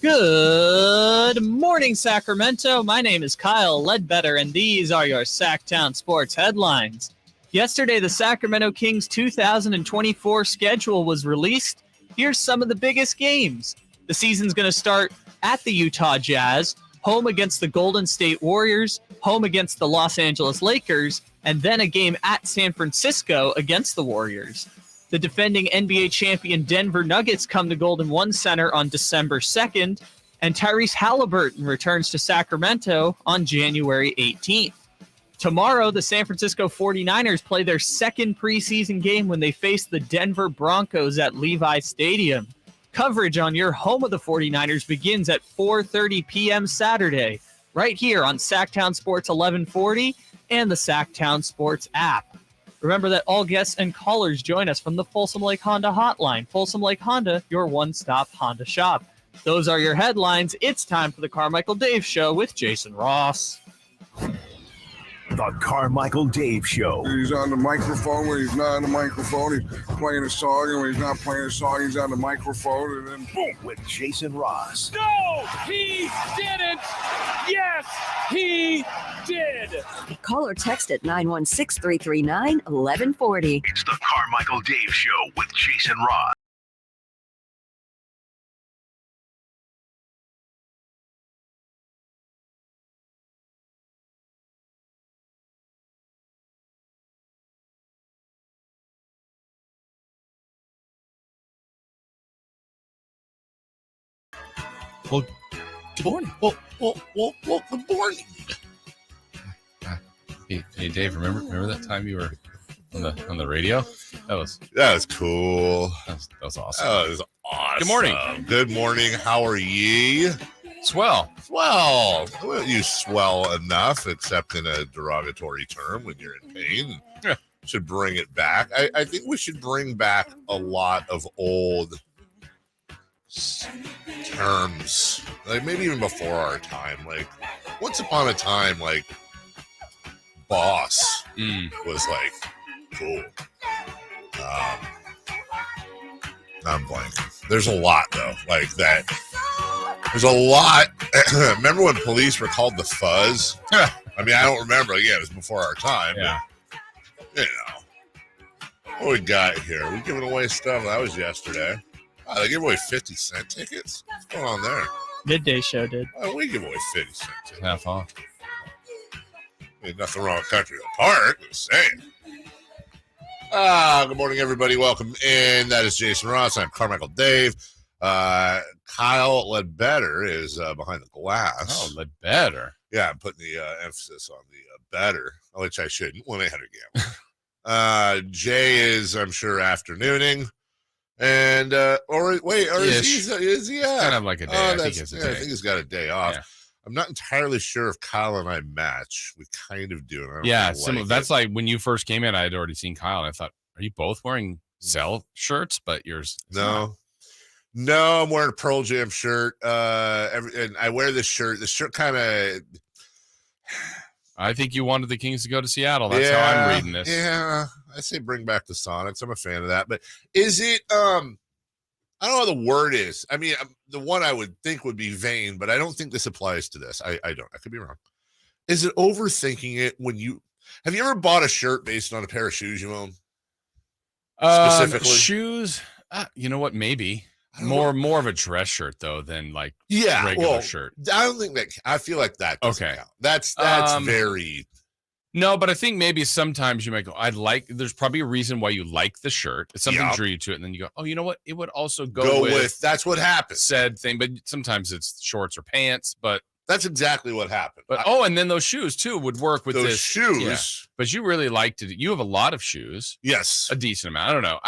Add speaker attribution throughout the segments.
Speaker 1: Good morning, Sacramento. My name is Kyle Ledbetter, and these are your Sactown sports headlines. Yesterday, the Sacramento Kings 2024 schedule was released. Here's some of the biggest games. The season's going to start at the Utah Jazz, home against the Golden State Warriors, home against the Los Angeles Lakers, and then a game at San Francisco against the Warriors. The defending NBA champion Denver Nuggets come to Golden One Center on December 2nd, and Tyrese Halliburton returns to Sacramento on January 18th. Tomorrow, the San Francisco 49ers play their second preseason game when they face the Denver Broncos at Levi Stadium. Coverage on your home of the 49ers begins at 4:30 p.m. Saturday, right here on Sactown Sports 1140 and the Sactown Sports app. Remember that all guests and callers join us from the Folsom Lake Honda hotline. Folsom Lake Honda, your one-stop Honda shop. Those are your headlines. It's time for the Carmichael Dave Show with Jason Ross.
Speaker 2: The Carmichael Dave Show.
Speaker 3: He's on the microphone when he's not on the microphone. He's playing a song, and when he's not playing a song, he's on the microphone, and then boom.
Speaker 2: With Jason Ross.
Speaker 4: No, he didn't. Yes, he did.
Speaker 5: Call or text at 916-339-1140.
Speaker 2: It's the Carmichael Dave Show with Jason Ross.
Speaker 6: Well, good morning. Well, good morning.
Speaker 7: Hey, Dave, remember that time you were on the radio? That was
Speaker 6: cool.
Speaker 7: That was awesome.
Speaker 6: That was awesome.
Speaker 7: Good morning.
Speaker 6: Good morning. How are ye?
Speaker 7: Swell.
Speaker 6: Well, you swell enough, except in a derogatory term when you're in pain.
Speaker 7: Yeah.
Speaker 6: Should bring it back. I think we should bring back a lot of old terms, like maybe even before our time. Like once upon a time, like boss was like cool. I'm blanking. There's a lot though, like that. There's a lot. Remember when police were called the fuzz? I mean, I don't remember. Yeah, it was before our time.
Speaker 7: Yeah.
Speaker 6: But, what we got here? We giving away stuff. That was yesterday. Oh, they gave away 50-cent tickets? What's going on there?
Speaker 1: Midday Show did.
Speaker 6: Oh, we give away 50-cent tickets.
Speaker 7: Half off.
Speaker 6: Ain't nothing wrong with Country Park. Just saying. Good morning, everybody. Welcome in. That is Jason Ross. I'm Carmichael Dave. Kyle Ledbetter is behind the glass.
Speaker 7: Oh, Ledbetter.
Speaker 6: Yeah, I'm putting the emphasis on the better, which I shouldn't. 1-800 gamble. Jay is, I'm sure, afternooning. And is he? Yeah,
Speaker 7: kind of like a day. I think it's a day.
Speaker 6: I think he's got a day off.
Speaker 7: Yeah.
Speaker 6: I'm not entirely sure if Kyle and I match. We kind of do. And
Speaker 7: Similar. That's like when you first came in, I had already seen Kyle, and I thought, are you both wearing Zell shirts? But yours.
Speaker 6: No, I'm wearing a Pearl Jam shirt. And I wear this shirt. This shirt kind of.
Speaker 7: I think you wanted the Kings to go to Seattle. That's how I'm reading this.
Speaker 6: Yeah, I say bring back the Sonics. I'm a fan of that. But is it, I don't know what the word is. I mean, the one I would think would be vain, but I don't think this applies to this. I don't. I could be wrong. Is it overthinking it when have you ever bought a shirt based on a pair of shoes you own? Specifically?
Speaker 7: Shoes? You know what? Maybe. More of a dress shirt though than like regular shirt.
Speaker 6: I don't think that. I feel like that doesn't count. That's very.
Speaker 7: No, but I think maybe sometimes you might go. There's probably a reason why you like the shirt. It's something drew you to it, and then you go, oh, you know what? It would also go with.
Speaker 6: That's what happens.
Speaker 7: Said thing, but sometimes it's shorts or pants. But
Speaker 6: that's exactly what happened.
Speaker 7: But and then those shoes too would work with
Speaker 6: those shoes.
Speaker 7: Yeah. But you really liked it. You have a lot of shoes.
Speaker 6: Yes,
Speaker 7: a decent amount. I don't know.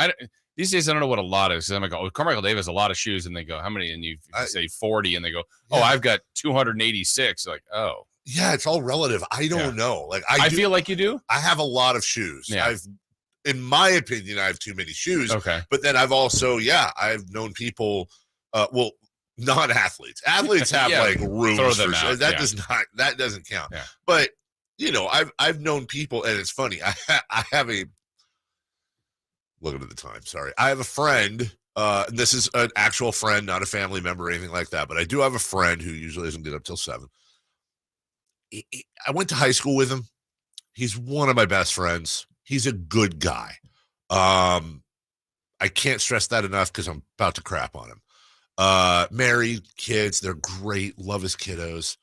Speaker 7: These days, I don't know what a lot is. I'm like, Carmichael Dave has a lot of shoes. And they go, how many? And you say 40. And they go, I've got 286. Like, oh.
Speaker 6: Yeah, it's all relative. I don't know. Like
Speaker 7: I feel like you do.
Speaker 6: I have a lot of shoes.
Speaker 7: Yeah.
Speaker 6: In my opinion, I have too many shoes.
Speaker 7: Okay.
Speaker 6: But then I've also, I've known people, non-athletes. Athletes have like rooms.
Speaker 7: Throw them out.
Speaker 6: That doesn't count.
Speaker 7: Yeah.
Speaker 6: But, I've known people, and it's funny. I have a, looking at the time, sorry. I have a friend This is an actual friend, not a family member or anything like that, but I do have a friend who usually doesn't get up till 7. I went to high school with him. He's one of my best friends. He's a good guy. I can't stress that enough because I'm about to crap on him. Married, kids, they're great. Love his kiddos.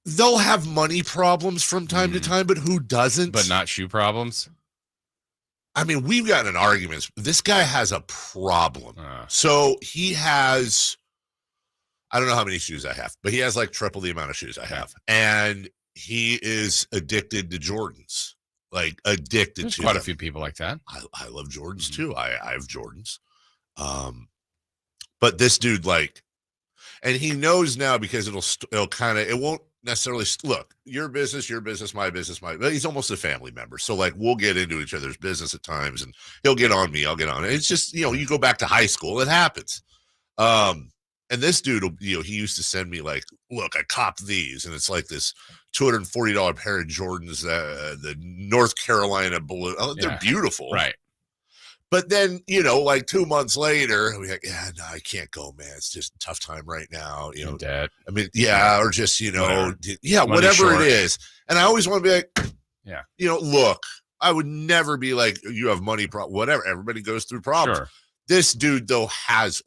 Speaker 6: They'll have money problems from time to time, but who doesn't?
Speaker 7: But not shoe problems?
Speaker 6: I mean, we've gotten in arguments. This guy has a problem. So he has, I don't know how many shoes I have, but he has like triple the amount of shoes I have. And he is addicted to Jordans. Like addicted
Speaker 7: There's
Speaker 6: to
Speaker 7: quite
Speaker 6: them.
Speaker 7: a few people like that.
Speaker 6: I love Jordans too. I have Jordans. But this dude, like, and he knows now because it'll kind of, it won't necessarily look your business, my business, but he's almost a family member. So like, we'll get into each other's business at times and he'll get on me. I'll get on it. It's just, you go back to high school, it happens. And this dude, he used to send me like, look, I copped these. And it's like this $240 pair of Jordans, the North Carolina blue. Oh, they're beautiful.
Speaker 7: Right.
Speaker 6: But then, like 2 months later, we're like, yeah, no, I can't go, man. It's just a tough time right now.
Speaker 7: Debt.
Speaker 6: I mean, yeah, or just,
Speaker 7: whatever,
Speaker 6: whatever it is. And I always want to be like,
Speaker 7: yeah,
Speaker 6: look, I would never be like, you have money, whatever. Everybody goes through problems.
Speaker 7: Sure.
Speaker 6: This dude, though, has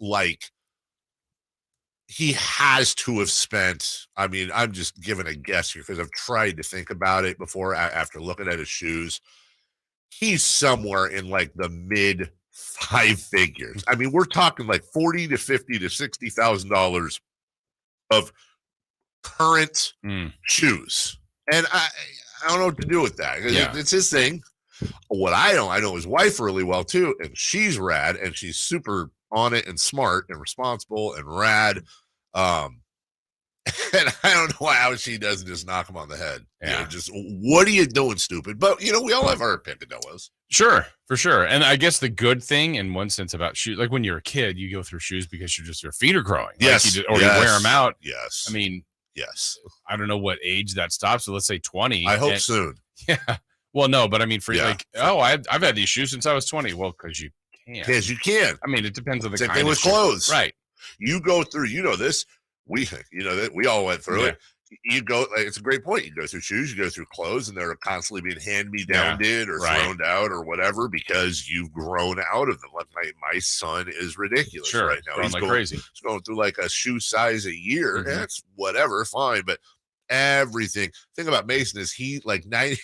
Speaker 6: he has to have spent, I mean, I'm just giving a guess here because I've tried to think about it before after looking at his shoes. He's somewhere in like the mid 5 figures. I mean, we're talking like $40 to $50 to $60,000 of current shoes. And I don't know what to do with that. It's his thing. What I know his wife really well too, and she's rad and she's super on it and smart and responsible and rad. And I don't know how she doesn't just knock him on the head.
Speaker 7: Yeah.
Speaker 6: Just what are you doing, stupid? But we all have our peccadillos.
Speaker 7: Sure, for sure. And I guess the good thing in one sense about shoes, like when you're a kid, you go through shoes because your feet are growing.
Speaker 6: Yes.
Speaker 7: You wear them out.
Speaker 6: Yes.
Speaker 7: I mean,
Speaker 6: yes.
Speaker 7: I don't know what age that stops. So let's say 20.
Speaker 6: I hope soon.
Speaker 7: Yeah. Well, no, but I mean, I've had these shoes since I was 20. Well, because you can.
Speaker 6: Because you can.
Speaker 7: I mean, it depends on the
Speaker 6: Same
Speaker 7: kind
Speaker 6: thing
Speaker 7: of
Speaker 6: with
Speaker 7: shoe.
Speaker 6: clothes.
Speaker 7: Right.
Speaker 6: You go through, this. That we all went through it. You go, it's a great point. You go through shoes, you go through clothes, and they're constantly being hand-me-downed or thrown out or whatever because you've grown out of them. Like my son is ridiculous right now. He's
Speaker 7: like crazy.
Speaker 6: He's going through like a shoe size a year. And that's whatever, fine. But everything. Thing about Mason is he like 90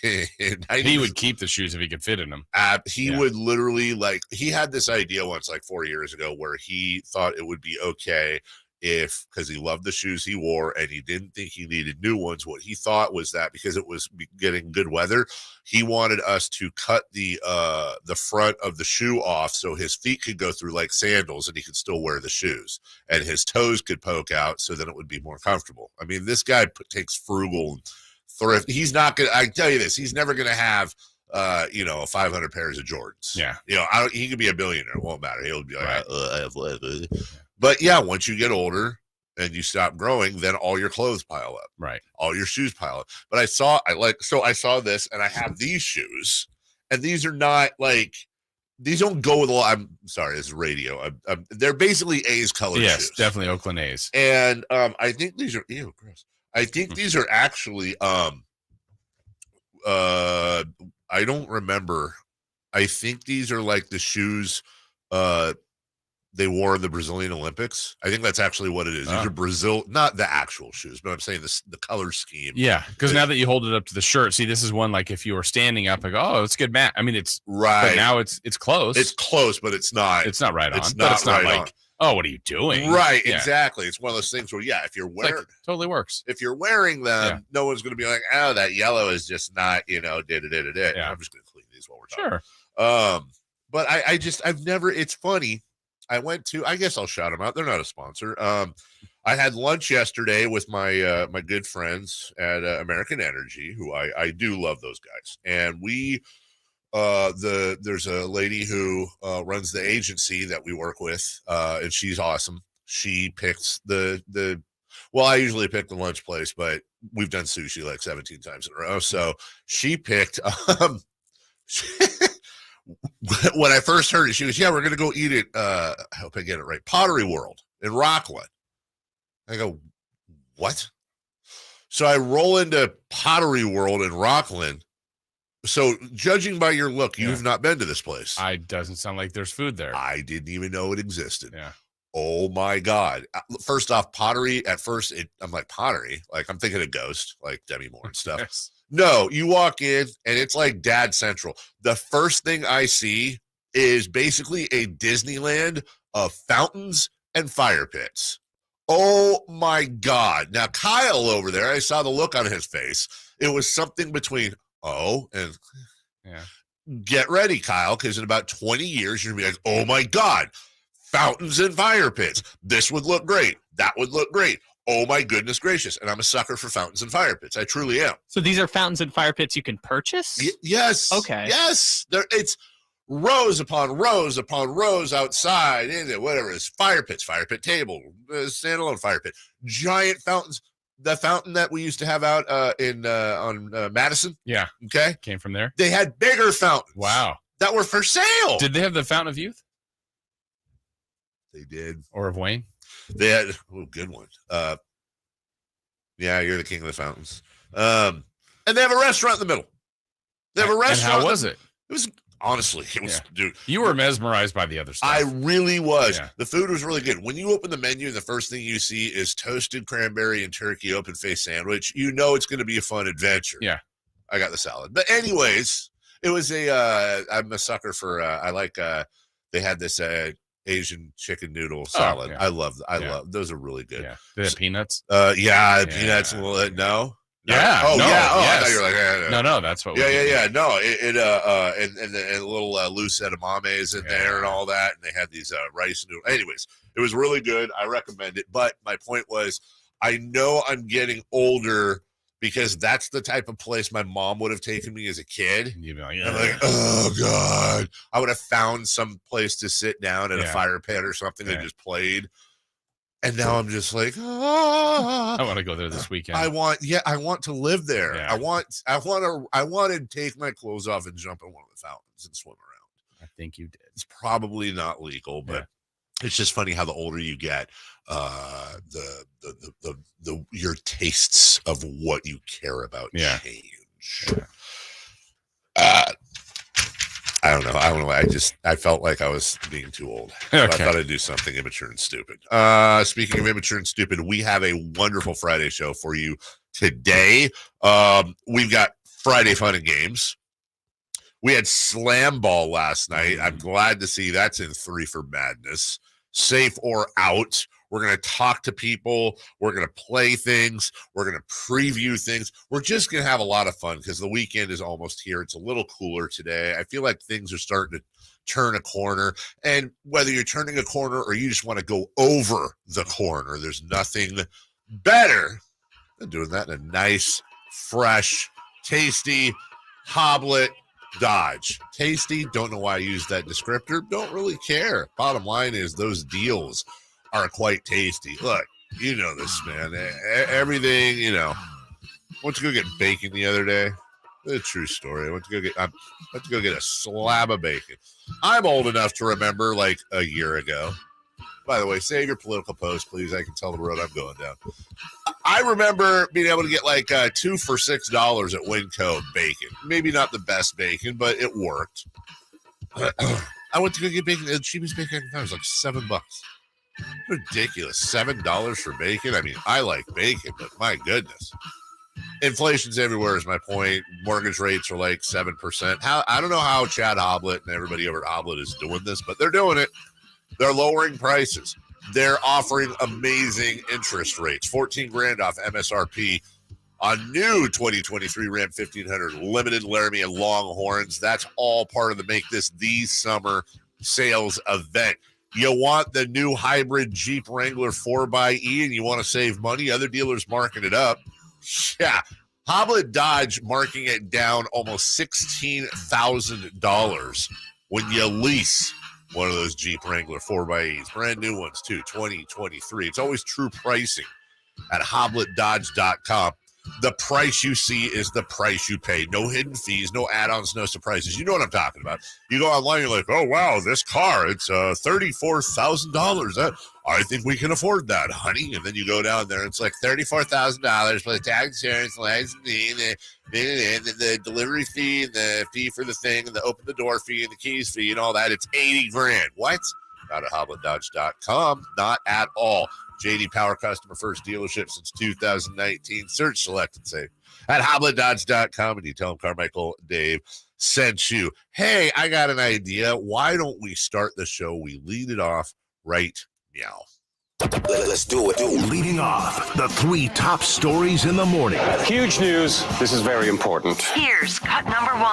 Speaker 7: he would keep the shoes if he could fit in them.
Speaker 6: He would literally he had this idea once like 4 years ago where he thought it would be okay because he loved the shoes he wore and he didn't think he needed new ones. What he thought was that because it was getting good weather, he wanted us to cut the front of the shoe off so his feet could go through like sandals and he could still wear the shoes and his toes could poke out so then it would be more comfortable. I mean, this guy takes frugal and thrift. He's not gonna, I tell you this, he's never gonna have 500 pairs of Jordans.
Speaker 7: Yeah.
Speaker 6: He could be a billionaire. It won't matter. He'll be like, But yeah, once you get older and you stop growing, then all your clothes pile up.
Speaker 7: Right.
Speaker 6: All your shoes pile up. But I saw this and I have these shoes and these are not like, these don't go with a lot. I'm sorry, this is radio. They're basically A's color shoes.
Speaker 7: Yes, definitely Oakland A's.
Speaker 6: And I think these are, gross. I think these are actually, I don't remember. I think these are like the shoes, they wore in the Brazilian Olympics. I think that's actually what it is. These are Brazil, not the actual shoes, but I'm saying the color scheme.
Speaker 7: Yeah, because now that you hold it up to the shirt, see, this is one like if you were standing up, like, oh, it's good match. I mean, it's
Speaker 6: right.
Speaker 7: But now it's close.
Speaker 6: It's close, but it's not.
Speaker 7: It's not right on.
Speaker 6: It's not
Speaker 7: like,
Speaker 6: on.
Speaker 7: Oh, what are you doing?
Speaker 6: Right, exactly. It's one of those things where, if you're wearing,
Speaker 7: totally works.
Speaker 6: If you're wearing them, no one's going to be like, oh, that yellow is just not, Yeah. I'm just going to clean these while we're talking.
Speaker 7: Sure.
Speaker 6: But I've never. It's funny. I went to, I guess I'll shout them out. They're not a sponsor. I had lunch yesterday with my my good friends at American Energy, who I do love those guys. And we, there's a lady who runs the agency that we work with, and she's awesome. She picks I usually pick the lunch place, but we've done sushi like 17 times in a row. So she picked, when I first heard it, she goes, yeah, we're going to go eat it. I hope I get it right. Pottery World in Rockland. I go, what? So I roll into Pottery World in Rockland. So judging by your look, you have not been to this place.
Speaker 7: Doesn't sound like there's food there.
Speaker 6: I didn't even know it existed.
Speaker 7: Yeah.
Speaker 6: Oh my God. First off, pottery, at first, I'm like, pottery? Like, I'm thinking of Ghost, like Demi Moore and stuff.
Speaker 7: Yes.
Speaker 6: No, you walk in, and it's like Dad Central. The first thing I see is basically a Disneyland of fountains and fire pits. Oh my God. Now, Kyle over there, I saw the look on his face. It was something between, oh, and get ready, Kyle, because in about 20 years, you're going to be like, oh my God. Fountains and fire pits. This would look great. That would look great. Oh my goodness gracious. And I'm a sucker for fountains and fire pits. I truly am.
Speaker 1: So these are fountains and fire pits you can purchase?
Speaker 6: Yes.
Speaker 1: Okay.
Speaker 6: Yes. It's rows upon rows upon rows outside, whatever it is. Fire pits, fire pit table, standalone fire pit, giant fountains. The fountain that we used to have out on Madison.
Speaker 7: Yeah.
Speaker 6: Okay.
Speaker 7: Came from there.
Speaker 6: They had bigger fountains.
Speaker 7: Wow.
Speaker 6: That were for sale.
Speaker 7: Did they have the Fountain of Youth?
Speaker 6: They did.
Speaker 7: Or of Wayne?
Speaker 6: They had good one. Yeah, you're the king of the fountains. And they have a restaurant in the middle. They have a restaurant.
Speaker 7: And how was it?
Speaker 6: It was honestly, dude.
Speaker 7: You were mesmerized by the other stuff.
Speaker 6: I really was.
Speaker 7: Yeah.
Speaker 6: The food was really good. When you open the menu, the first thing you see is toasted cranberry and turkey open face sandwich. You know it's going to be a fun adventure.
Speaker 7: Yeah.
Speaker 6: I got the salad. But anyways, it was I'm a sucker for they had this Asian chicken noodle salad.
Speaker 7: Yeah.
Speaker 6: I love those are really good.
Speaker 7: Yeah. They have peanuts?
Speaker 6: Peanuts. No.
Speaker 7: Yeah.
Speaker 6: Oh,
Speaker 7: no,
Speaker 6: yeah. Oh,
Speaker 7: yes.
Speaker 6: I thought you were like,
Speaker 7: No, that's what.
Speaker 6: Yeah. No, and a little loose edamames in there and all that, and they had these rice noodles. Anyways, it was really good. I recommend it. But my point was, I know I'm getting older because that's the type of place my mom would have taken me as a kid.
Speaker 7: You'd be like,
Speaker 6: I'm like, oh God. I would have found some place to sit down at a fire pit or something and just played. And now I'm just like,
Speaker 7: I want to go there this weekend.
Speaker 6: I want to live there.
Speaker 7: Yeah.
Speaker 6: I want to take my clothes off and jump in one of the fountains and swim around.
Speaker 7: I think you did.
Speaker 6: It's probably not legal, but it's just funny how the older you get, your tastes of what you care about change. I don't know. I felt like I was being too old. So I thought I'd do something immature and stupid. Speaking of immature and stupid, we have a wonderful Friday show for you today. We've got Friday Fun and Games. We had Slam Ball last night. I'm glad to see that's in 3 for Madness. Safe or Out. We're going to talk to people. We're going to play things. We're going to preview things. We're just going to have a lot of fun because the weekend is almost here. It's a little cooler today. I feel like things are starting to turn a corner. And whether you're turning a corner or you just want to go over the corner, there's nothing better than doing that in a nice, fresh, tasty Hoblet Dodge. Tasty. Don't know why I use that descriptor. Don't really care. Bottom line is those deals are quite tasty. Look, you know this, man. Everything, went to go get bacon the other day. A true story. I went to go get a slab of bacon. I'm old enough to remember like a year ago. By the way, save your political post, please. I can tell the road I'm going down. I remember being able to get like 2 for $6 at Winco bacon. Maybe not the best bacon, but it worked. I went to go get bacon. The cheapest bacon I could find was like $7. Ridiculous. $7 for bacon. I mean, I like bacon, but my goodness. Inflation's everywhere is my point. Mortgage rates are like 7%. I don't know how Chad Hoblet and everybody over at Hoblet is doing this, but they're doing it. They're lowering prices. They're offering amazing interest rates. $14,000 off MSRP on new 2023 Ram 1500 Limited Laramie and Longhorns. That's all part of the Make This the Summer sales event. You want the new hybrid Jeep Wrangler 4xE and you want to save money? Other dealers marking it up. Yeah. Hoblet Dodge marking it down almost $16,000 when you lease one of those Jeep Wrangler 4xEs. Brand new ones, too, 2023. It's always true pricing at HobletDodge.com. the price you see is the price you pay. No hidden fees, no add-ons, no surprises. You know what I'm talking about. You go online, you're like, oh, wow, this car, it's $34,000. I think we can afford that, honey. And then you go down there, it's like $34,000 for the tax insurance, license fee, the delivery fee, and the fee for the thing, and the open the door fee, and the keys fee, and all that. It's $80,000. What? Not at HoblinDodge.com. Not at all. JD Power customer first dealership since 2019. Search, select, and save at HoblinDodge.com, and you tell them Carmichael Dave sent you. Hey, I got an idea. Why don't we start the show? We lead it off right now.
Speaker 2: Let's do it. Leading off, the 3 top stories in the morning.
Speaker 5: Huge news. This is very important.
Speaker 8: Here's cut number 1.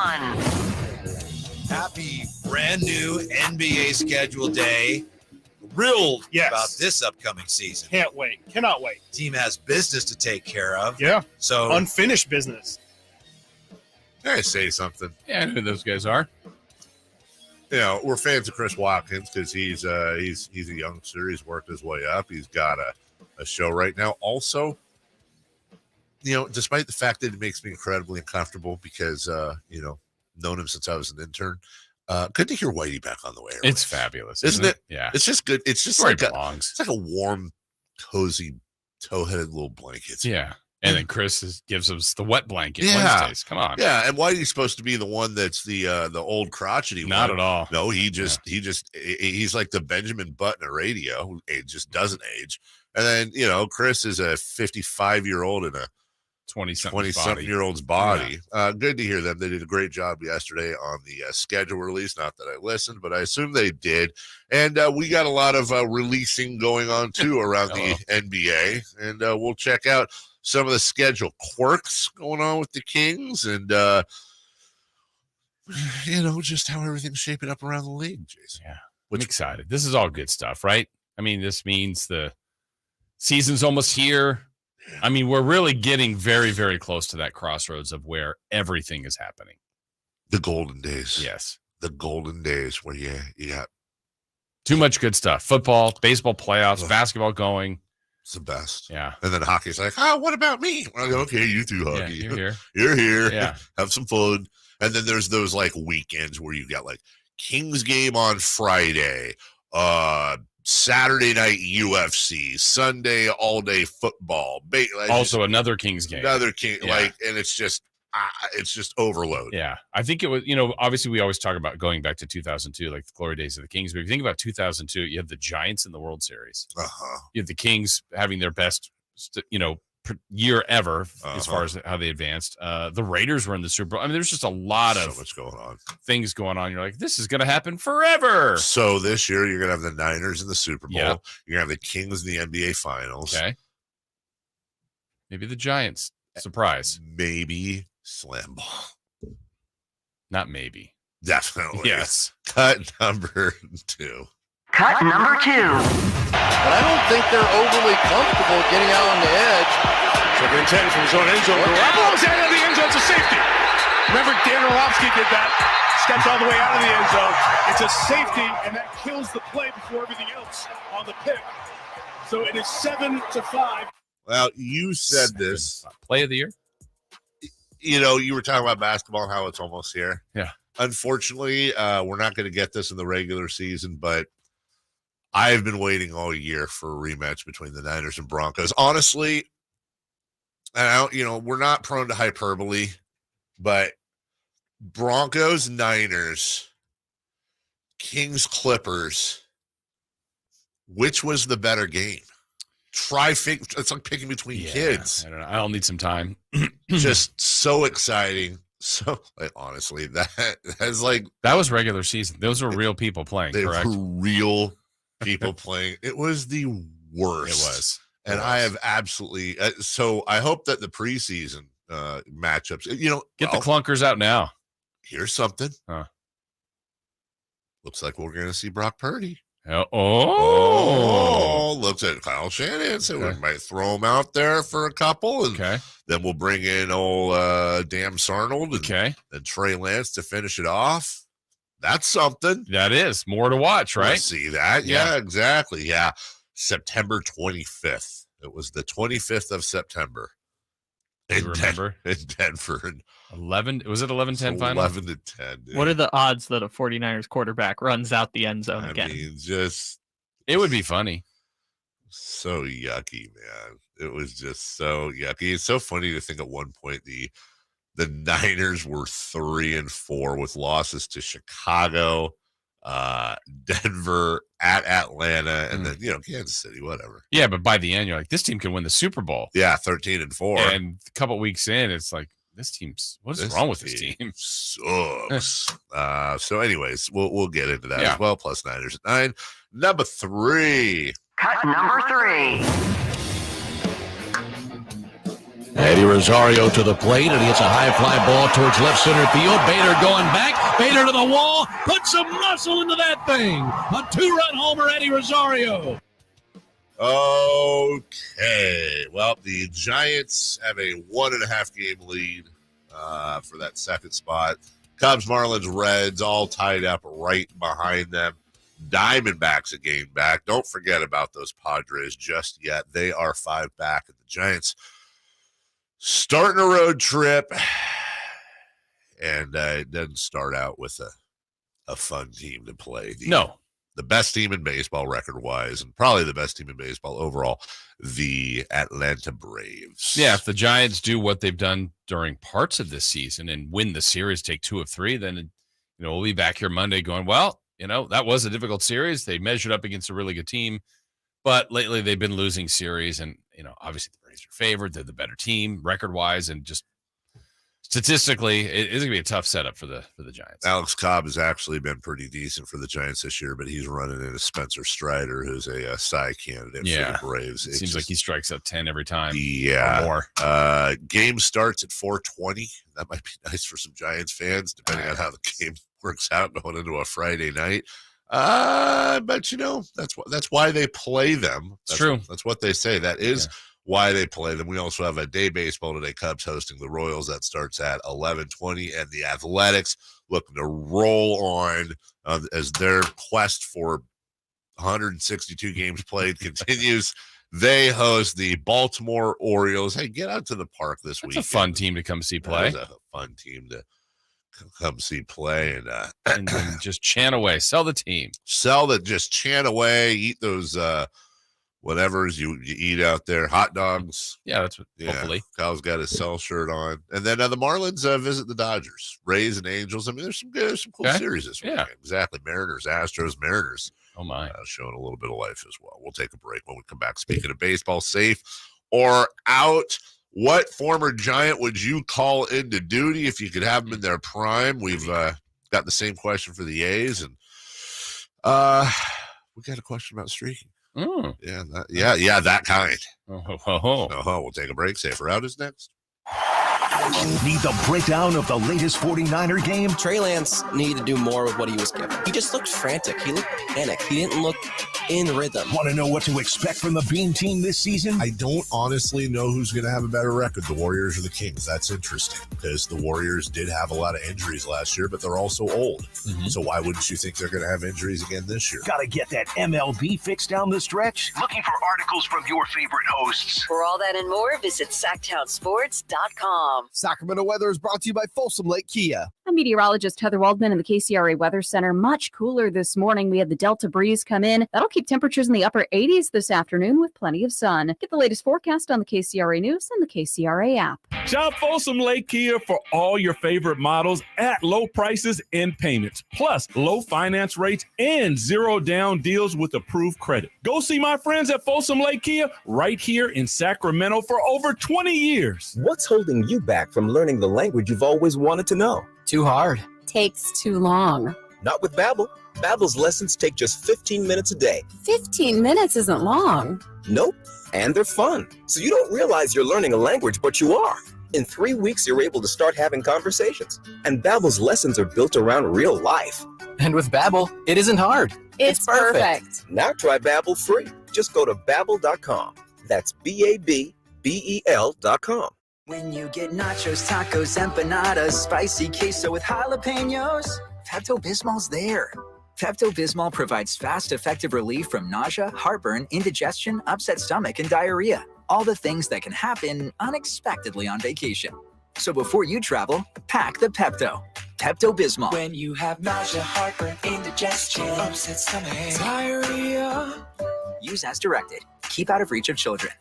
Speaker 9: Happy brand new NBA schedule day. Thrilled about this upcoming season.
Speaker 10: Can't wait. Cannot wait.
Speaker 9: Team has business to take care of.
Speaker 10: Yeah.
Speaker 9: So
Speaker 10: unfinished business.
Speaker 6: Can I say something?
Speaker 7: Yeah, I know who those guys are.
Speaker 6: You know, we're fans of Chris Watkins because he's a youngster. He's worked his way up. He's got a show right now. Also, you know, despite the fact that it makes me incredibly uncomfortable because known him since I was an intern. Good to hear Whitey back on the way.
Speaker 7: It's fabulous,
Speaker 6: isn't it?
Speaker 7: Yeah,
Speaker 6: it's just good. It's just
Speaker 7: where
Speaker 6: like
Speaker 7: it belongs.
Speaker 6: It's like a warm, cozy, toe-headed little blanket.
Speaker 7: Yeah, and then Chris gives us the wet blanket Wednesdays. Come on.
Speaker 6: Yeah, and Whitey's supposed to be the one that's the old crotchety
Speaker 7: Not
Speaker 6: one.
Speaker 7: at all.
Speaker 6: No, he's like the Benjamin Button of radio who just doesn't age. And then Chris is a 55-year-old in a 20-something-year-old's body. Yeah. Good to hear them. They did a great job yesterday on the schedule release. Not that I listened, but I assume they did. And we got a lot of releasing going on, too, around the NBA. And we'll check out some of the schedule quirks going on with the Kings and, just how everything's shaping up around the league, Jason.
Speaker 7: Yeah, I'm excited. This is all good stuff, right? I mean, this means the season's almost here. I mean, we're really getting very, very close to that crossroads of where everything is happening.
Speaker 6: The golden days.
Speaker 7: Yes.
Speaker 6: The golden days where you got
Speaker 7: too much good stuff. Football, baseball playoffs, basketball going.
Speaker 6: It's the best.
Speaker 7: Yeah.
Speaker 6: And then hockey's like, what about me? I go, okay, you do hockey.
Speaker 7: Yeah, you're here.
Speaker 6: You're here.
Speaker 7: Yeah.
Speaker 6: Have some fun. And then there's those like weekends where you got like Kings game on Friday, Saturday night UFC, Sunday all day football.
Speaker 7: Also another Kings game.
Speaker 6: Another King, and it's just overload.
Speaker 7: Yeah, I think it was. Obviously we always talk about going back to 2002, like the glory days of the Kings. But if you think about 2002, you have the Giants in the World Series. You have the Kings having their best, year ever as far as how they advanced. The Raiders were in the Super Bowl. I mean, there's just a lot of
Speaker 6: much going on.
Speaker 7: Things going on. You're like, this is going to happen forever.
Speaker 6: So this year you're going to have the Niners in the Super Bowl.
Speaker 7: Yep.
Speaker 6: You're going to have the Kings in the NBA Finals.
Speaker 7: Okay. Maybe the Giants. Surprise.
Speaker 6: Maybe slam ball.
Speaker 7: Not maybe.
Speaker 6: Definitely.
Speaker 7: Yes.
Speaker 6: Cut number 2.
Speaker 8: Cut number 2.
Speaker 5: But I don't think they're overly comfortable getting out on the edge.
Speaker 4: Second and 10 from his own end zone. Garoppolo's out of the end zone. It's a safety. Remember, Dan Orlovsky did that. Stepped all the way out of the end zone. It's a safety, and that kills the play before everything else on the pick. So it is 7-5.
Speaker 6: Well, you said this.
Speaker 7: Play of the year?
Speaker 6: You were talking about basketball and how it's almost here.
Speaker 7: Yeah.
Speaker 6: Unfortunately, we're not going to get this in the regular season, but I've been waiting all year for a rematch between the Niners and Broncos. Honestly, we're not prone to hyperbole, but Broncos, Niners, Kings, Clippers, which was the better game? It's like picking between kids.
Speaker 7: I don't know. I'll need some time.
Speaker 6: Just so exciting. So, honestly, that
Speaker 7: was regular season. Those were real people playing, correct?
Speaker 6: Were real people playing. It was the worst.
Speaker 7: It was.
Speaker 6: And I have absolutely so I hope that the preseason matchups,
Speaker 7: get the clunkers out now.
Speaker 6: Here's something. Looks like we're going to see Brock Purdy. Looks at Kyle Shannon. So we might throw him out there for a couple. And then we'll bring in old Dan Sarnold and Trey Lance to finish it off. That's something.
Speaker 7: That is more to watch, right?
Speaker 6: See that? Yeah, exactly. Yeah. September 25th. It was the 25th of September.
Speaker 7: You remember?
Speaker 6: In Denver.
Speaker 7: 11. Was it 11-10 final?
Speaker 6: 11-10. Dude.
Speaker 1: What are the odds that a 49ers quarterback runs out the end zone again?
Speaker 6: I mean, just.
Speaker 7: It would be funny.
Speaker 6: So yucky, man. It was just so yucky. It's so funny to think at one point the Niners were 3-4 with losses to Chicago, Denver, at Atlanta, and then Kansas City, whatever.
Speaker 7: Yeah, but by the end, you're like, this team can win the Super Bowl.
Speaker 6: Yeah, 13-4.
Speaker 7: And a couple weeks in, it's like, what is wrong with this team?
Speaker 6: Sucks. So, anyways, we'll get into that as well. Plus Niners at 9. Number 3.
Speaker 8: Cut number 3.
Speaker 11: Eddie Rosario to the plate, and he hits a high fly ball towards left center field. Bader going back. Bader to the wall. Put some muscle into that thing. A 2-run homer, Eddie Rosario.
Speaker 6: Okay. Well, the Giants have a 1.5 game lead for that second spot. Cubs, Marlins, Reds all tied up right behind them. Diamondbacks a game back. Don't forget about those Padres just yet. They are 5 back, and the Giants starting a road trip, and it doesn't start out with a fun team to play. The best team in baseball record-wise, and probably the best team in baseball overall, the Atlanta Braves.
Speaker 7: Yeah, if the Giants do what they've done during parts of this season and win the series, take 2 of 3, then we'll be back here Monday going, well, that was a difficult series. They measured up against a really good team, but lately they've been losing series, and obviously the Braves are favored. They're the better team record-wise, and just statistically, it's going to be a tough setup for the Giants.
Speaker 6: Alex Cobb has actually been pretty decent for the Giants this year, but he's running into Spencer Strider, who's a Cy candidate for the Braves.
Speaker 7: It seems like he strikes out 10 every time.
Speaker 6: Yeah.
Speaker 7: Or more.
Speaker 6: Game starts at 4:20. That might be nice for some Giants fans, depending on how the game works out going into a Friday night. But that's why they play them.
Speaker 7: It's true.
Speaker 6: That's what they say. That is why they play them. We also have a day baseball today. Cubs hosting the Royals. That starts at 11:20, and the Athletics looking to roll on as their quest for 162 games played continues. They host the Baltimore Orioles. Hey, get out to the park this week.
Speaker 7: It's a fun team to come see play.
Speaker 6: It's a fun team to come see play,
Speaker 7: and then just chant away. Sell the team.
Speaker 6: Just chant away. Eat those whatever's you eat out there. Hot dogs.
Speaker 7: Yeah, that's what. Hopefully,
Speaker 6: Kyle's got his Cell shirt on, and then the Marlins visit the Dodgers, Rays, and Angels. I mean, there's some cool series this weekend. Exactly. Mariners, Astros, Mariners.
Speaker 7: Oh my,
Speaker 6: showing a little bit of life as well. We'll take a break when we come back. Speaking of baseball, safe or out. What former Giant would you call into duty if you could have them in their prime? We've got the same question for the A's, and we got a question about streaking.
Speaker 7: Oh.
Speaker 6: Yeah, that kind.
Speaker 7: Oh.
Speaker 6: We'll take a break. Safer Out is next.
Speaker 2: Need the breakdown of the latest 49er game?
Speaker 12: Trey Lance needed to do more with what he was given. He just looked frantic. He looked panicked. He didn't look in rhythm.
Speaker 2: Want to know what to expect from the Bean team this season?
Speaker 6: I don't honestly know who's going to have a better record, the Warriors or the Kings. That's interesting because the Warriors did have a lot of injuries last year, but they're also old. Mm-hmm. So why wouldn't you think they're going to have injuries again this year?
Speaker 2: Got to get that MLB fix down the stretch? Looking for articles from your favorite hosts.
Speaker 8: For all that and more, visit SactownSports.com.
Speaker 13: Sacramento weather is brought to you by Folsom Lake Kia.
Speaker 14: I'm meteorologist Heather Waldman in the KCRA Weather Center. Much cooler this morning. We had the Delta breeze come in. That'll keep temperatures in the upper 80s this afternoon with plenty of sun. Get the latest forecast on the KCRA News and the KCRA app.
Speaker 15: Shop Folsom Lake Kia for all your favorite models at low prices and payments, plus low finance rates and zero down deals with approved credit. Go see my friends at Folsom Lake Kia right here in Sacramento for over 20 years.
Speaker 16: What's holding you back from learning the language you've always wanted to know?
Speaker 12: Too hard.
Speaker 14: Takes too long.
Speaker 16: Not with Babbel. Babbel's lessons take just 15 minutes a day.
Speaker 14: 15 minutes isn't long.
Speaker 16: Nope. And they're fun. So you don't realize you're learning a language, but you are. In 3 weeks, you're able to start having conversations. And Babbel's lessons are built around real life.
Speaker 12: And with Babbel, it isn't hard.
Speaker 14: It's perfect.
Speaker 16: Now try Babbel free. Just go to Babbel.com. That's BABBEL.com.
Speaker 17: When you get nachos, tacos, empanadas, spicy queso with jalapenos, Pepto-Bismol's there. Pepto-Bismol provides fast, effective relief from nausea, heartburn, indigestion, upset stomach, and diarrhea. all the things that can happen unexpectedly on vacation. So before you travel, pack the Pepto. Pepto-Bismol.
Speaker 18: When you have nausea, heartburn, indigestion, upset stomach, diarrhea.
Speaker 17: Use as directed. Keep out of reach of children.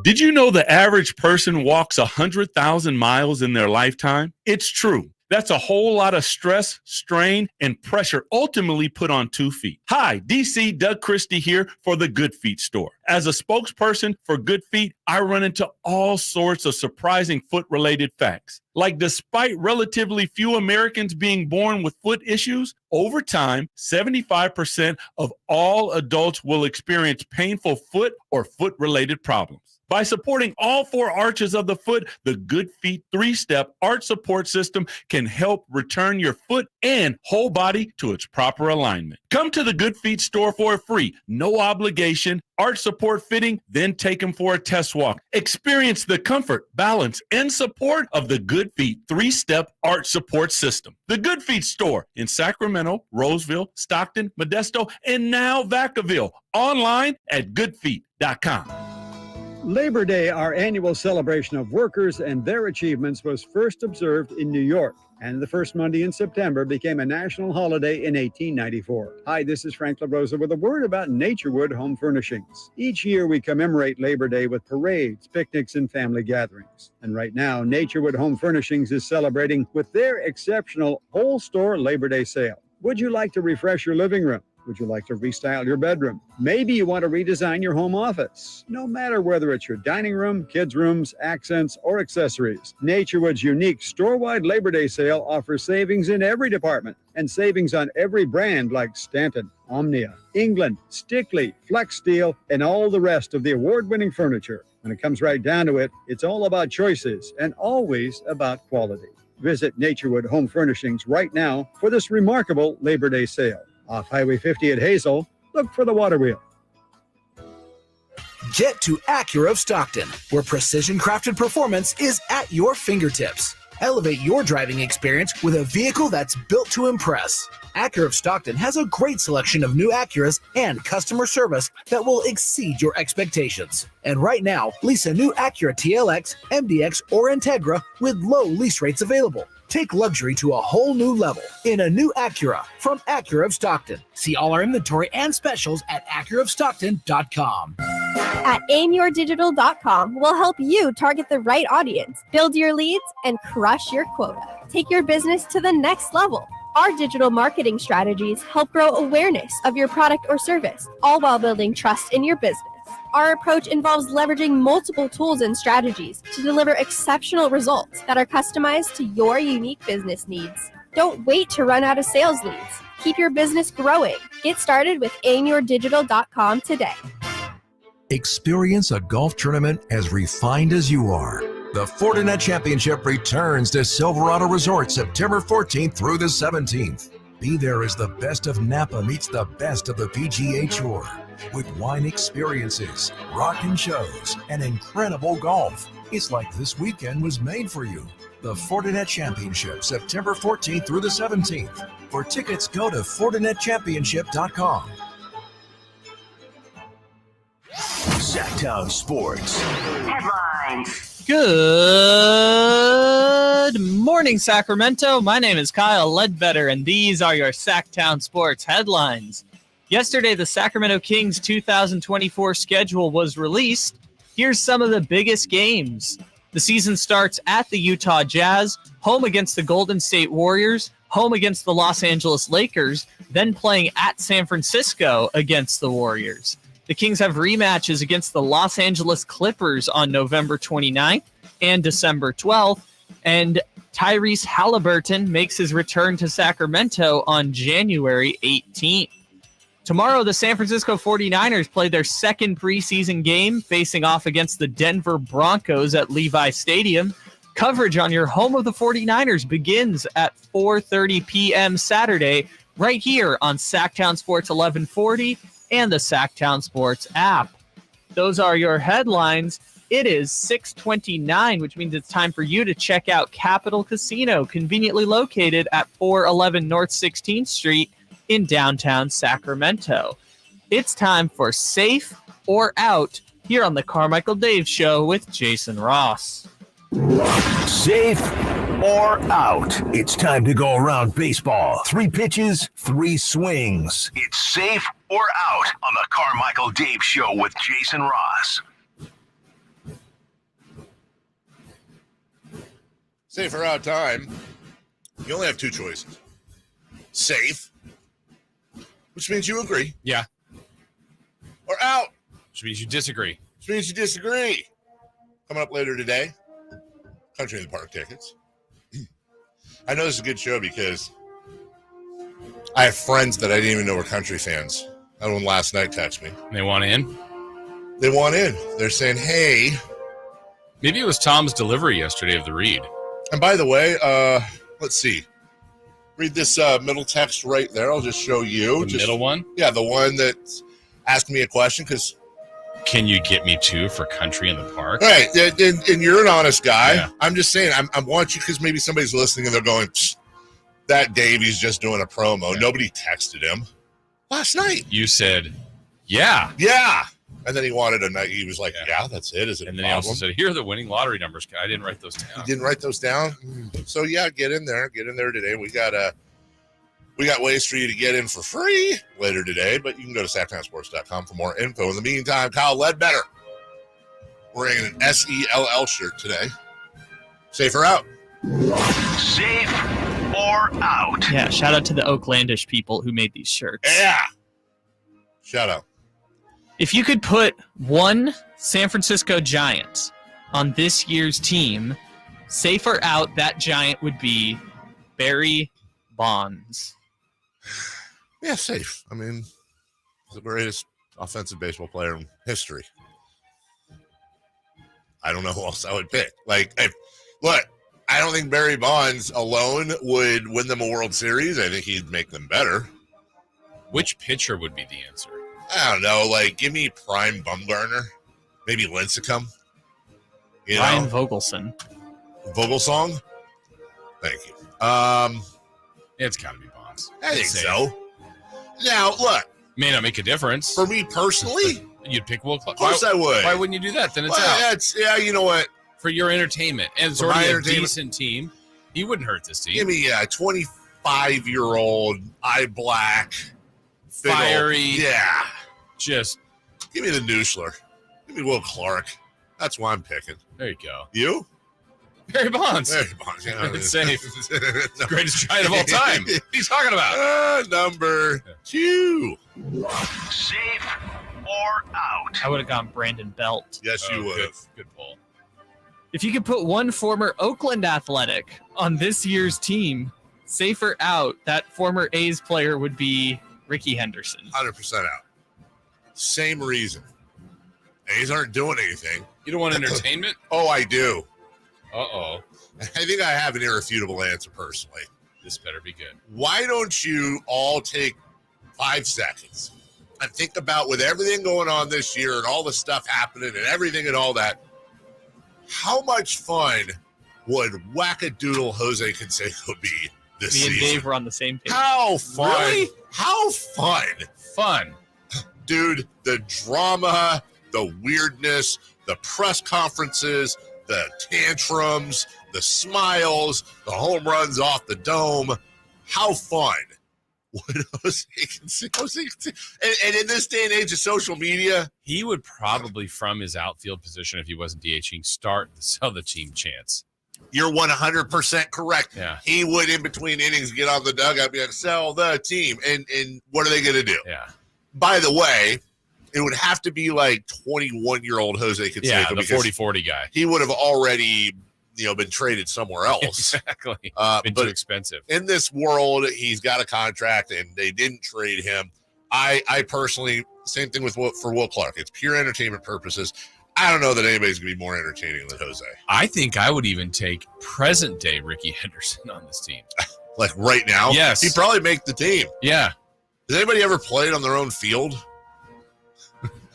Speaker 15: Did you know the average person walks 100,000 miles in their lifetime? It's true. That's a whole lot of stress, strain, and pressure ultimately put on 2 feet. Hi, DC Doug Christie here for the Good Feet store. As a spokesperson for Good Feet, I run into all sorts of surprising foot-related facts. Like despite relatively few Americans being born with foot issues, over time, 75% of all adults will experience painful foot or foot-related problems. By supporting all 4 arches of the foot, the Good Feet 3-step arch support system can help return your foot and whole body to its proper alignment. Come to the Good Feet store for a free, no obligation, arch support fitting, then take them for a test walk. Experience the comfort, balance, and support of the Good Feet 3-step arch support system. The Good Feet store in Sacramento, Roseville, Stockton, Modesto, and now Vacaville. Online at goodfeet.com.
Speaker 19: Labor Day, our annual celebration of workers and their achievements, was first observed in New York, and the first Monday in September became a national holiday in 1894. Hi, this is Frank LaRosa with a word about Naturewood Home Furnishings. Each year we commemorate Labor Day with parades, picnics, and family gatherings. And right now, Naturewood Home Furnishings is celebrating with their exceptional whole store Labor Day sale. Would you like to refresh your living room? Would you like to restyle your bedroom? Maybe you want to redesign your home office. No matter whether it's your dining room, kids' rooms, accents, or accessories, Naturewood's unique store-wide Labor Day sale offers savings in every department and savings on every brand like Stanton, Omnia, England, Stickley, Flex Steel, and all the rest of the award-winning furniture. When it comes right down to it, it's all about choices and always about quality. Visit Naturewood Home Furnishings right now for this remarkable Labor Day sale. Off Highway 50 at Hazel, look for the water wheel.
Speaker 20: Get to Acura of Stockton, where precision-crafted performance is at your fingertips. Elevate your driving experience with a vehicle that's built to impress. Acura of Stockton has a great selection of new Acuras and customer service that will exceed your expectations. And right now, lease a new Acura TLX, MDX, or Integra with low lease rates available. Take luxury to a whole new level in a new Acura from Acura of Stockton. See all our inventory and specials at AcuraofStockton.com.
Speaker 21: At aimyourdigital.com, we'll help you target the right audience, build your leads, and crush your quota. Take your business to the next level. Our digital marketing strategies help grow awareness of your product or service, all while building trust in your business. Our approach involves leveraging multiple tools and strategies to deliver exceptional results that are customized to your unique business needs. Don't wait to run out of sales leads. Keep your business growing. Get started with aimyourdigital.com today.
Speaker 22: Experience a golf tournament as refined as you are. The Fortinet Championship returns to Silverado Resort September 14th through the 17th. Be there as the best of Napa meets the best of the PGA Tour. With wine experiences, rockin' shows, and incredible golf. It's like this weekend was made for you. The Fortinet Championship, September 14th through the 17th. For tickets, go to FortinetChampionship.com.
Speaker 2: Sactown Sports
Speaker 1: Headlines. Good morning, Sacramento. My name is Kyle Ledbetter, and these are your Sactown Sports headlines. Yesterday, the Sacramento Kings 2024 schedule was released. Here's some of the biggest games. The season starts at the Utah Jazz, home against the Golden State Warriors, home against the Los Angeles Lakers, then playing at San Francisco against the Warriors. The Kings have rematches against the Los Angeles Clippers on November 29th and December 12th, and Tyrese Halliburton makes his return to Sacramento on January 18th. Tomorrow, the San Francisco 49ers play their second preseason game, facing off against the Denver Broncos at Levi Stadium. Coverage on your home of the 49ers begins at 4:30 p.m. Saturday, right here on Sactown Sports 1140 and the Sactown Sports app. Those are your headlines. It is 6:29, which means it's time for you to check out Capital Casino, conveniently located at 411 North 16th Street in downtown Sacramento. It's time for Safe or Out here on the Carmichael Dave Show with Jason Ross.
Speaker 2: Safe or out? It's time to go around baseball. 3 pitches, 3 swings. It's safe or out on the Carmichael Dave Show with Jason Ross.
Speaker 6: Safe or out time. You only have 2 choices. Safe, which means you agree.
Speaker 7: Yeah.
Speaker 6: Or out,
Speaker 7: which means you disagree.
Speaker 6: Which means you disagree. Coming up later today, Country in the Park tickets. I know this is a good show because I have friends that I didn't even know were country fans. That one last night texted me.
Speaker 7: They want in?
Speaker 6: They want in. They're saying, hey.
Speaker 7: Maybe it was Tom's delivery yesterday of the read.
Speaker 6: And by the way, let's see. Read this middle text right there. I'll just show you.
Speaker 7: The middle one?
Speaker 6: Yeah, the one that's asking me a question because...
Speaker 7: Can you get me 2 for Country in the Park?
Speaker 6: Right, and you're an honest guy.
Speaker 7: Yeah.
Speaker 6: I'm just saying, I want you because maybe somebody's listening and they're going, that Davey's just doing a promo. Yeah. Nobody texted him last night.
Speaker 7: You said, yeah.
Speaker 6: Yeah. And then he wanted a night. He was like, yeah, that's it. Is it
Speaker 7: and then he also said, here are the winning lottery numbers. I didn't write those down.
Speaker 6: You didn't write those down? So, yeah, get in there. Get in there today. We got ways for you to get in for free later today, but you can go to sactownsports.com for more info. In the meantime, Kyle Ledbetter wearing an SELL shirt today. Safe or out?
Speaker 2: Safe or out?
Speaker 1: Yeah, shout out to the Oaklandish people who made these shirts.
Speaker 6: Yeah. Shout out.
Speaker 1: If you could put one San Francisco Giant on this year's team, safe or out, that Giant would be Barry Bonds.
Speaker 6: Yeah, safe. I mean, he's the greatest offensive baseball player in history. I don't know who else I would pick. Look, I don't think Barry Bonds alone would win them a World Series. I think he'd make them better.
Speaker 7: Which pitcher would be the answer?
Speaker 6: I don't know. Give me Prime Bumgarner. Maybe Lincecum.
Speaker 1: Ryan Vogelsong.
Speaker 6: Vogelsong? Thank you.
Speaker 7: It's got to be Bonds.
Speaker 6: I think so. Now, look.
Speaker 7: May not make a difference.
Speaker 6: For me personally,
Speaker 7: you'd pick Will Clark.
Speaker 6: Of course I would.
Speaker 7: Why wouldn't you do that? Then it's out.
Speaker 6: Yeah, you know what?
Speaker 7: For your entertainment. And it's already a decent team. He wouldn't hurt this team.
Speaker 6: Give me a 25-year-old, eye black,
Speaker 7: fiery.
Speaker 6: Yeah.
Speaker 7: Just.
Speaker 6: Give me the Nuschler. Give me Will Clark. That's why I'm picking.
Speaker 7: There you go.
Speaker 6: You?
Speaker 7: Barry Bonds.
Speaker 6: Barry Bonds. Yeah,
Speaker 7: it's safe. The greatest Giant of all time. What are you talking about?
Speaker 6: Number 2.
Speaker 2: Safe or out?
Speaker 1: I would have gone Brandon Belt.
Speaker 6: Yes, you would have.
Speaker 7: Good pull.
Speaker 1: If you could put one former Oakland Athletic on this year's team, safe or out, that former A's player would be Ricky Henderson.
Speaker 6: 100% out. Same reason. A's aren't doing anything.
Speaker 7: You don't want entertainment?
Speaker 6: Oh, I do.
Speaker 7: Uh-oh.
Speaker 6: I think I have an irrefutable answer personally.
Speaker 7: This better be good.
Speaker 6: Why don't you all take 5 seconds and think about, with everything going on this year and all the stuff happening and everything and all that, how much fun would Wackadoodle Jose Canseco be this season?
Speaker 1: Me and Dave were on the same page.
Speaker 6: How fun.
Speaker 7: Really?
Speaker 6: How fun.
Speaker 7: Fun.
Speaker 6: Dude, the drama, the weirdness, the press conferences, the tantrums, the smiles, the home runs off the dome. How fun would Jose Canseco? And in this day and age of social media,
Speaker 7: he would probably, from his outfield position, if he wasn't DHing, start to sell the team chance.
Speaker 6: You're 100% correct.
Speaker 7: Yeah.
Speaker 6: He would, in between innings, get on the dugout and be like, sell the team. And what are they going to do?
Speaker 7: Yeah.
Speaker 6: By the way, it would have to be 21-year-old Jose Canseco.
Speaker 7: Yeah, the 40-40 guy.
Speaker 6: He would have already, been traded somewhere else.
Speaker 7: Exactly. Been too expensive.
Speaker 6: In this world, he's got a contract, and they didn't trade him. I personally, same thing for Will Clark. It's pure entertainment purposes. I don't know that anybody's going to be more entertaining than Jose.
Speaker 7: I think I would even take present-day Ricky Henderson on this team.
Speaker 6: Right now?
Speaker 7: Yes.
Speaker 6: He'd probably make the team.
Speaker 7: Yeah.
Speaker 6: Has anybody ever played on their own field?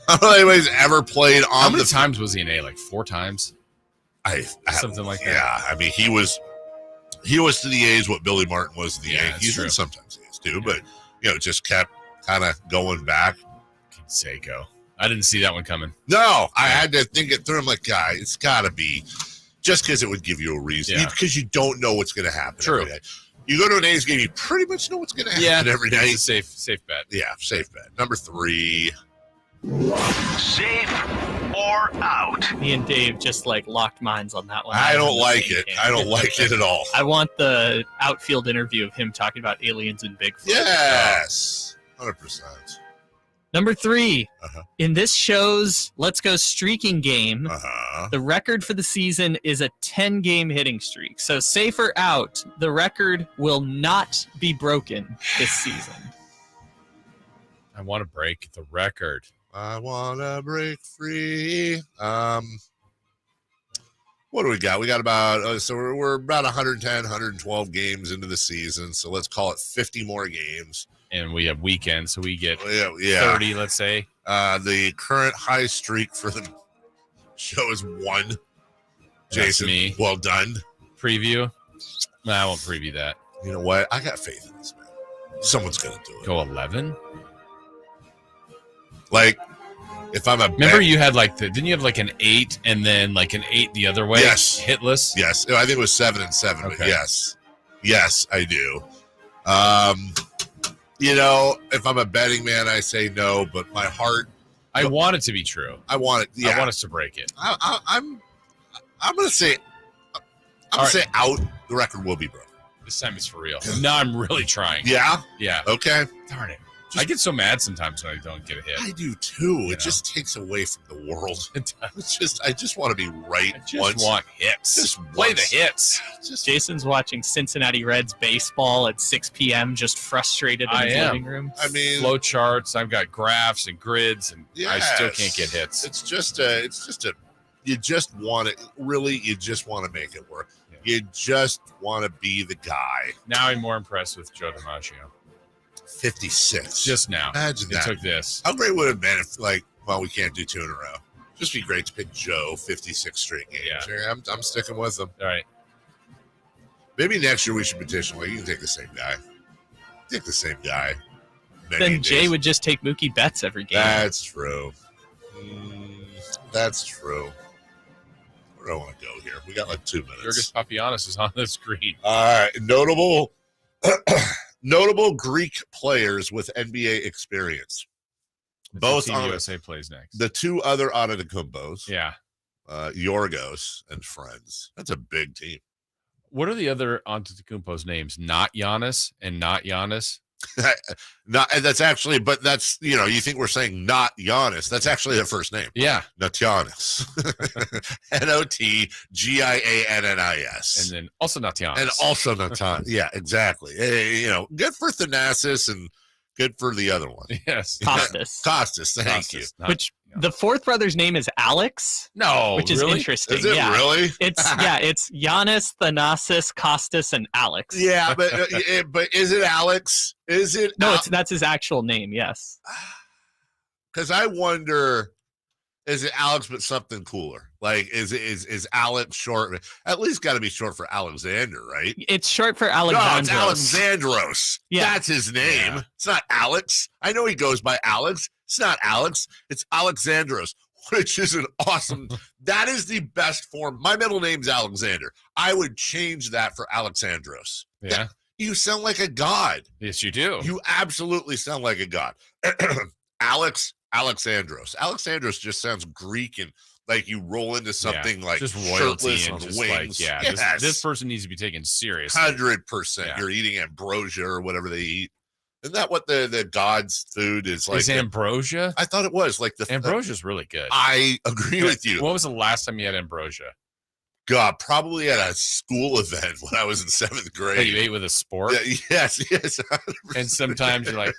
Speaker 6: I don't know if anybody's ever played on
Speaker 7: How many times was he in A? 4 times? Something like that.
Speaker 6: Yeah, I mean, he was to the A's what Billy Martin was to the Yankees, and sometimes he is too. Yeah. But just kept kind of going back.
Speaker 7: Canseco. I didn't see that one coming.
Speaker 6: No, I had to think it through. I'm like, guy, it's got to be just because it would give you a reason. Because you don't know what's going to happen.
Speaker 7: True.
Speaker 6: Every day. You go to an A's game, you pretty much know what's going to happen every day.
Speaker 7: It's a safe bet.
Speaker 6: Yeah, safe bet. Number 3.
Speaker 2: Safe or out?
Speaker 1: Me and Dave just locked minds on that one.
Speaker 6: I don't like it. I don't like it at all.
Speaker 1: I want the outfield interview of him talking about aliens and Bigfoot.
Speaker 6: Yes, 100%.
Speaker 1: Number 3, in this show's Let's Go streaking game, the record for the season is a 10-game hitting streak. So safe or out, the record will not be broken this season.
Speaker 7: I want to break the record.
Speaker 6: I want to break free. What do we got? We got about, so we're about 110, 112 games into the season. So let's call it 50 more games.
Speaker 7: And we have weekends, so we get
Speaker 6: 30,
Speaker 7: let's say.
Speaker 6: The current high streak for the show is 1. Jason,
Speaker 7: me.
Speaker 6: Well done.
Speaker 7: Preview? No, I won't preview that.
Speaker 6: You know what? I got faith in this, man. Someone's going to do it.
Speaker 7: Go 11?
Speaker 6: If I'm a
Speaker 7: remember you had didn't you have an 8 and then an 8 the other way?
Speaker 6: Yes.
Speaker 7: Hitless?
Speaker 6: Yes. I think it was 7 and 7,
Speaker 7: okay.
Speaker 6: But yes, I do. If I'm a betting man, I say no, but my heart.
Speaker 7: I want it to be true.
Speaker 6: I want it. Yeah.
Speaker 7: I want us to break it.
Speaker 6: I'm going to say, say out. The record will be broken.
Speaker 7: This time it's for real. No, I'm really trying.
Speaker 6: Yeah?
Speaker 7: Yeah.
Speaker 6: Okay.
Speaker 7: Darn it. I get so mad sometimes when I don't get a hit.
Speaker 6: I do too. It just takes away from the world. I just want to be right.
Speaker 7: I just want hits.
Speaker 6: Just
Speaker 7: play the hits.
Speaker 1: Jason's watching Cincinnati Reds baseball at 6 p.m. just frustrated in his living room.
Speaker 6: I mean,
Speaker 7: flow charts. I've got graphs and grids, and I still can't get hits.
Speaker 6: It's just you just want it. Really, you just want to make it work. Yeah. You just want to be the guy.
Speaker 7: Now I'm more impressed with Joe DiMaggio.
Speaker 6: 56.
Speaker 7: Just now.
Speaker 6: Imagine that.
Speaker 7: Took this.
Speaker 6: How great would it have been if, we can't do 2 in a row. Just be great to pick Joe 56 straight games.
Speaker 7: Yeah.
Speaker 6: I'm sticking with them.
Speaker 7: All right.
Speaker 6: Maybe next year we should petition. You can take the same guy. Take the same guy.
Speaker 1: Then Jay would just take Mookie Betts every game.
Speaker 6: That's true. That's true. Where do I want to go here? We got 2 minutes.
Speaker 7: Georgios Papagiannis is on the screen.
Speaker 6: All right. Notable Greek players with NBA experience. Both
Speaker 7: on USA plays next.
Speaker 6: The 2 other Antetokounmpos.
Speaker 7: Yeah.
Speaker 6: Yorgos and friends. That's a big team.
Speaker 7: What are the other Antetokounmpo's names? Not Giannis and not Giannis?
Speaker 6: That's actually, but that's, you think we're saying not Giannis. That's actually their first name.
Speaker 7: Yeah.
Speaker 6: Notgiannis. Notgiannis.
Speaker 7: And then also not Giannis.
Speaker 6: And also Natan. Yeah, exactly. Good for Thanasis and good for the other one.
Speaker 7: Yes.
Speaker 1: Costas.
Speaker 6: Thank you.
Speaker 1: Which the fourth brother's name is Alex.
Speaker 7: No,
Speaker 1: which is interesting.
Speaker 6: Is it really?
Speaker 1: It's it's Giannis, Thanasis, Costas, and Alex.
Speaker 6: Yeah, but is it Alex? Is it?
Speaker 1: No, that's his actual name. Yes.
Speaker 6: Because I wonder, is it Alex but something cooler? Is Alex short? At least got to be short for Alexander, right?
Speaker 1: It's short for Alexandros.
Speaker 6: No, it's Alexandros.
Speaker 1: Yeah.
Speaker 6: That's his name. Yeah. It's not Alex. I know he goes by Alex. It's not Alex. It's Alexandros, which is an awesome. That is the best form. My middle name's Alexander. I would change that for Alexandros.
Speaker 7: Yeah.
Speaker 6: You sound like a god.
Speaker 7: Yes, you do.
Speaker 6: You absolutely sound like a god. Alexandros. Alexandros just sounds Greek and like you roll into something like
Speaker 7: just royalty and
Speaker 6: on
Speaker 7: just
Speaker 6: wings.
Speaker 7: Yes. This person needs to be taken seriously.
Speaker 6: 100%.
Speaker 7: Yeah.
Speaker 6: You're eating ambrosia or whatever they eat. Isn't that what the god's food is like?
Speaker 7: Is ambrosia?
Speaker 6: I thought it was like the
Speaker 7: ambrosia's really good.
Speaker 6: I agree with you.
Speaker 7: What was the last time you had ambrosia?
Speaker 6: God, probably at a school event when I was in 7th grade.
Speaker 7: That you ate with a spork?
Speaker 6: Yeah, yes. 100%.
Speaker 7: And sometimes you're like,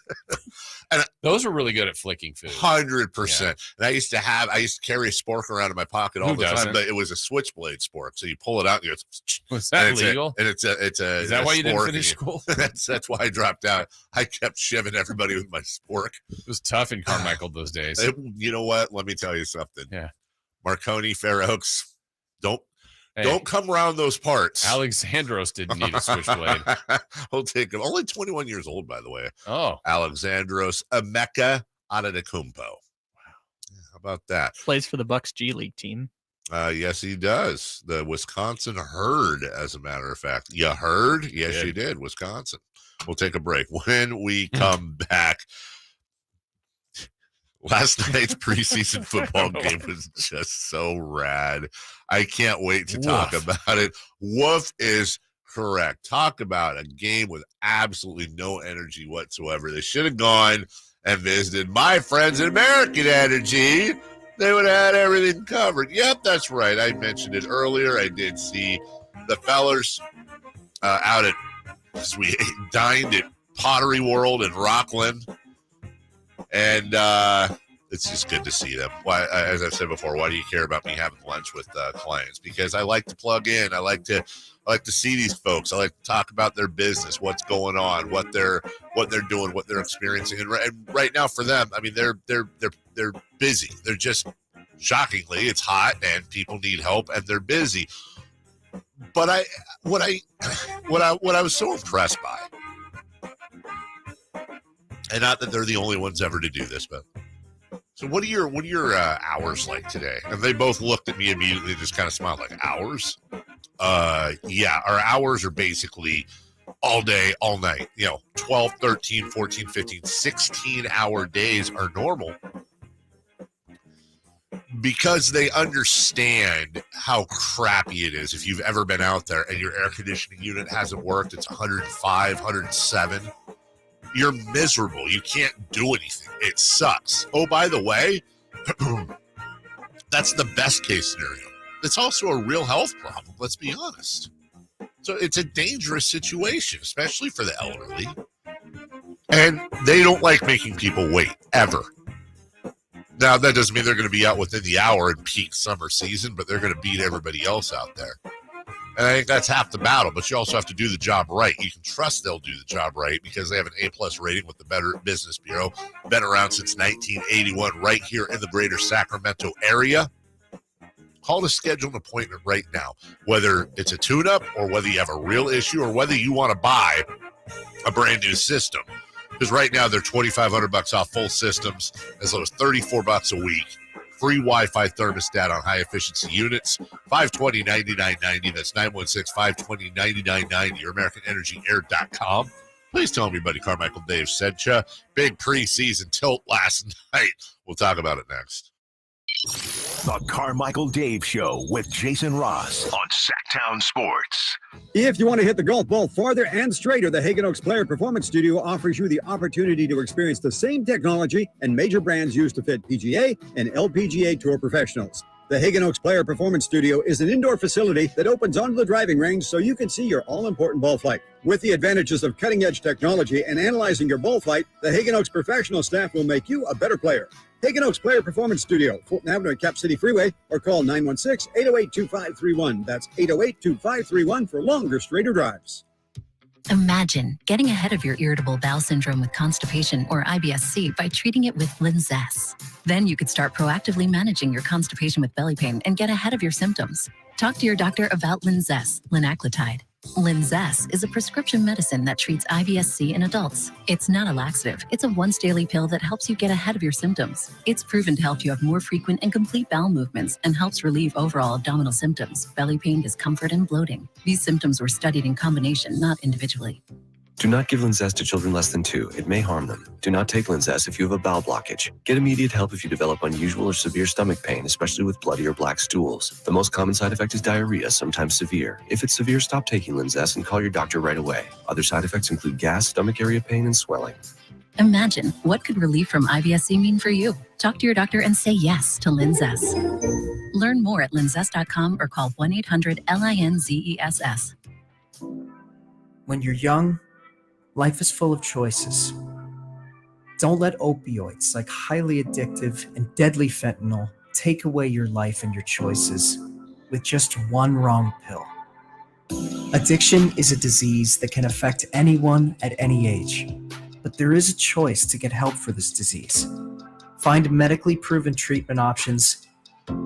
Speaker 7: and those are really good at flicking food.
Speaker 6: 100%. Yeah. And I used to carry a spork around in my pocket all the time, but it was a switchblade spork. So you pull it out and you go,
Speaker 7: was that legal?
Speaker 6: It's a
Speaker 7: Is that why you didn't finish school?
Speaker 6: That's why I dropped out. I kept shiving everybody with my spork.
Speaker 7: It was tough in Carmichael those days.
Speaker 6: You know what? Let me tell you something.
Speaker 7: Yeah.
Speaker 6: Marconi, Fair Oaks, don't come around those parts.
Speaker 7: Alexandros didn't need a switchblade.
Speaker 6: We'll take him. Only 21 years old, by the way.
Speaker 7: Oh.
Speaker 6: Alexandros Emeka Antetokounmpo. Wow. about that?
Speaker 1: Plays for the Bucks G League team.
Speaker 6: Yes, he does. The Wisconsin Herd, as a matter of fact. You heard? Yes, you did. Wisconsin. We'll take a break. When we come back, last night's preseason football game was just so rad. I can't wait to talk about it. Woof is correct. Talk about a game with absolutely no energy whatsoever. They should have gone and visited my friends at American Energy. They would have had everything covered. Yep, that's right. I mentioned it earlier. I did see the fellers out at, because we dined at Pottery World in Rockland. And it's just good to see them. Why, as I've said before, why do you care about me having lunch with clients? Because I like to plug in. I like to see these folks. I like to talk about their business, what's going on, what they're doing, what they're experiencing. And right now for them, I mean, they're busy. They're just, shockingly, it's hot and people need help and they're busy. But what I was so impressed by, and not that they're the only ones ever to do this, but so what are your hours like today? And they both looked at me immediately, just kind of smiled, like, hours? Yeah, our hours are basically all day, all night. 12, 13, 14, 15, 16-hour days are normal because they understand how crappy it is. If you've ever been out there and your air conditioning unit hasn't worked, it's 105, 107. You're miserable. You can't do anything. It sucks. Oh, by the way, that's the best case scenario. It's also a real health problem, let's be honest. So it's a dangerous situation, especially for the elderly. And they don't like making people wait, ever. Now, that doesn't mean they're going to be out within the hour in peak summer season, but they're going to beat everybody else out there. And I think that's half the battle, but you also have to do the job right. You can trust they'll do the job right because they have an A+ rating with the Better Business Bureau. Been around since 1981 right here in the greater Sacramento area. Call to schedule an appointment right now, whether it's a tune-up or whether you have a real issue or whether you want to buy a brand new system. Because right now they're $2,500 off full systems, as low as $34 a week. Free Wi-Fi thermostat on high-efficiency units, $520-9990. That's 916-520-9990 or AmericanEnergyAir.com. Please tell me, buddy Carmichael Dave sent you. Big preseason tilt last night. We'll talk about it next.
Speaker 2: The Carmichael Dave Show with Jason Ross on Sactown Sports.
Speaker 19: If you want to hit the golf ball farther and straighter, the Hagen Oaks Player Performance Studio offers you the opportunity to experience the same technology and major brands used to fit PGA and LPGA Tour professionals. The Hagen Oaks Player Performance Studio is an indoor facility that opens onto the driving range so you can see your all-important ball flight. With the advantages of cutting-edge technology and analyzing your ball flight, the Hagen Oaks professional staff will make you a better player. Hagen Oaks Player Performance Studio, Fulton Avenue at Cap City Freeway, or call 916-808-2531. That's 808-2531 for longer, straighter drives.
Speaker 3: Imagine getting ahead of your irritable bowel syndrome with constipation or IBS-C by treating it with Linzess. Then you could start proactively managing your constipation with belly pain and get ahead of your symptoms. Talk to your doctor about Linzess, linaclotide. Linzess is a prescription medicine that treats IBS-C in adults. It's not a laxative. It's a once-daily pill that helps you get ahead of your symptoms. It's proven to help you have more frequent and complete bowel movements and helps relieve overall abdominal symptoms, belly pain, discomfort, and bloating. These symptoms were studied in combination, not individually.
Speaker 9: Do not give Linzess to children less than 2. It may harm them. Do not take Linzess if you have a bowel blockage. Get immediate help if you develop unusual or severe stomach pain, especially with bloody or black stools. The most common side effect is diarrhea, sometimes severe. If it's severe, stop taking Linzess and call your doctor right away. Other side effects include gas, stomach area pain, and swelling.
Speaker 3: Imagine, what could relief from IBS-C mean for you? Talk to your doctor and say yes to Linzess. Learn more at linzess.com or call 1-800-LINZESS.
Speaker 23: When you're young, life is full of choices. Don't let opioids like highly addictive and deadly fentanyl take away your life and your choices with just one wrong pill. Addiction is a disease that can affect anyone at any age, but there is a choice to get help for this disease. Find medically proven treatment options,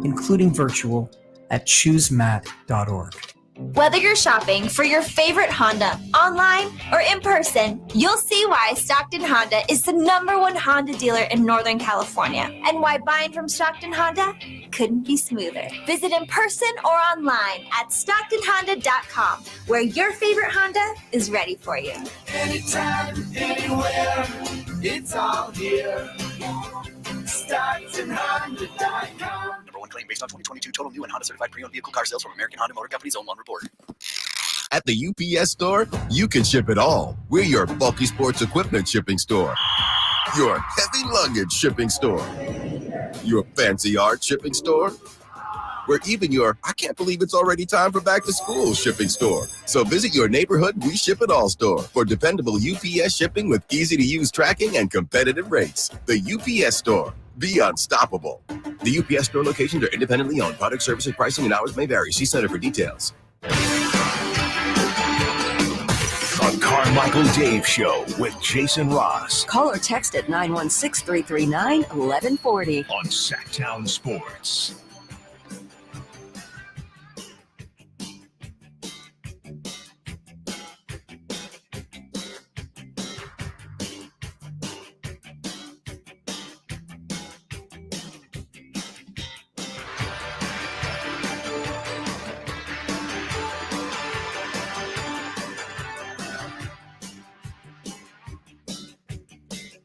Speaker 23: including virtual, at choosemat.org.
Speaker 4: Whether you're shopping for your favorite Honda online or in person, you'll see why Stockton Honda is the #1 Honda dealer in Northern California and why buying from Stockton Honda couldn't be smoother. Visit in person or online at StocktonHonda.com, where your favorite Honda is ready for you.
Speaker 18: Anytime, anywhere, it's all here. StocktonHonda.com.
Speaker 5: #1 claim based on 2022 total new and Honda certified pre-owned vehicle car sales from American Honda Motor Company's own one report.
Speaker 10: At the UPS store, you can ship it all. We're your bulky sports equipment shipping store, your heavy luggage shipping store, your fancy art shipping store. We're even your I can't believe it's already time for back to school shipping store. So visit your neighborhood We Ship It All store for dependable UPS shipping with easy to use tracking and competitive rates. The UPS store. Be unstoppable. The UPS store locations are independently owned. Product services, pricing, and hours may vary. See Center for details.
Speaker 2: The Carmichael Dave Show with Jason Ross.
Speaker 8: Call or text at 916-339-1140.
Speaker 2: On Sactown Sports.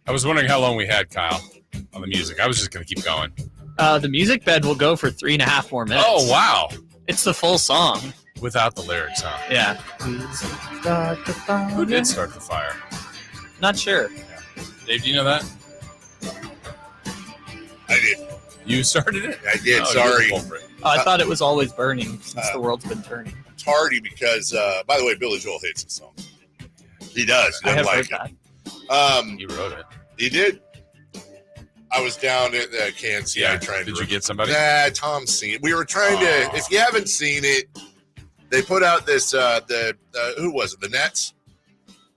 Speaker 7: I was wondering how long we had, Kyle, on the music. I was just going to keep going.
Speaker 1: The music bed will go for 3.5 more minutes.
Speaker 7: Oh, wow.
Speaker 1: It's the full song.
Speaker 7: Without the lyrics, huh?
Speaker 1: Yeah.
Speaker 7: Who did start the fire?
Speaker 1: Not sure.
Speaker 7: Yeah. Dave, do you know that?
Speaker 6: I did.
Speaker 7: You started it?
Speaker 6: I did,
Speaker 7: Oh,
Speaker 6: sorry.
Speaker 1: I thought it was always burning since the world's been turning.
Speaker 6: It's hardy because, by the way, Billy Joel hates the song. He does. He
Speaker 1: I
Speaker 6: doesn't
Speaker 1: have
Speaker 6: like
Speaker 1: heard
Speaker 6: it.
Speaker 1: that.
Speaker 7: You wrote it.
Speaker 6: He did. I was down at the KNCI trying to.
Speaker 7: Did you get somebody?
Speaker 6: Nah, Tom's seen it. We were trying to. If you haven't seen it, they put out this. Who was it? The Nets.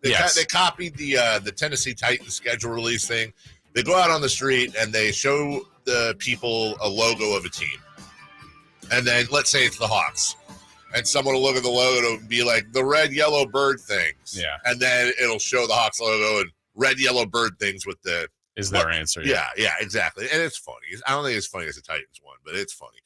Speaker 6: They copied the Tennessee Titans schedule release thing. They go out on the street and they show the people a logo of a team, and then let's say it's the Hawks. And someone will look at the logo and be like, the red, yellow bird things.
Speaker 7: Yeah.
Speaker 6: And then it'll show the Hawks logo and red, yellow bird things with the.
Speaker 7: Is their answer.
Speaker 6: Yeah, exactly. And it's funny. I don't think it's funny as the Titans one, but it's funny.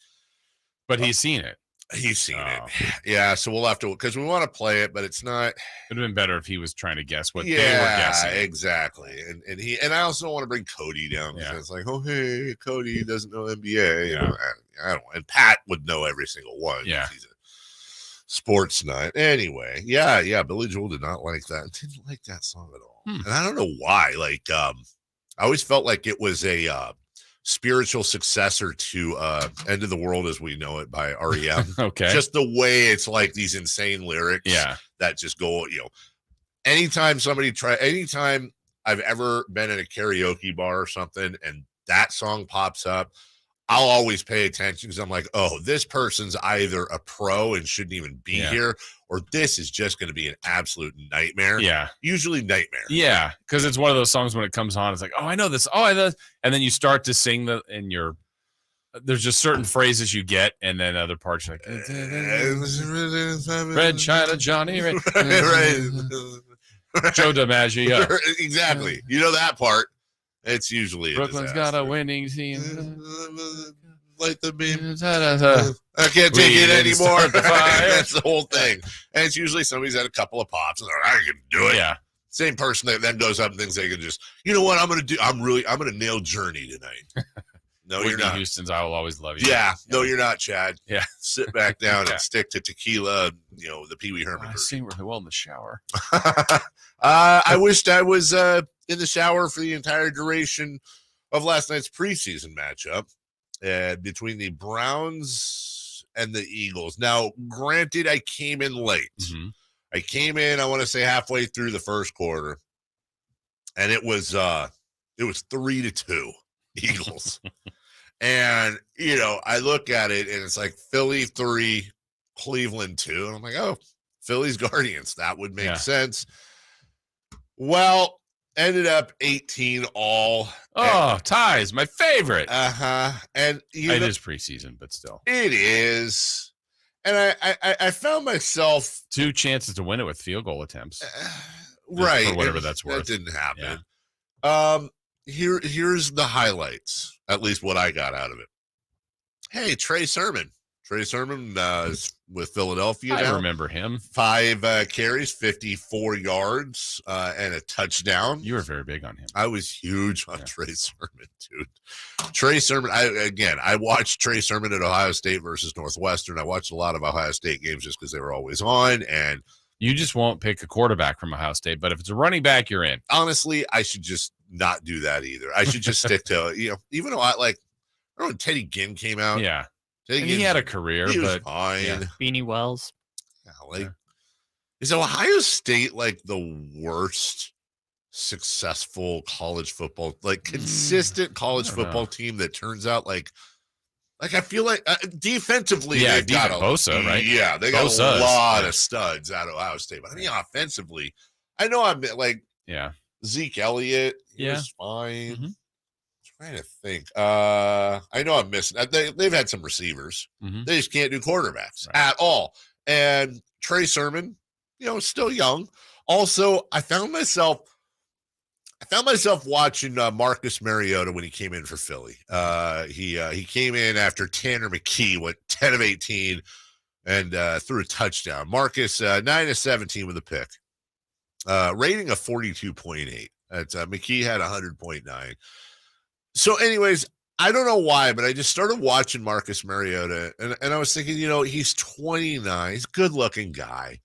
Speaker 7: But he's seen it.
Speaker 6: He's seen it. Yeah, so we'll have to, because we want to play it, but it's not.
Speaker 7: It would have been better if he was trying to guess what they were guessing.
Speaker 6: Yeah, exactly. And I also don't want to bring Cody down because it's like, oh, hey, Cody doesn't know NBA. You know, I don't. And Pat would know every single one.
Speaker 7: Yeah.
Speaker 6: He's a sports nut. Anyway, yeah. Billy Joel did not like that. Didn't like that song at all. And I don't know why. Like, I always felt like it was a spiritual successor to End of the World as We Know It by REM.
Speaker 7: Okay.
Speaker 6: Just the way it's like these insane lyrics that just go, anytime I've ever been in a karaoke bar or something and that song pops up, I'll always pay attention because I'm like, oh, this person's either a pro and shouldn't even be here, or this is just going to be an absolute nightmare.
Speaker 7: Yeah.
Speaker 6: Usually nightmare.
Speaker 7: Yeah. Because it's one of those songs when it comes on, it's like, oh, I know this. Oh, I know. And then you start to sing there's just certain phrases you get, and then other parts like, Red China Johnny, right. Joe DiMaggio.
Speaker 6: Exactly. You know that part. It's usually
Speaker 7: Brooklyn's got a winning team.
Speaker 6: Like the beam. I can't take it anymore. That's the whole thing. And it's usually somebody's had a couple of pops and they're like, I can do it.
Speaker 7: Yeah.
Speaker 6: Same person that then goes up and thinks they can just, you know what, I'm going to nail Journey tonight. No,
Speaker 7: Whitney
Speaker 6: you're not.
Speaker 7: Houston's I Will Always Love You.
Speaker 6: Yeah. No, you're not, Chad.
Speaker 7: Yeah.
Speaker 6: Sit back down and stick to tequila, the Pee Wee Herman.
Speaker 7: I sing really well in the shower.
Speaker 6: I wished I was in the shower for the entire duration of last night's preseason matchup between the Browns and the Eagles. Now, granted, I came in late.
Speaker 7: Mm-hmm.
Speaker 6: I came in, I want to say, halfway through the first quarter, and it was 3-2 Eagles. And, I look at it, and it's like Philly 3, Cleveland 2. And I'm like, oh, Philly's Guardians. That would make sense. Well, ended up 18 all.
Speaker 7: Oh, ties, my favorite.
Speaker 6: And
Speaker 7: it is preseason, but still.
Speaker 6: It is. And I found myself
Speaker 7: 2 chances to win it with field goal attempts.
Speaker 6: Right.
Speaker 7: For whatever that's worth.
Speaker 6: That didn't happen. Here's the highlights, at least what I got out of it. Hey, Trey Sermon. Trey Sermon is with Philadelphia now.
Speaker 7: I remember him.
Speaker 6: 5 carries, 54 yards, and a touchdown.
Speaker 7: You were very big on him.
Speaker 6: I was huge on Trey Sermon, dude. Trey Sermon, I watched Trey Sermon at Ohio State versus Northwestern. I watched a lot of Ohio State games just because they were always on, and
Speaker 7: you just won't pick a quarterback from Ohio State, but if it's a running back, you're in.
Speaker 6: Honestly, I should just not do that either. I should just stick to, even though I remember when Teddy Ginn came out.
Speaker 7: Yeah. He had a career,
Speaker 6: he was
Speaker 7: but
Speaker 6: fine.
Speaker 7: Yeah.
Speaker 1: Beanie Wells.
Speaker 6: Is Ohio State like the worst successful college football, consistent college football team that turns out like I feel like defensively, they've got
Speaker 7: Bosa, right?
Speaker 6: Yeah, they got a lot of studs out of Ohio State. But I mean, offensively, I know I'm Zeke Elliott. He was fine.
Speaker 7: Mm-hmm.
Speaker 6: Trying to think. I know I'm missing. They've had some receivers.
Speaker 7: Mm-hmm.
Speaker 6: They just can't do quarterbacks at all. And Trey Sermon, still young. Also, I found myself watching Marcus Mariota when he came in for Philly. He came in after Tanner McKee went 10 of 18 and threw a touchdown. Marcus 9 of 17 with a pick. Rating of 42.8. McKee had 100.9. So anyways, I don't know why, but I just started watching Marcus Mariota, and I was thinking, he's 29. He's a good-looking guy.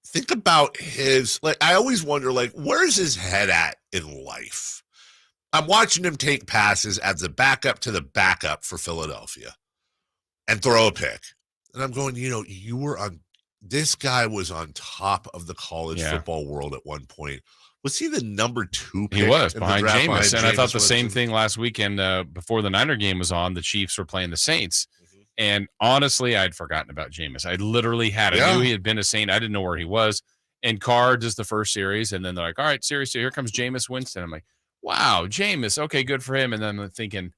Speaker 6: Think about his, I always wonder, where's his head at in life? I'm watching him take passes as a backup to the backup for Philadelphia and throw a pick. And I'm going, this guy was on top of the college football world at one point. Was he the number 2 pick?
Speaker 7: He was behind Jameis. And I thought the same thing last weekend before the Niner game was on. The Chiefs were playing the Saints. Mm-hmm. And honestly, I'd forgotten about Jameis. I literally had it. I knew he had been a Saint. I didn't know where he was. And Carr does the first series. And then they're like, all right, series 2, here comes Jameis Winston. I'm like, wow, Jameis. Okay, good for him. And then I'm thinking,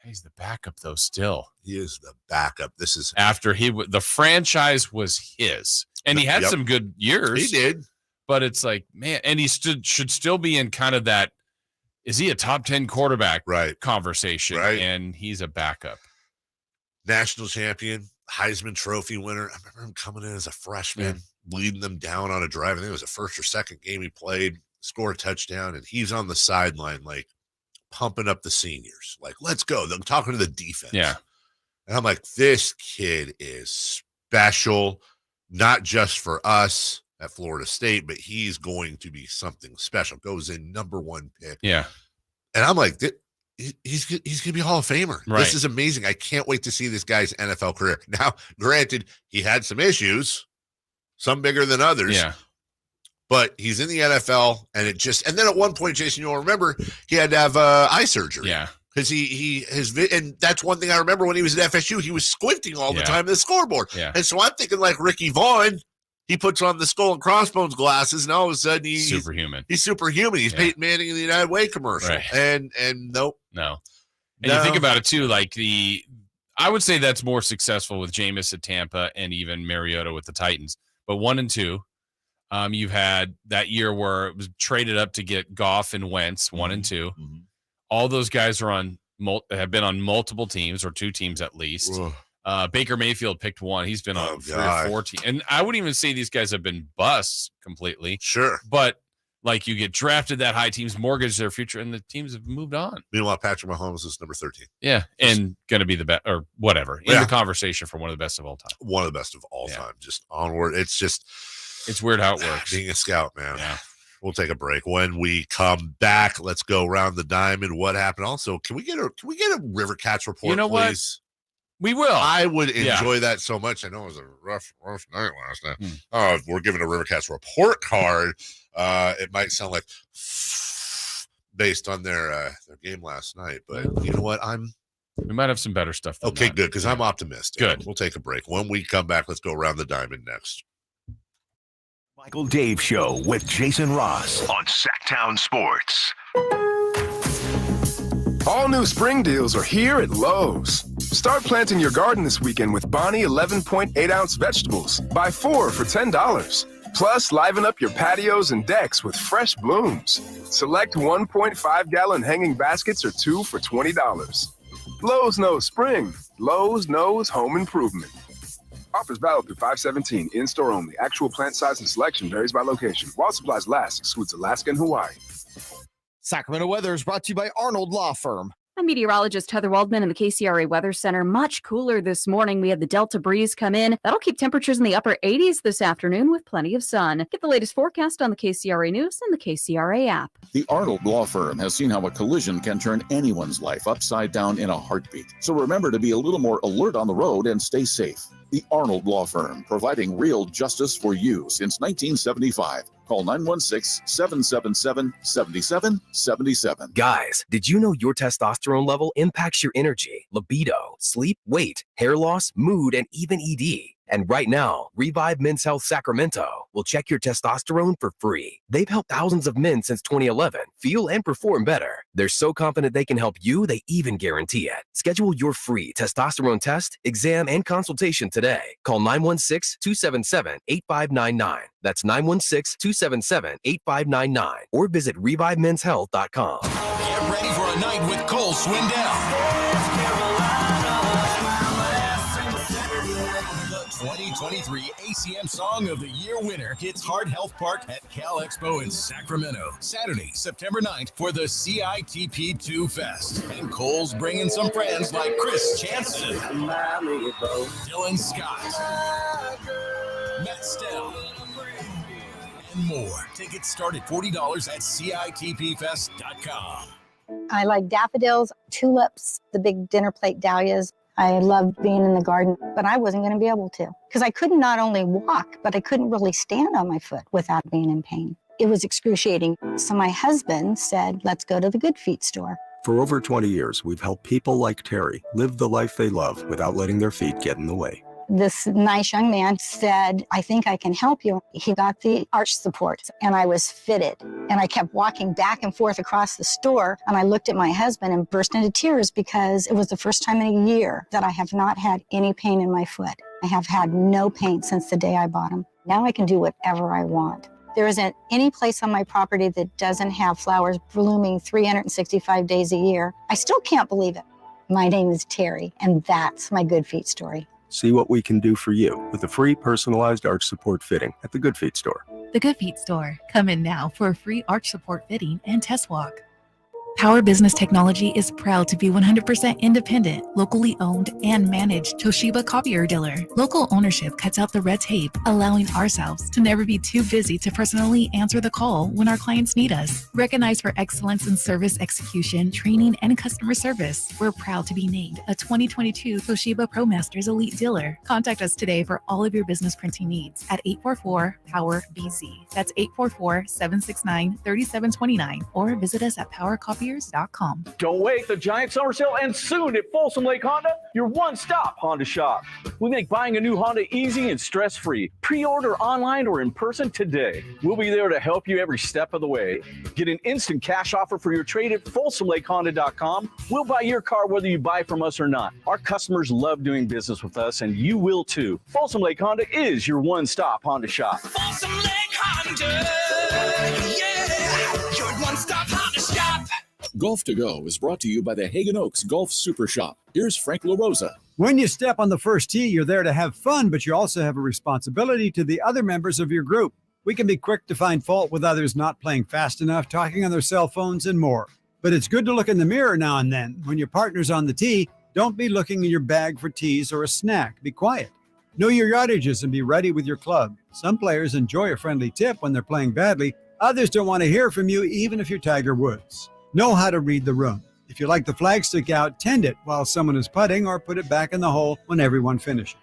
Speaker 7: he's the backup, though, still.
Speaker 6: He is the backup. This is
Speaker 7: after the franchise was his. And he had some good years.
Speaker 6: He did.
Speaker 7: But it's like, man, and he should still be in kind of that, is he a top 10 quarterback conversation?
Speaker 6: Right.
Speaker 7: And he's a backup.
Speaker 6: National champion, Heisman Trophy winner. I remember him coming in as a freshman, leading them down on a drive. I think it was the first or second game he played, score a touchdown, and he's on the sideline, pumping up the seniors. Let's go. They're talking to the defense.
Speaker 7: Yeah.
Speaker 6: And I'm like, this kid is special, not just for us at Florida State, but he's going to be something special. Goes in number 1 pick.
Speaker 7: Yeah.
Speaker 6: And I'm like, he's going to be a Hall of Famer.
Speaker 7: Right.
Speaker 6: This is amazing. I can't wait to see this guy's NFL career. Now, granted, he had some issues, some bigger than others.
Speaker 7: Yeah.
Speaker 6: But he's in the NFL, and then at one point, Jason, you'll remember, he had to have eye surgery.
Speaker 7: Yeah.
Speaker 6: Because and that's one thing I remember when he was at FSU, he was squinting all the time at the scoreboard.
Speaker 7: Yeah.
Speaker 6: And so I'm thinking Ricky Vaughn, he puts on the skull and crossbones glasses, and all of a sudden he's
Speaker 7: superhuman.
Speaker 6: He's superhuman. He's Peyton Manning in the United Way commercial.
Speaker 7: Right.
Speaker 6: And nope.
Speaker 7: No. And you think about it too, I would say that's more successful with Jameis at Tampa and even Mariota with the Titans. But 1 and 2, you've had that year where it was traded up to get Goff and Wentz, 1 and 2.
Speaker 6: Mm-hmm.
Speaker 7: All those guys are have been on multiple teams or 2 teams at least. Baker Mayfield picked 1. He's been on 3 or 4 teams. And I wouldn't even say these guys have been busts completely.
Speaker 6: Sure.
Speaker 7: But you get drafted that high, teams mortgage their future, and the teams have moved on.
Speaker 6: Meanwhile, Patrick Mahomes is number 13.
Speaker 7: Yeah. And going to be the best or whatever in the conversation for one of the best of all time.
Speaker 6: One of the best of all time. Just onward.
Speaker 7: It's weird how it works.
Speaker 6: Being a scout, man.
Speaker 7: Yeah.
Speaker 6: We'll take a break. When we come back, let's go around the diamond. What happened? Also, can we get a River Cats report, please?
Speaker 7: What? We will.
Speaker 6: I would enjoy that so much. I know it was a rough night last night. We're giving a River Cats report card. It might sound like based on their game last night, but you know what?
Speaker 7: We might have some better stuff.
Speaker 6: Okay, good, because I'm optimistic.
Speaker 7: Good.
Speaker 6: We'll take a break. When we come back, let's go around the diamond next.
Speaker 2: Michael Dave Show with Jason Ross on Sactown Sports.
Speaker 11: All new spring deals are here at Lowe's. Start planting your garden this weekend with Bonnie 11.8-ounce vegetables. Buy 4 for $10. Plus, liven up your patios and decks with fresh blooms. Select 1.5-gallon hanging baskets or 2 for $20. Lowe's knows spring. Lowe's knows home improvement. Offers valid through 5/17. In-store only. Actual plant size and selection varies by location. While supplies last, excludes Alaska and Hawaii.
Speaker 12: Sacramento weather is brought to you by Arnold Law Firm.
Speaker 14: I'm meteorologist Heather Waldman in the KCRA Weather Center. Much cooler this morning. We had the Delta breeze come in. That'll keep temperatures in the upper 80s this afternoon with plenty of sun. Get the latest forecast on the KCRA News and the KCRA app.
Speaker 13: The Arnold Law Firm has seen how a collision can turn anyone's life upside down in a heartbeat. So remember to be a little more alert on the road and stay safe. The Arnold Law Firm, providing real justice for you since 1975. Call 916-777-7777.
Speaker 16: Guys, did you know your testosterone level impacts your energy, libido, sleep, weight, hair loss, mood, and even ED? And right now, Revive Men's Health Sacramento will check your testosterone for free. They've helped thousands of men since 2011 feel and perform better. They're so confident they can help you, they even guarantee it. Schedule your free testosterone test, exam, and consultation today. Call 916-277-8599. That's 916-277-8599. Or visit ReviveMen'sHealth.com.
Speaker 2: Get ready for a night with Cole Swindell. 2023 ACM Song of the Year winner hits Heart Health Park at Cal Expo in Sacramento, Saturday, September 9th for the CITP2 Fest. And Cole's bringing some friends like Chris Jansen, Dylan Scott, Matt Stell, and more. Tickets start at $40 at CITPFest.com.
Speaker 24: I like daffodils, tulips, the big dinner plate dahlias. I loved being in the garden, but I wasn't going to be able to because I couldn't not only walk, but I couldn't really stand on my foot without being in pain. It was excruciating. So my husband said, let's go to the Good Feet store.
Speaker 25: For over 20 years, we've helped people like Terry live the life they love without letting their feet get in the way.
Speaker 24: This nice young man said, I think I can help you. He got the arch support and I was fitted. And I kept walking back and forth across the store. And I looked at my husband and burst into tears because it was the first time in a year that I have not had any pain in my foot. I have had no pain since the day I bought them. Now I can do whatever I want. There isn't any place on my property that doesn't have flowers blooming 365 days a year. I still can't believe it. My name is Terry, and that's my Good Feet story.
Speaker 25: See what we can do for you with a free personalized arch support fitting at the Good Feet store.
Speaker 26: The Good Feet store. Come in now for a free arch support fitting and test walk. Power Business Technology is proud to be 100% independent, locally owned, and managed Toshiba copier dealer. Local ownership cuts out the red tape, allowing ourselves to never be too busy to personally answer the call when our clients need us. Recognized for excellence in service execution, training, and customer service, we're proud to be named a 2022 Toshiba ProMasters Elite Dealer. Contact us today for all of your business printing needs at 844-POWER-BZ. That's 844-769-3729, or visit us at PowerCopier.com.
Speaker 27: Don't wait, the giant summer sale ends soon at Folsom Lake Honda, your one-stop Honda shop. We make buying a new Honda easy and stress-free. Pre-order online or in person today. We'll be there to help you every step of the way. Get an instant cash offer for your trade at FolsomLakeHonda.com. We'll buy your car whether you buy from us or not. Our customers love doing business with us, and you will too. Folsom Lake Honda is your one-stop Honda shop.
Speaker 2: Folsom Lake Honda, yeah, your one-stop Honda shop.
Speaker 13: Golf to Go is brought to you by the Hagen Oaks Golf Super Shop. Here's Frank LaRosa.
Speaker 19: When you step on the first tee, you're there to have fun, but you also have a responsibility to the other members of your group. We can be quick to find fault with others not playing fast enough, talking on their cell phones, and more. But it's good to look in the mirror now and then. When your partner's on the tee, don't be looking in your bag for tees or a snack. Be quiet. Know your yardages and be ready with your club. Some players enjoy a friendly tip when they're playing badly. Others don't want to hear from you, even if you're Tiger Woods. Know how to read the room. If you like the flag stick out, tend it while someone is putting or put it back in the hole when everyone finishes.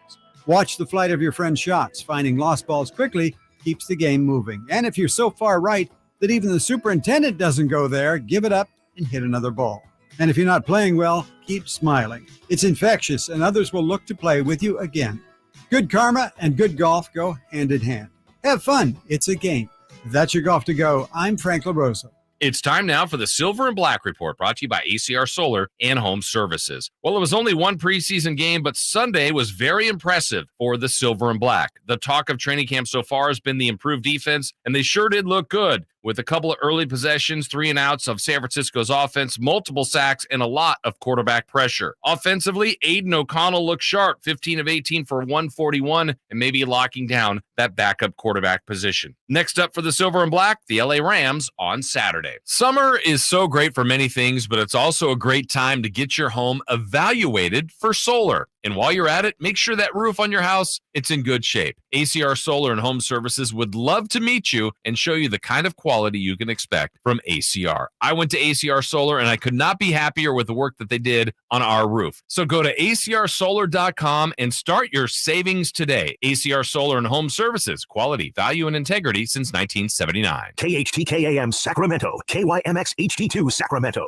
Speaker 19: Watch the flight of your friend's shots. Finding lost balls quickly keeps the game moving. And if you're so far right that even the superintendent doesn't go there, give it up and hit another ball. And if you're not playing well, keep smiling. It's infectious and others will look to play with you again. Good karma and good golf go hand in hand. Have fun. It's a game. That's your Golf to Go. I'm Frank LaRosa.
Speaker 7: It's time now for the Silver and Black Report, brought to you by ACR Solar and Home Services. Well, it was only one preseason game, but Sunday was very impressive for the Silver and Black. The talk of training camp so far has been the improved defense, and they sure did look good. With a couple of early possessions, 3 and outs of San Francisco's offense, multiple sacks, and a lot of quarterback pressure. Offensively, Aiden O'Connell looked sharp, 15 of 18 for 141, and maybe locking down that backup quarterback position. Next up for the Silver and Black, the LA Rams on Saturday. Summer is so great for many things, but it's also a great time to get your home evaluated for solar. And while you're at it, make sure that roof on your house, it's in good shape. ACR Solar and Home Services would love to meet you and show you the kind of quality you can expect from ACR. I went to ACR Solar and I could not be happier with the work that they did on our roof. So go to acrsolar.com and start your savings today. ACR Solar and Home Services, quality, value, and integrity since 1979.
Speaker 2: KHTKAM Sacramento, KYMX HD2 Sacramento.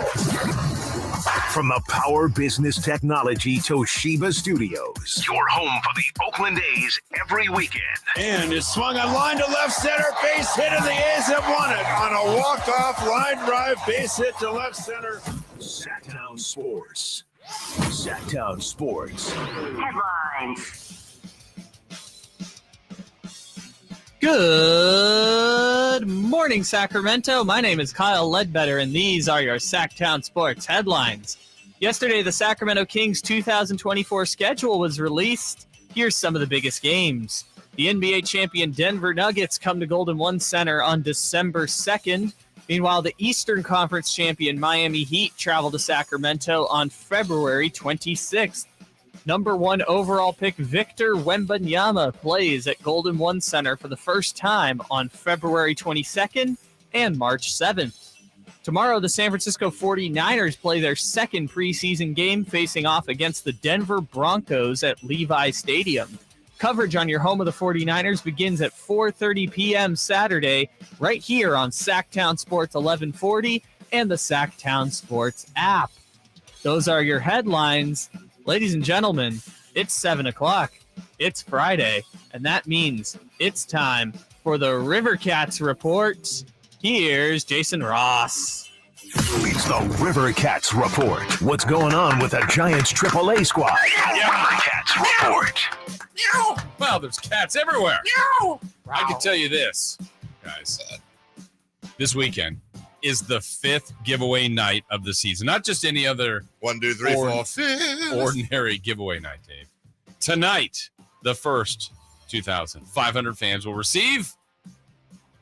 Speaker 2: From the Power Business Technology Toshiba Studios, your home for the Oakland A's every weekend.
Speaker 3: And it's swung a line to left center, base hit, and the A's have won it on a walk-off line drive, base hit to left center.
Speaker 2: Sactown Sports. Sactown Sports.
Speaker 8: Headlines.
Speaker 1: Good morning, Sacramento. My name is Kyle Ledbetter, and these are your Sactown Sports headlines. Yesterday, the Sacramento Kings 2024 schedule was released. Here's some of the biggest games. The NBA champion Denver Nuggets come to Golden One Center on December 2nd. Meanwhile, the Eastern Conference champion Miami Heat travel to Sacramento on February 26th. Number 1 overall pick Victor Wembanyama plays at Golden One Center for the first time on February 22nd and March 7th. Tomorrow, the San Francisco 49ers play their second preseason game facing off against the Denver Broncos at Levi Stadium. Coverage on your home of the 49ers begins at 4:30 p.m. Saturday right here on Sactown Sports 1140 and the Sactown Sports app. Those are your headlines. Ladies and gentlemen, it's 7 o'clock. It's Friday, and that means it's time for the River Cats Report. Here's Jason Ross.
Speaker 2: It's the River Cats Report. What's going on with the Giants AAA squad? River Cats Report.
Speaker 7: Well, there's cats everywhere. I can tell you this, guys. This weekend is the 5th giveaway night of the season. Not just any other
Speaker 6: 1, 2, 3, 4, 5
Speaker 7: ordinary giveaway night, Dave. Tonight, the first 2,500 fans will receive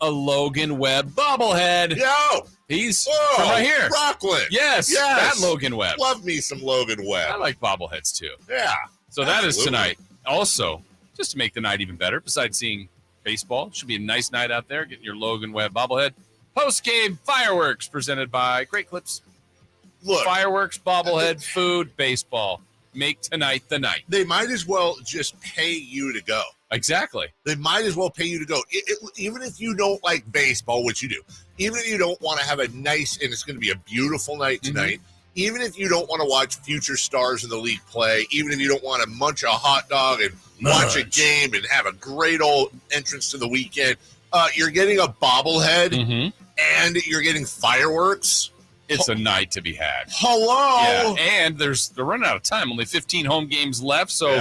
Speaker 7: a Logan Webb bobblehead.
Speaker 6: Yo!
Speaker 7: He's from right here.
Speaker 6: Rockland.
Speaker 7: Yes, that Logan Webb.
Speaker 6: Love me some Logan Webb.
Speaker 7: I like bobbleheads too.
Speaker 6: Yeah.
Speaker 7: So that is tonight. Also, just to make the night even better, besides seeing baseball, should be a nice night out there, getting your Logan Webb bobblehead. Post-game fireworks presented by Great Clips.
Speaker 6: Look.
Speaker 7: Fireworks, bobblehead, food, baseball. Make tonight the night.
Speaker 6: They might as well just pay you to go.
Speaker 7: Exactly.
Speaker 6: They might as well pay you to go. Even if you don't like baseball, which you do, even if you don't want to have a nice, and it's going to be a beautiful night tonight, even if you don't want to watch future stars in the league play, even if you don't want to munch a hot dog and watch a game and have a great old entrance to the weekend, you're getting a bobblehead and you're getting fireworks.
Speaker 7: It's a night to be had.
Speaker 6: Hello.
Speaker 7: Yeah, and they're running out of time. Only 15 home games left, so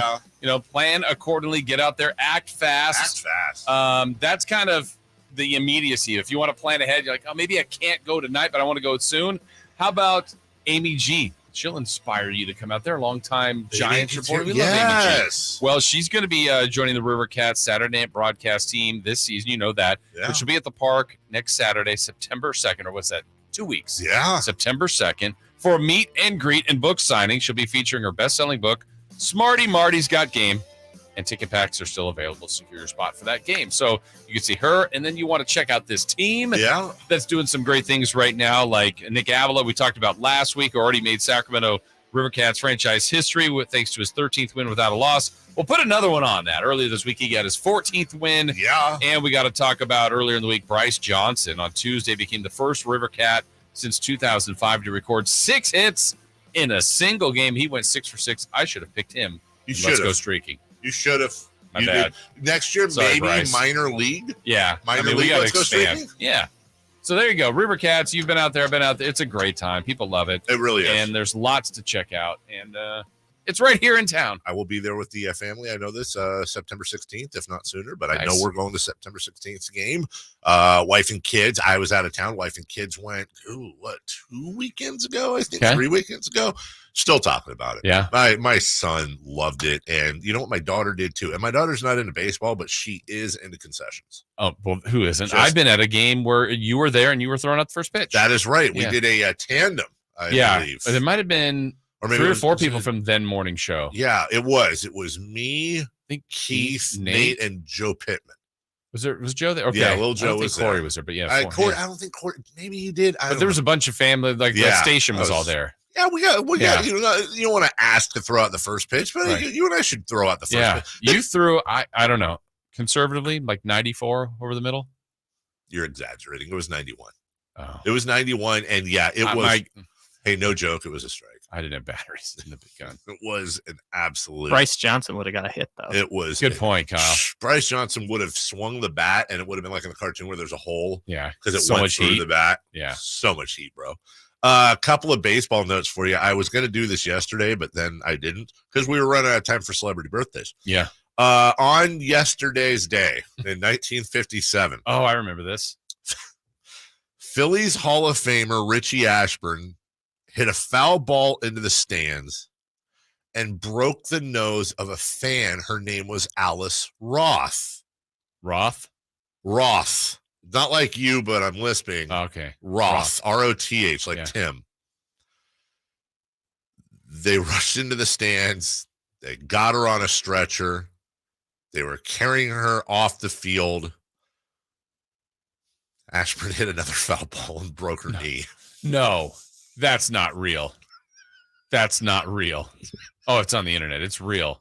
Speaker 7: plan accordingly. Get out there, act fast. That's kind of the immediacy. If you want to plan ahead, you're like, oh, maybe I can't go tonight, but I want to go soon. How about Amy G? She'll inspire you to come out there. Longtime Giants reporter. We love Amy G. Well, she's going to be joining the River Cats Saturday night broadcast team this season. You know that.
Speaker 6: Yeah.
Speaker 7: Which will be at the park next Saturday, September 2nd, or what's that? 2 weeks.
Speaker 6: Yeah.
Speaker 7: September 2nd for a meet and greet and book signing. She'll be featuring her best-selling book, Smarty Marty's Got Game, and ticket packs are still available. Secure your spot for that game. So you can see her, and then you want to check out this team that's doing some great things right now, like Nick Avila, we talked about last week, who already made Sacramento River Cats franchise history thanks to his 13th win without a loss. We'll put another one on that. Earlier this week, he got his 14th win.
Speaker 6: Yeah.
Speaker 7: And we got to talk about earlier in the week, Bryce Johnson on Tuesday became the first River Cat since 2005 to record 6 hits in a single game. He went 6 for 6. I should have picked him.
Speaker 6: You
Speaker 7: Let's go streaking.
Speaker 6: You should have.
Speaker 7: My bad.
Speaker 6: Next year,
Speaker 7: Sorry,
Speaker 6: maybe
Speaker 7: Bryce.
Speaker 6: minor league.
Speaker 7: Yeah.
Speaker 6: Minor league.
Speaker 7: We got to
Speaker 6: Let's go
Speaker 7: expand.
Speaker 6: streaking.
Speaker 7: Yeah. So there you go. River Cats, you've been out there. I've been out there. It's a great time. People love it.
Speaker 6: It really is.
Speaker 7: And there's lots to check out. And it's right here in town.
Speaker 6: I will be there with the family. I know this September 16th, if not sooner, but I
Speaker 7: Nice.
Speaker 6: know we're going to September 16th game. Wife and kids. I was out of town. Wife and kids went, 2 weekends ago? I think 3 weekends ago. Still talking about it.
Speaker 7: Yeah.
Speaker 6: My son loved it. And you know what? My daughter did too. And my daughter's not into baseball, but she is into concessions.
Speaker 7: Oh, well, who isn't? I've been at a game where you were there and you were throwing out the first pitch.
Speaker 6: That is right. We
Speaker 7: Yeah.
Speaker 6: did a tandem, I believe.
Speaker 7: There might have been
Speaker 6: Or maybe
Speaker 7: 3
Speaker 6: it
Speaker 7: or
Speaker 6: was-
Speaker 7: 4 people from then morning show.
Speaker 6: Yeah, it was. It was me,
Speaker 7: I think
Speaker 6: Keith, Nate, and Joe Pittman.
Speaker 7: Was Joe there? Okay.
Speaker 6: Yeah, little
Speaker 7: I don't
Speaker 6: Joe
Speaker 7: think
Speaker 6: was
Speaker 7: Corey
Speaker 6: there.
Speaker 7: was there, but yeah.
Speaker 6: I don't think Corey. Maybe he did.
Speaker 7: But there was a bunch of family. Like the station was all there.
Speaker 6: Yeah, we got. You don't want to ask to throw out the first pitch, but
Speaker 7: Right.
Speaker 6: you and I should throw out the first
Speaker 7: Yeah,
Speaker 6: pitch.
Speaker 7: you threw. I don't know. Conservatively, like 94 over the middle.
Speaker 6: You're exaggerating. It was 91.
Speaker 7: Oh.
Speaker 6: It was 91, and yeah, it was. Hey, no joke. It was a strike.
Speaker 7: I didn't have batteries in the big gun.
Speaker 6: It was an absolute.
Speaker 1: Bryce Johnson would have got a hit, though.
Speaker 6: It was
Speaker 7: Good point, Kyle.
Speaker 6: Bryce Johnson would have swung the bat, and it would have been like in the cartoon where there's a hole.
Speaker 7: Yeah,
Speaker 6: because it
Speaker 7: so
Speaker 6: went
Speaker 7: much
Speaker 6: through
Speaker 7: heat.
Speaker 6: the bat.
Speaker 7: Yeah,
Speaker 6: so much heat, bro. A couple of baseball notes for you. I was going to do this yesterday, but then I didn't because we were running out of time for celebrity birthdays.
Speaker 7: Yeah.
Speaker 6: On yesterday's day in 1957.
Speaker 7: Oh, I remember this.
Speaker 6: Phillies Hall of Famer Richie Ashburn hit a foul ball into the stands and broke the nose of a fan. Her name was Alice Roth.
Speaker 7: Roth?
Speaker 6: Not like you, but I'm lisping.
Speaker 7: Okay.
Speaker 6: Roth. R-O-T-H, like Tim. They rushed into the stands. They got her on a stretcher. They were carrying her off the field. Ashburn hit another foul ball and broke her knee.
Speaker 7: No, that's not real. That's not real. Oh, it's on the internet. It's real.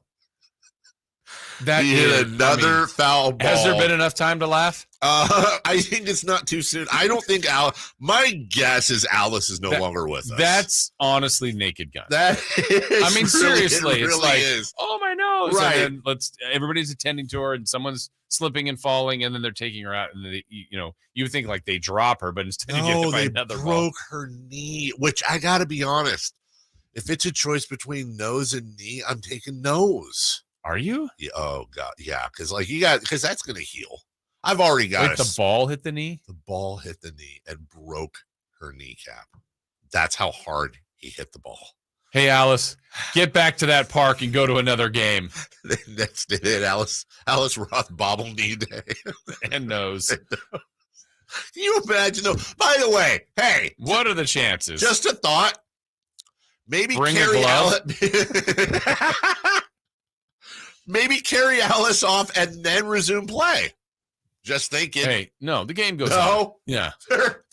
Speaker 6: He hit another foul ball.
Speaker 7: Has there been enough time to laugh?
Speaker 6: I think it's not too soon. I don't think my guess is Alice is no longer with us.
Speaker 7: That's honestly Naked Gun.
Speaker 6: That is.
Speaker 7: I mean, seriously,
Speaker 6: it
Speaker 7: it's
Speaker 6: really
Speaker 7: like,
Speaker 6: is.
Speaker 7: oh my nose,
Speaker 6: Right.
Speaker 7: And then everybody's attending to her, and someone's slipping and falling, and then they're taking her out, and they, you think like they drop her, but instead you get
Speaker 6: No,
Speaker 7: to
Speaker 6: they
Speaker 7: find another
Speaker 6: broke her knee. Which I got to be honest, if it's a choice between nose and knee, I'm taking nose.
Speaker 7: Are you?
Speaker 6: Yeah, oh God, yeah, because that's gonna heal. I've already got
Speaker 7: Wait, the ball hit the knee?
Speaker 6: The ball hit the knee and broke her kneecap. That's how hard he hit the ball.
Speaker 7: Hey, Alice, get back to that park and go to another game.
Speaker 6: That's it. Alice Roth bobble knee day
Speaker 7: and nose.
Speaker 6: Can you imagine though? By the way, hey,
Speaker 7: what are the chances?
Speaker 6: Just a thought. Maybe
Speaker 7: Bring a
Speaker 6: carry
Speaker 7: glove.
Speaker 6: Maybe carry Alice off and then resume play. Just thinking.
Speaker 7: Hey, no, the game goes on. Yeah.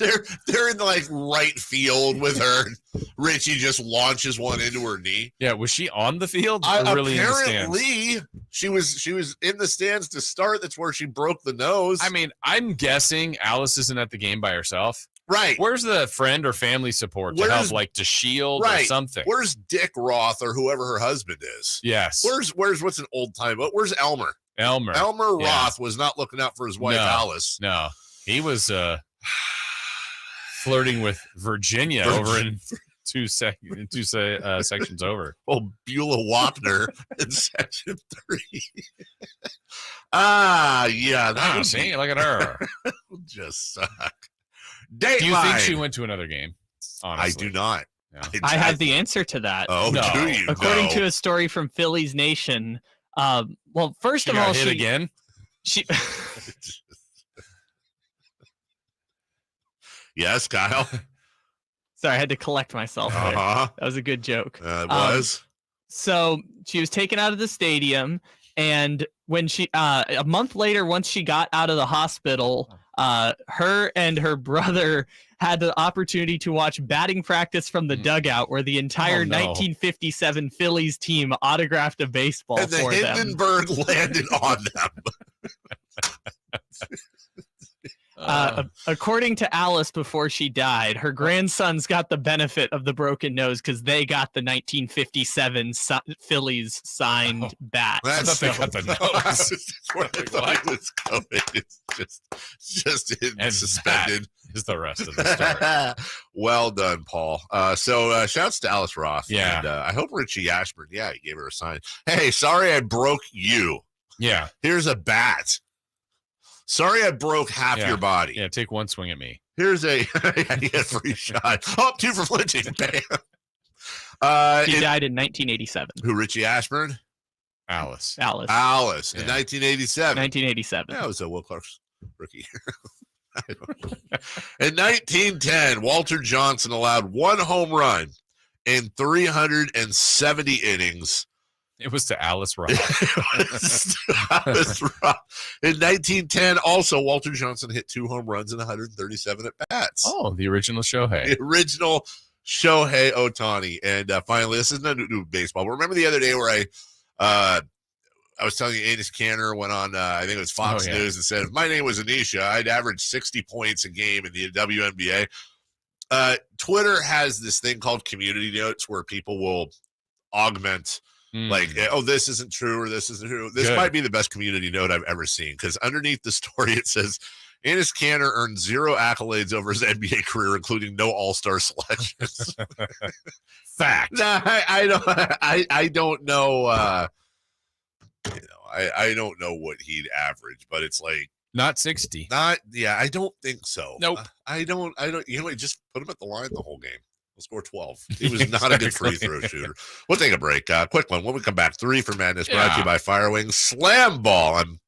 Speaker 6: They're in like right field with her. Richie just launches one into her knee.
Speaker 7: Yeah, was she on the field or really in the stands?
Speaker 6: Apparently, she was in the stands to start. That's where she broke the nose.
Speaker 7: I mean, I'm guessing Alice isn't at the game by herself.
Speaker 6: Right.
Speaker 7: Where's the friend or family support to help, like to shield or something?
Speaker 6: Where's Dick Roth or whoever her husband is?
Speaker 7: Yes.
Speaker 6: Where's what's an old time? Where's Elmer?
Speaker 7: Elmer
Speaker 6: Roth was not looking out for his wife Alice.
Speaker 7: No, he was flirting with Virginia over in two sections over.
Speaker 6: Oh, Beulah Wapner in section 3. Yeah. That would
Speaker 7: see, look at her.
Speaker 6: That would just suck.
Speaker 7: Do you think she went to another game? Honestly.
Speaker 6: I do not.
Speaker 7: Yeah.
Speaker 1: I have the answer to that.
Speaker 6: Oh,
Speaker 7: No.
Speaker 6: do you?
Speaker 1: According
Speaker 6: No.
Speaker 1: to a story from Phillies Nation, well, first
Speaker 7: She
Speaker 1: of
Speaker 7: got
Speaker 1: all,
Speaker 7: hit again.
Speaker 1: She
Speaker 6: Yes, Kyle.
Speaker 1: Sorry, I had to collect myself. There. That was a good joke.
Speaker 6: It was.
Speaker 1: So she was taken out of the stadium, and when she a month later, once she got out of the hospital, her and her brother had the opportunity to watch batting practice from the dugout, where the entire 1957 Phillies team autographed a baseball
Speaker 6: And the
Speaker 1: for them.
Speaker 6: Hindenburg landed on them.
Speaker 1: According to Alice, before she died, her grandsons got the benefit of the broken nose because they got the 1957 Phillies signed bat.
Speaker 6: I
Speaker 7: thought they got the nose.
Speaker 6: Where I thought it was going. It's just suspended.
Speaker 7: Is the rest of the story.
Speaker 6: Well done, Paul. So shouts to Alice Roth.
Speaker 7: Yeah.
Speaker 6: And I hope Richie Ashburn, he gave her a sign. Hey, sorry I broke you.
Speaker 7: Yeah.
Speaker 6: Here's a bat. Sorry I broke half your body.
Speaker 7: Yeah, take one swing at me.
Speaker 6: Here's a free shot. Oh, 2 for flinching.
Speaker 1: He died in 1987.
Speaker 6: Who, Richie Ashburn?
Speaker 7: Alice.
Speaker 6: In 1987.
Speaker 1: 1987.
Speaker 6: Yeah, it was a Will Clark's rookie. I don't know. In 1910, Walter Johnson allowed 1 home run in 370 innings.
Speaker 7: It was to Alice Roth.
Speaker 6: Alice Roth. In 1910, also, Walter Johnson hit 2 home runs and 137 at-bats.
Speaker 7: Oh, the original Shohei.
Speaker 6: The original Shohei Ohtani. And finally, this is not new baseball. But remember the other day where I was telling you Enes Kanter went on, I think it was Fox News, and said, if my name was Anisha, I'd average 60 points a game in the WNBA. Twitter has this thing called community notes where people will augment like, oh, this isn't true or this isn't true. This might be the best community note I've ever seen because underneath the story it says Enes Kanter earned 0 accolades over his NBA career, including no All-Star selections.
Speaker 7: Fact.
Speaker 6: No, I don't know. I don't know what he'd average, but it's like
Speaker 7: not 60.
Speaker 6: I don't think so.
Speaker 7: Nope.
Speaker 6: I don't. You know what? Just put him at the line the whole game. We'll score 12. He was not a good free throw shooter. We'll take a break. Quick one. When we come back, 3 for Madness brought to you by Firewing. Slam Ball. I'm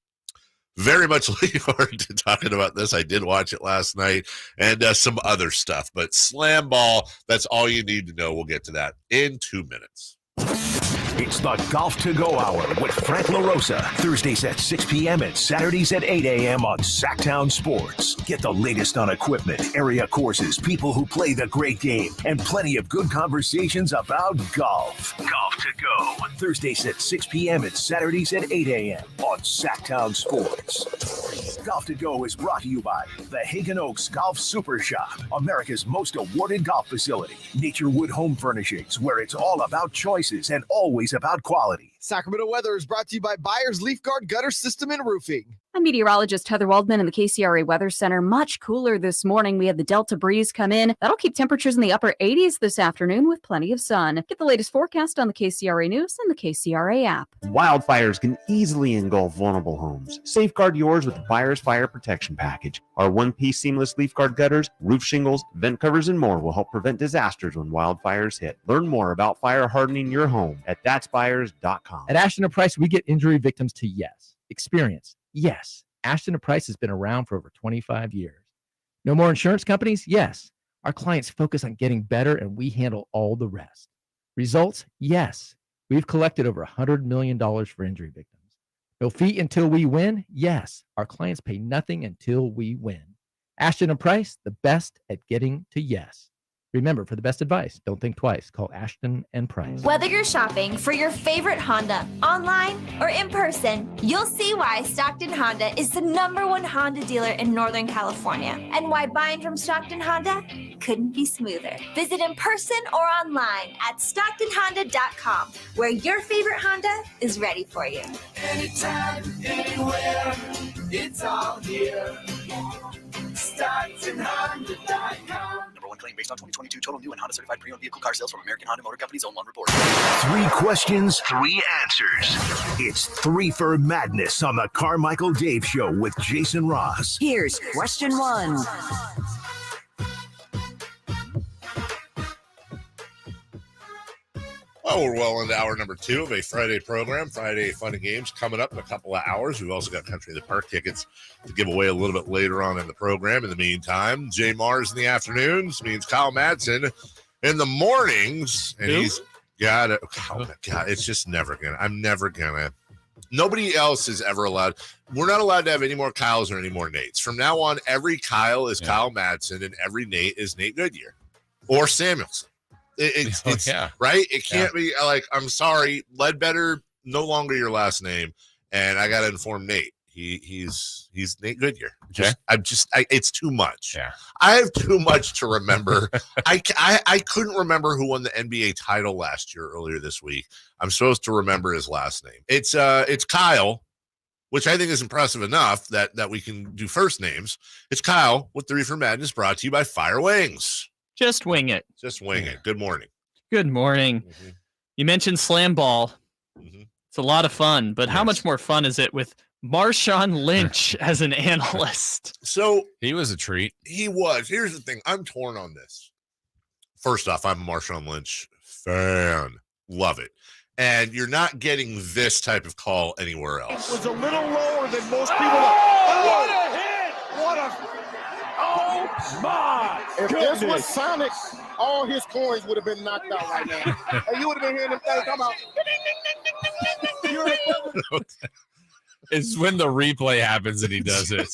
Speaker 6: very much looking forward to talking about this. I did watch it last night and some other stuff, but Slam Ball, that's all you need to know. We'll get to that in 2 minutes.
Speaker 2: It's the Golf to Go Hour with Frank LaRosa. Thursdays at 6 p.m. and Saturdays at 8 a.m. on Sactown Sports. Get the latest on equipment, area courses, people who play the great game, and plenty of good conversations about golf. Golf to Go. Thursdays at 6 p.m. and Saturdays at 8 a.m. on Sactown Sports. Golf to Go is brought to you by the Hagen Oaks Golf Super Shop, America's most awarded golf facility. Naturewood Home Furnishings, where it's all about choices and always about quality.
Speaker 12: Sacramento weather is brought to you by Byers Leaf Guard Gutter System and Roofing.
Speaker 14: I'm meteorologist Heather Waldman in the KCRA Weather Center. Much cooler this morning. We had the Delta breeze come in. That'll keep temperatures in the upper 80s this afternoon with plenty of sun. Get the latest forecast on the KCRA News and the KCRA app.
Speaker 9: Wildfires can easily engulf vulnerable homes. Safeguard yours with the Byers Fire Protection Package. Our one-piece seamless leaf guard gutters, roof shingles, vent covers, and more will help prevent disasters when wildfires hit. Learn more about fire hardening your home at thatsbyers.com.
Speaker 15: At Ashton & Price, we get injury victims to yes. Experience, yes. Ashton & Price has been around for over 25 years. No more insurance companies? Yes. Our clients focus on getting better, and we handle all the rest. Results? Yes. We've collected over $100 million for injury victims. No fee until we win? Yes. Our clients pay nothing until we win. Ashton & Price, the best at getting to yes. Remember, for the best advice, don't think twice. Call Ashton & Price.
Speaker 4: Whether you're shopping for your favorite Honda online or in person, you'll see why Stockton Honda is the #1 Honda dealer in Northern California and why buying from Stockton Honda couldn't be smoother. Visit in person or online at StocktonHonda.com, where your favorite Honda is ready for you.
Speaker 18: Anytime, anywhere, it's all here. StocktonHonda.com.
Speaker 5: #1 claim based on 2022 total new and Honda certified pre-owned vehicle car sales from American Honda Motor Company's own report.
Speaker 2: 3 questions, 3 answers. It's 3 for Madness on the Carmichael Dave Show with Jason Ross.
Speaker 8: Here's question 1.
Speaker 6: Well, we're well into hour number 2 of a Friday program. Friday Fun and Games coming up in a couple of hours. We've also got Country in the Park tickets to give away a little bit later on in the program. In the meantime, Jay Mars in the afternoons means Kyle Madsen in the mornings. And he's got it. Oh, my God. It's just never going to. I'm never going to. Nobody else is ever allowed. We're not allowed to have any more Kyles or any more Nates. From now on, every Kyle is Kyle Madsen and every Nate is Nate Goodyear or Samuelson. It's right. It can't be like, I'm sorry, Ledbetter, no longer your last name. And I got to inform Nate He's Nate Goodyear.
Speaker 7: Okay.
Speaker 6: It's too much.
Speaker 7: Yeah.
Speaker 6: I have too much to remember. I couldn't remember who won the NBA title last year earlier this week. I'm supposed to remember his last name. It's Kyle, which I think is impressive enough that we can do first names. It's Kyle with the Reefer Madness, brought to you by Fire Wings.
Speaker 1: Just wing it.
Speaker 6: Just wing it. Good morning.
Speaker 1: Good morning.
Speaker 6: Mm-hmm.
Speaker 1: You mentioned slam ball.
Speaker 6: Mm-hmm.
Speaker 1: It's a lot of fun, but how much more fun is it with Marshawn Lynch as an analyst?
Speaker 6: So
Speaker 7: he was a treat.
Speaker 6: He was. Here's the thing. I'm torn on this. First off, I'm a Marshawn Lynch fan. Love it. And you're not getting this type of call anywhere else.
Speaker 3: It was a little lower than most people. Oh, what a hit! What a... Oh, my
Speaker 10: If
Speaker 3: goodness.
Speaker 10: this was Sonic, all his coins would have been knocked out right now. And you would have been hearing them things come out.
Speaker 7: It's when the replay happens and he does it.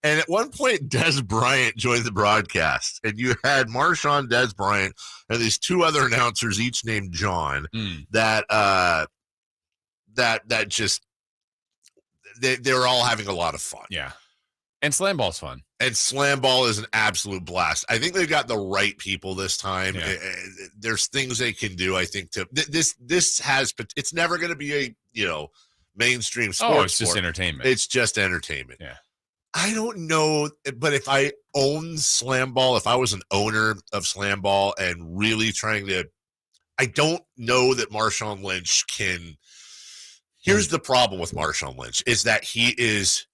Speaker 6: And at one point, Des Bryant joined the broadcast, and you had Marshawn, Des Bryant, and these two other announcers, each named John, that just they're all having a lot of fun.
Speaker 7: Yeah, and slam ball's fun.
Speaker 6: And slam ball is an absolute blast. I think they've got the right people this time.
Speaker 7: Yeah.
Speaker 6: There's things they can do. I think this has. It's never going to be a mainstream sports.
Speaker 7: Oh, it's just entertainment.
Speaker 6: It's just entertainment.
Speaker 7: Yeah.
Speaker 6: I don't know, but if I owned slam ball, if I was an owner of slam ball and really trying to, I don't know that Marshawn Lynch can. Here's the problem with Marshawn Lynch is that he is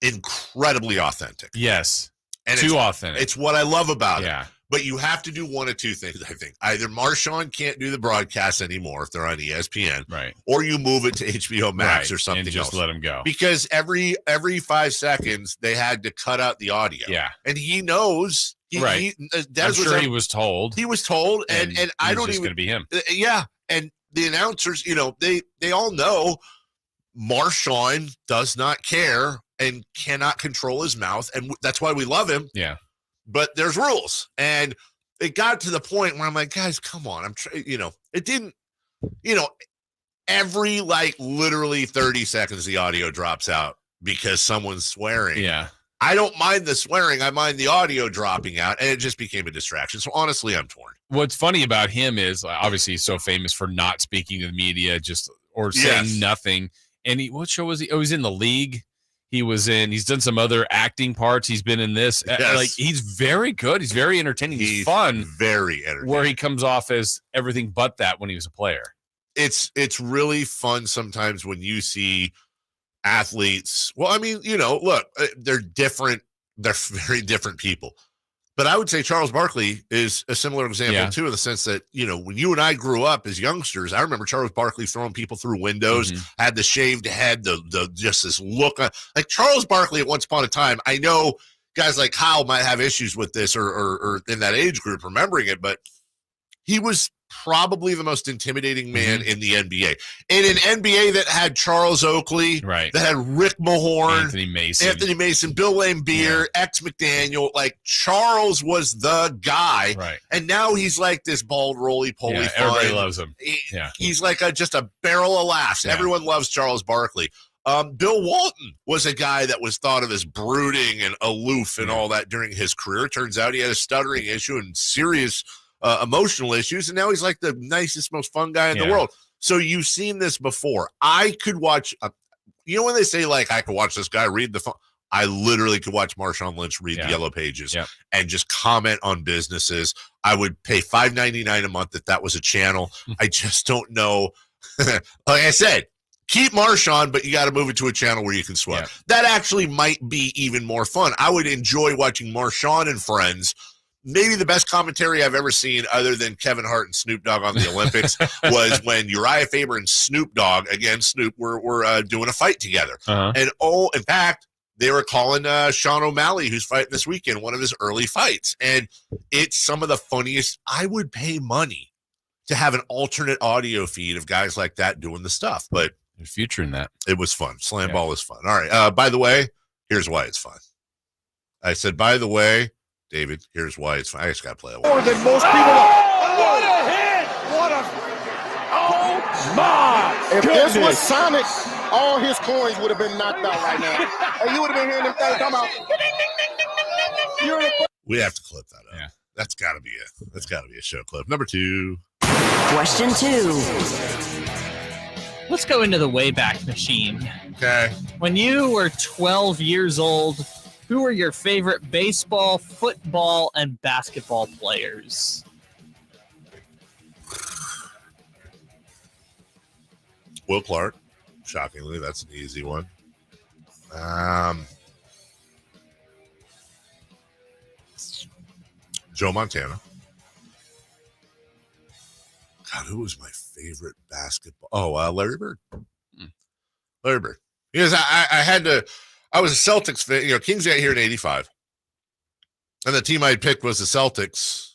Speaker 6: incredibly authentic.
Speaker 7: Yes.
Speaker 6: And
Speaker 7: too authentic.
Speaker 6: It's what I love about it.
Speaker 7: Yeah.
Speaker 6: But you have to do one of two things, I think. Either Marshawn can't do the broadcast anymore if they're on ESPN,
Speaker 7: right?
Speaker 6: Or you move it to HBO Max
Speaker 7: Right,
Speaker 6: or something
Speaker 7: and just
Speaker 6: else.
Speaker 7: let him go.
Speaker 6: Because every 5 seconds they had to cut out the audio.
Speaker 7: Yeah.
Speaker 6: And he knows.
Speaker 7: Right. I'm sure he was told.
Speaker 6: He was told, and I don't
Speaker 7: just
Speaker 6: even
Speaker 7: going to be him.
Speaker 6: Yeah. And the announcers, they all know Marshawn does not care and cannot control his mouth, and that's why we love him.
Speaker 7: Yeah.
Speaker 6: But there's rules, and it got to the point where I'm like, guys, come on. It didn't, every literally 30 seconds the audio drops out because someone's swearing.
Speaker 7: Yeah.
Speaker 6: I don't mind the swearing. I mind the audio dropping out, and it just became a distraction. So honestly, I'm torn.
Speaker 7: What's funny about him is obviously he's so famous for not speaking to the media, or saying nothing. And what show was he? Oh, he's in The League. He's done some other acting parts. He's been in this.
Speaker 6: Yes.
Speaker 7: He's very good. He's very entertaining. He's fun.
Speaker 6: Very entertaining.
Speaker 7: Where he comes off as everything but that when he was a player.
Speaker 6: It's really fun sometimes when you see athletes. Well, I mean, look, they're different. They're very different people. But I would say Charles Barkley is a similar example, too, in the sense that, when you and I grew up as youngsters, I remember Charles Barkley throwing people through windows, had the shaved head, the just this look. Like Charles Barkley at once upon a time, I know guys like Kyle might have issues with this or in that age group remembering it, but he was probably the most intimidating man in the NBA. In an NBA that had Charles Oakley, that had Rick Mahorn, Anthony Mason, Bill Laimbeer, X McDaniel, Charles was the guy.
Speaker 7: Right.
Speaker 6: And now he's like this bald, roly-poly fun.
Speaker 7: Everybody loves him.
Speaker 6: He's like just a barrel of laughs.
Speaker 7: Yeah.
Speaker 6: Everyone loves Charles Barkley. Bill Walton was a guy that was thought of as brooding and aloof and all that during his career. Turns out he had a stuttering issue and serious emotional issues, and now he's like the nicest, most fun guy in the world. So you've seen this before. I could watch, when they say I could watch this guy read the phone, I literally could watch Marshawn Lynch read the Yellow Pages and just comment on businesses. I would pay $5.99 a month if that was a channel. I just don't know. Like I said, keep Marshawn, but you got to move it to a channel where you can sweat. That actually might be even more fun. I would enjoy watching Marshawn and Friends. Maybe the best commentary I've ever seen, other than Kevin Hart and Snoop Dogg on the Olympics, was when Uriah Faber and Snoop Dogg, again, Snoop, were doing a fight together. And, in fact, they were calling Sean O'Malley, who's fighting this weekend, one of his early fights. And it's some of the funniest. I would pay money to have an alternate audio feed of guys like that doing the stuff. But
Speaker 7: you're featuring that.
Speaker 6: It was fun. Slam ball is fun. All right. By the way, here's why it's fun. I said, by the way, David, here's why it's fun. I just got to play it.
Speaker 3: More than most people. What a hit! What a... Oh, my
Speaker 10: If
Speaker 3: goodness.
Speaker 10: this was Sonic, all his coins would have been knocked out right now. And you would have been hearing them things come out.
Speaker 6: We have to clip that up. Yeah. That's got to be it. That's got to be a show clip. Number 2.
Speaker 8: Question 2.
Speaker 1: Let's go into the Wayback Machine.
Speaker 6: Okay.
Speaker 1: When you were 12 years old, who were your favorite baseball, football, and basketball players?
Speaker 6: Will Clark. Shockingly, that's an easy one. Joe Montana. God, who was my favorite basketball? Oh, Larry Bird. Larry Bird. Because I was a Celtics fan. Kings got here in 85. And the team I picked was the Celtics,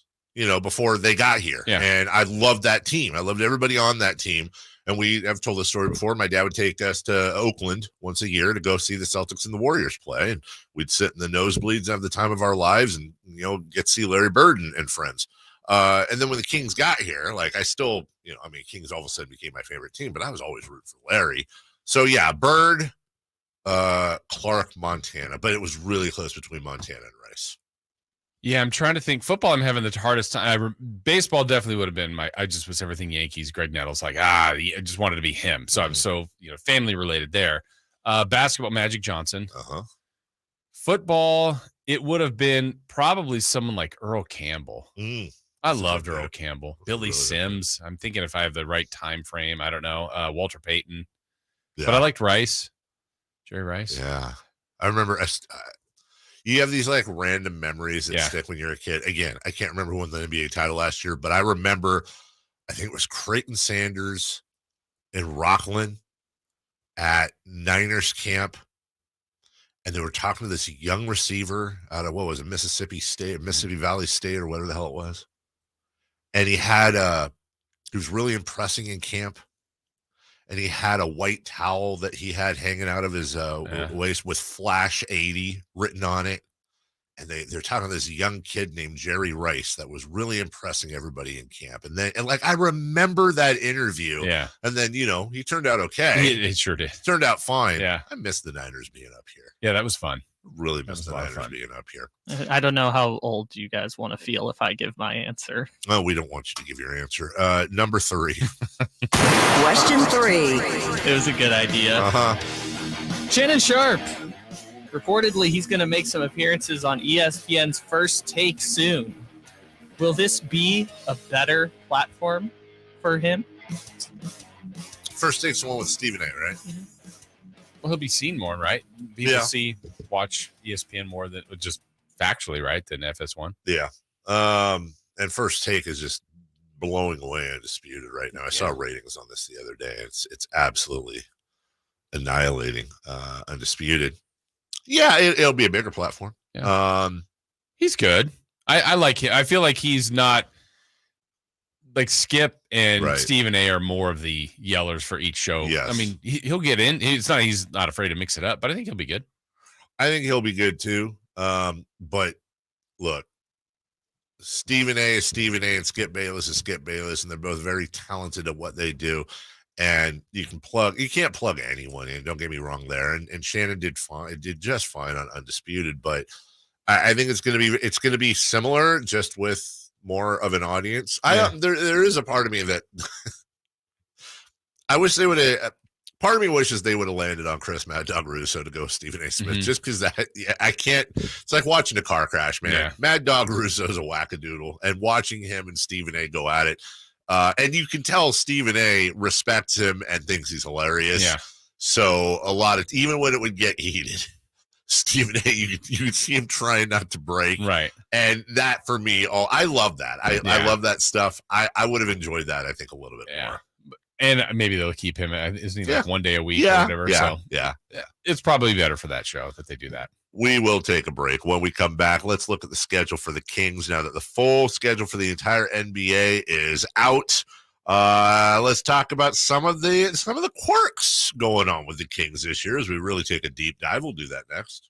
Speaker 6: before they got here. Yeah. And I loved that team. I loved everybody on that team. And I've told this story before. My dad would take us to Oakland once a year to go see the Celtics and the Warriors play. And we'd sit in the nosebleeds and have the time of our lives and, get to see Larry Bird and friends. And then when the Kings got here, I still, Kings all of a sudden became my favorite team, but I was always rooting for Larry. So yeah, Bird, Clark, Montana, but it was really close between Montana and Rice.
Speaker 7: Yeah, I'm trying to think. Football, I'm having the hardest time. Baseball definitely would have been I just was everything Yankees. Greg Nettles, I just wanted to be him. So I'm so, family related there. Basketball, Magic Johnson.
Speaker 6: Uh-huh.
Speaker 7: Football, it would have been probably someone like Earl Campbell. I loved Earl Campbell. Billy Sims. I'm thinking if I have the right time frame, I don't know. Walter Payton. Yeah. But I liked Rice. Jerry Rice.
Speaker 6: Yeah. I remember you have these random memories that stick when you're a kid. Again, I can't remember who won the NBA title last year, but I remember, I think it was Creighton Sanders in Rockland at Niners camp. And they were talking to this young receiver out of, Mississippi State, Mississippi Valley State, or whatever the hell it was. And he was really impressing in camp. And he had a white towel that he had hanging out of his waist with Flash 80 written on it. And they're talking to this young kid named Jerry Rice that was really impressing everybody in camp. And I remember that interview.
Speaker 7: Yeah.
Speaker 6: And then, he turned out okay.
Speaker 7: It sure did.
Speaker 6: Turned out fine.
Speaker 7: Yeah.
Speaker 6: I missed the Niners being up here.
Speaker 7: Yeah, that was fun.
Speaker 6: Really missed the Niners being up here.
Speaker 1: I don't know how old you guys want to feel if I give my answer.
Speaker 6: No, we don't want you to give your answer. Number 3.
Speaker 8: Question 3.
Speaker 1: It was a good idea.
Speaker 6: Uh-huh.
Speaker 1: Shannon Sharpe. Reportedly, he's going to make some appearances on ESPN's First Take soon. Will this be a better platform for him?
Speaker 6: First Take's the one with Stephen A., right?
Speaker 1: Mm-hmm.
Speaker 7: Well, he'll be seen more, right? People watch ESPN more than just factually, right, than FS1.
Speaker 6: Yeah. And First Take is just blowing away Undisputed right now. I saw ratings on this the other day. It's absolutely annihilating Undisputed. Yeah, it'll be a bigger platform.
Speaker 7: Yeah. He's good. I like him. I feel like he's not like Skip and Stephen A are more of the yellers for each show.
Speaker 6: Yes.
Speaker 7: I mean, he'll get in. He's not afraid to mix it up, but I think he'll be good.
Speaker 6: I think he'll be good too. But look, Stephen A is Stephen A and Skip Bayless is Skip Bayless, and they're both very talented at what they do. And you can't plug anyone in. Don't get me wrong there. And Shannon did just fine on Undisputed, but I think it's going to be similar, just with more of an audience.
Speaker 7: Yeah.
Speaker 6: There is a part of me that I wish they would have. Part of me wishes they would have landed on Chris Mad Dog Russo to go Stephen A. Smith, just because I can't. It's like watching a car crash, man.
Speaker 7: Yeah.
Speaker 6: Mad Dog Russo is a wackadoodle, and watching him and Stephen A. go at it. And you can tell Stephen A. respects him and thinks he's hilarious.
Speaker 7: Yeah.
Speaker 6: So even when it would get heated, Stephen A., you could see him trying not to break.
Speaker 7: Right.
Speaker 6: And that for me, I love that. I love that stuff. I would have enjoyed that, I think, a little bit more.
Speaker 7: And maybe they'll keep him. Isn't he like 1 day a week or whatever?
Speaker 6: Yeah.
Speaker 7: It's probably better for that show that they do that.
Speaker 6: We will take a break. When we come back, let's look at the schedule for the Kings now that the full schedule for the entire NBA is out. Let's talk about some of the quirks going on with the Kings this year as we really take a deep dive. We'll do that next.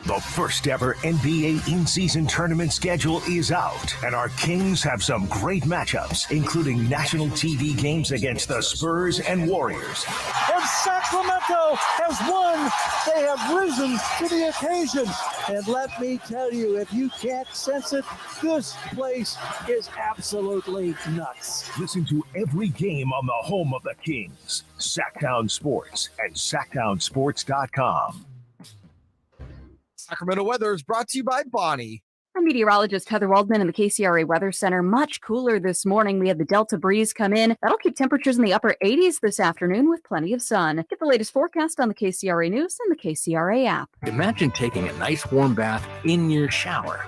Speaker 2: The first ever NBA in-season tournament schedule is out, and our Kings have some great matchups, including national TV games against the Spurs and Warriors.
Speaker 11: And Sacramento has won. They have risen to the occasion. And let me tell you, if you can't sense it, this place is absolutely nuts.
Speaker 2: Listen to every game on the home of the Kings, Sactown Sports and SactownSports.com.
Speaker 12: Sacramento weather is brought to you by Bonnie.
Speaker 14: Our meteorologist Heather Waldman in the KCRA Weather Center. Much cooler this morning. We had the Delta breeze come in. That'll keep temperatures in the upper 80s this afternoon with plenty of sun. Get the latest forecast on the KCRA News and the KCRA app.
Speaker 16: Imagine taking a nice warm bath in your shower.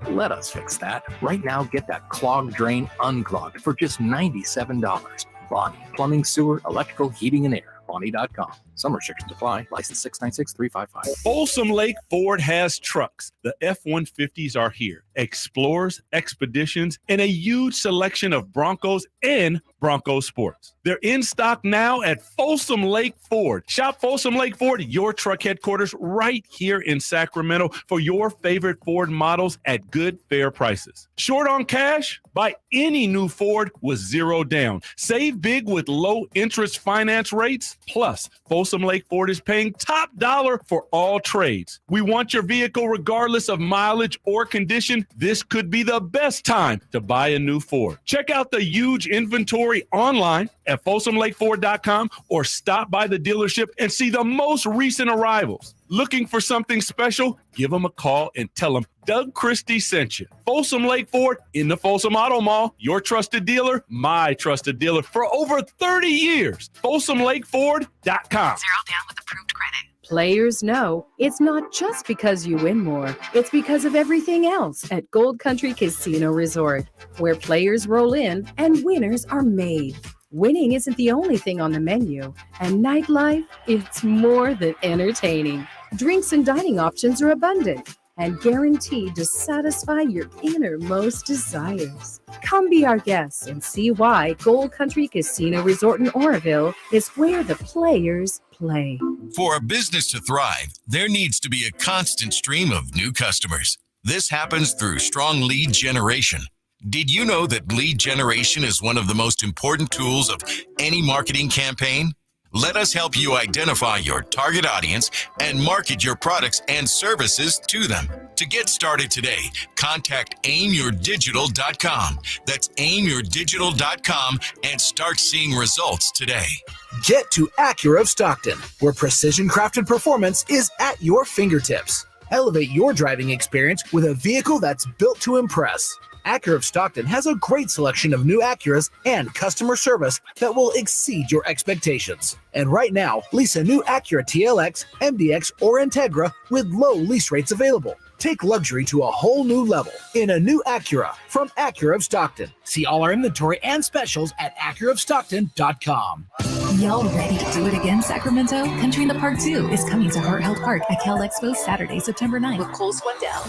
Speaker 16: Let us fix that. Right now, get that clogged drain unclogged for just $97. Bonnie, plumbing, sewer, electrical, heating, and air. Bonnie.com. Some restrictions apply. License 696355.
Speaker 17: Folsom Lake Ford has trucks. The F-150s are here. Explorers, Expeditions, and a huge selection of Broncos and Bronco Sports. They're in stock now at Folsom Lake Ford. Shop Folsom Lake Ford, your truck headquarters, right here in Sacramento for your favorite Ford models at good, fair prices. Short on cash? Buy any new Ford with zero down. Save big with low interest finance rates. Plus, Folsom Lake Ford is paying top dollar for all trades. We want your vehicle regardless of mileage or condition. This could be the best time to buy a new Ford. Check out the huge inventory online at FolsomLakeFord.com or stop by the dealership and see the most recent arrivals. Looking for something special? Give them a call and tell them Doug Christie sent you. Folsom Lake Ford in the Folsom Auto Mall, your trusted dealer, my trusted dealer for over 30 years. FolsomLakeFord.com. 0
Speaker 26: down with approved credit.
Speaker 20: Players know it's not just because you win more. It's because of everything else at Gold Country Casino Resort, where players roll in and winners are made. Winning isn't the only thing on the menu, and nightlife, it's more than entertaining. Drinks and dining options are abundant and guaranteed to satisfy your innermost desires. Come be our guests and see why Gold Country Casino Resort in Oroville is where the players play.
Speaker 21: For a business to thrive, there needs to be a constant stream of new customers. This happens through strong lead generation. Did you know that lead generation is one of the most important tools of any marketing campaign? Let us help you identify your target audience and market your products and services to them. To get started today, contact aimyourdigital.com. That's aimyourdigital.com and start seeing results today.
Speaker 22: Get to Acura of Stockton, where precision-crafted performance is at your fingertips. Elevate your driving experience with a vehicle that's built to impress. Acura of Stockton has a great selection of new Acuras and customer service that will exceed your expectations. And right now, lease a new Acura TLX, MDX, or Integra with low lease rates available. Take luxury to a whole new level in a new Acura from Acura of Stockton. See all our inventory and specials at AcuraofStockton.com.
Speaker 26: Y'all ready to do it again, Sacramento? Country in the Park 2 is coming to Heart Health Park at Cal Expo Saturday, September 9th with Cole Swindell,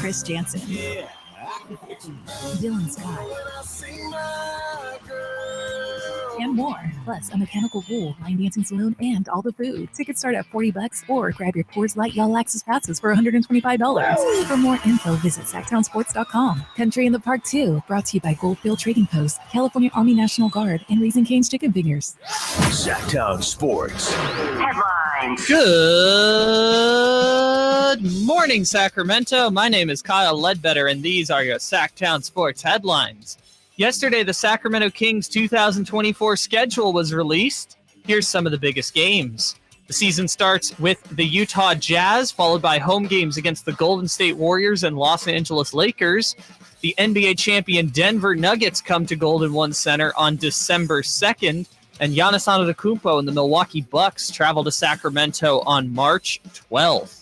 Speaker 26: Chris Jansen, Dylan Scott, and more. Plus, a mechanical bull, line dancing saloon, and all the food. Tickets start at $40 or grab your Coors Light Y'all Access passes for $125. For more info, visit SactownSports.com. Country in the Park 2, brought to you by Goldfield Trading Post, California Army National Guard, and Raising Cane's Chicken Fingers.
Speaker 2: Sactown Sports.
Speaker 1: Headlines. Good morning, Sacramento. My name is Kyle Ledbetter, and these are your Sactown Sports headlines. Yesterday, the Sacramento Kings 2024 schedule was released. Here's some of the biggest games. The season starts with the Utah Jazz, followed by home games against the Golden State Warriors and Los Angeles Lakers. The NBA champion Denver Nuggets come to Golden One Center on December 2nd, and Giannis Antetokounmpo and the Milwaukee Bucks travel to Sacramento on March 12th.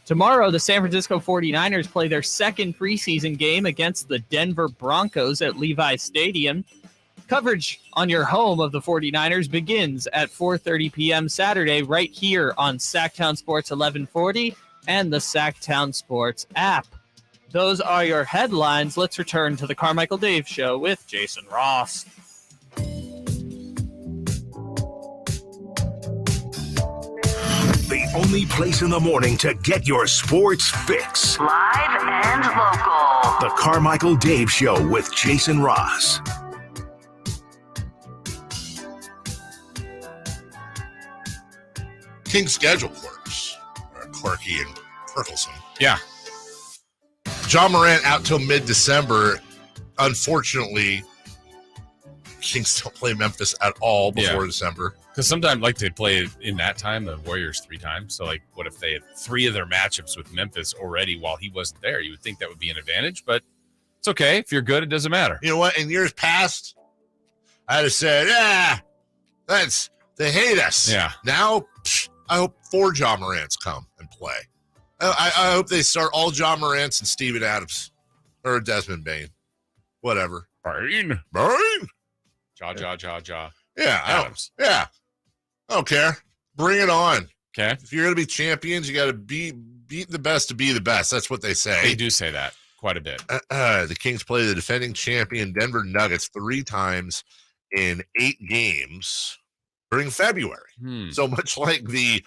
Speaker 1: Tomorrow, the San Francisco 49ers play their second preseason game against the Denver Broncos at Levi's Stadium. Coverage on your home of the 49ers begins at 4:30 p.m. Saturday right here on Sactown Sports 1140 and the Sactown Sports app. Those are your headlines. Let's return to the Carmichael Dave Show with Jason Ross.
Speaker 2: the only place in the morning to get your sports fix.
Speaker 8: Live and local.
Speaker 2: The Carmichael Dave Show with Jason Ross.
Speaker 6: King's schedule quirks. Quirky and Perkelson.
Speaker 7: Yeah.
Speaker 6: John Morant out till mid-December. Unfortunately, Kings don't play Memphis at all before December.
Speaker 7: Because sometimes, like, they play in that time, the Warriors 3 times. So, like, what if they had 3 of their matchups with Memphis already while he wasn't there? You would think that would be an advantage, but it's okay. If you're good, it doesn't matter.
Speaker 6: You know what? In years past, I'd have said, they hate us.
Speaker 7: Yeah.
Speaker 6: Now, I hope 4 John Morants come and play. I hope they start all John Morants and Steven Adams or Desmond Bain. Whatever.
Speaker 7: Bain. Ja.
Speaker 6: Yeah.
Speaker 7: Adams.
Speaker 6: I don't care. Bring it on.
Speaker 7: Okay.
Speaker 6: If you're going to be champions, you got to beat the best to be the best. That's what they say.
Speaker 7: They do say that quite a bit.
Speaker 6: The Kings play the defending champion Denver Nuggets 3 times in 8 games during February. So much like the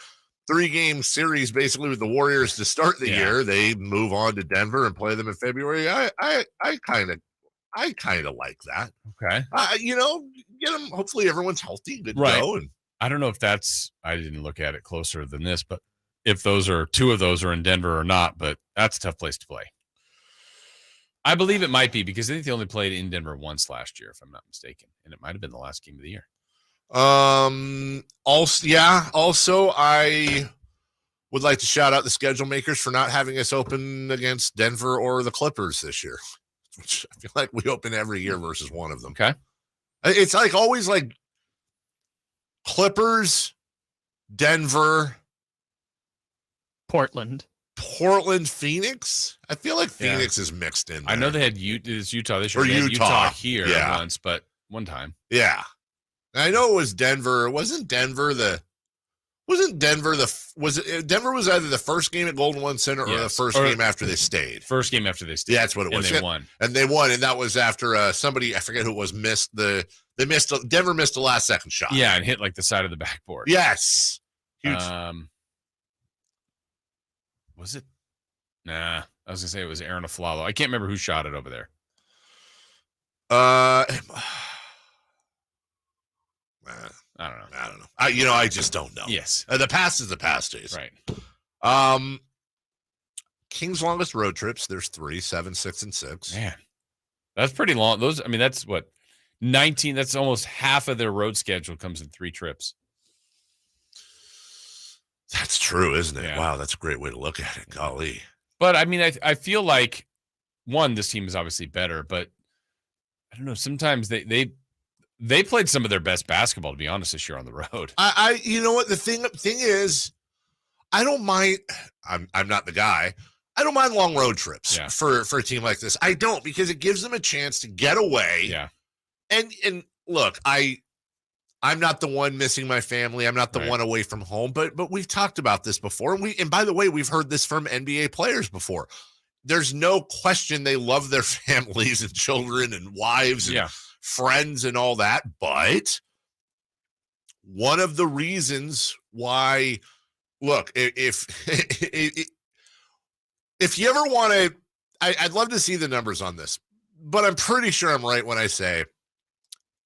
Speaker 6: 3-game series basically with the Warriors to start the year, they move on to Denver and play them in February. I kind of like that.
Speaker 7: Okay.
Speaker 6: Get them. Hopefully everyone's healthy, good to go. And
Speaker 7: I don't know if I didn't look at it closer than this, but if 2 of those are in Denver or not, but that's a tough place to play. I believe it might be because I think they only played in Denver once last year, if I'm not mistaken. And it might have been the last game of the year.
Speaker 6: Also, I would like to shout out the schedule makers for not having us open against Denver or the Clippers this year, which I feel like we open every year versus one of them.
Speaker 7: Okay.
Speaker 6: It's like always like Clippers, Denver,
Speaker 1: Portland,
Speaker 6: Phoenix. I feel like Phoenix is mixed in there.
Speaker 7: I know they had Utah this year.
Speaker 6: Or
Speaker 7: Utah here once, but one time.
Speaker 6: Yeah. I know it was Denver. Denver was either the first game at Golden One Center or the first game after they stayed.
Speaker 7: First game after they stayed.
Speaker 6: Yeah, that's what it was.
Speaker 7: And they won.
Speaker 6: And they won, and that was after somebody, I forget who it was, Denver missed the last second shot.
Speaker 7: Yeah, and hit like the side of the backboard.
Speaker 6: Yes. Huge.
Speaker 7: Was it? Nah. I was gonna say it was Aaron Aflalo. I can't remember who shot it over there. I don't know.
Speaker 6: I just don't know.
Speaker 7: Yes.
Speaker 6: The past is the past days.
Speaker 7: Right.
Speaker 6: Kings' longest road trips, there's 3, 7, 6, and 6.
Speaker 7: Man, that's pretty long. That's what, 19. That's almost half of their road schedule comes in 3 trips.
Speaker 6: That's true, isn't it?
Speaker 7: Yeah.
Speaker 6: Wow, that's a great way to look at it. Golly.
Speaker 7: But, I mean, I feel like, this team is obviously better, but I don't know. Sometimes they played some of their best basketball, to be honest, this year on the road.
Speaker 6: You know what the thing is, I don't mind. I'm not the guy. I don't mind long road trips for a team like this. I don't, because it gives them a chance to get away.
Speaker 7: Yeah.
Speaker 6: And look, I'm not the one missing my family. I'm not the one away from home. But we've talked about this before. And by the way, we've heard this from NBA players before. There's no question they love their families and children and wives and friends and all that. But one of the reasons why, look, if you ever want to, I'd love to see the numbers on this, but I'm pretty sure I'm right when I say,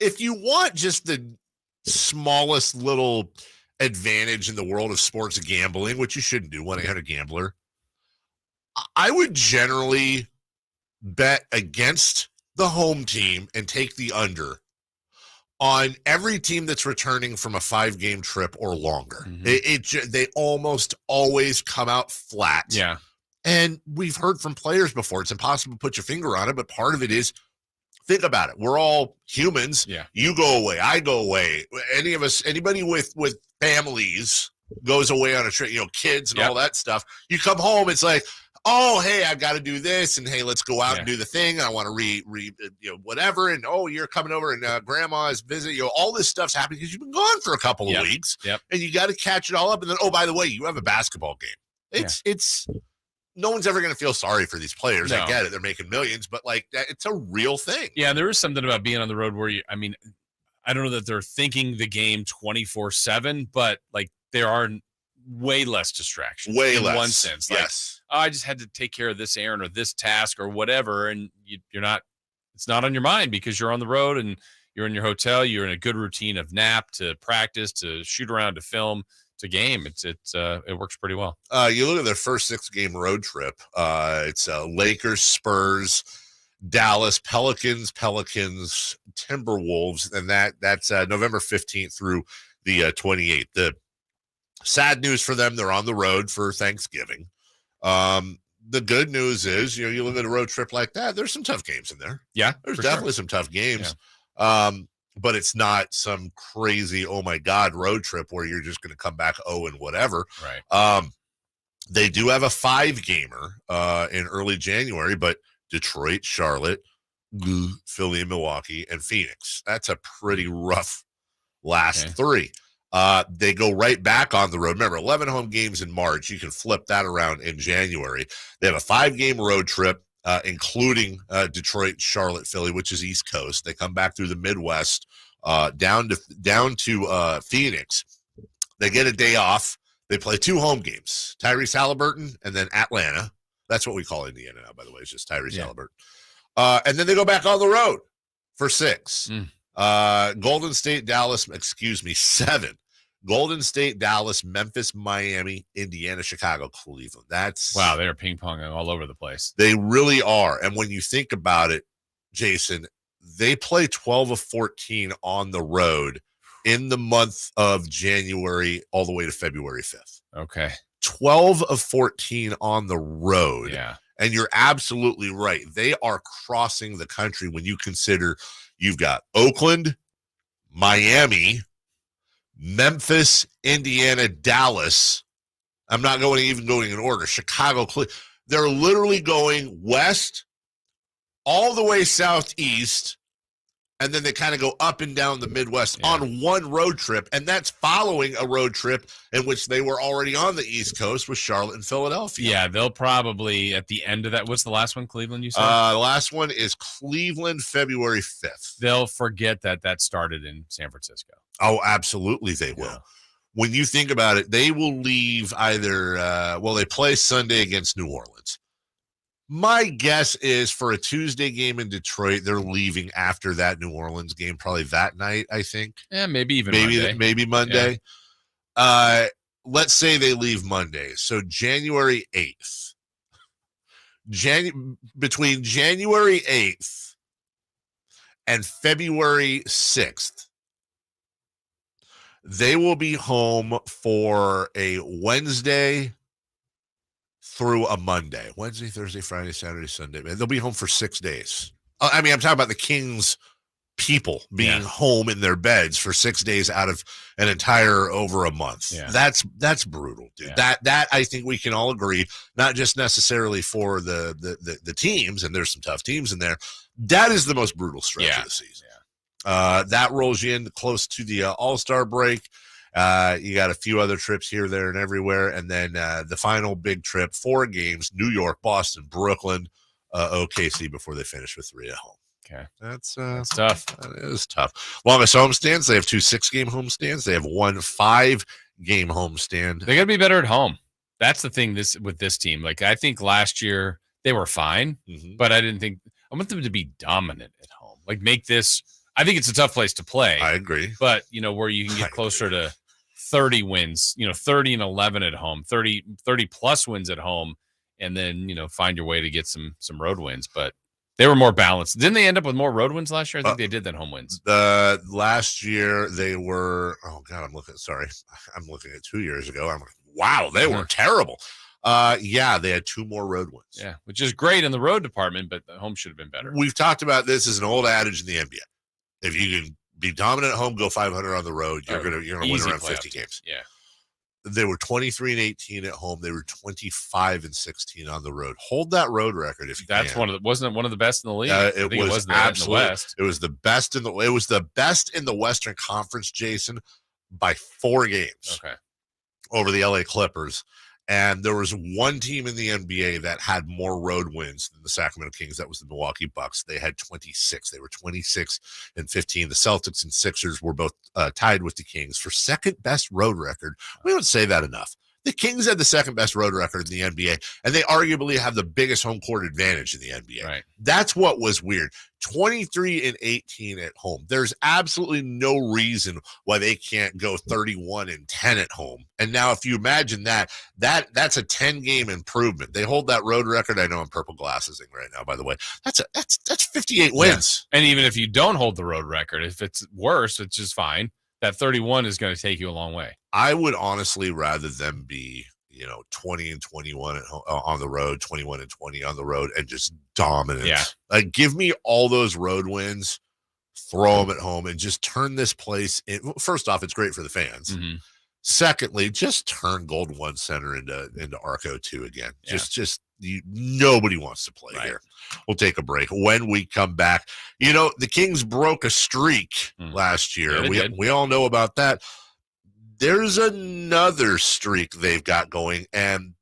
Speaker 6: if you want just the smallest little advantage in the world of sports gambling, which you shouldn't do, 1-800-GAMBLER, I would generally bet against the home team and take the under on every team that's returning from a 5-game trip or longer. Mm-hmm. They almost always come out flat.
Speaker 7: Yeah. And
Speaker 6: we've heard from players before, it's impossible to put your finger on it, but part of it is, think about it. We're all humans.
Speaker 7: Yeah.
Speaker 6: You go away. I go away. Anybody with families goes away on a trip, kids and all that stuff. You come home, it's like, oh, hey, I've got to do this, and hey, let's go out and do the thing. I want to whatever, and oh, you're coming over, and grandma's visit. All this stuff's happening because you've been gone for a couple of weeks, and you got to catch it all up. And then, oh, by the way, you have a basketball game. It's no one's ever going to feel sorry for these players.
Speaker 7: No.
Speaker 6: I get it; they're making millions, but it's a real thing.
Speaker 7: Yeah, there is something about being on the road where I don't know that they're thinking the game 24/7, but there are way less distraction.
Speaker 6: Way
Speaker 7: in
Speaker 6: less.
Speaker 7: one sense. Like,
Speaker 6: Yes.
Speaker 7: I just had to take care of this errand or this task or whatever, and you're not. It's not on your mind because you're on the road and you're in your hotel. You're in a good routine of nap to practice to shoot around to film to game. It works pretty well.
Speaker 6: You look at their first 6-game road trip. It's Lakers, Spurs, Dallas, Pelicans, Timberwolves, and that's November 15th through the 28th. The sad news for them, they're on the road for Thanksgiving. The good news is, you look at a road trip like that, there's some tough games in there.
Speaker 7: Yeah,
Speaker 6: there's definitely some tough games. Yeah. But it's not some crazy, oh my God, road trip where you're just going to come back and whatever.
Speaker 7: Right.
Speaker 6: They do have a 5-gamer in early January, but Detroit, Charlotte, Philly, Milwaukee, and Phoenix. That's a pretty rough last 3. They go right back on the road. Remember, 11 home games in March. You can flip that around in January. They have a 5-game road trip, including Detroit, Charlotte, Philly, which is East Coast. They come back through the Midwest, down to Phoenix. They get a day off. They play 2 home games, Tyrese Halliburton and then Atlanta. That's what we call Indiana now, by the way. It's just Tyrese Halliburton. And then they go back on the road for 6. Golden State, Dallas, 7. Golden State, Dallas, Memphis, Miami, Indiana, Chicago, Cleveland.
Speaker 7: Wow, they're ping-ponging all over the place.
Speaker 6: They really are. And when you think about it, Jason, they play 12 of 14 on the road in the month of January all the way to February 5th.
Speaker 7: Okay.
Speaker 6: 12 of 14 on the road.
Speaker 7: Yeah.
Speaker 6: And you're absolutely right. They are crossing the country when you consider you've got Oakland, Miami, Memphis, Indiana, Dallas. I'm not even going in order. Chicago, they're literally going west all the way southeast, and then they kind of go up and down the Midwest on one road trip, and that's following a road trip in which they were already on the East Coast with Charlotte and Philadelphia.
Speaker 7: Yeah, they'll probably, at the end of that, what's the last one, Cleveland, you said?
Speaker 6: The last one is Cleveland, February 5th.
Speaker 7: They'll forget that started in San Francisco.
Speaker 6: Oh, absolutely they will. Yeah. When you think about it, they will leave either, they play Sunday against New Orleans. My guess is for a Tuesday game in Detroit, they're leaving after that New Orleans game, probably that night, I think.
Speaker 7: Yeah, maybe Monday.
Speaker 6: Maybe Monday. Yeah. Let's say they leave Monday. So January 8th. Between January 8th and February 6th, they will be home for a Wednesday through a Monday. Wednesday, Thursday, Friday, Saturday, Sunday. They'll be home for 6 days. I'm talking about the Kings people being home in their beds for 6 days out of an entire over a month.
Speaker 7: Yeah.
Speaker 6: That's brutal, dude. Yeah. That I think we can all agree, not just necessarily for the teams, and there's some tough teams in there. That is the most brutal stretch of the season. Yeah. That rolls you in close to the All-Star break. You got a few other trips here, there, and everywhere. And then the final big trip, 4 games, New York, Boston, Brooklyn, OKC before they finish with 3 at home.
Speaker 7: Okay.
Speaker 6: That's
Speaker 7: tough.
Speaker 6: That is tough. Longest homestands, they have 2 6-game homestands. They have 1 5-game homestand.
Speaker 7: They got to be better at home. That's the thing with this team. Like, I think last year they were fine, but I want them to be dominant at home. Like, make this – I think it's a tough place to play.
Speaker 6: I agree.
Speaker 7: But, where you can get closer to 30 wins, 30 and 11 at home, 30 plus wins at home, and then, find your way to get some road wins. But they were more balanced. Didn't they end up with more road wins last year? I think they did than home wins.
Speaker 6: Last year they were, I'm looking at 2 years ago. I'm like, wow, they were terrible. They had 2 more road wins.
Speaker 7: Yeah, which is great in the road department, but the home should have been better.
Speaker 6: We've talked about this as an old adage in the NBA. If you can be dominant at home, go 500 on the road, you're gonna win around 50 games.
Speaker 7: Yeah.
Speaker 6: They were 23-18 at home. They were 25-16 on the road. Hold that road record if you can.
Speaker 7: Wasn't it one of the best in the league?
Speaker 6: It was absolutely in the West. It was the best in the Western Conference, Jason, by 4 games.
Speaker 7: Okay.
Speaker 6: Over the LA Clippers. And there was one team in the NBA that had more road wins than the Sacramento Kings. That was the Milwaukee Bucks. They had 26. They were 26-15. The Celtics and Sixers were both tied with the Kings for second best road record. We don't say that enough. The Kings had the second best road record in the NBA, and they arguably have the biggest home court advantage in the NBA.
Speaker 7: Right.
Speaker 6: That's what was weird. 23-18 at home. There's absolutely no reason why they can't go 31-10 at home. And now if you imagine that's a 10-game improvement. They hold that road record. I know I'm purple glassesing right now, by the way. That's 58 wins.
Speaker 7: Yeah. And even if you don't hold the road record, if it's worse, it's just fine. That 31 is going to take you a long way.
Speaker 6: I would honestly rather them be 20-21 at home, on the road, 21-20 on the road, and just dominant.
Speaker 7: Yeah.
Speaker 6: Like, give me all those road wins, throw them at home, and just turn this place in. First off, it's great for the fans.
Speaker 7: Mm-hmm.
Speaker 6: Secondly, just turn Golden One Center into Arco 2 again.
Speaker 7: Yeah.
Speaker 6: Nobody wants to play here. We'll take a break. When we come back, the Kings broke a streak last year.
Speaker 7: Yeah,
Speaker 6: we all know about that. There's another streak they've got going, and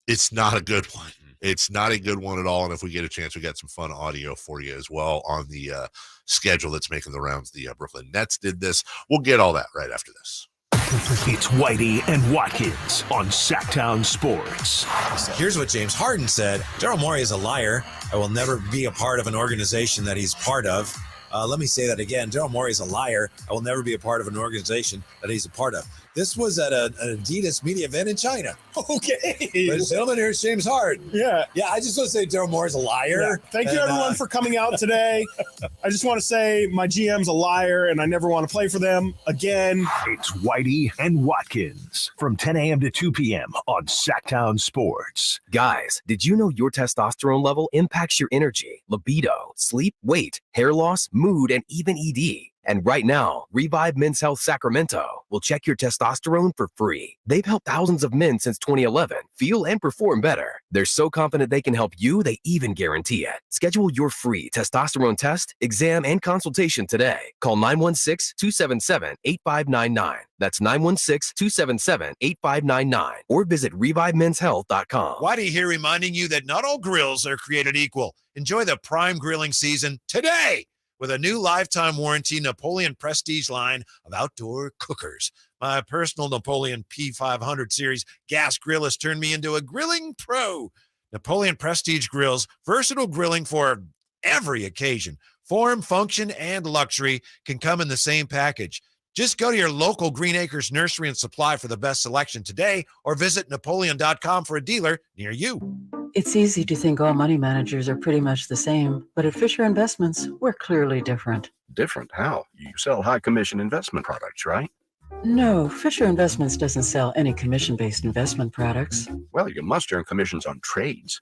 Speaker 6: it's not a good one. It's not a good one at all. And if we get a chance, we got some fun audio for you as well on the schedule that's making the rounds. The Brooklyn Nets did this. We'll get all that right after this.
Speaker 2: It's Whitey and Watkins on Sactown Sports.
Speaker 9: Here's what James Harden said. Daryl Morey is a liar. I will never be a part of an organization that he's part of. Let me say that again. Daryl Morey is a liar. I will never be a part of an organization that he's a part of. This was at an Adidas media event in China.
Speaker 13: Okay.
Speaker 9: Ladies and gentlemen, here's James Harden.
Speaker 13: Yeah.
Speaker 9: Yeah, I just want to say Daryl Morey's a liar.
Speaker 13: Yeah. Thank you, everyone, for coming out today. I just want to say my GM's a liar, and I never want to play for them again.
Speaker 2: It's Whitey and Watkins from 10 a.m. to 2 p.m. on Sactown Sports.
Speaker 19: Guys, did you know your testosterone level impacts your energy, libido, sleep, weight, hair loss, mood, and even ED? And right now, Revive Men's Health Sacramento will check your testosterone for free. They've helped thousands of men since 2011 feel and perform better. They're so confident they can help you, they even guarantee it. Schedule your free testosterone test, exam, and consultation today. Call 916-277-8599. That's 916-277-8599. Or visit ReviveMen'sHealth.com.
Speaker 9: Whitey here reminding you that not all grills are created equal. Enjoy the prime grilling season today with a new lifetime warranty Napoleon Prestige line of outdoor cookers. My personal Napoleon P500 series gas grill has turned me into a grilling pro. Napoleon Prestige grills, versatile grilling for every occasion. Form, function, and luxury can come in the same package. Just go to your local Green Acres Nursery and Supply for the best selection today, or visit Napoleon.com for a dealer near you.
Speaker 23: It's easy to think all money managers are pretty much the same, but at Fisher Investments, we're clearly different.
Speaker 24: Different? How? You sell high commission investment products, right?
Speaker 23: No, Fisher Investments doesn't sell any commission-based investment products.
Speaker 24: Well, you must earn commissions on trades.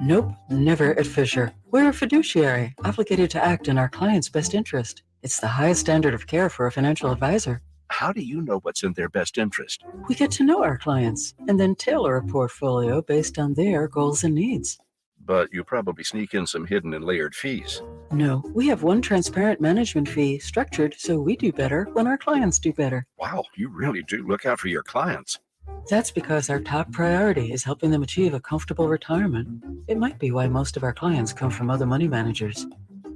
Speaker 23: Nope, never at Fisher. We're a fiduciary, obligated to act in our client's best interest. It's the highest standard of care for a financial advisor.
Speaker 24: How do you know what's in their best interest?
Speaker 23: We get to know our clients and then tailor a portfolio based on their goals and needs.
Speaker 24: But you probably sneak in some hidden and layered fees.
Speaker 23: No, we have one transparent management fee structured so we do better when our clients do better.
Speaker 24: Wow, you really do look out for your clients.
Speaker 23: That's because our top priority is helping them achieve a comfortable retirement. It might be why most of our clients come from other money managers.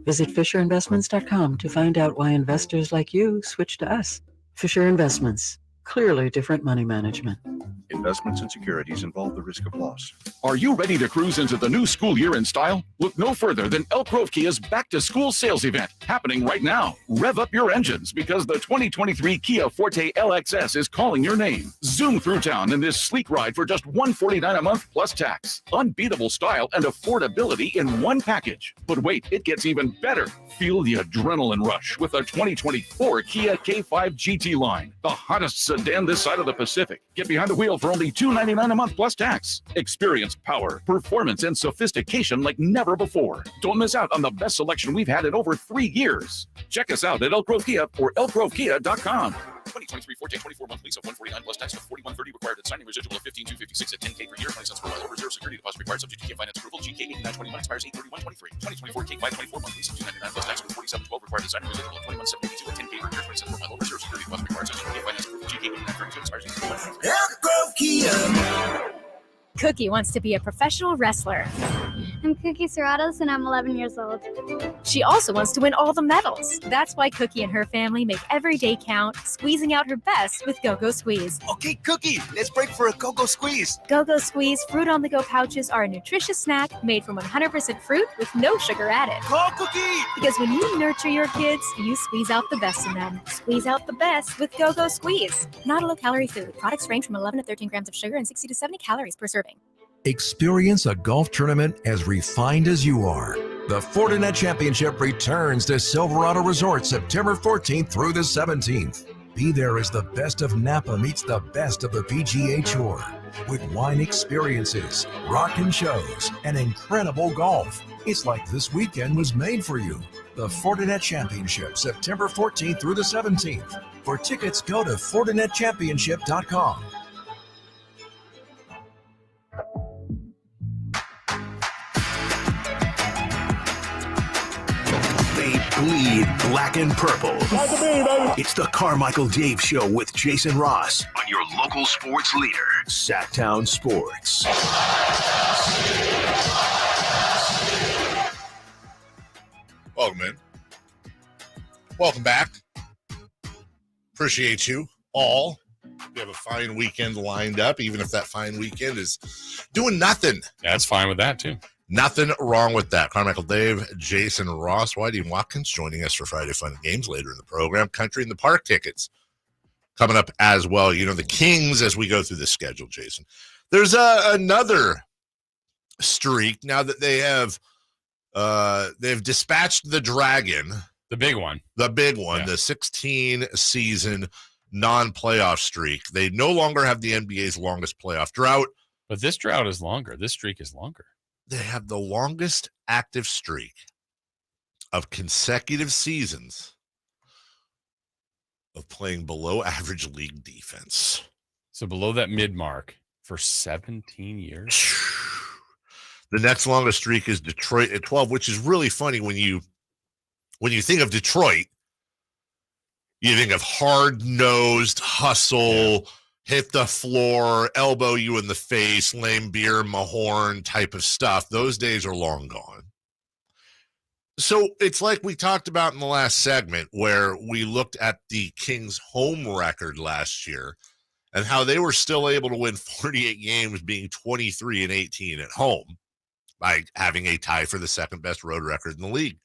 Speaker 23: Visit FisherInvestments.com to find out why investors like you switch to us. Fisher Investments. Clearly different money management.
Speaker 24: Investments and securities involve the risk of loss.
Speaker 25: Are you ready to cruise into the new school year in style? Look no further than Elk Grove Kia's Back to School sales event happening right now. Rev up your engines because the 2023 Kia Forte LXS is calling your name. Zoom through town in this sleek ride for just $149 a month plus tax. Unbeatable style and affordability in one package. But wait, it gets even better. Feel the adrenaline rush with the 2024 Kia K5 GT line, the hottest sedan this side of the Pacific. Get behind the wheel for only $299 a month plus tax. Experience power, performance, and sophistication like never before. Don't miss out on the best selection we've had in over 3 years. Check us out at Elk Grove Kia or elkgrovekia.com. 2023 Forte 24-month lease of $149 plus tax of $41.30 required at signing, residual of $15,256 at $10K per year, 20 cents per mile, reserve security deposit required, subject to Kia finance approval, GK 8921 expires 8/31/23. 2024 K5 24-month lease of $299 plus tax with $47.12 required at signing, residual of $21,782 at $10K per year, 20 cents per mile, reserve security deposit required, subject to Kia finance approval, GK 8932 expires 8/31/23.
Speaker 27: Elk Grove Kia. Cookie wants to be a professional wrestler.
Speaker 3: I'm Cookie Serratos, and I'm 11 years old.
Speaker 4: She also wants to win all the medals. That's why Cookie and her family make every day count, squeezing out her best with Go-Go Squeeze.
Speaker 5: Okay, Cookie, let's break for a Go-Go Squeeze.
Speaker 4: Go-Go Squeeze Fruit on the Go pouches are a nutritious snack made from 100% fruit with no sugar added.
Speaker 5: Call Cookie!
Speaker 4: Because when you nurture your kids, you squeeze out the best in them. Squeeze out the best with Go-Go Squeeze. Not a low-calorie food. Products range from 11 to 13 grams of sugar and 60 to 70 calories per serving.
Speaker 10: Experience a golf tournament as refined as you are. The Fortinet Championship returns to Silverado Resort September 14th through the 17th. Be there as the best of Napa meets the best of the PGA Tour. With wine experiences, rockin' shows, and incredible golf. It's like this weekend was made for you. The Fortinet Championship, September 14th through the 17th. For tickets, go to FortinetChampionship.com.
Speaker 2: They bleed black and purple. It's the Carmichael Dave Show with Jason Ross on your local sports leader, Sactown Sports.
Speaker 6: Welcome in. Welcome back. Appreciate you all. You have a fine weekend lined up, even if that fine weekend is doing nothing.
Speaker 7: Yeah, that's fine with that, too.
Speaker 6: Nothing wrong with that. Carmichael Dave, Jason Ross, Whitey Watkins joining us for Friday Fun and Games later in the program. Country in the Park tickets coming up as well. You know, the Kings, as we go through the schedule, Jason, there's another streak now that they've dispatched the Dragon.
Speaker 7: The big one.
Speaker 6: The big one,
Speaker 7: yeah.
Speaker 6: The 16-season non-playoff streak. They no longer have the NBA's longest playoff drought.
Speaker 7: But this drought is longer. This streak is longer.
Speaker 6: They have the longest active streak of consecutive seasons of playing below average league defense.
Speaker 7: So below that mid mark for 17 years.
Speaker 6: The next longest streak is Detroit at 12, which is really funny when you think of Detroit. You think of hard-nosed hustle, hit the floor, elbow you in the face, lame beer, Mahorn type of stuff. Those days are long gone. So it's like we talked about in the last segment where we looked at the Kings' home record last year and how they were still able to win 48 games being 23-18 at home by having a tie for the second best road record in the league.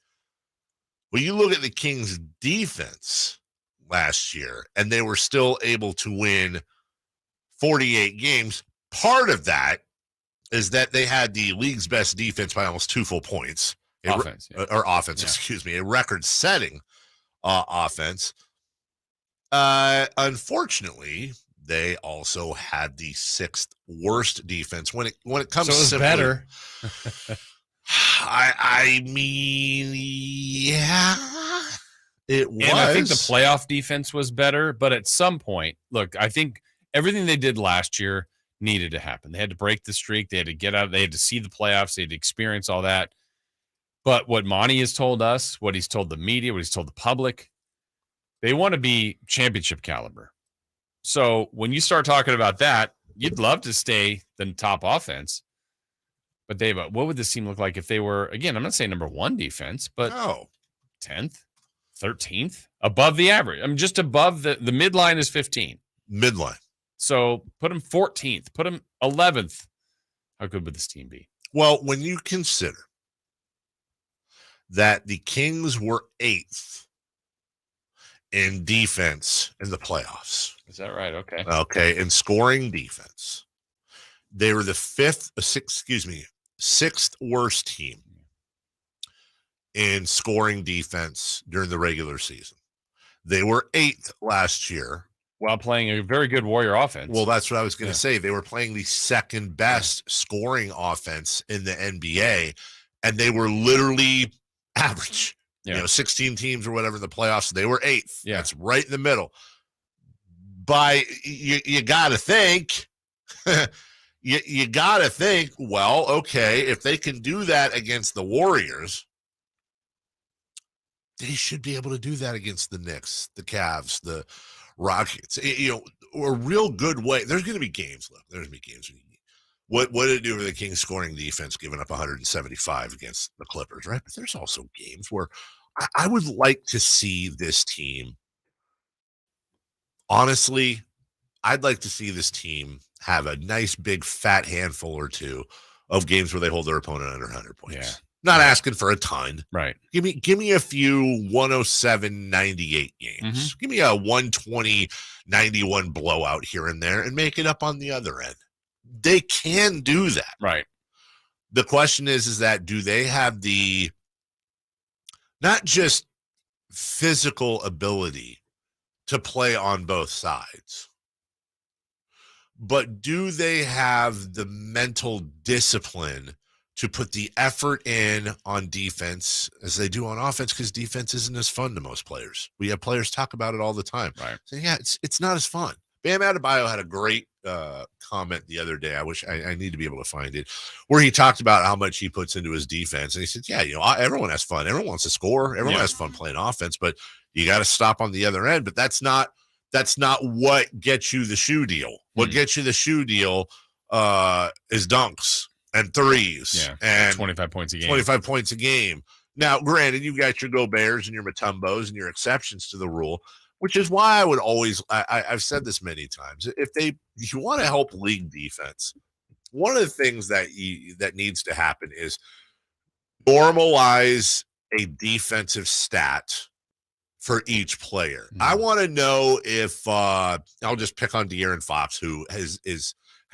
Speaker 6: Well, you look at the Kings' defense last year, and they were still able to win 48 games. Part of that is that they had the league's best defense by almost 2 full points.
Speaker 7: Offense.
Speaker 6: Excuse me, a record-setting offense. Unfortunately, they also had the 6th worst defense when it comes to
Speaker 7: simply, better.
Speaker 6: I mean, yeah. It was.
Speaker 7: And I think the playoff defense was better, but at some point, look, I think everything they did last year needed to happen. They had to break the streak. They had to get out. They had to see the playoffs. They had to experience all that. But what Monty has told us, what he's told the media, what he's told the public, they want to be championship caliber. So when you start talking about that, you'd love to stay the top offense. But Dave, what would this team look like if they were, again, I'm not saying number 1 defense, but 10th? 13th, above the average. I'm just above the midline is 15.
Speaker 6: Midline.
Speaker 7: So put them 14th, put them 11th. How good would this team be?
Speaker 6: Well, when you consider that the Kings were 8th in defense in the playoffs.
Speaker 7: Is that right? Okay.
Speaker 6: Okay. In scoring defense, they were the 6th worst team in scoring defense during the regular season. They were 8th last year.
Speaker 7: While playing a very good Warrior offense.
Speaker 6: Well, that's what I was going to say. They were playing the 2nd best scoring offense in the NBA, and they were literally average.
Speaker 7: Yeah.
Speaker 6: 16 teams or whatever in the playoffs. They were 8th.
Speaker 7: Yeah.
Speaker 6: That's right in the middle. You got to think, you got to think, well, okay, if they can do that against the Warriors, they should be able to do that against the Knicks, the Cavs, the Rockets. A real good way. There's going to be games left. There's going to be games. What did it do for the Kings scoring defense, giving up 175 against the Clippers, right? But there's also games where I would like to see this team. Honestly, I'd like to see this team have a nice big fat handful or two of games where they hold their opponent under 100 points.
Speaker 7: Yeah.
Speaker 6: Not asking for a ton.
Speaker 7: Right.
Speaker 6: Give me a few 107-98 games. Give me a 120-91 blowout here and there and make it up on the other end. They can do that.
Speaker 7: Right.
Speaker 6: The question is that do they have the not just physical ability to play on both sides, but do they have the mental discipline to put the effort in on defense as they do on offense? Because defense isn't as fun to most players. We have players talk about it all the time.
Speaker 7: Right.
Speaker 6: So yeah, it's not as fun. Bam Adebayo had a great comment the other day. I wish I need to be able to find it, where he talked about how much he puts into his defense. And he said, yeah, everyone has fun. Everyone wants to score. Everyone has fun playing offense, but you got to stop on the other end. But that's not what gets you the shoe deal. What gets you the shoe deal is dunks and threes and
Speaker 7: 25 points a game.
Speaker 6: 25 points a game. Now, granted, you've got your Goberts and your Mutombos and your exceptions to the rule, which is why I would always, I've said this many times, if you want to help league defense, one of the things that needs to happen is normalize a defensive stat for each player. I want to know if I'll just pick on De'Aaron Fox, who has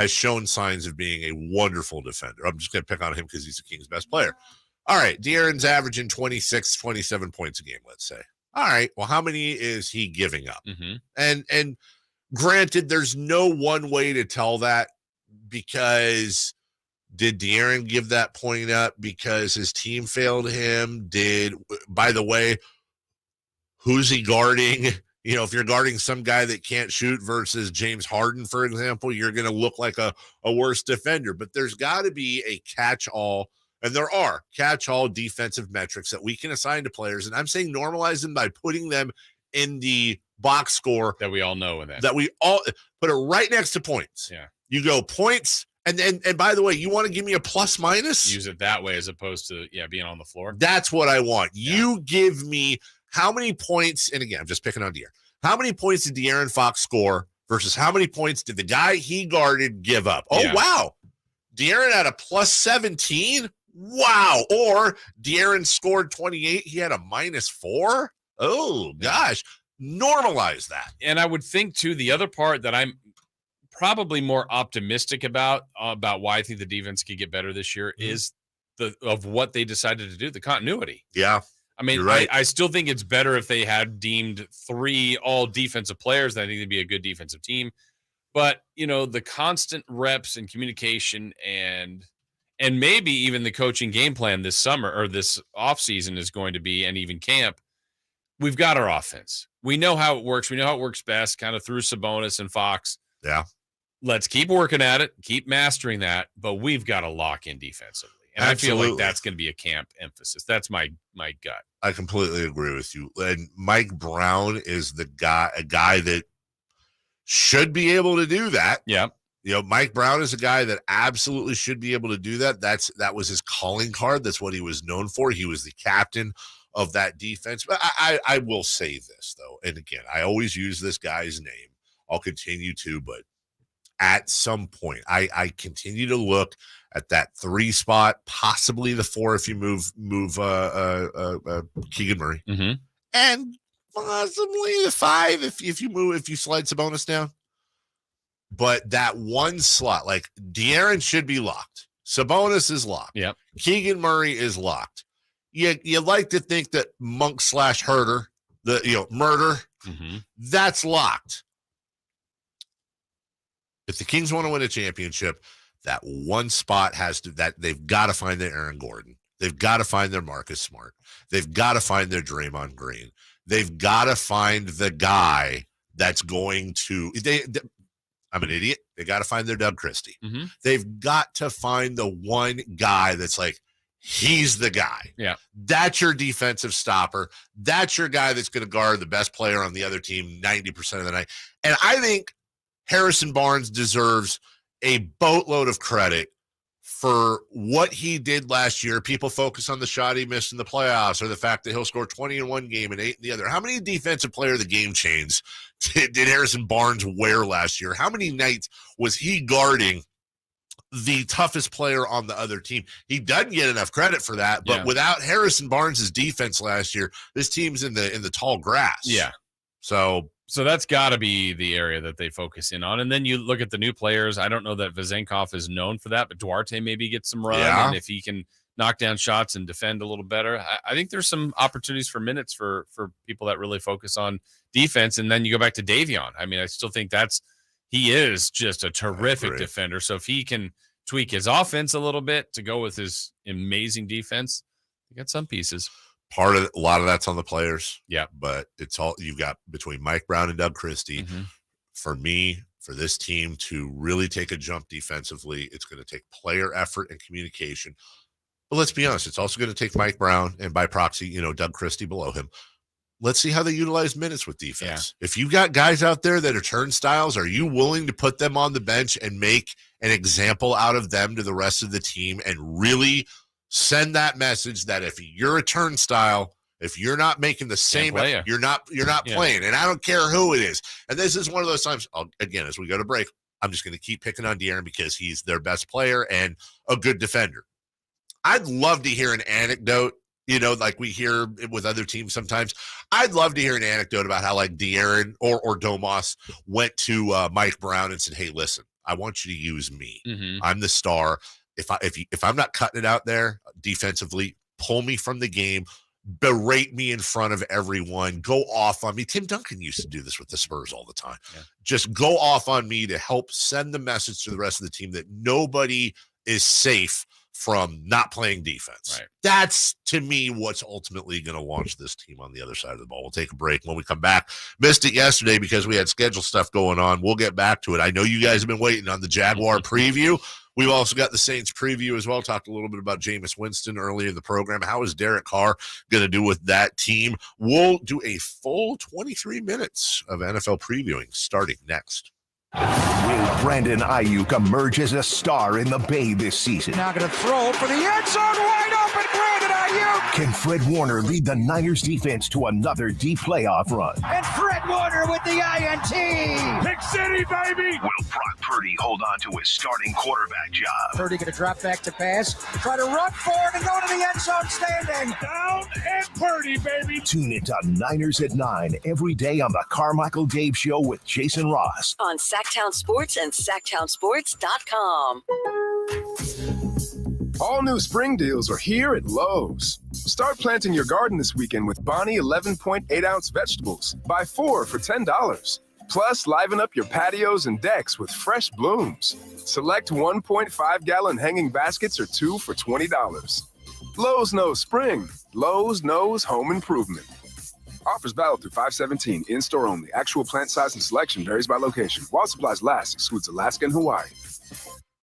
Speaker 6: shown signs of being a wonderful defender. I'm just going to pick on him because he's the Kings' best player. All right, De'Aaron's averaging 26, 27 points a game, let's say. All right, well, how many is he giving up? And granted, there's no one way to tell that, because did De'Aaron give that point up because his team failed him? By the way, who's he guarding? If you're guarding some guy that can't shoot versus James Harden, for example, you're going to look like a worse defender. But there's got to be a catch-all. And there are catch-all defensive metrics that we can assign to players. And I'm saying normalize them by putting them in the box score.
Speaker 7: That we all know.
Speaker 6: That we all put it right next to points.
Speaker 7: Yeah.
Speaker 6: You go points. And by the way, you want to give me a plus minus?
Speaker 7: Use it that way as opposed to, being on the floor.
Speaker 6: That's what I want. Yeah. You give me how many points. And again, I'm just picking on De'Aaron. How many points did De'Aaron Fox score versus how many points did the guy he guarded give up? Oh, wow. De'Aaron had a plus 17. Wow. Or De'Aaron scored 28. He had a -4. Oh, gosh. Normalize that.
Speaker 7: And I would think, too, the other part that I'm probably more optimistic about why I think the defense could get better this year is of what they decided to do, the continuity.
Speaker 6: Yeah.
Speaker 7: I mean, right. I still think it's better if they had deemed 3 all defensive players. I think they'd be a good defensive team. But, the constant reps and communication and maybe even the coaching game plan this summer or this offseason is going to be, and even camp, we've got our offense. We know how it works. We know how it works best, kind of through Sabonis and Fox.
Speaker 6: Yeah.
Speaker 7: Let's keep working at it, keep mastering that, but we've got to lock in defensively. And
Speaker 6: Absolutely.
Speaker 7: I feel like that's going to be a camp emphasis. That's my gut.
Speaker 6: I completely agree with you. And Mike Brown is a guy that should be able to do that.
Speaker 7: Yeah.
Speaker 6: Mike Brown is a guy that absolutely should be able to do that. That was his calling card. That's what he was known for. He was the captain of that defense. But I will say this, though, and again, I always use this guy's name. I'll continue to, but at some point, I continue to look at that 3 spot, possibly the 4 if you move Keegan Murray, and possibly the 5 if you slide Sabonis down. But that 1 slot, like De'Aaron should be locked. Sabonis is locked.
Speaker 7: Yep.
Speaker 6: Keegan Murray is locked. You like to think that Monk / Herder, murder, that's locked. If the Kings want to win a championship, that 1 spot they've got to find their Aaron Gordon. They've got to find their Marcus Smart. They've got to find their Draymond Green. They've got to find the guy that's going to I'm an idiot. They got to find their Doug Christie. They've got to find the one guy that's like, he's the guy.
Speaker 7: Yeah.
Speaker 6: That's your defensive stopper. That's your guy that's going to guard the best player on the other team 90% of the night. And I think Harrison Barnes deserves a boatload of credit for what he did last year. People focus on the shot he missed in the playoffs or the fact that he'll score 20 in one game and 8 in the other. How many defensive player of the game chains did Harrison Barnes wear last year? How many nights was he guarding the toughest player on the other team? He doesn't get enough credit for that, but without Harrison Barnes' defense last year, this team's in the tall grass.
Speaker 7: Yeah. So that's got to be the area that they focus in on. And then you look at the new players. I don't know that Vezenkov is known for that, but Duarte maybe gets some run. And if he can knock down shots and defend a little better, I think there's some opportunities for minutes for people that really focus on defense. And then you go back to Davion. I mean, I still think he is just a terrific defender. So if he can tweak his offense a little bit to go with his amazing defense, you got some pieces.
Speaker 6: A lot of that's on the players.
Speaker 7: Yeah.
Speaker 6: But it's all you've got between Mike Brown and Doug Christie.
Speaker 7: Mm-hmm.
Speaker 6: For me, for this team to really take a jump defensively, it's going to take player effort and communication. But let's be honest, it's also going to take Mike Brown and by proxy, Doug Christie below him. Let's see how they utilize minutes with defense. Yeah. If you've got guys out there that are turnstiles, are you willing to put them on the bench and make an example out of them to the rest of the team and really send that message that if you're a turnstile, if you're not making the same, you're not playing. And I don't care who it is. And this is one of those times, again, as we go to break, I'm just going to keep picking on De'Aaron because he's their best player and a good defender. I'd love to hear an anecdote, like we hear with other teams sometimes. I'd love to hear an anecdote about how like De'Aaron or Domas went to Mike Brown and said, hey, listen, I want you to use me.
Speaker 7: Mm-hmm.
Speaker 6: I'm the star. If I'm not cutting it out there defensively, pull me from the game, berate me in front of everyone, go off on me. Tim Duncan used to do this with the Spurs all the time. Yeah. Just go off on me to help send the message to the rest of the team that nobody is safe from not playing defense.
Speaker 7: Right.
Speaker 6: That's, to me, what's ultimately going to launch this team on the other side of the ball. We'll take a break. When we come back, missed it yesterday because we had schedule stuff going on. We'll get back to it. I know you guys have been waiting on the Jaguar preview. We've also got the Saints preview as well. Talked a little bit about Jameis Winston earlier in the program. How is Derek Carr going to do with that team? We'll do a full 23 minutes of NFL previewing starting next.
Speaker 2: Will Brandon Ayuk emerge as a star in the Bay this season?
Speaker 11: Now going to throw for the end zone, wide open, Brandon Ayuk!
Speaker 2: Can Fred Warner lead the Niners defense to another deep playoff run?
Speaker 11: And Fred Warner with the INT!
Speaker 2: Pick City, baby! Will Brock Purdy hold on to his starting quarterback job?
Speaker 11: Purdy going to drop back to pass, try to run for it and go to the end zone standing.
Speaker 2: Down and Purdy, baby! Tune into Niners at 9 every day on the Carmichael Dave Show with Jason Ross.
Speaker 8: On Sactown Sports and Sactownsports.com.
Speaker 12: All new spring deals are here at Lowe's. Start planting your garden this weekend with Bonnie 11.8-ounce vegetables. Buy 4 for $10. Plus, liven up your patios and decks with fresh blooms. Select 1.5-gallon hanging baskets or 2 for $20. Lowe's knows spring. Lowe's knows home improvement. Offers valid through 5/17. In-store only. Actual plant size and selection varies by location. While supplies last, excludes Alaska and Hawaii.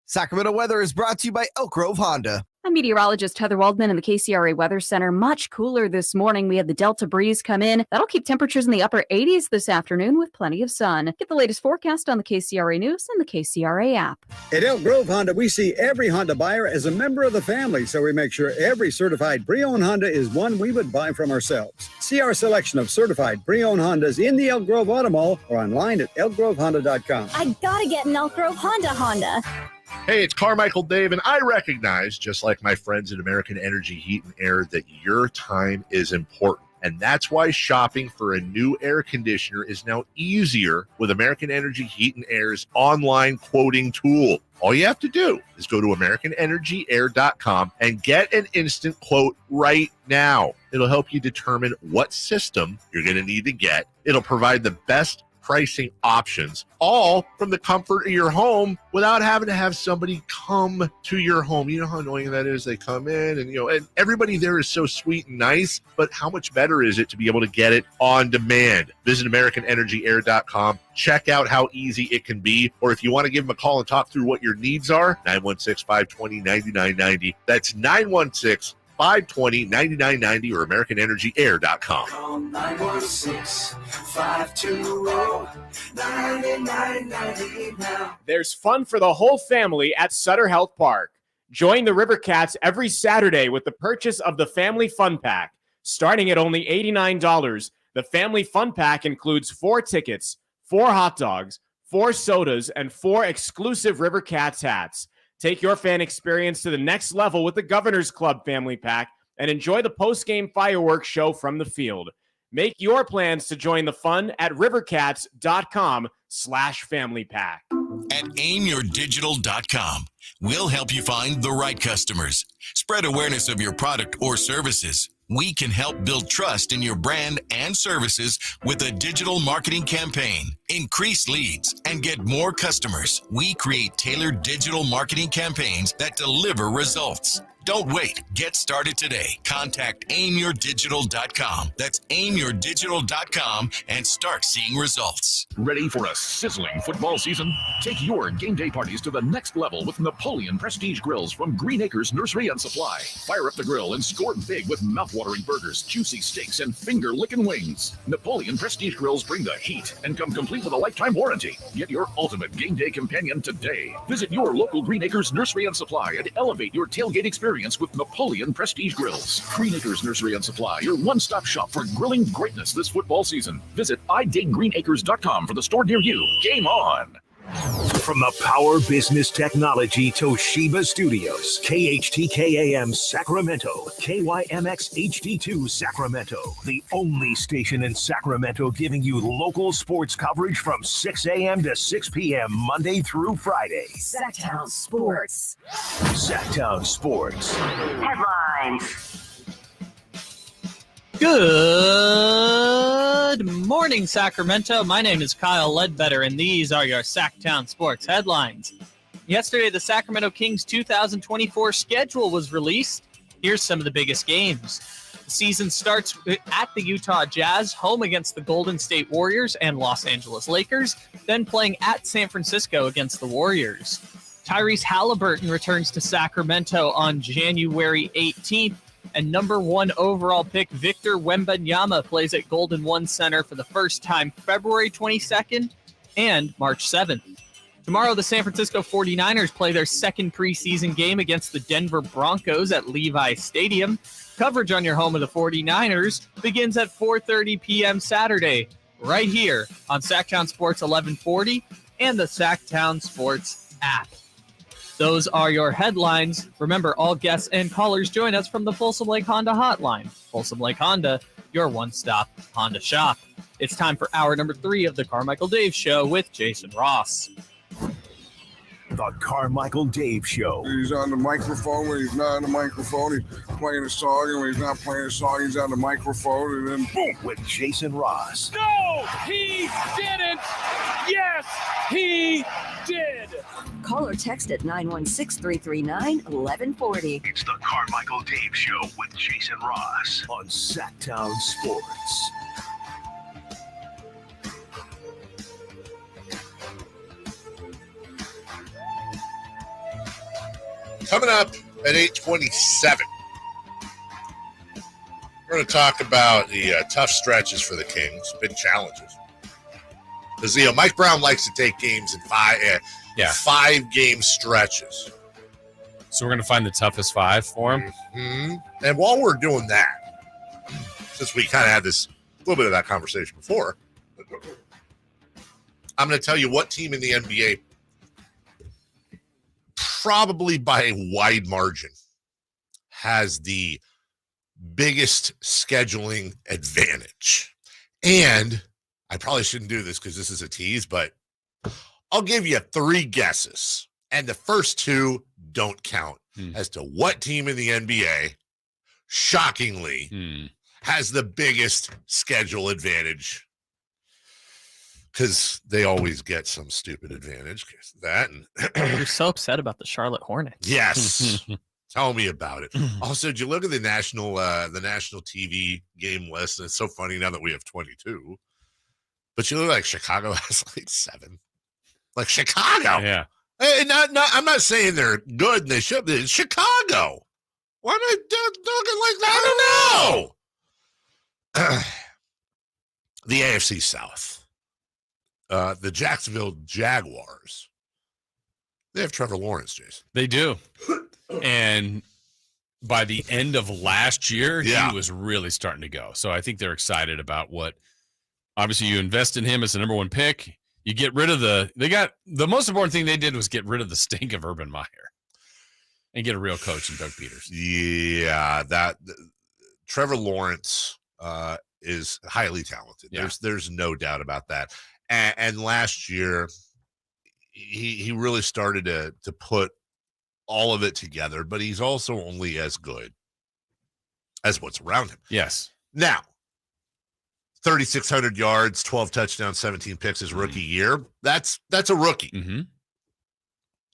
Speaker 14: Sacramento weather is brought to you by Elk Grove Honda.
Speaker 15: I'm meteorologist Heather Waldman in the KCRA Weather Center. Much cooler this morning. We had the Delta breeze come in. That'll keep temperatures in the upper 80s this afternoon with plenty of sun. Get the latest forecast on the KCRA News and the KCRA app.
Speaker 16: At Elk Grove Honda, we see every Honda buyer as a member of the family, so we make sure every certified pre-owned Honda is one we would buy from ourselves. See our selection of certified pre-owned Hondas in the Elk Grove Auto Mall or online at elkgrovehonda.com.
Speaker 3: I gotta get an Elk Grove Honda.
Speaker 6: Hey, it's Carmichael Dave, and I recognize, just like my friends at American Energy Heat and Air, that your time is important. And that's why shopping for a new air conditioner is now easier with American Energy Heat and Air's online quoting tool. All you have to do is go to AmericanEnergyAir.com and get an instant quote right now. It'll help you determine what system you're going to need to get. It'll provide the best pricing options, all from the comfort of your home without having to have somebody come to your home. You know how annoying that is? They come in and everybody there is so sweet and nice, but how much better is it to be able to get it on demand? Visit AmericanEnergyAir.com. Check out how easy it can be. Or if you want to give them a call and talk through what your needs are, 916-520-9990. That's 916 520-9990 or AmericanEnergyAir.com.
Speaker 17: Call 916-520-9990 now.
Speaker 18: There's fun for the whole family at Sutter Health Park. Join the River Cats every Saturday with the purchase of the Family Fun Pack. Starting at only $89, the Family Fun Pack includes 4 tickets, 4 hot dogs, 4 sodas, and 4 exclusive River Cats hats. Take your fan experience to the next level with the Governor's Club Family Pack and enjoy the post-game fireworks show from the field. Make your plans to join the fun at rivercats.com/family pack.
Speaker 20: At aimyourdigital.com, we'll help you find the right customers. Spread awareness of your product or services. We can help build trust in your brand and services with a digital marketing campaign. Increase leads and get more customers. We create tailored digital marketing campaigns that deliver results. Don't wait. Get started today. Contact aimyourdigital.com. That's aimyourdigital.com and start seeing results.
Speaker 25: Ready for a sizzling football season? Take your game day parties to the next level with Napoleon Prestige Grills from Green Acres Nursery and Supply. Fire up the grill and score big with mouthwatering burgers, juicy steaks, and finger-licking wings. Napoleon Prestige Grills bring the heat and come complete with a lifetime warranty. Get your ultimate game day companion today. Visit your local Green Acres Nursery and Supply and elevate your tailgate experience with Napoleon Prestige Grills. Green Acres Nursery and Supply, your one-stop shop for grilling greatness this football season. Visit idategreenacres.com for the store near you. Game on!
Speaker 2: From the Power Business Technology Toshiba Studios, KHTK AM Sacramento, KYMX HD2 Sacramento, the only station in Sacramento giving you local sports coverage from 6 a.m. to 6 p.m. Monday through Friday.
Speaker 8: Sactown Sports.
Speaker 2: Sactown Sports.
Speaker 8: Headlines.
Speaker 1: Good morning, Sacramento. My name is Kyle Ledbetter, and these are your Sactown Sports headlines. Yesterday, the Sacramento Kings 2024 schedule was released. Here's some of the biggest games. The season starts at the Utah Jazz, home against the Golden State Warriors and Los Angeles Lakers, then playing at San Francisco against the Warriors. Tyrese Halliburton returns to Sacramento on January 18th. And number 1 overall pick Victor Wembanyama plays at Golden One Center for the first time February 22nd and March 7th. Tomorrow, the San Francisco 49ers play their second preseason game against the Denver Broncos at Levi Stadium. Coverage on your home of the 49ers begins at 4:30 p.m. Saturday, right here on Sactown Sports 1140 and the Sactown Sports app. Those are your headlines. Remember, all guests and callers join us from the Folsom Lake Honda hotline. Folsom Lake Honda, your one-stop Honda shop. It's time for hour number 3 of the Carmichael Dave Show with Jason Ross.
Speaker 2: The Carmichael Dave Show.
Speaker 21: He's on the microphone when he's not on the microphone. He's playing a song, and when he's not playing a song, he's on the microphone, and then boom.
Speaker 2: With Jason Ross.
Speaker 18: No, he didn't. Yes, he did.
Speaker 8: Call or text at 916-339-1140.
Speaker 2: It's the Carmichael Dave Show with Jason Ross on Sactown Sports.
Speaker 6: Coming up at 8:27, we're going to talk about the tough stretches for the Kings, big challenges. Because Mike Brown likes to take games in 5-game stretches.
Speaker 7: So we're going to find the toughest 5 for him.
Speaker 6: Mm-hmm. And while we're doing that, since we kind of had this little bit of that conversation before, I'm going to tell you what team in the NBA, probably by a wide margin, has the biggest scheduling advantage. And I probably shouldn't do this because this is a tease, but I'll give you 3 guesses. And the first 2 don't count as to what team in the NBA, shockingly, has the biggest schedule advantage. Because they always get some stupid advantage. That and
Speaker 1: you're so upset about the Charlotte Hornets.
Speaker 6: Yes. Tell me about it. Also, did you look at the national TV game list? And it's so funny now that we have 22. But you look like Chicago has like 7. Like Chicago.
Speaker 7: Yeah.
Speaker 6: And I'm not saying they're good and they should. It's Chicago. Why am I talking like that? I don't know. The AFC South. The Jacksonville Jaguars. They have Trevor Lawrence, Jason.
Speaker 7: They do. And by the end of last year, he was really starting to go. So I think they're excited about what, obviously you invest in him as the number one pick. You get rid of the most important thing they did was get rid of the stink of Urban Meyer and get a real coach in Doug Peters.
Speaker 6: Yeah, Trevor Lawrence is highly talented.
Speaker 7: Yeah.
Speaker 6: There's no doubt about that. And last year, he really started to put all of it together, but he's also only as good as what's around him.
Speaker 7: Yes.
Speaker 6: Now, 3,600 yards, 12 touchdowns, 17 picks his rookie year. That's a rookie.
Speaker 7: Mm-hmm.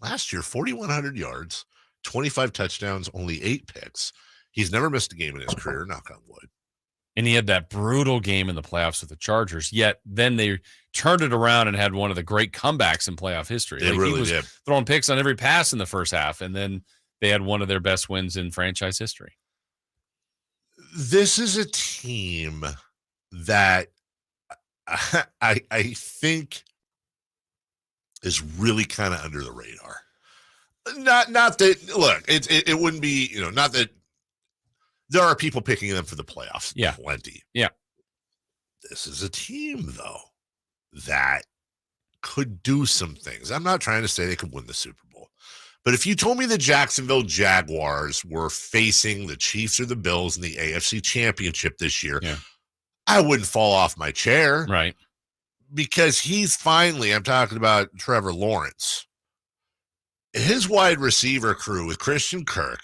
Speaker 6: Last year, 4,100 yards, 25 touchdowns, only 8 picks. He's never missed a game in his career, knock on wood.
Speaker 7: And he had that brutal game in the playoffs with the Chargers, yet then they turned it around and had one of the great comebacks in playoff history.
Speaker 6: They really did.
Speaker 7: Throwing picks on every pass in the first half, and then they had one of their best wins in franchise history.
Speaker 6: This is a team that I think is really kind of under the radar. Not that, look, it wouldn't be, not that there are people picking them for the playoffs.
Speaker 7: Yeah.
Speaker 6: Plenty.
Speaker 7: Yeah.
Speaker 6: This is a team, though, that could do some things. I'm not trying to say they could win the Super Bowl. But if you told me the Jacksonville Jaguars were facing the Chiefs or the Bills in the AFC Championship this year, I wouldn't fall off my chair.
Speaker 7: Right.
Speaker 6: Because I'm talking about Trevor Lawrence. His wide receiver crew with Christian Kirk,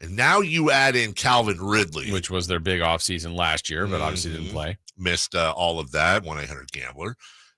Speaker 6: and now you add in Calvin Ridley.
Speaker 7: Which was their big offseason last year, but obviously didn't play.
Speaker 6: Missed all of that, 1-800-GAMBLER.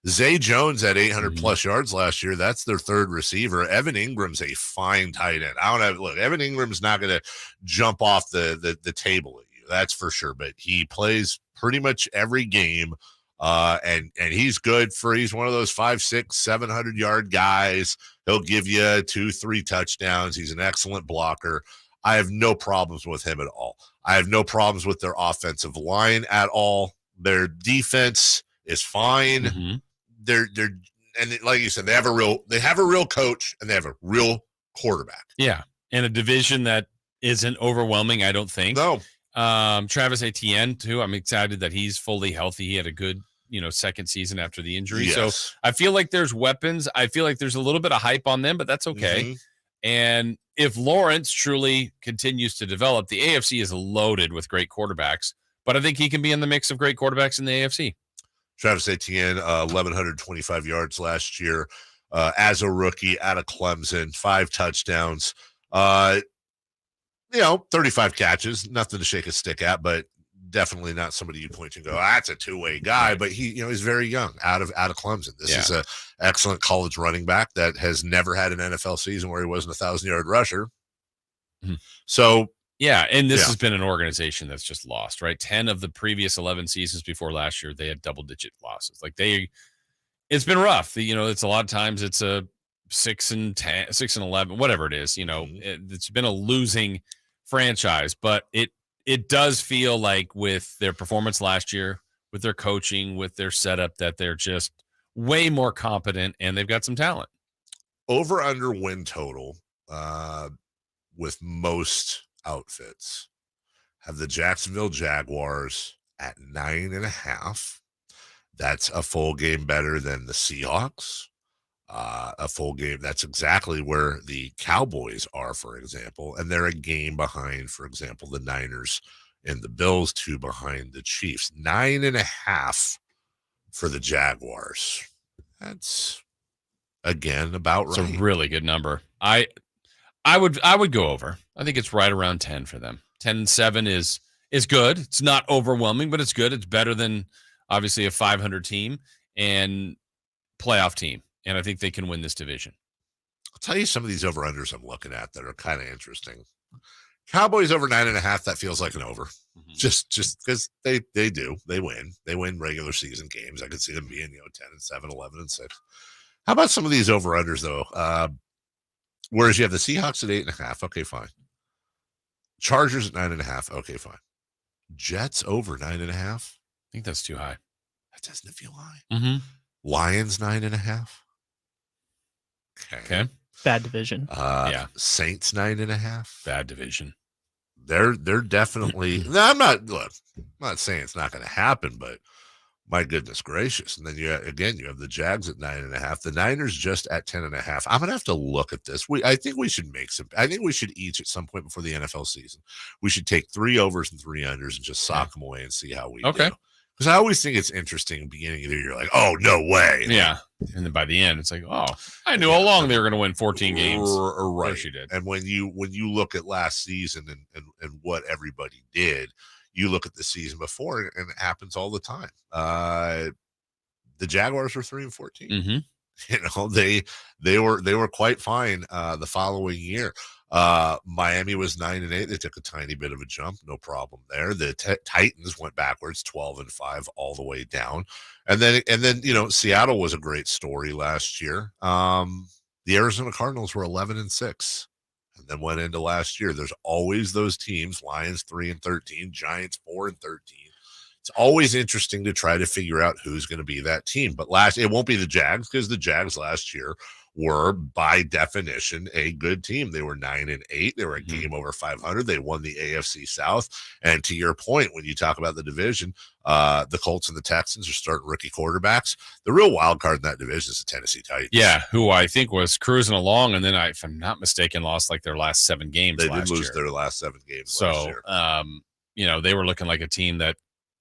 Speaker 6: Zay Jones at 800-plus yards last year. That's their third receiver. Evan Ingram's a fine tight end. Evan Ingram's not going to jump off the table at you. That's for sure. But he plays pretty much every game, and he's good he's one of those 5, 6, 700-yard guys. He'll give you 2-3 touchdowns. He's an excellent blocker. I have no problems with him at all. I have no problems with their offensive line at all. Their defense is fine.
Speaker 7: Mm-hmm.
Speaker 6: And like you said, they have a real coach and they have a real quarterback.
Speaker 7: Yeah. And a division that isn't overwhelming, I don't think.
Speaker 6: No.
Speaker 7: Travis Etienne too. I'm excited that he's fully healthy. He had a good, second season after the injury.
Speaker 6: Yes.
Speaker 7: So I feel like there's weapons. I feel like there's a little bit of hype on them, but that's okay.
Speaker 6: Mm-hmm.
Speaker 7: And if Lawrence truly continues to develop, the AFC is loaded with great quarterbacks, but I think he can be in the mix of great quarterbacks in the AFC.
Speaker 6: Travis Etienne, 1,125 yards last year as a rookie out of Clemson, 5 touchdowns, 35 catches, nothing to shake a stick at, but definitely not somebody you point to and go, that's a two-way guy. But he's very young out of Clemson. This is an excellent college running back that has never had an NFL season where he wasn't a 1,000-yard rusher.
Speaker 7: Mm-hmm.
Speaker 6: So
Speaker 7: yeah, and this has been an organization that's just lost, right? 10 of the previous 11 seasons before last year, they had double-digit losses. It's been rough. It's a lot of times it's a 6-10, 6-11, whatever it is. It's been a losing franchise, but it does feel like with their performance last year, with their coaching, with their setup, that they're just way more competent and they've got some talent.
Speaker 6: Over under win total with most outfits have the Jacksonville Jaguars at 9.5. That's a full game better than the Seahawks. A full game. That's exactly where the Cowboys are, for example. And they're a game behind, for example, the Niners and the Bills, 2 behind the Chiefs. 9.5 for the Jaguars. That's, again, about right.
Speaker 7: It's a really good number. I would go over. I think it's right around 10 for them. 10-7 is good. It's not overwhelming, but it's good. It's better than, obviously, a 500 team and playoff team. And I think they can win this division.
Speaker 6: I'll tell you some of these over-unders I'm looking at that are kind of interesting. Cowboys over 9.5, that feels like an over. Mm-hmm. Just because they do. They win. They win regular season games. I could see them being, 10-7, 11-6. How about some of these over-unders, though? Whereas you have the Seahawks at 8.5. Okay, fine. Chargers at 9.5. Okay, fine. Jets over 9.5. I
Speaker 7: think that's too high.
Speaker 6: That doesn't feel high.
Speaker 7: Mm-hmm.
Speaker 6: Lions 9.5.
Speaker 7: Okay.
Speaker 1: Bad division.
Speaker 7: Yeah.
Speaker 6: Saints 9.5.
Speaker 7: Bad division.
Speaker 6: They're definitely. No, I'm not saying it's not going to happen, but my goodness gracious. And then you have the Jags at 9.5. The Niners just at 10.5. I'm going to have to look at this. I think we should each at some point before the NFL season, we should take 3 overs and 3 unders and just sock them away and see how we do. Because I always think it's interesting. Beginning of the year, you're like, oh, no way.
Speaker 7: Yeah. And then by the end, it's like, oh, I knew all along they were going to win 14 games.
Speaker 6: Right.
Speaker 7: Of course you did.
Speaker 6: And when you look at last season and what everybody did, you look at the season before, and it happens all the time. The Jaguars were 3-14.
Speaker 7: Mm-hmm.
Speaker 6: They were quite fine the following year. Miami was 9-8. They took a tiny bit of a jump, no problem there. The Titans went backwards, 12-5, all the way down, and then Seattle was a great story last year. The Arizona Cardinals were 11-6. And then went into last year. There's always those teams: Lions 3-13, Giants 4-13. It's always interesting to try to figure out who's going to be that team. But it won't be the Jags, because the Jags last year were, by definition, a good team. They were 9-8. They were a game over 500. They won the AFC South. And to your point, when you talk about the division, the Colts and the Texans are starting rookie quarterbacks. The real wild card in that division is the Tennessee Titans.
Speaker 7: Yeah, who I think was cruising along, and then if I'm not mistaken, lost like their last 7 games.
Speaker 6: They did lose their last 7 games last year.
Speaker 7: They were looking like a team that,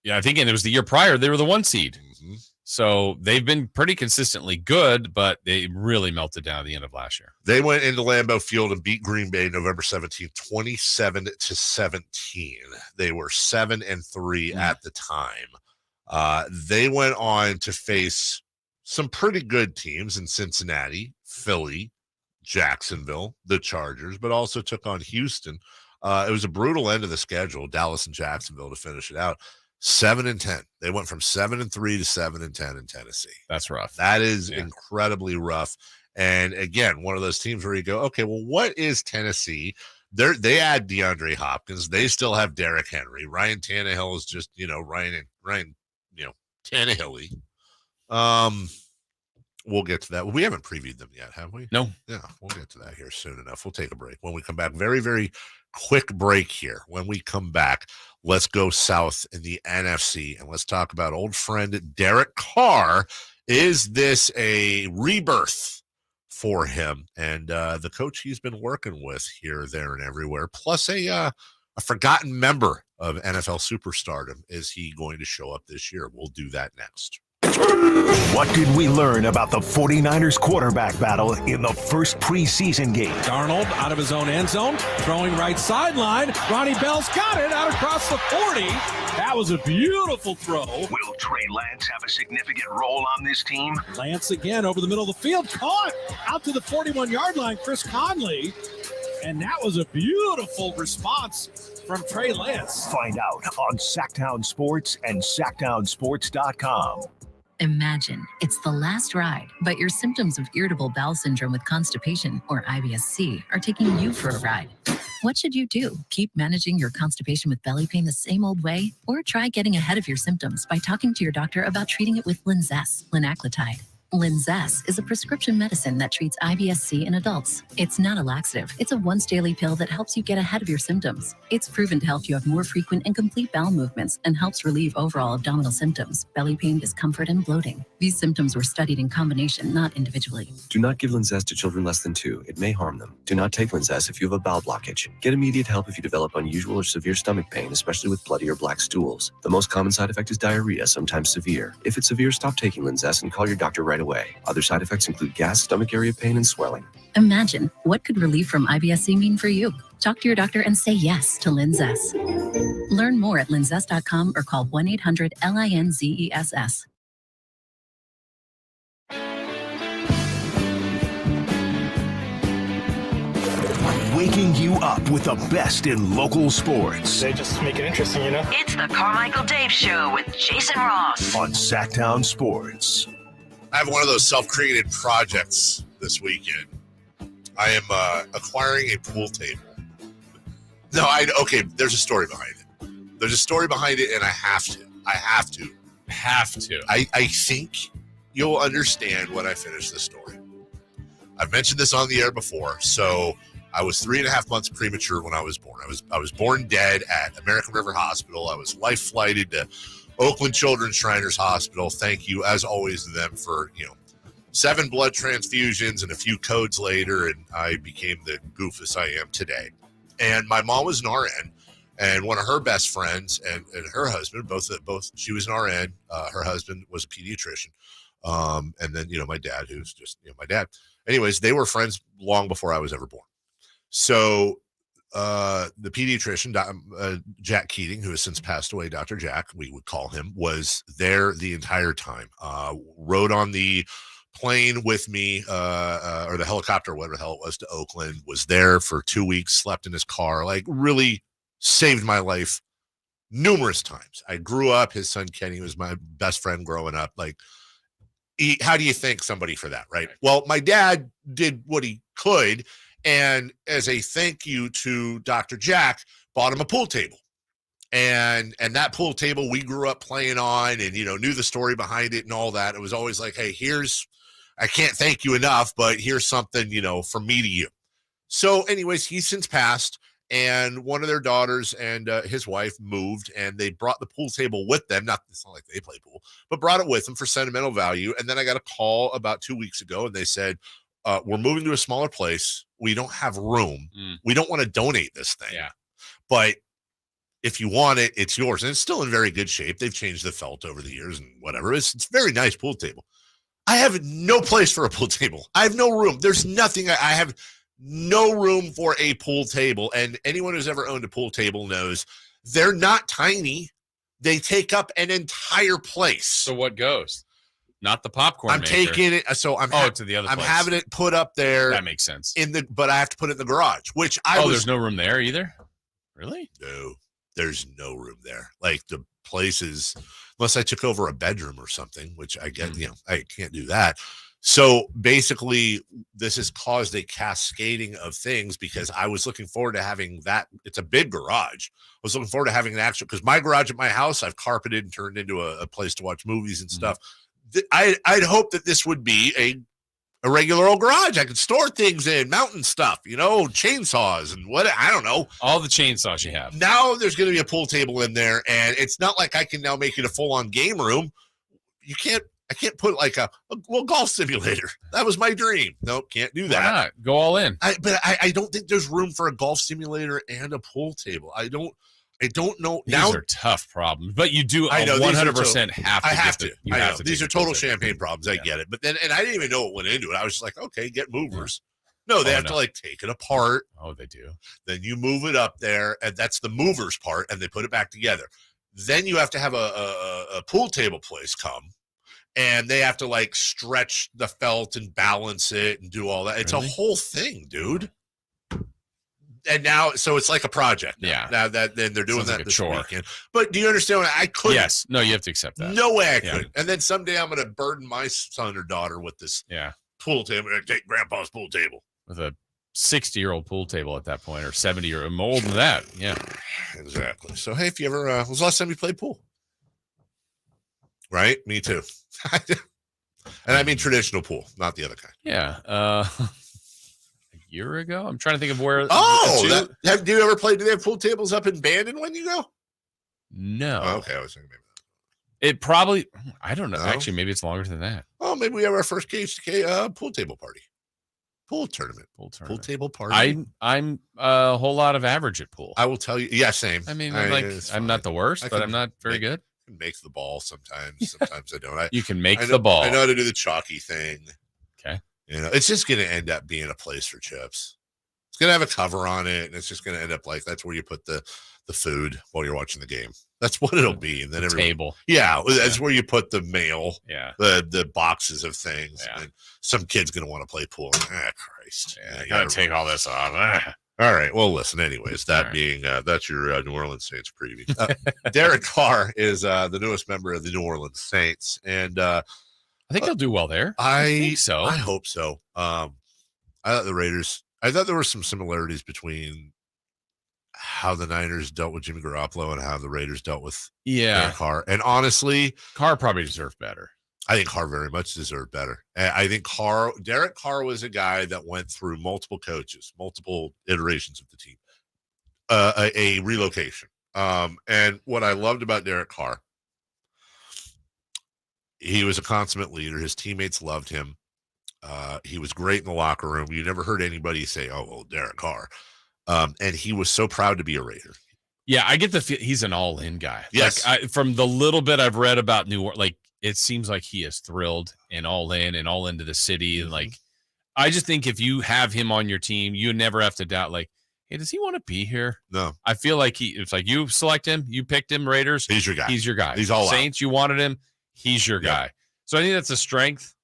Speaker 7: I think, and it was the year prior, they were the 1 seed.
Speaker 6: Mm-hmm.
Speaker 7: So they've been pretty consistently good, but they really melted down at the end of last year.
Speaker 6: They went into Lambeau Field and beat Green Bay November 17th, 27-17. They were 7-3 at the time. They went on to face some pretty good teams in Cincinnati, Philly, Jacksonville, the Chargers, but also took on Houston. It was a brutal end of the schedule, Dallas and Jacksonville, to finish it out. 7-10. They went from 7-3 to 7-10 in Tennessee.
Speaker 7: That's rough.
Speaker 6: That is incredibly rough. And again, one of those teams where you go, okay, well, what is Tennessee? They add DeAndre Hopkins. They still have Derrick Henry. Ryan Tannehill is just, Ryan, Tannehill-y. We'll get to that. We haven't previewed them yet, have we?
Speaker 7: No.
Speaker 6: Yeah, we'll get to that here soon enough. We'll take a break. When we come back, very, very quick break here. When we come back, let's go south in the NFC, and let's talk about old friend Derek Carr. Is this a rebirth for him and the coach he's been working with here, there, and everywhere, plus a forgotten member of NFL superstardom? Is he going to show up this year? We'll do that next.
Speaker 2: What did we learn about the 49ers quarterback battle in the first preseason game?
Speaker 9: Darnold out of his own end zone, throwing right sideline. Ronnie Bell's got it out across the 40. That was a beautiful throw.
Speaker 2: Will Trey Lance have a significant role on this team?
Speaker 9: Lance again over the middle of the field, caught out to the 41-yard line, Chris Conley. And that was a beautiful response from Trey Lance.
Speaker 2: Find out on Sactown Sports and SactownSports.com.
Speaker 13: Imagine it's the last ride, but your symptoms of irritable bowel syndrome with constipation, or IBS-C, are taking you for a ride. What should you do? Keep managing your constipation with belly pain the same old way? Or try getting ahead of your symptoms by talking to your doctor about treating it with Linzess, linaclotide. Linzess is a prescription medicine that treats IBS-C in adults. It's not a laxative. It's a once-daily pill that helps you get ahead of your symptoms. It's proven to help you have more frequent and complete bowel movements and helps relieve overall abdominal symptoms, belly pain, discomfort, and bloating. These symptoms were studied in combination, not individually.
Speaker 19: Do not give Linzess to children less than 2. It may harm them. Do not take Linzess if you have a bowel blockage. Get immediate help if you develop unusual or severe stomach pain, especially with bloody or black stools. The most common side effect is diarrhea, sometimes severe. If it's severe, stop taking Linzess and call your doctor right away. Other side effects include gas, stomach area pain, and swelling.
Speaker 13: Imagine, what could relief from IBS-C mean for you? Talk to your doctor and say yes to Linzess. Learn more at linzess.com or call 1-800-LINZESS.
Speaker 2: Waking you up with the best in local sports.
Speaker 22: They just make it interesting, you know?
Speaker 8: It's the Carmichael Dave Show with Jason Ross
Speaker 2: on Sactown Sports.
Speaker 6: I have one of those self-created projects this weekend. I am acquiring a pool table. No, okay, there's a story behind it. There's a story behind it, and I have to. I think you'll understand when I finish this story. I've mentioned this on the air before. So I was 3.5 months premature when I was born. I was born dead at American River Hospital. I was life flighted to Oakland Children's Shriners Hospital. Thank you, as always, to them for 7 blood transfusions and a few codes later, and I became the goofus I am today. And my mom was an RN, and one of her best friends and her husband, both she was an RN. Her husband was a pediatrician. And then, my dad, who's just, my dad. Anyways, they were friends long before I was ever born. So the pediatrician, Jack Keating, who has since passed away, Dr. Jack, we would call him, was there the entire time. Rode on the plane with me, or the helicopter, whatever the hell it was, to Oakland, was there for 2 weeks, slept in his car, like really saved my life numerous times. I grew up, his son Kenny was my best friend growing up. Like, how do you thank somebody for that, right? Well, my dad did what he could, and as a thank you to Dr. Jack, bought him a pool table. And that pool table we grew up playing on, and knew the story behind it and all that. It was always like, hey, I can't thank you enough, but here's something, from me to you. So anyways, he's since passed, and one of their daughters and his wife moved, and they brought the pool table with them. It's not like they play pool, but brought it with them for sentimental value. And then I got a call about 2 weeks ago, and they said, we're moving to a smaller place. We don't have room. We don't want to donate this thing. Yeah. But if you want it, it's yours. And it's still in very good shape. They've changed the felt over the years and whatever. It's a very nice pool table. I have no place for a pool table. I have no room. There's nothing. I have no room for a pool table. And anyone who's ever owned a pool table knows they're not tiny. They take up an entire place.
Speaker 7: So what goes? Not the popcorn
Speaker 6: I'm
Speaker 7: maker.
Speaker 6: Taking it. So I'm
Speaker 7: to the other place.
Speaker 6: I'm having it put up there.
Speaker 7: That makes sense.
Speaker 6: But I have to put it in the garage, which
Speaker 7: there's no room there either? Really?
Speaker 6: No, there's no room there. Like, the place is, unless I took over a bedroom or something, which I get, I can't do that. So basically, this has caused a cascading of things, because I was looking forward to having that. It's a big garage. I was looking forward to having an actual, because my garage at my house, I've carpeted and turned into a place to watch movies and stuff. I'd hope that this would be a regular old garage. I could store things in, mountain stuff, chainsaws and what, I don't know.
Speaker 7: All the chainsaws you have.
Speaker 6: Now there's going to be a pool table in there, and it's not like I can now make it a full-on game room. I can't put like a golf simulator. That was my dream. Nope, can't do that.
Speaker 7: Why not? Go all in.
Speaker 6: But I don't think there's room for a golf simulator and a pool table. I don't know.
Speaker 7: These are tough problems, but you do 100% have to. You have to.
Speaker 6: These are total champagne problems. I get it. But then, and I didn't even know what went into it. I was just like, okay, get movers. No, they have to take it apart.
Speaker 7: Oh, they do.
Speaker 6: Then you move it up there, and that's the movers part, and they put it back together. Then you have to have a pool table place come, and they have to stretch the felt and balance it and do all that. It's a whole thing, dude. And now, so it's like a project.
Speaker 7: Yeah.
Speaker 6: Now that then they're doing that this weekend. But do you understand what I couldn't?
Speaker 7: Yes. No, you have to accept that.
Speaker 6: No way I could. And then someday I'm going to burden my son or daughter with this pool table. Take Grandpa's pool table.
Speaker 7: With a 60-year-old pool table at that point, or 70-year-old, more than that. Yeah.
Speaker 6: Exactly. So, hey, if you ever, when was the last time you played pool? Right? Me too. And I mean traditional pool, not the other kind.
Speaker 7: Yeah. Year ago, I'm trying to think of where.
Speaker 6: Do you ever play? Do they have pool tables up in Bandon when you go?
Speaker 7: No.
Speaker 6: Oh, okay, I was thinking maybe
Speaker 7: it probably. I don't know. No? Actually, maybe it's longer than that.
Speaker 6: Oh, maybe we have our first pool table party, pool tournament, pool table party.
Speaker 7: I'm a whole lot of average at pool.
Speaker 6: I will tell you. Yeah, same.
Speaker 7: I mean, I'm not the worst, but I'm not very good.
Speaker 6: I can make the ball sometimes. Sometimes I don't.
Speaker 7: You can make the ball.
Speaker 6: I know how to do the chalky thing.
Speaker 7: Okay.
Speaker 6: It's just going to end up being a place for chips. It's going to have a cover on it, and it's just going to end up that's where you put the food while you're watching the game. That's what it'll be. And then
Speaker 7: table.
Speaker 6: Yeah, that's where you put the mail.
Speaker 7: Yeah.
Speaker 6: The boxes of things. Yeah. And some kid's going to want to play pool. Christ.
Speaker 7: Yeah, you got to take all this off.
Speaker 6: All right. Well, listen, anyways, being that's your New Orleans Saints preview. Derek Carr is the newest member of the New Orleans Saints. And
Speaker 7: I think he'll do well there.
Speaker 6: I
Speaker 7: think so.
Speaker 6: I hope so. I thought the Raiders, I thought there were some similarities between how the Niners dealt with Jimmy Garoppolo and how the Raiders dealt with
Speaker 7: Derek
Speaker 6: Carr. And honestly,
Speaker 7: Carr probably deserved better.
Speaker 6: I think Carr very much deserved better. And I think Derek Carr was a guy that went through multiple coaches, multiple iterations of the team, a relocation. And what I loved about Derek Carr, he was a consummate leader. His teammates loved him. He was great in the locker room. You never heard anybody say, "Oh, well, Derek Carr." And he was so proud to be a Raider.
Speaker 7: Yeah, I get the feel he's an all-in guy.
Speaker 6: Yes.
Speaker 7: Like, from the little bit I've read about New Orleans, like, it seems like he is thrilled and all in and all into the city. And like, I just think if you have him on your team, you never have to doubt, like, hey, does he want to be here?
Speaker 6: No.
Speaker 7: I feel like it's like you select him, you picked him, Raiders.
Speaker 6: He's your guy.
Speaker 7: He's your guy.
Speaker 6: He's all
Speaker 7: Saints, you wanted him. He's your guy. So I think that's a strength.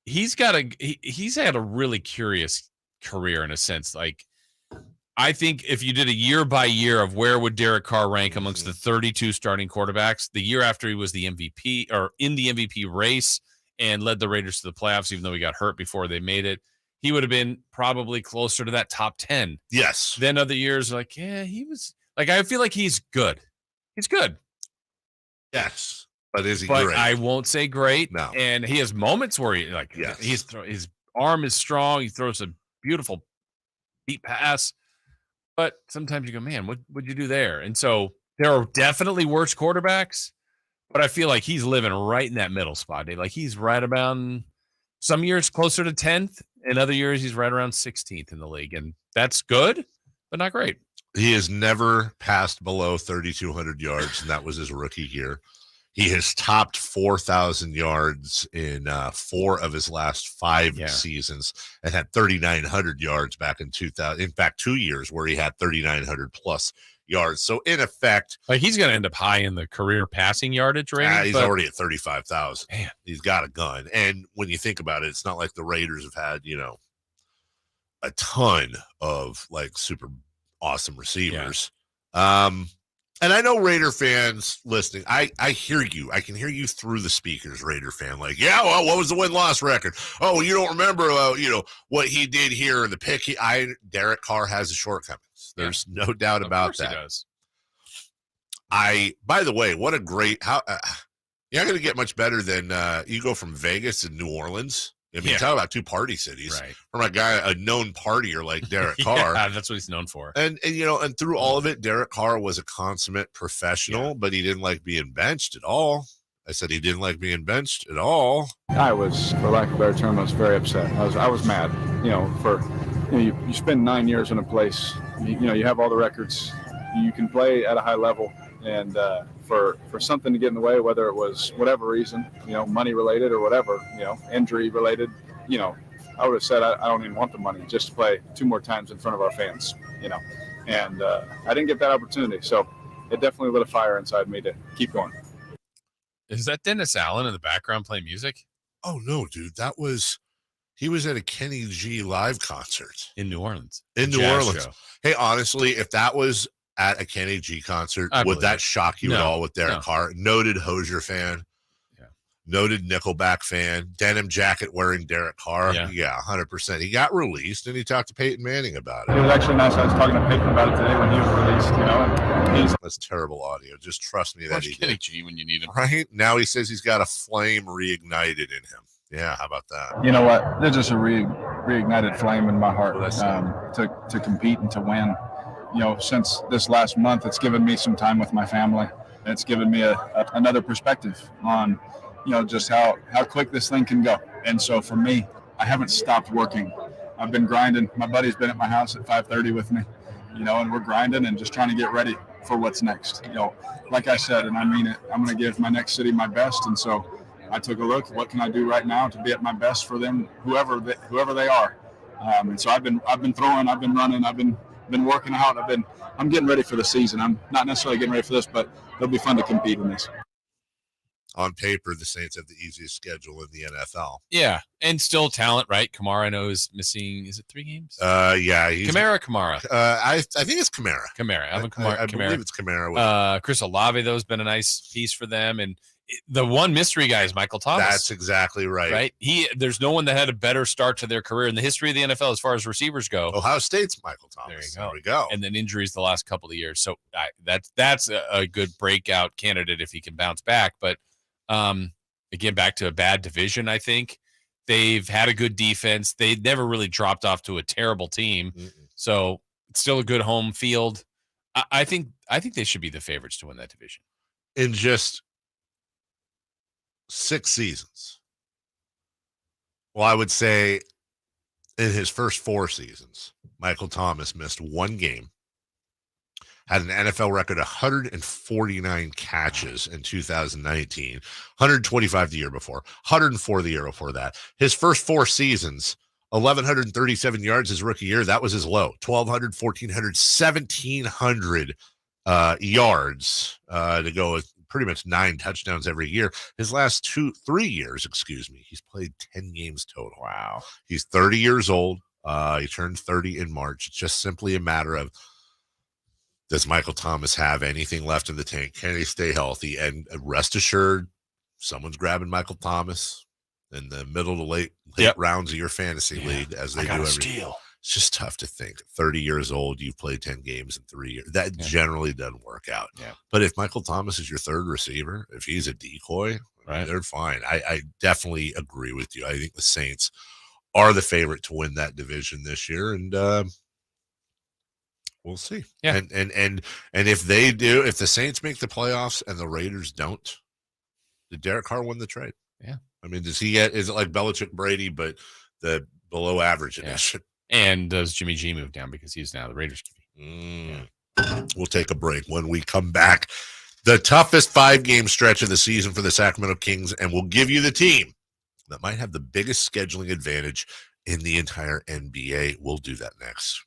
Speaker 7: He's had a really curious career in a sense. Like, I think if you did a year by year of where would Derek Carr rank amongst the 32 starting quarterbacks, the year after he was the MVP or in the MVP race and led the Raiders to the playoffs, even though he got hurt before they made it, he would have been probably closer to that top 10.
Speaker 6: Yes.
Speaker 7: Then other years, like, yeah, he was like, I feel like he's good. He's good.
Speaker 6: Yes. But is he
Speaker 7: great?
Speaker 6: I
Speaker 7: won't say great.
Speaker 6: No.
Speaker 7: And he has moments where he, like, his arm is strong. He throws a beautiful deep pass. But sometimes you go, man, what would you do there? And so there are definitely worse quarterbacks, but I feel like he's living right in that middle spot. Like, he's right about some years closer to 10th, and other years he's right around 16th in the league. And that's good, but not great.
Speaker 6: He has never passed below 3,200 yards, and that was his rookie year. He has topped 4,000 yards in 4 of his last 5 seasons and had 3,900 yards back in 2000. In fact, 2 years where he had 3,900 plus yards. So in effect,
Speaker 7: like, he's going to end up high in the career passing yardage rating.
Speaker 6: He's already at 35,000. He's got a gun. And when you think about it, it's not like the Raiders have had, a ton of like super awesome receivers. And I know Raider fans listening, I hear you. I can hear you through the speakers, Raider fan. Like, yeah, well, what was the win-loss record? Oh, well, you don't remember, what he did here in the pick. Derek Carr has his shortcomings. There's no doubt about that.
Speaker 7: He does.
Speaker 6: By the way, what a great, you're not going to get much better than you go from Vegas to New Orleans. I mean, talk about 2 party cities.
Speaker 7: Right.
Speaker 6: From a guy, a known partier like Derek Carr.
Speaker 7: That's what he's known for.
Speaker 6: And and through all of it, Derek Carr was a consummate professional, but he didn't like being benched at all. I said he didn't like being benched at all.
Speaker 4: I was, for lack of a better term, I was very upset. I was mad. You spend 9 years in a place. You have all the records. You can play at a high level, and for something to get in the way, whether it was whatever reason, money related or whatever, injury related, I would have said I don't even want the money, just to play 2 more times in front of our fans, and I didn't get that opportunity, so it definitely lit a fire inside me to keep going.
Speaker 7: Is that Dennis Allen in the background playing music?
Speaker 6: Oh no, dude, he was at a Kenny G live concert
Speaker 7: in New Orleans.
Speaker 6: Show. Hey, honestly, if that was at a Kenny G concert, would that shock you at all with Derek Carr? Noted Hozier fan, noted Nickelback fan, denim jacket wearing Derek Carr. Yeah, 100%. He got released, and he talked to Peyton Manning about it.
Speaker 4: It was actually nice. I was talking to Peyton about it today when he was released.
Speaker 6: That's terrible audio. Just trust me that he
Speaker 7: Kenny
Speaker 6: did.
Speaker 7: G when you need him.
Speaker 6: Right? Now he says he's got a flame reignited in him. Yeah, how about that?
Speaker 4: You know what? There's just a reignited flame in my heart to compete and to win. Since this last month, it's given me some time with my family. It's given me another perspective on, just how quick this thing can go. And so for me, I haven't stopped working. I've been grinding. My buddy's been at my house at 5:30 with me, and we're grinding and just trying to get ready for what's next. Like I said, and I mean it, I'm going to give my next city my best. And so I took a look, what can I do right now to be at my best for them, whoever they are. And so I've been throwing, I've been running, I've been working out. I'm getting ready for the season. I'm not necessarily getting ready for this, but it'll be fun to compete in this.
Speaker 6: On paper, the Saints have the easiest schedule in the NFL.
Speaker 7: Yeah, and still talent, right? Kamara, I know, is missing. Is it 3 games?
Speaker 6: Yeah,
Speaker 7: Kamara.
Speaker 6: I think it's Kamara.
Speaker 7: I
Speaker 6: believe it's Kamara.
Speaker 7: Chris Olave, though, has been a nice piece for them, and The one mystery guy is Michael Thomas.
Speaker 6: That's exactly right.
Speaker 7: Right? There's no one that had a better start to their career in the history of the NFL as far as receivers go.
Speaker 6: Ohio State's Michael Thomas. There we go.
Speaker 7: And then injuries the last couple of years. So that's a good breakout candidate if he can bounce back. But again, back to a bad division, I think. They've had a good defense. They never really dropped off to a terrible team. So it's still a good home field. I think they should be the favorites to win that division.
Speaker 6: In just 6 seasons. Well, I would say in his first 4 seasons, Michael Thomas missed 1 game, had an NFL record 149 catches in 2019, 125 the year before, 104 the year before that. His first 4 seasons, 1,137 yards his rookie year. That was his low. 1,200, 1,400, 1,700 yards to go with pretty much 9 touchdowns every year. His last 3 years, he's played 10 games total.
Speaker 7: Wow.
Speaker 6: He's 30 years old. He turned 30 in March. It's just simply a matter of, does Michael Thomas have anything left in the tank? Can he stay healthy? And rest assured, someone's grabbing Michael Thomas in the middle to late rounds of your fantasy league, as they do every year. It's just tough to think. 30 years old, you've played 10 games in 3 years. That generally doesn't work out. But if Michael Thomas is your third receiver, if he's a decoy, they're fine. I definitely agree with you. I think the Saints are the favorite to win that division this year, and we'll see. And if they do, if the Saints make the playoffs and the Raiders don't, did Derek Carr win the trade?
Speaker 7: Yeah.
Speaker 6: I mean, is it like Belichick Brady, but the below average edition?
Speaker 7: And does Jimmy G move down because he's now the Raiders
Speaker 6: QB? We'll take a break. When we come back, the toughest 5-game stretch of the season for the Sacramento Kings, and we'll give you the team that might have the biggest scheduling advantage in the entire NBA. We'll do that next.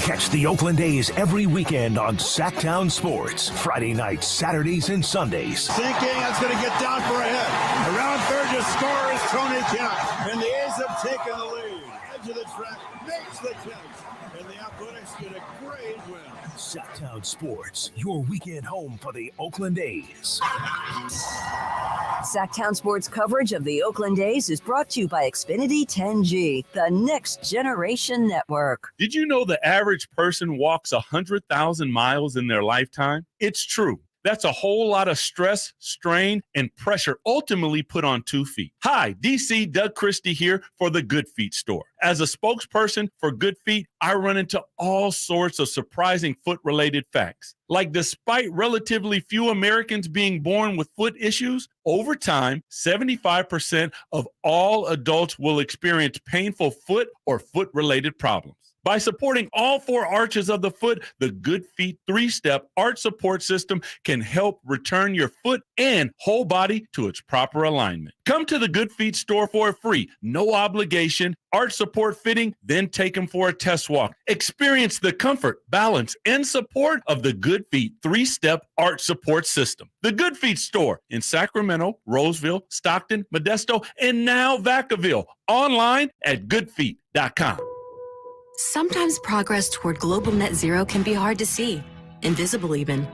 Speaker 2: Catch the Oakland A's every weekend on Sactown Sports. Friday nights, Saturdays, and Sundays.
Speaker 9: Sinking, that's going to get down for a hit. Around third to score is Tony Kemp. And the A's have taken the lead. Edge of the track makes the catch. And the Athletics get a great win.
Speaker 2: Sactown Sports, your weekend home for the Oakland A's.
Speaker 8: Sactown Sports coverage of the Oakland A's is brought to you by Xfinity 10G, the next generation network.
Speaker 5: Did you know the average person walks 100,000 miles in their lifetime? It's true. That's a whole lot of stress, strain, and pressure ultimately put on 2 feet. Hi, DC Doug Christie here for the Good Feet store. As a spokesperson for Good Feet, I run into all sorts of surprising foot-related facts. Like, despite relatively few Americans being born with foot issues, over time, 75% of all adults will experience painful foot or foot-related problems. By supporting all 4 arches of the foot, the Good Feet 3-step arch support system can help return your foot and whole body to its proper alignment. Come to the Good Feet store for a free, no obligation arch support fitting, then take them for a test walk. Experience the comfort, balance, and support of the Good Feet 3-step arch support system. The Good Feet store in Sacramento, Roseville, Stockton, Modesto, and now Vacaville. Online at goodfeet.com.
Speaker 10: Sometimes progress toward global net zero can be hard to see, invisible even.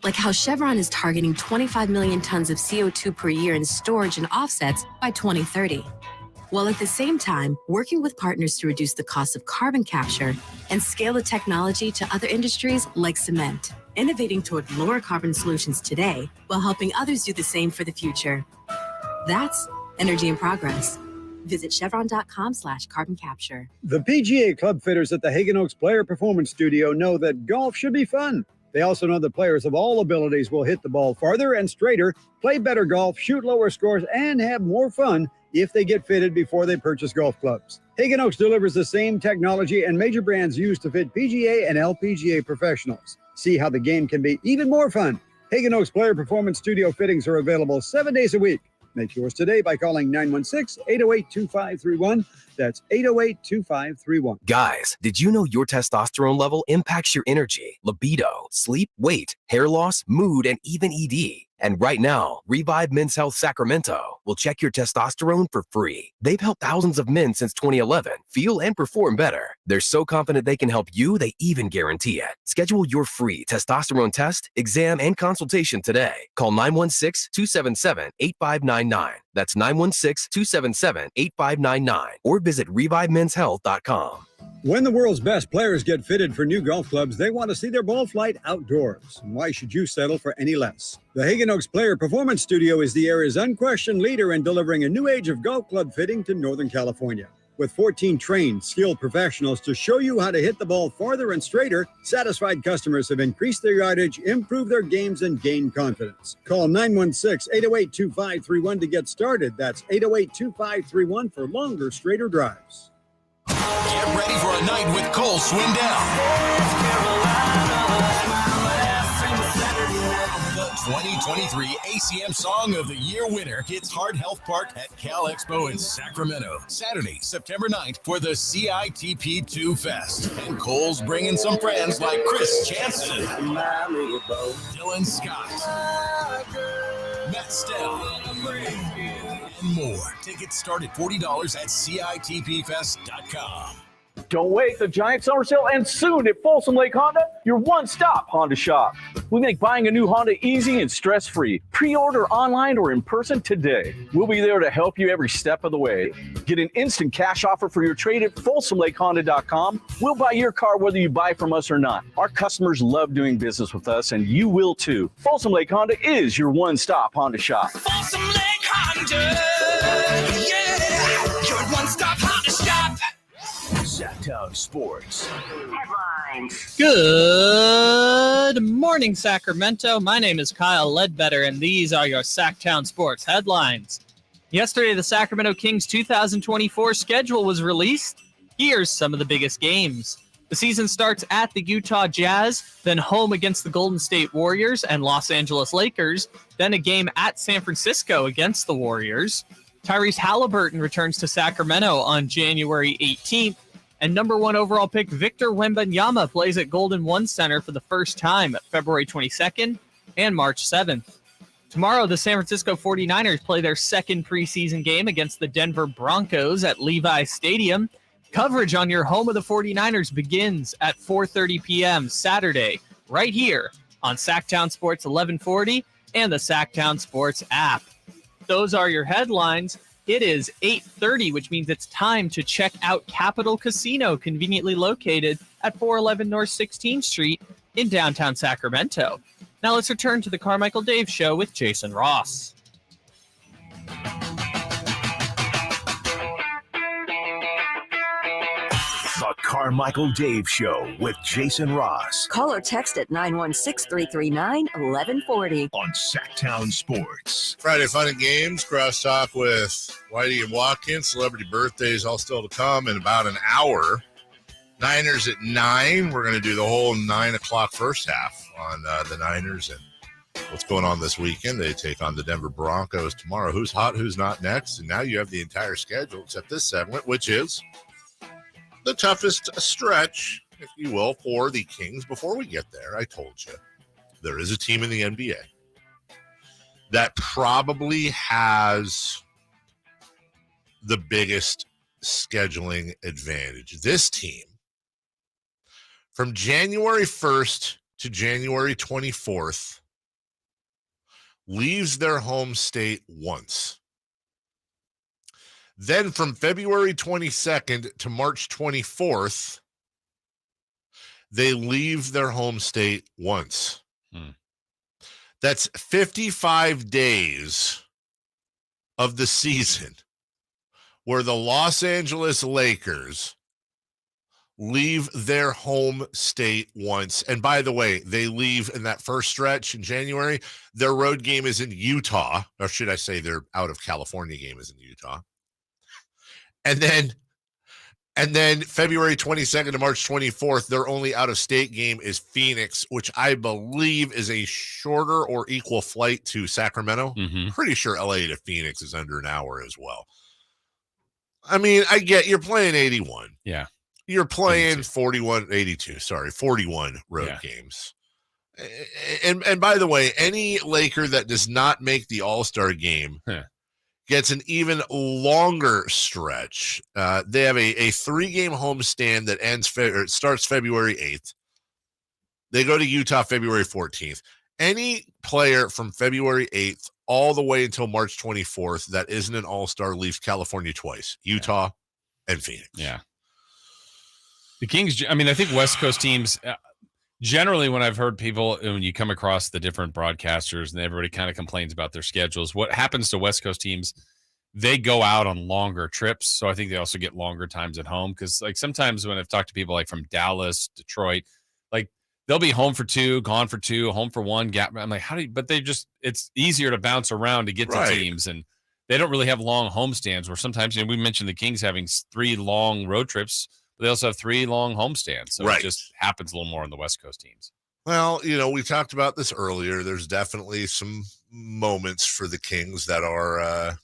Speaker 10: Like how Chevron is targeting 25 million tons of CO2 per year in storage and offsets by 2030. While at the same time, working with partners to reduce the cost of carbon capture and scale the technology to other industries like cement, innovating toward lower carbon solutions today while helping others do the same for the future. That's energy in progress. Visit chevron.com/carbon capture.
Speaker 16: The PGA club fitters at the Hagen Oaks Player Performance Studio know that golf should be fun. They also know that players of all abilities will hit the ball farther and straighter, play better golf, shoot lower scores, and have more fun if they get fitted before they purchase golf clubs. Hagen Oaks delivers the same technology and major brands used to fit PGA and LPGA professionals. See how the game can be even more fun. Hagen Oaks Player Performance Studio fittings are available 7 days a week. Make yours today by calling 916-808-2531. That's 808-2531.
Speaker 11: Guys, did you know your testosterone level impacts your energy, libido, sleep, weight, hair loss, mood, and even ED? And right now, Revive Men's Health Sacramento will check your testosterone for free. They've helped thousands of men since 2011 feel and perform better. They're so confident they can help you, they even guarantee it. Schedule your free testosterone test, exam, and consultation today. Call 916-277-8599. That's 916-277-8599. Or visit ReviveMen'sHealth.com.
Speaker 16: When the world's best players get fitted for new golf clubs, they want to see their ball flight outdoors. And why should you settle for any less? The Hagen Oaks Player Performance Studio is the area's unquestioned leader in delivering a new age of golf club fitting to Northern California. With 14 trained, skilled professionals to show you how to hit the ball farther and straighter, satisfied customers have increased their yardage, improved their games, and gained confidence. Call 916-808-2531 to get started. That's 808-2531 for longer, straighter drives.
Speaker 20: Get ready for a night with Cole Swindell. The 2023 ACM Song of the Year winner hits Heart Health Park at Cal Expo in Sacramento, Saturday, September 9th for the CITP2 Fest. And Cole's bringing some friends like Chris Jansen, Dylan Scott, Matt Stell, and more. Tickets start at $40 at CITPFest.com.
Speaker 12: Don't wait, the giant summer sale ends soon at Folsom Lake Honda, your one-stop Honda shop. We make buying a new Honda easy and stress-free. Pre-order online or in person today. We'll be there to help you every step of the way. Get an instant cash offer for your trade at FolsomLakeHonda.com. We'll buy your car whether you buy from us or not. Our customers love doing business with us, and you will too. Folsom Lake Honda is your one-stop Honda shop.
Speaker 17: Folsom Lake Honda, yeah, your one-stop Honda shop.
Speaker 2: Sactown Sports
Speaker 1: Headlines. Good morning, Sacramento. My name is Kyle Ledbetter, and these are your Sactown Sports headlines. Yesterday, the Sacramento Kings 2024 schedule was released. Here's some of the biggest games. The season starts at the Utah Jazz, then home against the Golden State Warriors and Los Angeles Lakers, then a game at San Francisco against the Warriors. Tyrese Halliburton returns to Sacramento on January 18th, and number 1 overall pick Victor Wembanyama plays at Golden One Center for the first time February 22nd and March 7th. Tomorrow, the San Francisco 49ers play their second preseason game against the Denver Broncos at Levi Stadium. Coverage on your home of the 49ers begins at 4:30 p.m. Saturday, right here on Sactown Sports 1140 and the Sactown Sports app. Those are your headlines. It is 8:30, which means it's time to check out Capital Casino, conveniently located at 411 North 16th Street in downtown Sacramento. Now let's return to the Carmichael Dave Show with Jason Ross.
Speaker 2: The Carmichael Dave Show with Jason Ross.
Speaker 8: Call or text at 916-339-1140.
Speaker 2: On Sactown Sports.
Speaker 6: Friday Fun and Games, crosstalk with Whitey and Watkins. Celebrity birthdays all still to come in about an hour. Niners at 9. We're going to do the whole 9 o'clock first half on the Niners and what's going on this weekend. They take on the Denver Broncos tomorrow. Who's hot, who's not next. And now you have the entire schedule except this segment, which is the toughest stretch, if you will, for the Kings. Before we get there, I told you there is a team in the NBA that probably has the biggest scheduling advantage. This team, from January 1st to January 24th, leaves their home state once. Then from February 22nd to March 24th, they leave their home state once. That's 55 days of the season where the Los Angeles Lakers leave their home state once. And by the way, they leave in that first stretch in January. Their road game is in Utah, or should I say their out of California game is in Utah. And then February 22nd to March 24th, their only out-of-state game is Phoenix, which I believe is a shorter or equal flight to Sacramento. Pretty sure LA to Phoenix is under an hour as well. I mean, I get you're playing 81.
Speaker 7: Yeah.
Speaker 6: You're playing 41 road games. And by the way, any Laker that does not make the All-Star game gets an even longer stretch. They have a 3-game homestand that starts February 8th. They go to Utah February 14th. Any player from February 8th all the way until March 24th that isn't an All-Star leaves California twice, Utah and Phoenix.
Speaker 7: Yeah. The Kings, I mean, I think West Coast teams, generally when I've heard people, when you come across the different broadcasters and everybody kind of complains about their schedules, what happens to West Coast teams, they go out on longer trips. So I think they also get longer times at home. Because like sometimes when I've talked to people like from Dallas, Detroit, like they'll be home for 2, gone for 2, home for 1 gap. I'm like, but it's easier to bounce around to get to teams. And they don't really have long homestands where sometimes, we mentioned the Kings having 3 long road trips, but they also have 3 long homestands. So it just happens a little more on the West Coast teams.
Speaker 6: Well, we talked about this earlier. There's definitely some moments for the Kings that are,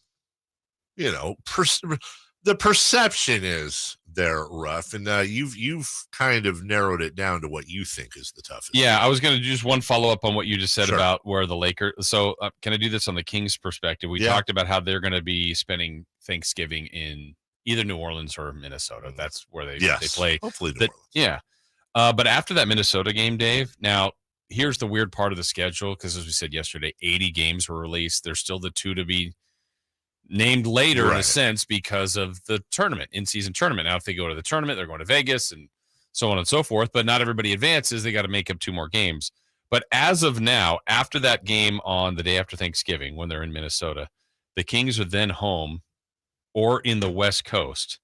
Speaker 6: the perception is they're rough, and you've kind of narrowed it down to what you think is the toughest.
Speaker 7: Yeah, I was going to do just one follow-up on what you just said about where the Lakers. So can I do this on the Kings' perspective? We talked about how they're going to be spending Thanksgiving in either New Orleans or Minnesota. That's where they play.
Speaker 6: Hopefully New Orleans.
Speaker 7: Yeah. But after that Minnesota game, Dave, now here's the weird part of the schedule, because as we said yesterday, 80 games were released. There's still the 2 to be named later in a sense because of the tournament, in-season tournament. Now, if they go to the tournament, they're going to Vegas and so on and so forth, but not everybody advances. They got to make up 2 more games. But as of now, after that game on the day after Thanksgiving, when they're in Minnesota, the Kings are then home or in the West Coast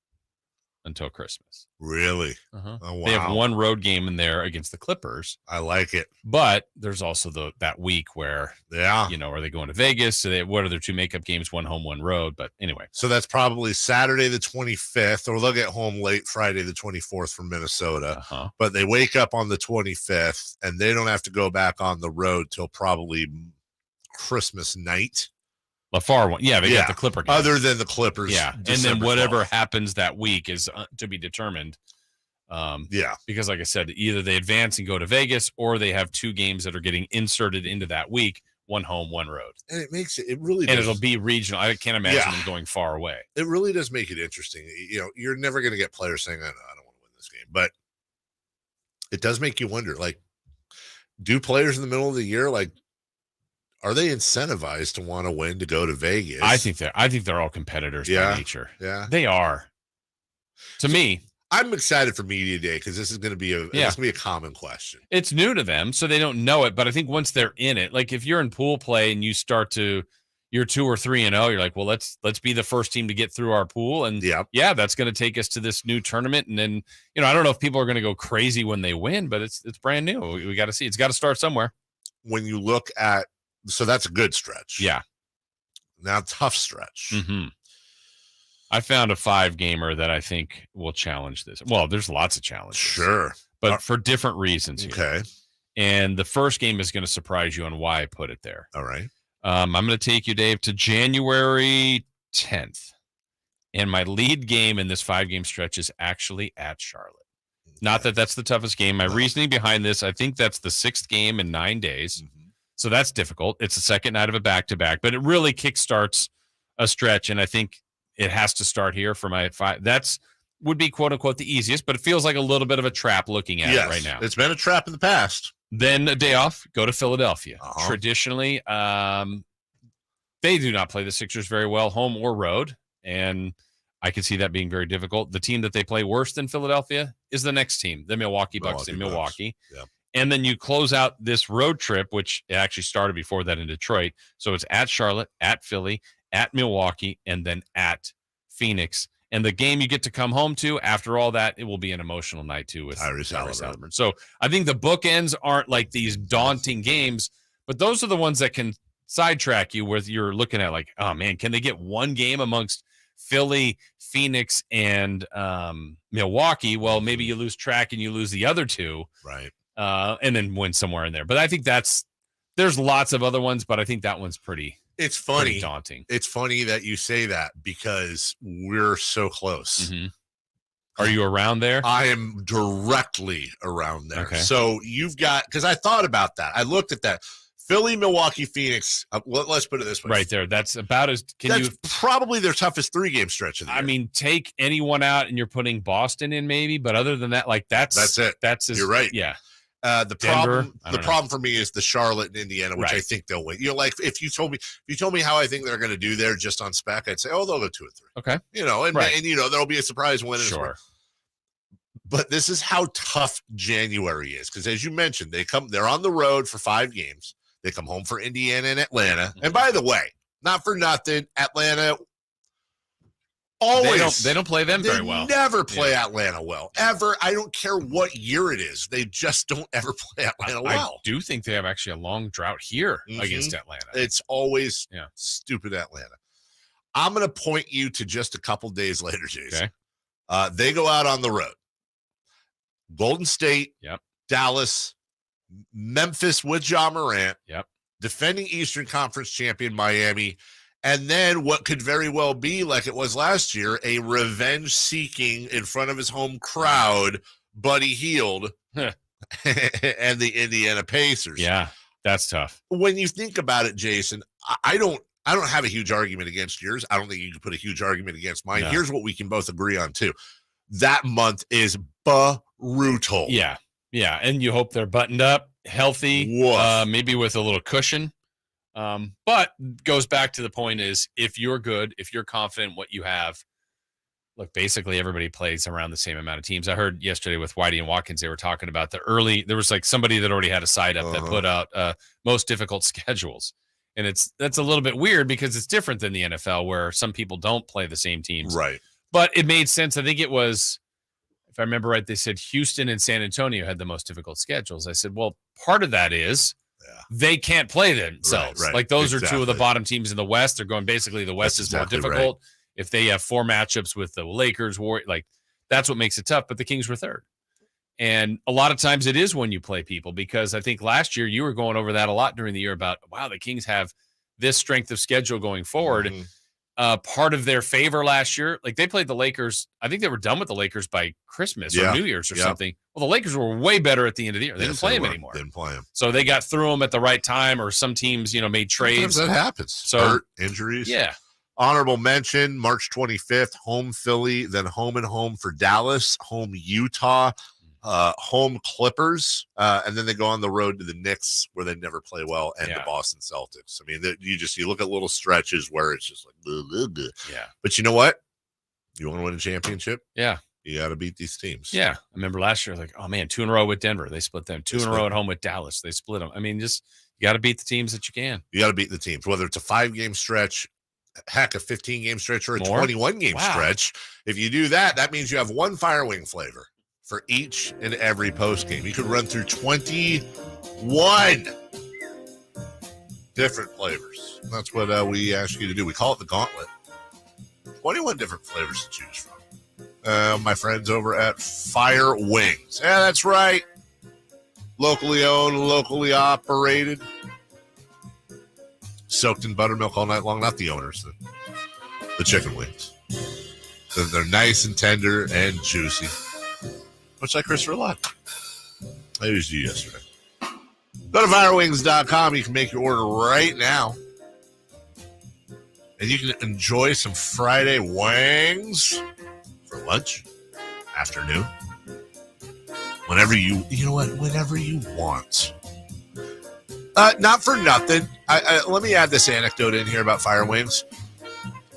Speaker 7: until Christmas.
Speaker 6: Really?
Speaker 7: Oh, wow.
Speaker 6: They
Speaker 7: They have 1 road game in there against the Clippers.
Speaker 6: I like it.
Speaker 7: But there's also that week where, are they going to Vegas? So what are their 2 makeup games, 1 home, 1 road? But anyway.
Speaker 6: So that's probably Saturday the 25th, or they'll get home late Friday the 24th from Minnesota. But they wake up on the 25th, and they don't have to go back on the road till probably Christmas night.
Speaker 7: The far one. Yeah, they got the Clipper game.
Speaker 6: Other than the Clippers.
Speaker 7: Yeah, and then whatever happens that week is to be determined. Because like I said, either they advance and go to Vegas, or they have 2 games that are getting inserted into that week, 1 home, 1 road.
Speaker 6: And it makes it really does.
Speaker 7: And it'll be regional. I can't imagine them going far away.
Speaker 6: It really does make it interesting. You're never going to get players saying, I don't want to win this game. But it does make you wonder, like, do players in the middle of the year, like, are they incentivized to want to win, to go to Vegas?
Speaker 7: I think they're all competitors by nature.
Speaker 6: Yeah.
Speaker 7: They are. To me,
Speaker 6: I'm excited for Media Day because this is going to be a common question.
Speaker 7: It's new to them, so they don't know it. But I think once they're in it, like if you're in pool play and you start to, you're 2 or 3-0, you're like, well, let's be the first team to get through our pool, and that's going to take us to this new tournament. And then I don't know if people are going to go crazy when they win, but it's brand new. We got to see. It's got to start somewhere.
Speaker 6: When you look at, so that's a good stretch.
Speaker 7: Yeah.
Speaker 6: Now tough stretch.
Speaker 7: Mm-hmm. I found a 5-gamer that I think will challenge this. Well, there's lots of challenges.
Speaker 6: Sure.
Speaker 7: But for different reasons.
Speaker 6: Okay.
Speaker 7: And the first game is going to surprise you on why I put it there.
Speaker 6: All right.
Speaker 7: I'm going to take you, Dave, to January 10th. And my lead game in this 5-game stretch is actually at Charlotte. Okay. Not that that's the toughest game. My reasoning behind this, I think that's the 6th game in 9 days. Mm-hmm. So that's difficult. It's the second night of a back-to-back, but it really kickstarts a stretch, and I think it has to start here for my 5. Would be quote-unquote the easiest, but it feels like a little bit of a trap looking at it right now.
Speaker 6: It's been a trap in the past.
Speaker 7: Then a day off, go to Philadelphia. Traditionally, they do not play the Sixers very well, home or road, and I can see that being very difficult. The team that they play worse than Philadelphia is the next team, the Milwaukee Bucks in Milwaukee.
Speaker 6: Yeah.
Speaker 7: And then you close out this road trip, which actually started before that in Detroit. So it's at Charlotte, at Philly, at Milwaukee, and then at Phoenix. And the game you get to come home to, after all that, it will be an emotional night, too, with Tyrese Halliburton. So I think the bookends aren't like these daunting games, but those are the ones that can sidetrack you where you're looking at like, oh, man, can they get 1 game amongst Philly, Phoenix, and Milwaukee? Well, maybe you lose track and you lose the other 2.
Speaker 6: Right.
Speaker 7: And then win somewhere in there. But I think there's lots of other ones, but I think that one's pretty
Speaker 6: It's funny.
Speaker 7: Pretty daunting.
Speaker 6: It's funny that you say that because we're so close.
Speaker 7: Mm-hmm. Are you around there?
Speaker 6: I am directly around there.
Speaker 7: Okay.
Speaker 6: So you've got, because I thought about that. I looked at that. Philly, Milwaukee, Phoenix. Let's put it this way.
Speaker 7: Right there. That's about as.
Speaker 6: That's probably their toughest 3-game stretch of the year.
Speaker 7: I mean, take anyone out and you're putting Boston in maybe, but other than that, like that's
Speaker 6: it.
Speaker 7: You're
Speaker 6: right.
Speaker 7: Yeah.
Speaker 6: The problem for me is the Charlotte and Indiana, which
Speaker 7: Right.
Speaker 6: I think they'll win. You know, like if you told me how I think they're going to do there just on spec, I'd say, oh, they'll go 2 or 3.
Speaker 7: Okay.
Speaker 6: You know, and you know there'll be a surprise win.
Speaker 7: Sure.
Speaker 6: But this is how tough January is because, as you mentioned, they're on the road for 5 games. They come home for Indiana and Atlanta.
Speaker 7: Mm-hmm.
Speaker 6: And by the way, not for nothing, Atlanta always
Speaker 7: they don't play them very well.
Speaker 6: Never play Atlanta well ever. I don't care what year it is. They just don't ever play Atlanta well.
Speaker 7: I do think they have actually a long drought here
Speaker 6: Mm-hmm.
Speaker 7: against Atlanta.
Speaker 6: It's always stupid Atlanta. I'm going to point you to just a couple days later, Jason.
Speaker 7: Okay.
Speaker 6: They go out on the road. Golden State, Dallas, Memphis with Ja Morant, defending Eastern Conference champion Miami, and then what could very well be, like it was last year, a revenge-seeking in front of his home crowd, Buddy Hield, and the Indiana Pacers.
Speaker 7: Yeah, that's tough.
Speaker 6: When you think about it, Jason, I don't have a huge argument against yours. I don't think you can put a huge argument against mine.
Speaker 7: No.
Speaker 6: Here's what we can both agree on, too. That month is brutal.
Speaker 7: Yeah. Yeah. And you hope they're buttoned up, healthy, maybe with a little cushion. But goes back to the point is if you're good, if you're confident in what you have, look, basically everybody plays around the same amount of teams. I heard yesterday with Whitey and Watkins, they were talking about there was like somebody that already had a site up that put out most difficult schedules. And that's a little bit weird because it's different than the NFL where some people don't play the same teams.
Speaker 6: Right.
Speaker 7: But it made sense. I think it was, if I remember right, they said Houston and San Antonio had the most difficult schedules. I said, well, part of that is they can't play themselves.
Speaker 6: Right.
Speaker 7: Like those are 2 of the bottom teams in the West. They're going basically the West is more difficult. Right. If they have 4 matchups with the Lakers, like that's what makes it tough. But the Kings were 3rd. And a lot of times it is when you play people because I think last year you were going over that a lot during the year about, wow, the Kings have this strength of schedule going forward. Mm-hmm. Part of their favor last year, like they played the Lakers. I think they were done with the Lakers by Christmas or New Year's or something. Well, the Lakers were way better at the end of the year. They didn't play them anymore.
Speaker 6: Didn't play them.
Speaker 7: So they got through them at the right time, or some teams, made trades.
Speaker 6: Sometimes that happens.
Speaker 7: So
Speaker 6: hurt, injuries.
Speaker 7: Yeah.
Speaker 6: Honorable mention: March 25th, home Philly, then home and home for Dallas, home Utah, home Clippers, and then they go on the road to the Knicks where they never play well, and the Boston Celtics. I mean, you look at little stretches where it's just like,
Speaker 7: yeah.
Speaker 6: But you know what? You want to win a championship?
Speaker 7: Yeah.
Speaker 6: You got to beat these teams.
Speaker 7: Yeah. I remember last year, like, oh man, 2 in a row with Denver. They split them. 2 in a row at home with Dallas. They split them. I mean, just you got to beat the teams that you can.
Speaker 6: You got to beat the teams, whether it's a 5-game stretch, heck, a 15-game stretch, or a 21-game stretch. If you do that, that means you have 1 Fire Wing flavor for each and every post game. You could run through 21 different flavors. That's what we ask you to do. We call it the gauntlet. 21 different flavors to choose from. My friends over at Fire Wings. Yeah, that's right. Locally owned, locally operated. Soaked in buttermilk all night long. Not the owners, the chicken wings. They're nice and tender and juicy. Much like Christopher Lott. I used you yesterday. Go to firewings.com. You can make your order right now. And you can enjoy some Friday wings for lunch, afternoon, whenever whenever you want. Not for nothing. Let me add this anecdote in here about Fire Wings.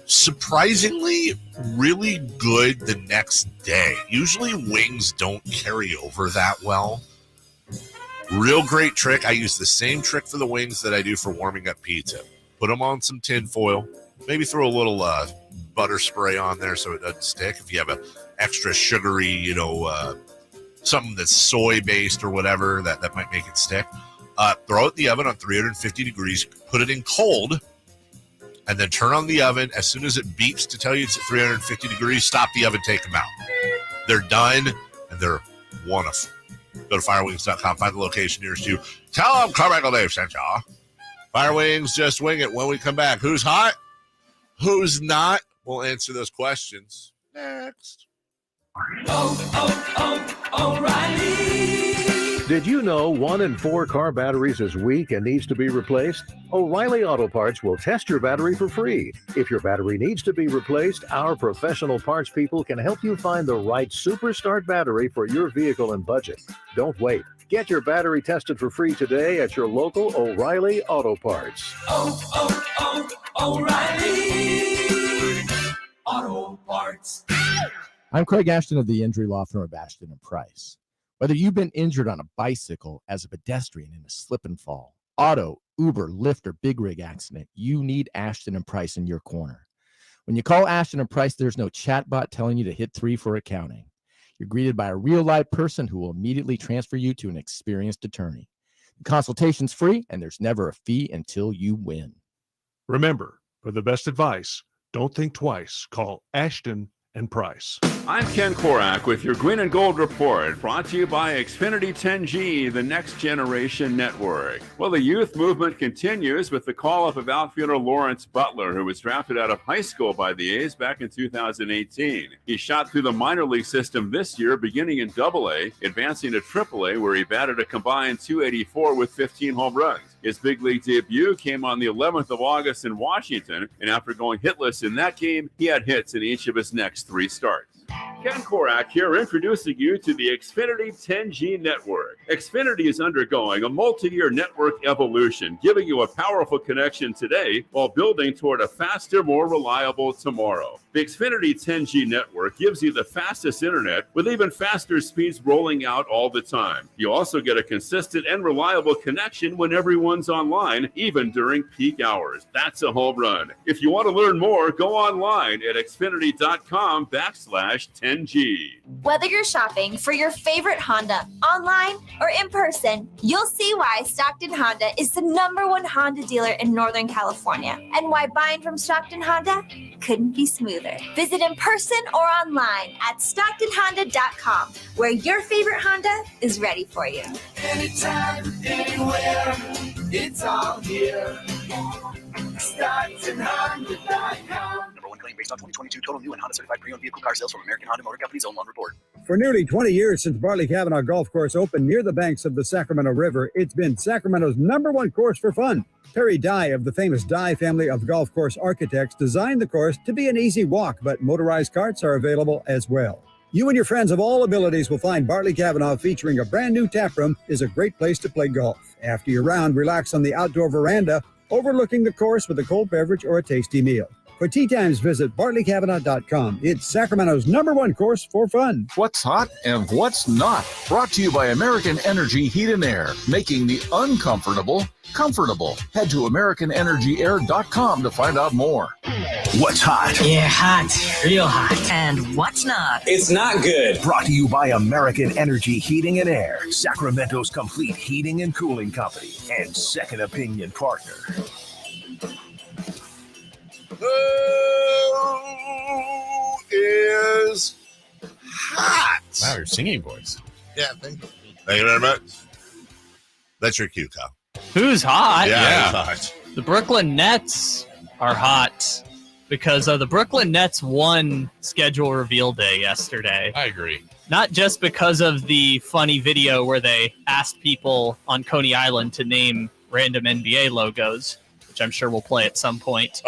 Speaker 6: Surprisingly, really good the next day. Usually wings don't carry over that well. Real great trick. I use the same trick for the wings that I do for warming up pizza. Put them on some tin foil. Maybe throw a little butter spray on there so it doesn't stick. If you have an extra sugary, something that's soy-based or whatever, that might make it stick. Throw it in the oven on 350 degrees. Put it in cold. And then turn on the oven. As soon as it beeps to tell you it's at 350 degrees, stop the oven, take them out. They're done, and they're wonderful. Go to firewings.com, find the location nearest you. Tell them Carmichael Dave sent y'all. Fire Wings, just wing it. When we come back, who's hot? Who's not? We'll answer those questions next.
Speaker 14: O'Reilly. Did you know 1 in 4 car batteries is weak and needs to be replaced? O'Reilly Auto Parts will test your battery for free. If your battery needs to be replaced, our professional parts people can help you find the right Super Start battery for your vehicle and budget. Don't wait. Get your battery tested for free today at your local O'Reilly Auto Parts.
Speaker 17: O'Reilly Auto Parts.
Speaker 15: I'm Craig Ashton of the injury law firm of Ashton and Price. Whether you've been injured on a bicycle, as a pedestrian in a slip and fall, auto, Uber, Lyft, or big rig accident, you need Ashton and Price in your corner. When you call Ashton and Price, there's no chatbot telling you to hit 3 for accounting. You're greeted by a real live person who will immediately transfer you to an experienced attorney. The consultation's free, and there's never a fee until you win.
Speaker 22: Remember, for the best advice, don't think twice. Call Ashton and Price.
Speaker 23: I'm Ken Korak with your Green and Gold Report, brought to you by Xfinity 10G, the next generation network. Well, the youth movement continues with the call-up of outfielder Lawrence Butler, who was drafted out of high school by the A's back in 2018. He shot through the minor league system this year, beginning in AA, advancing to AAA, where he batted a combined .284 with 15 home runs. His big league debut came on the 11th of August in Washington, and after going hitless in that game, he had hits in each of his next 3 starts. Ken Korak here, introducing you to the Xfinity 10G network. Xfinity is undergoing a multi-year network evolution, giving you a powerful connection today while building toward a faster, more reliable tomorrow. The Xfinity 10G network gives you the fastest internet with even faster speeds rolling out all the time. You also get a consistent and reliable connection when everyone's online, even during peak hours. That's a home run. If you want to learn more, go online at xfinity.com/10G.
Speaker 24: Whether you're shopping for your favorite Honda online or in person, you'll see why Stockton Honda is the #1 Honda dealer in Northern California, and why buying from Stockton Honda couldn't be smoother. Visit in person or online at StocktonHonda.com, where your favorite Honda is ready for you.
Speaker 17: Anytime, anywhere, it's all here. StocktonHonda.com.
Speaker 26: #1 claim based on 2022 total new and Honda certified pre-owned vehicle car sales from American Honda Motor Company's own loan report.
Speaker 16: For nearly 20 years since Bartley Kavanaugh Golf Course opened near the banks of the Sacramento River, it's been Sacramento's #1 course for fun. Perry Dye of the famous Dye family of golf course architects designed the course to be an easy walk, but motorized carts are available as well. You and your friends of all abilities will find Bartley Kavanaugh featuring a brand new tap room is a great place to play golf. After your round, relax on the outdoor veranda overlooking the course with a cold beverage or a tasty meal. For tea times, visit BartleyKavanaugh.com. It's Sacramento's #1 course for fun.
Speaker 25: What's hot and what's not? Brought to you by American Energy Heat and Air, making the uncomfortable comfortable. Head to AmericanEnergyAir.com to find out more.
Speaker 2: What's hot?
Speaker 8: Yeah, hot. Real hot. And what's not?
Speaker 2: It's not good. Brought to you by American Energy Heating and Air, Sacramento's complete heating and cooling company, and second opinion partner.
Speaker 6: Who is hot?
Speaker 7: Wow, your singing voice.
Speaker 6: Yeah, thank you. Thank you very much. That's your cue, Kyle.
Speaker 1: Who's hot?
Speaker 6: Yeah. Who's hot?
Speaker 1: The Brooklyn Nets are hot because the Brooklyn Nets won schedule reveal day yesterday.
Speaker 7: I agree.
Speaker 1: Not just because of the funny video where they asked people on Coney Island to name random NBA logos, which I'm sure we'll play at some point,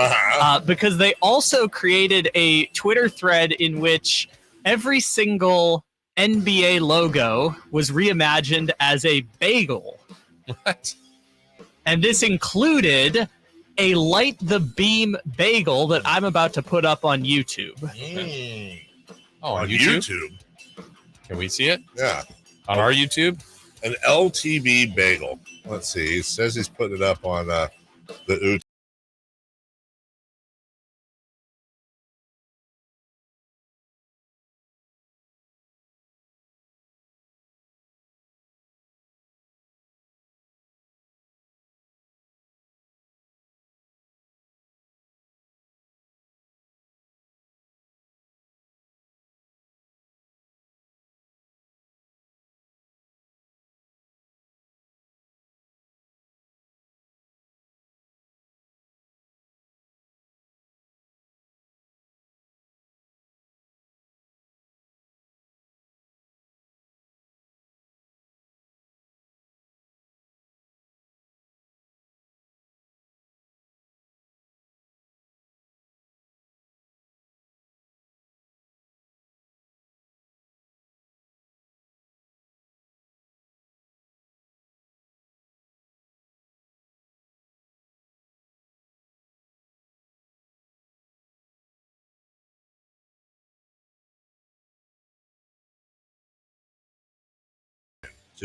Speaker 1: because they also created a Twitter thread in which every single NBA logo was reimagined as a bagel.
Speaker 7: What?
Speaker 1: And this included a Light the Beam bagel that I'm about to put up on YouTube.
Speaker 7: Oh, on YouTube? Can we see it?
Speaker 6: Yeah.
Speaker 7: On our YouTube?
Speaker 6: An LTB bagel. Let's see. He says he's putting it up on the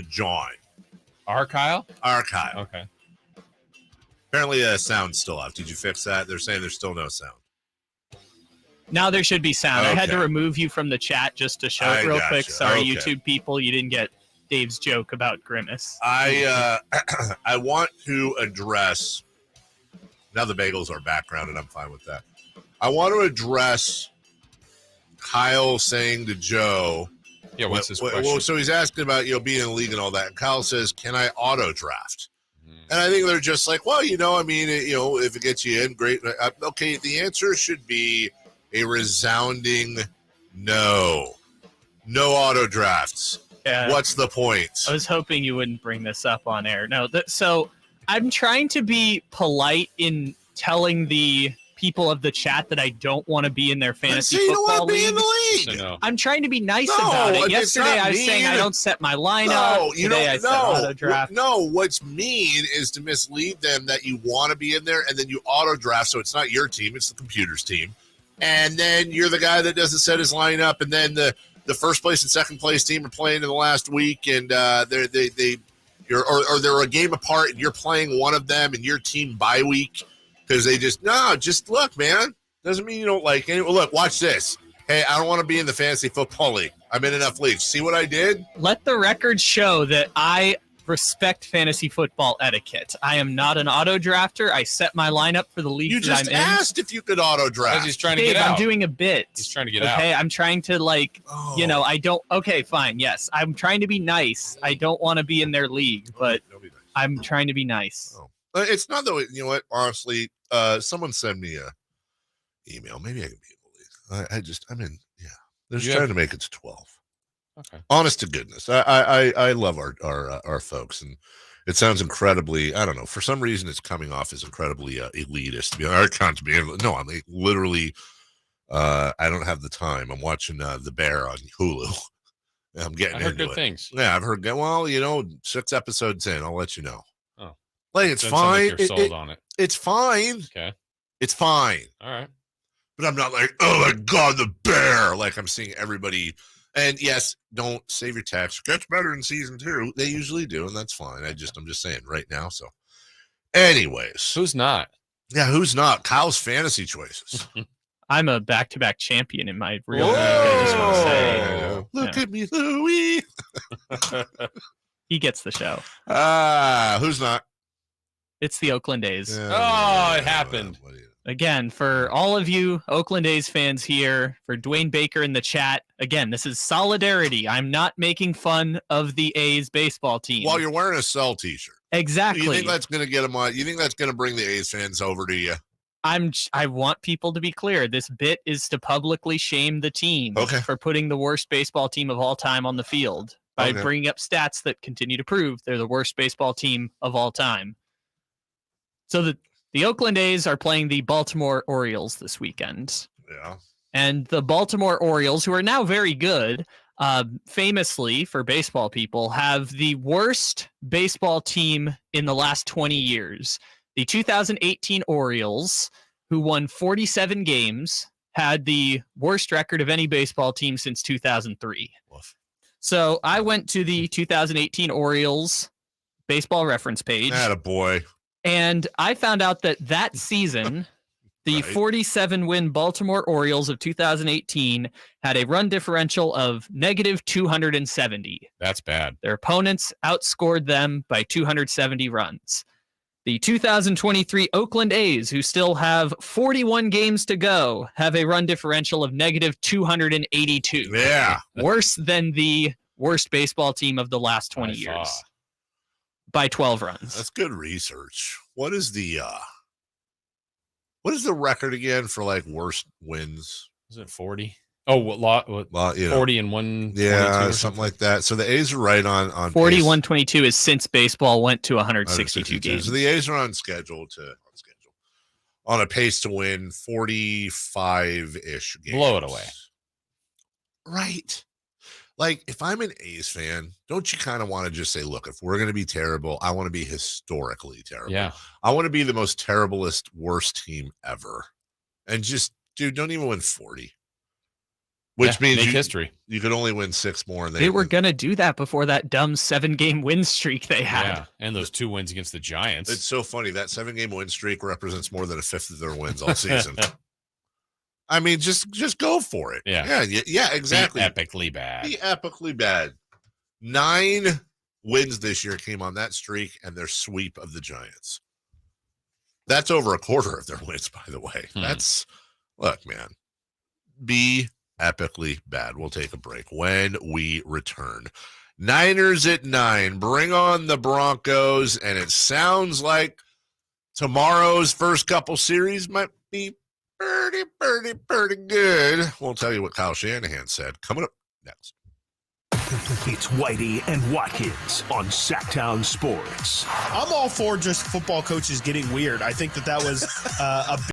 Speaker 6: to join.
Speaker 7: Our Kyle?
Speaker 6: Okay. Apparently, sound's still off. Did you fix that? They're saying there's still no sound.
Speaker 1: Now there should be sound. I had to
Speaker 6: Okay.
Speaker 1: remove you from the chat just to show it real quick. Sorry, YouTube people, you didn't get Dave's joke about Grimace.
Speaker 6: I want to address. Now the bagels are background, and I'm fine with that. I want to address Kyle saying to Joe.
Speaker 7: Yeah, what's his question?
Speaker 6: Well, so he's asking about being in the league and all that, and Kyle says, "Can I auto draft?" And I think they're just like, well, I mean, if it gets you in, great. Okay, the answer should be a resounding no. No auto drafts.
Speaker 1: Yeah.
Speaker 6: What's the point?
Speaker 1: I was hoping you wouldn't bring this up on air. No, so I'm trying to be polite in telling the people of the chat that I don't want to be in their fantasy football league.
Speaker 6: In the league.
Speaker 7: So no.
Speaker 1: I'm trying to be nice about it. Yesterday I was saying I don't set my lineup. Today I set auto draft.
Speaker 6: No, what's mean is to mislead them that you want to be in there and then you auto draft, so it's not your team, it's the computer's team. And then you're the guy that doesn't set his lineup, and then the first place and second place team are playing in the last week, and they're a game apart, and you're playing one of them in your team bye week. Because they just look, man. Doesn't mean you don't like any. Look, watch this. Hey, I don't want to be in the fantasy football league. I'm in enough leagues. See what I did?
Speaker 1: Let the record show that I respect fantasy football etiquette. I am not an auto drafter. I set my lineup for the league that I'm in.
Speaker 6: You just asked if you could auto draft.
Speaker 7: Because he's trying to
Speaker 1: Dave,
Speaker 7: get out.
Speaker 1: I'm doing a bit.
Speaker 7: He's trying to get out.
Speaker 1: Okay, I'm trying to I don't. Okay, fine. Yes, I'm trying to be nice. I don't want to be in their league, but I'm trying to be nice.
Speaker 6: It's not though. You know what? Honestly, someone send me a email. Maybe I can be in the league. I'm in. Yeah, they're just trying to make it to 12.
Speaker 7: Okay.
Speaker 6: Honest to goodness, I love our folks, and it sounds incredibly. I don't know. For some reason, it's coming off as incredibly elitist. I can't be. No, I'm literally. I don't have the time. I'm watching The Bear on Hulu. I'm getting.
Speaker 7: I heard
Speaker 6: into
Speaker 7: good
Speaker 6: it.
Speaker 7: things.
Speaker 6: Yeah, I've heard. Well, 6 episodes in, I'll let you know.
Speaker 7: Oh,
Speaker 6: it's
Speaker 7: doesn't sound
Speaker 6: fine.
Speaker 7: like you're sold on it.
Speaker 6: It's fine.
Speaker 7: Okay,
Speaker 6: it's fine.
Speaker 7: All right.
Speaker 6: But I'm not like, oh my God, The Bear. Like I'm seeing everybody. And yes, don't save your text. Gets better in season 2. They usually do, and that's fine. I'm just saying right now. So, anyways,
Speaker 7: who's not?
Speaker 6: Yeah, who's not? Kyle's fantasy choices.
Speaker 1: I'm a back-to-back champion in my real league. I just want to say,
Speaker 6: look at me, Louie.
Speaker 1: He gets the show.
Speaker 6: Who's not?
Speaker 1: It's the Oakland A's.
Speaker 7: Oh, it happened.
Speaker 1: Again, for all of you Oakland A's fans here, for Dwayne Baker in the chat, again, this is solidarity. I'm not making fun of the A's baseball team.
Speaker 6: While you're wearing a Cell t-shirt.
Speaker 1: Exactly.
Speaker 6: You think that's going to get them on? You think that's going to bring the A's fans over to you?
Speaker 1: I want people to be clear. This bit is to publicly shame the team for putting the worst baseball team of all time on the field by bringing up stats that continue to prove they're the worst baseball team of all time. So the Oakland A's are playing the Baltimore Orioles this weekend.
Speaker 6: Yeah.
Speaker 1: And the Baltimore Orioles, who are now very good, famously for baseball people, have the worst baseball team in the last 20 years. The 2018 Orioles, who won 47 games, had the worst record of any baseball team since 2003.
Speaker 6: Woof.
Speaker 1: So I went to the 2018 Orioles baseball reference page.
Speaker 6: Attaboy.
Speaker 1: And I found out that season, the 47-win Baltimore Orioles of 2018 had a run differential of negative 270.
Speaker 7: That's bad.
Speaker 1: Their opponents outscored them by 270 runs. The 2023 Oakland A's, who still have 41 games to go, have a run differential of negative 282.
Speaker 6: Yeah.
Speaker 1: Worse than the worst baseball team of the last 20 years. By 12 runs.
Speaker 6: That's good research. What is the record again for worst wins?
Speaker 7: Is it 40? Oh, 40 and 1.
Speaker 6: Yeah, something like that. So the A's are right on
Speaker 1: 41-22 is since baseball went to 162 games.
Speaker 6: So the A's are on a pace to win 45-ish games.
Speaker 7: Blow it away.
Speaker 6: Right. If I'm an A's fan, don't you kind of want to just say, look, if we're going to be terrible, I want to be historically terrible.
Speaker 7: Yeah.
Speaker 6: I want to be the most terriblest, worst team ever. And just, dude, don't even win 40. Which means
Speaker 7: history.
Speaker 6: You could only win 6 more. And
Speaker 1: they were going to do that before that dumb 7-game win streak they had.
Speaker 7: Yeah, and those 2 wins against the Giants.
Speaker 6: It's so funny. That 7-game win streak represents more than a fifth of their wins all season. I mean, just go for it. Yeah, exactly.
Speaker 7: Be epically bad.
Speaker 6: Be epically bad. 9 wins this year came on that streak and their sweep of the Giants. That's over a quarter of their wins, by the way. Look, man, be epically bad. We'll take a break when we return. Niners at 9. Bring on the Broncos. And it sounds like tomorrow's first couple series might be pretty good. We'll tell you what Kyle Shanahan said coming up next.
Speaker 2: It's Whitey and Watkins on Sactown Sports.
Speaker 3: I'm all for just football coaches getting weird. I think that was a big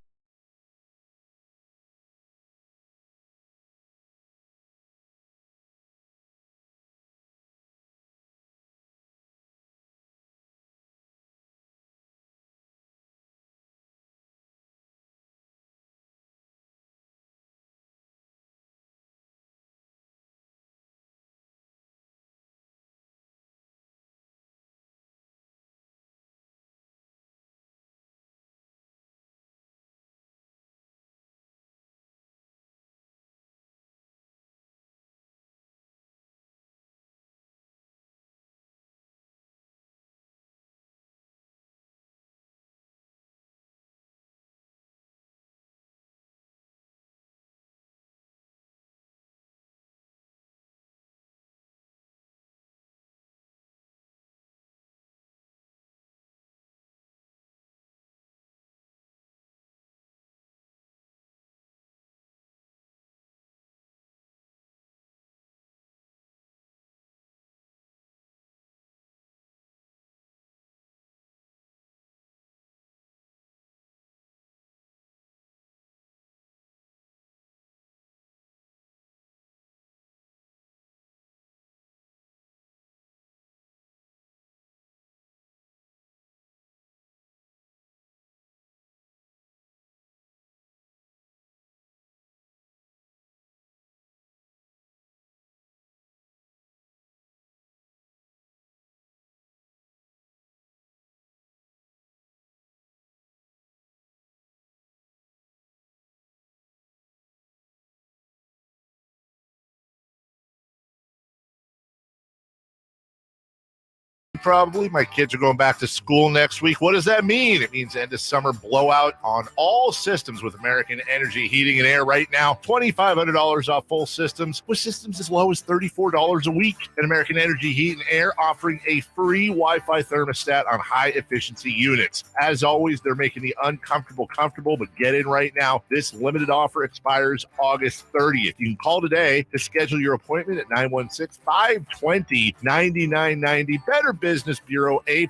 Speaker 6: Probably. My kids are going back to school next week. What does that mean? It means end of summer blowout on all systems with American Energy Heating and Air right now. $2,500 off full systems with systems as low as $34 a week. And American Energy Heat and Air offering a free Wi-Fi thermostat on high efficiency units. As always, they're making the uncomfortable comfortable, but get in right now. This limited offer expires August 30th. You can call today to schedule your appointment at 916-520-9990. Better Business Bureau A+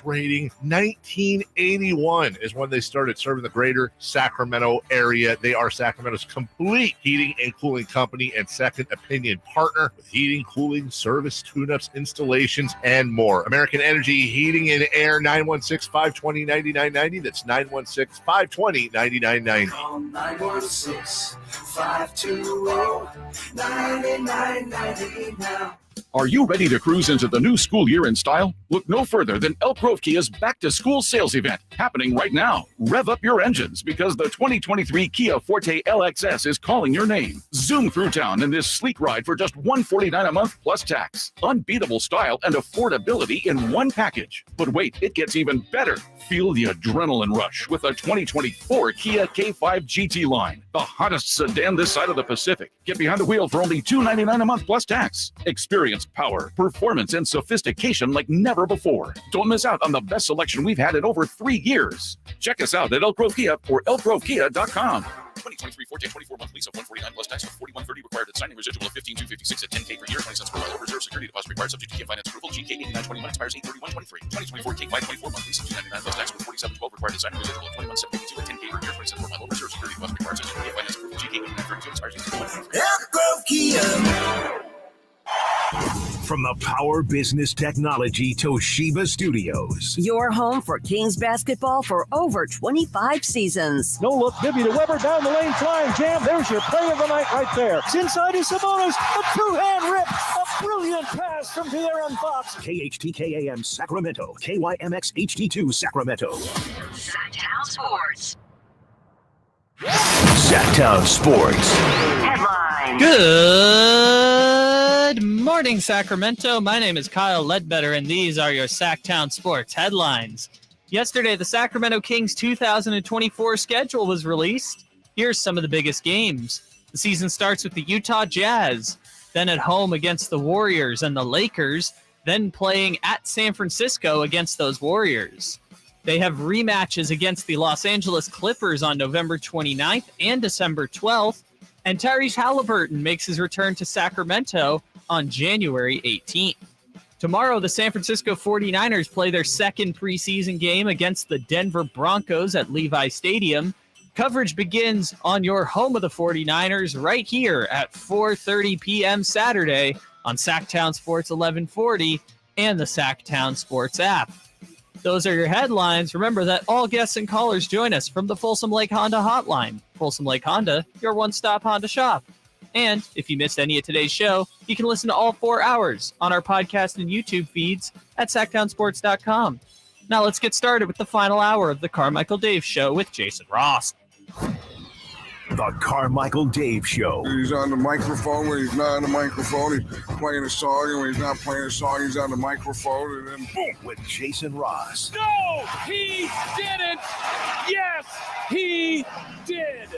Speaker 6: rating. 1981 is when they started serving the greater Sacramento area. They are Sacramento's complete heating and cooling company and second opinion partner with heating, cooling, service, tune-ups, installations, and more. American Energy Heating and Air, 916-520-9990. That's 916-520-9990.
Speaker 17: Call 916-520-9990 now.
Speaker 25: Are you ready to cruise into the new school year in style? Look no further than Elk Grove Kia's back-to-school sales event happening right now. Rev up your engines because the 2023 Kia Forte LXS is calling your name. Zoom through town in this sleek ride for just $149 a month plus tax. Unbeatable style and affordability in one package. But wait, it gets even better. Feel the adrenaline rush with the 2024 Kia K5 GT line, the hottest sedan this side of the Pacific. Get behind the wheel for only $299 a month plus tax. Experience power, performance, and sophistication like never before. Don't miss out on the best selection we've had in over 3 years. Check us out at Elk Grove Kia or elkgrovekia.com.
Speaker 4: 2023 Forte 24-month lease of $149 plus tax of $41.30 required at signing, residual of $15,256 at $10K per year, 20 cents per mile. Reserve security deposit required subject to Kia finance approval. GK 8921 expires 8/31/23. 2024 K5 24-month lease of $299 plus tax with $47.12 required at signing, residual of $21,782 at $10K per year, 20 cents per mile. Reserve security deposit required subject to Kia finance approval. GK 8932 expires 8/31/23.
Speaker 17: Elk Grove Kia.
Speaker 2: from the Power Business Technology Toshiba Studios.
Speaker 8: Your home for Kings basketball for over 25 seasons.
Speaker 12: No look, Bibby to Weber, down the lane, flying jam. There's your play of the night right there. It's inside is Sabonis, a two-hand rip, a brilliant pass from De'Aaron Fox.
Speaker 2: KHTKAM Sacramento, KYMX HD2 Sacramento.
Speaker 8: Sactown Sports.
Speaker 2: Sactown Sports.
Speaker 8: Headline.
Speaker 1: Good morning, Sacramento. My name is Kyle Ledbetter, and these are your Sactown Sports headlines. Yesterday, the Sacramento Kings 2024 schedule was released. Here's some of the biggest games. The season starts with the Utah Jazz, then at home against the Warriors and the Lakers, then playing at San Francisco against those Warriors. They have rematches against the Los Angeles Clippers on November 29th and December 12th, and Tyrese Halliburton makes his return to Sacramento on January 18th. Tomorrow, the San Francisco 49ers play their second preseason game against the Denver Broncos at Levi Stadium. Coverage begins on your home of the 49ers right here at 4:30 p.m. Saturday on Sactown Sports 1140 and the Sactown Sports app. Those are your headlines. Remember that all guests and callers join us from the Folsom Lake Honda hotline. Folsom Lake Honda, your one-stop Honda shop. And if you missed any of today's show, you can listen to all 4 hours on our podcast and YouTube feeds at SactownSports.com. Now let's get started with the final hour of the Carmichael Dave Show with Jason Ross.
Speaker 2: The Carmichael Dave Show.
Speaker 5: He's on the microphone when he's not on the microphone. He's playing a song, and when he's not playing a song, he's on the microphone, and then boom.
Speaker 2: With Jason Ross.
Speaker 17: No, he didn't. Yes, he did.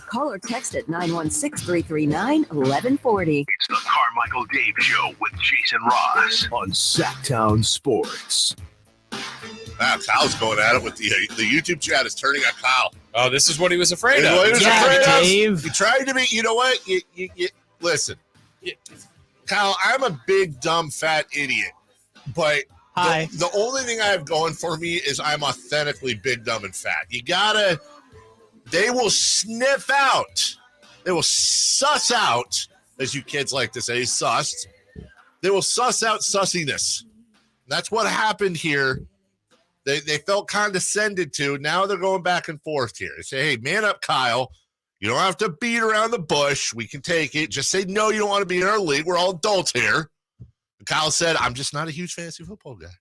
Speaker 8: Call or text at 916-339-1140.
Speaker 2: It's the Carmichael Dave Show with Jason Ross on Sactown Sports.
Speaker 6: Kyle's going at it with the YouTube chat is turning on Kyle.
Speaker 7: Oh, this is what he was afraid of.
Speaker 1: Dave.
Speaker 6: You tried to be, you know what? You listen. Kyle, I'm a big, dumb, fat idiot. But the only thing I have going for me is I'm authentically big, dumb, and fat. They will sniff out. They will suss out, as you kids like to say, sussed. They will suss out sussiness. That's what happened here. They felt condescended to. Now they're going back and forth here. They say, hey, man up, Kyle. You don't have to beat around the bush. We can take it. Just say, no, you don't want to be in our league. We're all adults here. And Kyle said, I'm just not a huge fantasy football guy.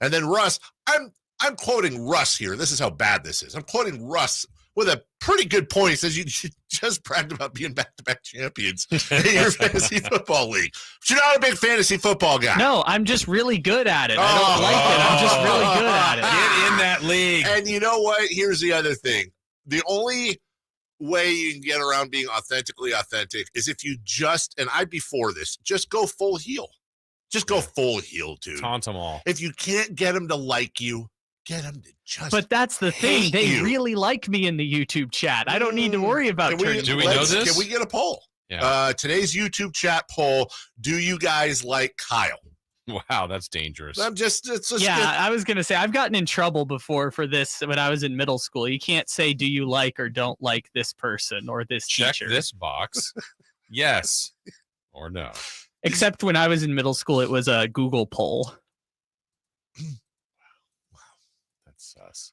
Speaker 6: And then Russ, I'm quoting Russ here. This is how bad this is. I'm quoting Russ with a pretty good point. He says you just bragged about being back-to-back champions in your fantasy football league. But you're not a big fantasy football guy.
Speaker 1: No, I'm just really good at it. I don't like it. I'm just really good at it.
Speaker 7: Get in that league.
Speaker 6: And you know what? Here's the other thing. The only way you can get around being authentically authentic is if you and I'd be for this, just go full heel. Just go full heel, dude.
Speaker 7: Taunt them all.
Speaker 6: If you can't get them to like you, get them to just
Speaker 1: But that's the thing. They really like me in the YouTube chat. I don't need to worry about turning.
Speaker 7: Do we know this?
Speaker 6: Can we get a poll?
Speaker 7: Yeah.
Speaker 6: Today's YouTube chat poll, do you guys like Kyle?
Speaker 7: Wow, that's dangerous.
Speaker 6: I
Speaker 1: was going to say, I've gotten in trouble before for this when I was in middle school. You can't say, do you like or don't like this person or this
Speaker 7: Check
Speaker 1: teacher.
Speaker 7: this box. Yes or no.
Speaker 1: Except when I was in middle school, it was a Google poll.
Speaker 7: That's sus.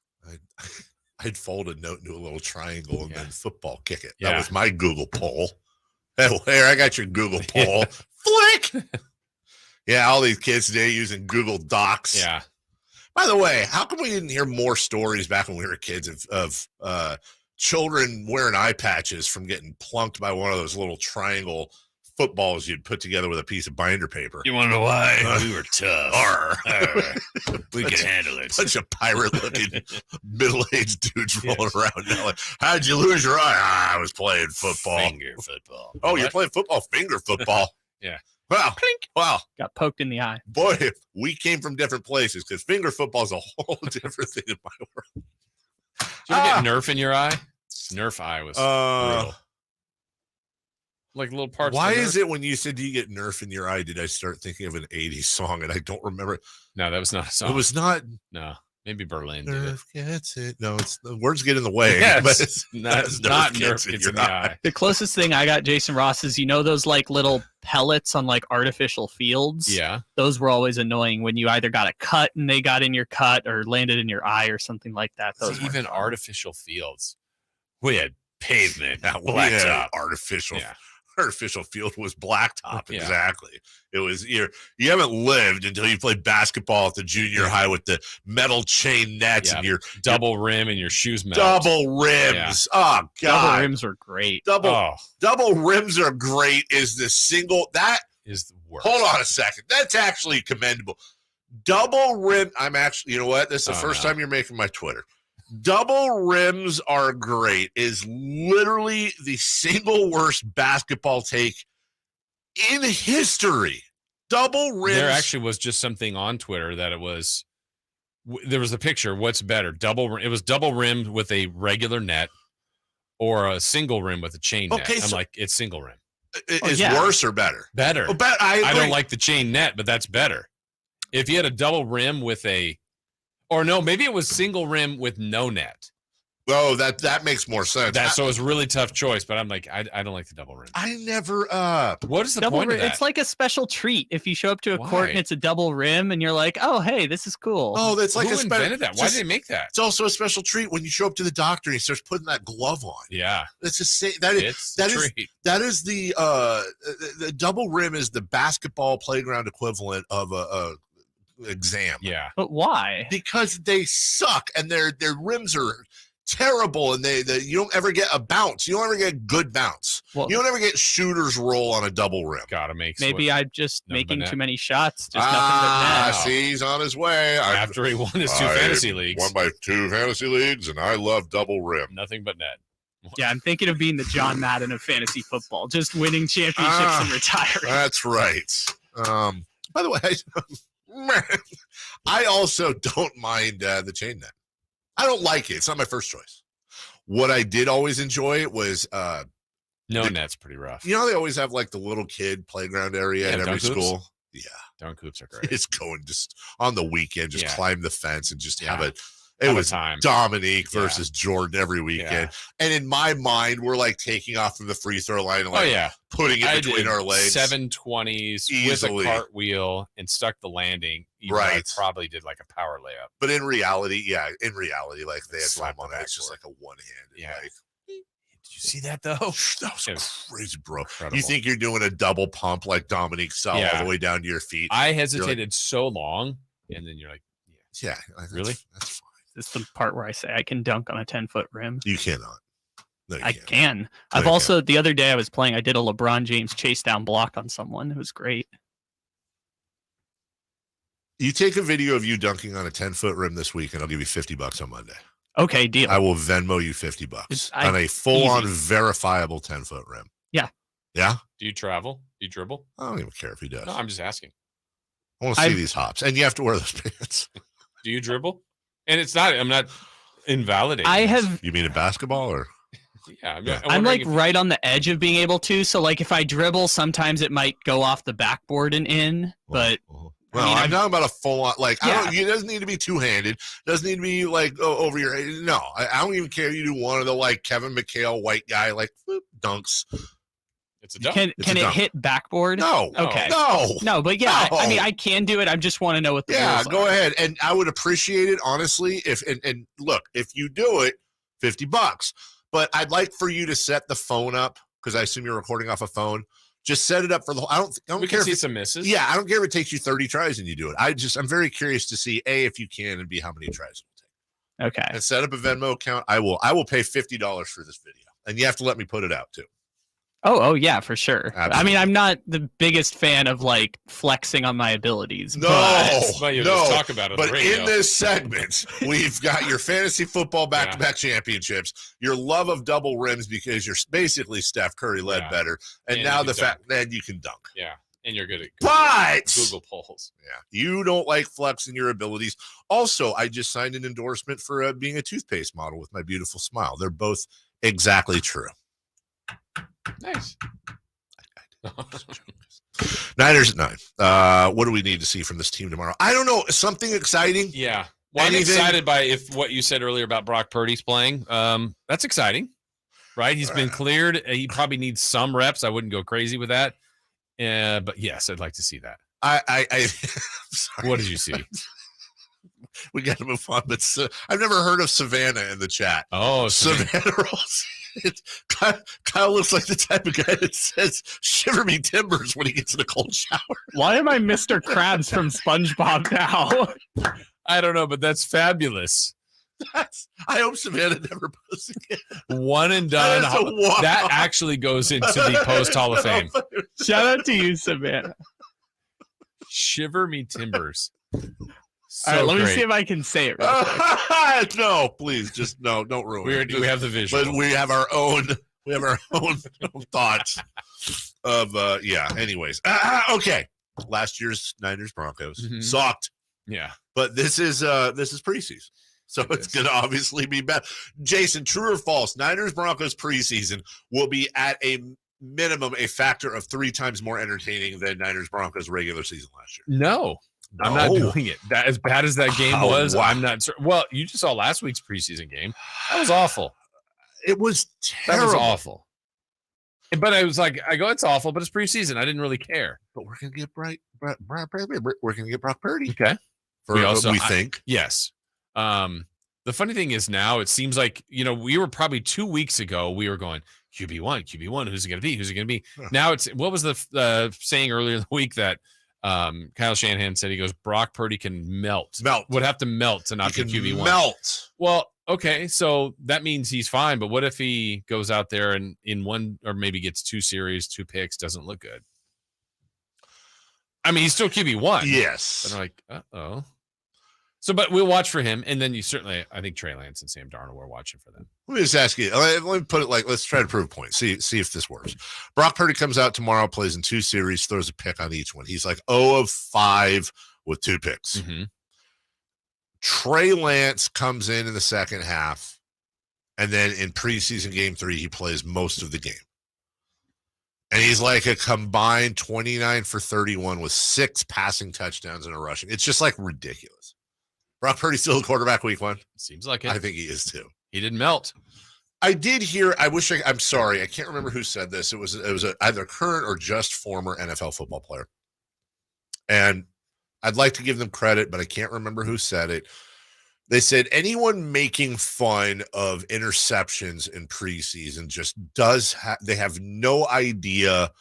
Speaker 6: I'd fold a note into a little triangle and then football kick it. That was my Google poll. Hey, here, I got your Google poll. Flick! Yeah, all these kids today using Google Docs.
Speaker 7: Yeah.
Speaker 6: By the way, how come we didn't hear more stories back when we were kids of children wearing eye patches from getting plunked by one of those little triangle footballs you'd put together with a piece of binder paper?
Speaker 7: You want to know why? We were tough. We could handle it.
Speaker 6: Bunch of pirate-looking middle-aged dudes rolling around now. Like, how'd you lose your eye? I was playing football.
Speaker 7: Finger football.
Speaker 6: Oh, you're playing football? Finger football.
Speaker 7: Yeah.
Speaker 6: Wow. Wow.
Speaker 1: Got poked in the eye.
Speaker 6: Boy, we came from different places because finger football is a whole different thing in my world.
Speaker 7: Did you ever get Nerf in your eye? Nerf eye was brutal. Like little parts.
Speaker 6: Why is it when you said you get Nerf in your eye, did I start thinking of an 80s song and I don't remember?
Speaker 7: No, that was not a song.
Speaker 6: It was not.
Speaker 7: No. Maybe Berlin did it.
Speaker 6: Nerf gets it. No, it's the words get in the way.
Speaker 7: Yeah,
Speaker 6: but
Speaker 7: it's not Nerf gets in the eye.
Speaker 1: The closest thing I got, Jason Ross, is those like little pellets on like artificial fields.
Speaker 7: Yeah.
Speaker 1: Those were always annoying when you either got a cut and they got in your cut or landed in your eye or something like that. Those
Speaker 7: See, even
Speaker 1: fun.
Speaker 7: artificial fields. We had pavement,
Speaker 6: blacktop.
Speaker 7: blacktop.
Speaker 6: Artificial field was blacktop. Exactly. It was you haven't lived until you played basketball at the junior high with the metal chain nets and your
Speaker 7: double rim and your shoes melt.
Speaker 6: Double rims. Oh God.
Speaker 1: Double rims were great.
Speaker 6: Double rims are great. Is the single that
Speaker 7: is the worst.
Speaker 6: Hold on a second. That's actually commendable. Double rim. I'm actually, you know what? This is the first time you're making my Twitter. Double rims are great is literally the single worst basketball take in history. Double rims.
Speaker 7: There actually was just something on Twitter that there was a picture. What's better? It was double rimmed with a regular net or a single rim with a chain net. I'm like, it's single rim.
Speaker 6: Is worse or better?
Speaker 7: Better. I don't like the chain net, but that's better. If you had a double rim with or no, maybe it was single rim with no net.
Speaker 6: Oh, that makes more sense.
Speaker 7: So it was a really tough choice, but I'm like, I don't like the double rim.
Speaker 6: I never.
Speaker 7: What is the point of that?
Speaker 1: It's like a special treat if you show up to a court and it's a double rim, and you're like, oh, hey, this is cool.
Speaker 6: Oh, that's like
Speaker 7: Who invented that? Why did they make that?
Speaker 6: It's also a special treat when you show up to the doctor and he starts putting that glove on.
Speaker 7: Yeah,
Speaker 6: it's just that is the double rim is the basketball playground equivalent of a exam.
Speaker 7: Yeah.
Speaker 1: But why?
Speaker 6: Because they suck and their rims are terrible and you don't ever get a bounce. You don't ever get good bounce. You don't ever get shooter's roll on a double rim.
Speaker 7: Gotta make
Speaker 1: maybe I'm just making too many shots. Just nothing but net.
Speaker 6: See, he's on his way.
Speaker 7: After he won his 2 fantasy leagues.
Speaker 6: Won by 2 fantasy leagues, and I love double rim.
Speaker 7: Nothing but net.
Speaker 1: Yeah, I'm thinking of being the John Madden of fantasy football, just winning championships and retiring.
Speaker 6: That's right. By the way, I also don't mind the chain net. I don't like it. It's not my first choice. What I did always enjoy was
Speaker 7: net's pretty rough.
Speaker 6: You know, they always have like the little kid playground area at every school. Yeah,
Speaker 7: dunk hoops are great.
Speaker 6: It's going just on the weekend, just climb the fence and just have it.
Speaker 7: It
Speaker 6: was Dominique versus Jordan every weekend. And in my mind, we're like taking off from the free throw line and putting it between our legs.
Speaker 7: 720s
Speaker 6: easily
Speaker 7: with a cartwheel and stuck the landing. I probably did like a power layup.
Speaker 6: But in reality, like they had time on it. It's just like a one-handed.
Speaker 7: Yeah. Did you see that though?
Speaker 6: That was crazy, bro. Incredible. You think you're doing a double pump like Dominique saw all the way down to your feet?
Speaker 7: I hesitated so long, and then you're like, really?
Speaker 6: That's fine.
Speaker 1: This is the part where I say I can dunk on a 10-foot rim.
Speaker 6: You cannot. No,
Speaker 1: I can. I've also, the other day I was playing, I did a LeBron James chase down block on someone. It was great.
Speaker 6: You take a video of you dunking on a 10-foot rim this week, and I'll give you $50 on Monday.
Speaker 1: Okay, deal.
Speaker 6: I will Venmo you $50 on a full-on verifiable 10-foot rim.
Speaker 1: Yeah.
Speaker 6: Yeah?
Speaker 7: Do you travel? Do you dribble?
Speaker 6: I don't even care if he does.
Speaker 7: No, I'm just asking.
Speaker 6: I want to see these hops. And you have to wear those pants.
Speaker 7: Do you dribble? And I'm not invalidating.
Speaker 6: You mean in basketball or?
Speaker 7: Yeah.
Speaker 1: I'm like right on the edge of being able to. So like if I dribble, sometimes it might go off the backboard and in, but.
Speaker 6: Well, I'm talking about a full on, like, it doesn't need to be two-handed. Doesn't need to be like over your head. No, I don't even care. You do one of the like Kevin McHale white guy, like dunks.
Speaker 7: It's a dunk.
Speaker 1: Can it hit backboard?
Speaker 6: No.
Speaker 1: Okay.
Speaker 6: No,
Speaker 1: but yeah, I mean, I can do it. I just want to know what the rules
Speaker 6: go
Speaker 1: are.
Speaker 6: ahead. And I would appreciate it, honestly, if look, if you do it, $50. But I'd like for you to set the phone up, because I assume you're recording off a phone. Just set it up for the whole. I don't
Speaker 7: we
Speaker 6: care
Speaker 7: can see
Speaker 6: if
Speaker 7: some misses.
Speaker 6: Yeah, I don't care if it takes you 30 tries and you do it. I'm very curious to see A, if you can, and B, how many tries it will take.
Speaker 1: Okay.
Speaker 6: And set up a Venmo account. I will pay $50 for this video. And you have to let me put it out too.
Speaker 1: Oh yeah, for sure.
Speaker 6: Absolutely.
Speaker 1: I mean, I'm not the biggest fan of like flexing on my abilities.
Speaker 6: No,
Speaker 7: just talk about it.
Speaker 6: But in this segment, we've got your fantasy football back-to-back championships, your love of double rims because you're basically Steph Curry Ledbetter, and now the fact that you can dunk.
Speaker 7: Yeah, and you're good at
Speaker 6: Google
Speaker 7: polls.
Speaker 6: Yeah, you don't like flexing your abilities. Also, I just signed an endorsement for being a toothpaste model with my beautiful smile. They're both exactly true.
Speaker 7: Nice.
Speaker 6: Niners at 9. What do we need to see from this team tomorrow? I don't know. Something exciting?
Speaker 7: Yeah. Well, I'm excited by what you said earlier about Brock Purdy's playing. That's exciting, right? He's been cleared. He probably needs some reps. I wouldn't go crazy with that. But yes, I'd like to see that. What did you see?
Speaker 6: We got to move on, but I've never heard of Savannah in the chat.
Speaker 7: Oh,
Speaker 6: Savannah rolls. Kyle looks like the type of guy that says "shiver me timbers" when he gets in a cold shower.
Speaker 1: Why am I Mr. Krabs from SpongeBob now?
Speaker 7: I don't know, but that's fabulous.
Speaker 6: I hope Savannah never posts again.
Speaker 7: One and done. That actually goes into the post Hall of Fame.
Speaker 1: Shout out to you, Savannah.
Speaker 7: Shiver me timbers.
Speaker 1: All right, let me see if I can say it real quick.
Speaker 6: No, please, just no, don't ruin it.
Speaker 7: We have the visual.
Speaker 6: But we have our own thoughts of anyways. Okay. Last year's Niners Broncos sucked.
Speaker 7: Yeah.
Speaker 6: But this is preseason. So it's going to obviously be better. Jason, true or false? Niners Broncos preseason will be at a minimum a factor of 3 times more entertaining than Niners Broncos regular season last year.
Speaker 7: No. I'm not doing it. That as bad as that game was, I'm not. Well, you just saw last week's preseason game. That was awful.
Speaker 6: It was terrible.
Speaker 7: That was awful. But I was like, it's awful, but it's preseason. I didn't really care.
Speaker 6: But we're gonna get we're gonna get Brock Purdy.
Speaker 7: Okay.
Speaker 6: We think.
Speaker 7: Yes. The funny thing is now it seems like, we were probably 2 weeks ago, we were going QB1, who's it going to be? Who's it going to be? Now it's, what was the saying earlier in the week that Kyle Shanahan said? He goes, Brock Purdy can melt. Would have to melt to not be QB1.
Speaker 6: Melt.
Speaker 7: Well, okay, so that means he's fine, but what if he goes out there and in one or maybe gets 2 series, 2 picks, doesn't look good? I mean, he's still QB1.
Speaker 6: Yes.
Speaker 7: And I'm like, uh-oh. So, but we'll watch for him, and then I think Trey Lance and Sam Darnold, we're watching for them.
Speaker 6: Let me just ask you. Let me put it let's try to prove a point. See if this works. Brock Purdy comes out tomorrow, plays in 2 series, throws a pick on each one. He's like 0 of 5 with 2 picks.
Speaker 7: Mm-hmm.
Speaker 6: Trey Lance comes in the second half, and then in preseason game 3, he plays most of the game. And he's like a combined 29 for 31 with 6 passing touchdowns and a rushing. It's just like ridiculous. Brock Purdy's still a quarterback week 1.
Speaker 7: Seems like it.
Speaker 6: I think he is too.
Speaker 7: He didn't melt.
Speaker 6: I did hear. I'm sorry. I can't remember who said this. It was either current or just former NFL football player. And I'd like to give them credit, but I can't remember who said it. They said anyone making fun of interceptions in preseason just they have no idea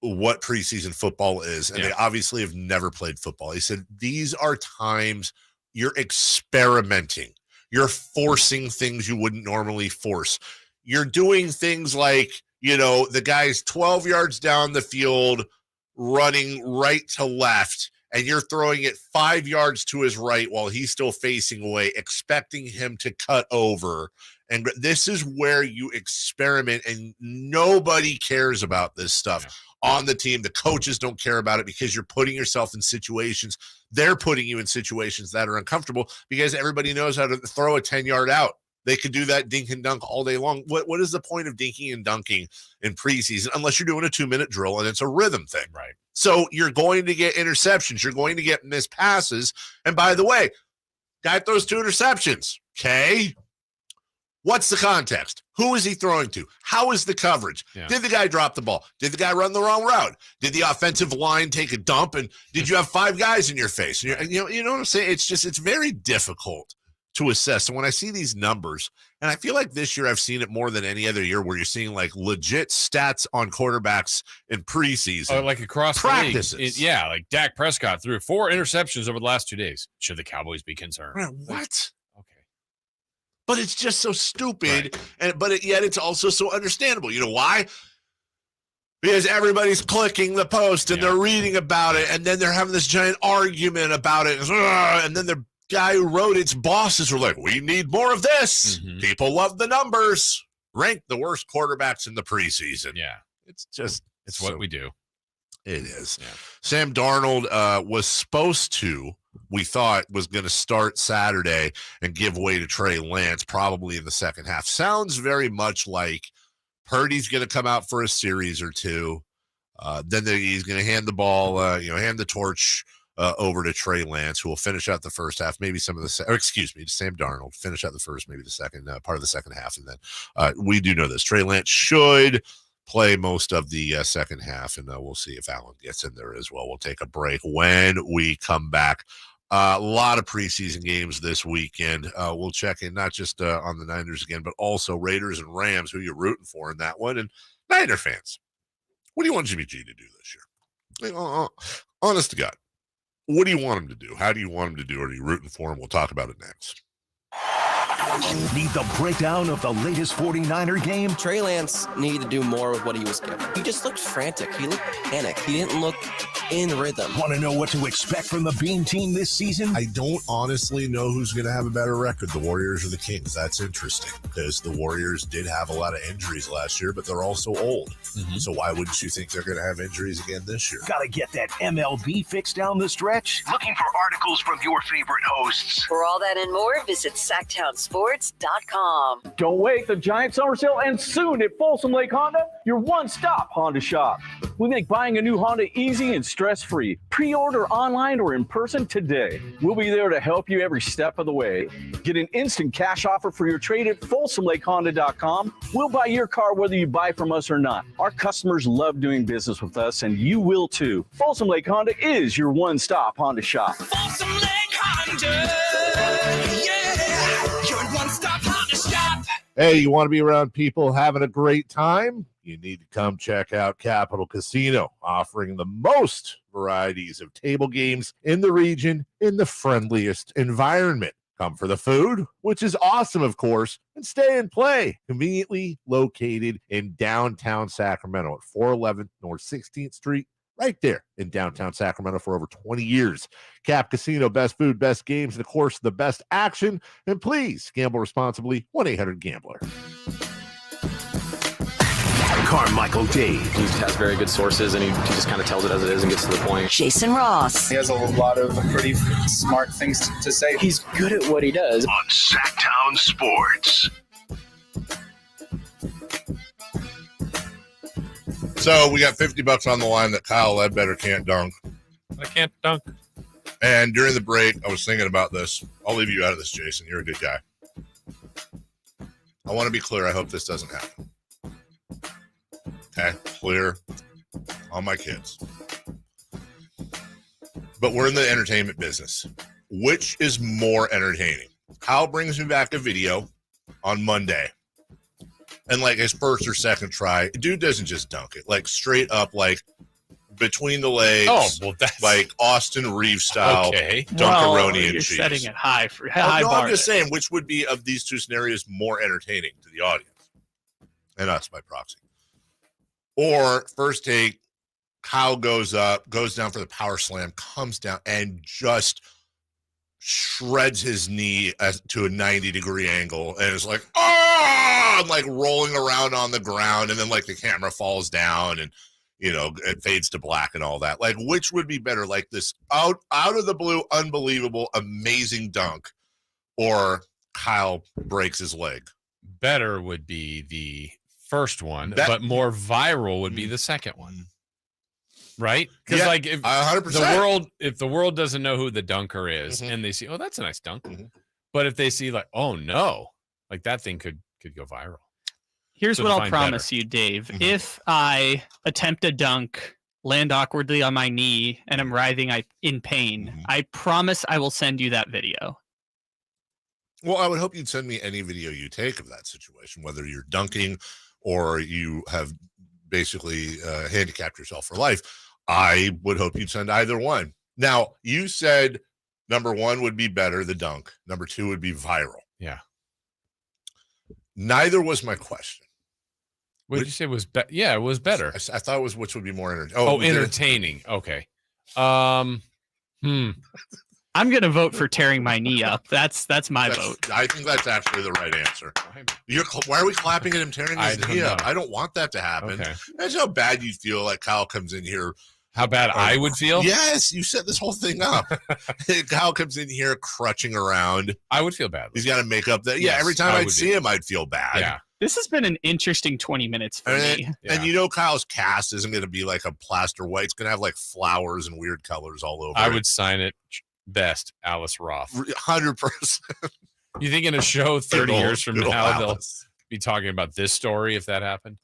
Speaker 6: what preseason football is. And they obviously have never played football. He said, these are times you're experimenting. You're forcing things you wouldn't normally force. You're doing things like, the guy's 12 yards down the field running right to left, and you're throwing it 5 yards to his right while he's still facing away, expecting him to cut over. And this is where you experiment, and nobody cares about this stuff on the team. The coaches don't care about it because you're putting yourself in situations. They're putting you in situations that are uncomfortable because everybody knows how to throw a 10-yard out. They could do that dink and dunk all day long. What is the point of dinking and dunking in preseason unless you're doing a 2-minute drill and it's a rhythm thing?
Speaker 7: Right.
Speaker 6: So you're going to get interceptions. You're going to get missed passes. And by the way, guy throws 2 interceptions. Okay. What's the context? Who is he throwing to? How is the coverage?
Speaker 7: Yeah.
Speaker 6: Did the guy drop the ball? Did the guy run the wrong route? Did the offensive line take a dump? And did you have 5 guys in your face? And you know what I'm saying? It's very difficult to assess. And when I see these numbers, and I feel like this year I've seen it more than any other year where you're seeing like legit stats on quarterbacks in preseason.
Speaker 7: Or like across
Speaker 6: practices.
Speaker 7: Like Dak Prescott threw 4 interceptions over the last 2 days. Should the Cowboys be concerned?
Speaker 6: What? But it's just so stupid, yet it's also so understandable. You know why? Because everybody's clicking the post and they're reading about it, and then they're having this giant argument about it, and then the guy who wrote its bosses were like, we need more of this.
Speaker 7: Mm-hmm.
Speaker 6: People love the numbers. Rank the worst quarterbacks in the preseason.
Speaker 7: Yeah.
Speaker 6: It's
Speaker 7: what we do.
Speaker 6: It is.
Speaker 7: Yeah.
Speaker 6: Sam Darnold was supposed to, we thought, was going to start Saturday and give way to Trey Lance probably in the second half. Sounds very much like Purdy's going to come out for a series or 2. Then he's going to hand the ball, hand the torch over to Trey Lance, who will finish out the first half, maybe some of the Sam Darnold, finish out the first, maybe the second part of the second half. And then we do know this. Trey Lance should play most of the second half, and we'll see if Allen gets in there as well. We'll take a break. When we come back, a lot of preseason games this weekend. We'll check in not just on the Niners again, but also Raiders and Rams, who you're rooting for in that one. And Niner fans, what do you want Jimmy G to do this year? Honest to God, what do you want him to do? How do you want him to do it? Are you rooting for him? We'll talk about it next.
Speaker 2: Need the breakdown of the latest 49er game?
Speaker 9: Trey Lance needed to do more with what he was given. He just looked frantic. He looked panicked. He didn't look in rhythm.
Speaker 2: Want to know what to expect from the Bean team this season?
Speaker 6: I don't honestly know who's going to have a better record, the Warriors or the Kings. That's interesting because the Warriors did have a lot of injuries last year, but they're also old. Mm-hmm. So why wouldn't you think they're going to have injuries again this year?
Speaker 2: Got to get that MLB fix down the stretch? Looking for articles from your favorite hosts.
Speaker 8: For all that and more, visit SactownSports.com.
Speaker 12: Don't wait. The giant summer sale ends soon at Folsom Lake Honda, your one-stop Honda shop. We make buying a new Honda easy and stress-free. Pre-order online or in person today. We'll be there to help you every step of the way. Get an instant cash offer for your trade at FolsomLakeHonda.com. We'll buy your car whether you buy from us or not. Our customers love doing business with us, and you will too. Folsom Lake Honda is your one-stop Honda shop.
Speaker 17: Folsom Lake Honda, yeah, your one-stop Honda shop.
Speaker 6: Hey, you want to be around people having a great time? You need to come check out Capital Casino, offering the most varieties of table games in the region in the friendliest environment. Come for the food, which is awesome, of course, and stay and play. Conveniently located in downtown Sacramento at 411 North 16th Street, right there in downtown Sacramento for over 20 years. Cap Casino, best food, best games, and of course, the best action. And please gamble responsibly. 1-800-GAMBLER.
Speaker 2: Carmichael Dave.
Speaker 10: He has very good sources, and he just kind of tells it as it is and gets to the point.
Speaker 8: Jason Ross.
Speaker 13: He has a lot of pretty smart things to say.
Speaker 10: He's good at what he does.
Speaker 2: On Sactown Sports.
Speaker 6: So we got $50 on the line that Kyle Ledbetter can't dunk.
Speaker 7: I can't dunk.
Speaker 6: And during the break, I was thinking about this. I'll leave you out of this, Jason. You're a good guy. I want to be clear. I hope this doesn't happen. Okay, clear on my kids. But we're in the entertainment business. Which is more entertaining? Kyle brings me back a video on Monday. And like his first or second try, dude doesn't just dunk it. Like straight up, like between the legs.
Speaker 7: Oh, well, that's
Speaker 6: like Austin Reeves style.
Speaker 7: Okay.
Speaker 6: Dunkaroni and
Speaker 1: you're
Speaker 6: cheese.
Speaker 1: setting it high for high
Speaker 6: no,
Speaker 1: bar.
Speaker 6: I'm just saying, which would be of these two scenarios more entertaining to the audience and us by proxy? Or first take, Kyle goes up, goes down for the power slam, comes down and just shreds his knee to a 90-degree angle and is like, oh, like rolling around on the ground. And then like the camera falls down and, you know, it fades to black and all that. Like, which would be better? Like this out of the blue, unbelievable, amazing dunk, or Kyle breaks his leg?
Speaker 7: Better would be the first one, but more viral would be the second one, right? Because like if
Speaker 6: 100%.
Speaker 7: if the world doesn't know who the dunker is, and they see, oh, that's a nice dunk, but if they see like, oh no, like that thing could go viral.
Speaker 1: Here's
Speaker 7: So
Speaker 1: what I'll
Speaker 7: define
Speaker 1: promise
Speaker 7: better.
Speaker 1: you, Dave. If I attempt a dunk, land awkwardly on my knee, and I'm writhing in pain, I promise I will send you that video.
Speaker 6: Well, I would hope you'd send me any video you take of that situation, whether you're dunking or you have basically handicapped yourself for life. I would hope you'd send either one. Now, you said number one would be better, the dunk. Number two would be viral.
Speaker 7: Yeah.
Speaker 6: Neither was my question.
Speaker 7: What did you say was better? Yeah, it was better.
Speaker 6: I thought it was which would be more entertaining.
Speaker 7: Oh, entertaining. Okay.
Speaker 1: I'm going to vote for tearing my knee up. That's my vote.
Speaker 6: I think that's actually the right answer. Why are we clapping at him tearing his knee up? I don't want that to happen.
Speaker 7: Okay.
Speaker 6: That's how bad you feel like Kyle comes in here.
Speaker 7: How bad I would feel?
Speaker 6: Yes, you set this whole thing up. Kyle comes in here crutching around.
Speaker 7: I would feel bad.
Speaker 6: He's got to make up that. Yeah,
Speaker 7: Yes,
Speaker 6: every time
Speaker 7: I
Speaker 6: I'd
Speaker 7: would
Speaker 6: see him, I'd feel bad.
Speaker 7: Yeah.
Speaker 1: This has been an interesting 20 minutes for me.
Speaker 6: And you know Kyle's cast isn't going to be like a plaster white. It's going to have like flowers and weird colors all over
Speaker 7: I would sign it best Alice Roth.
Speaker 6: 100%.
Speaker 7: You think in a show 30 years from
Speaker 6: good old
Speaker 7: now
Speaker 6: Alice.
Speaker 7: they'll be talking about this story if that happened?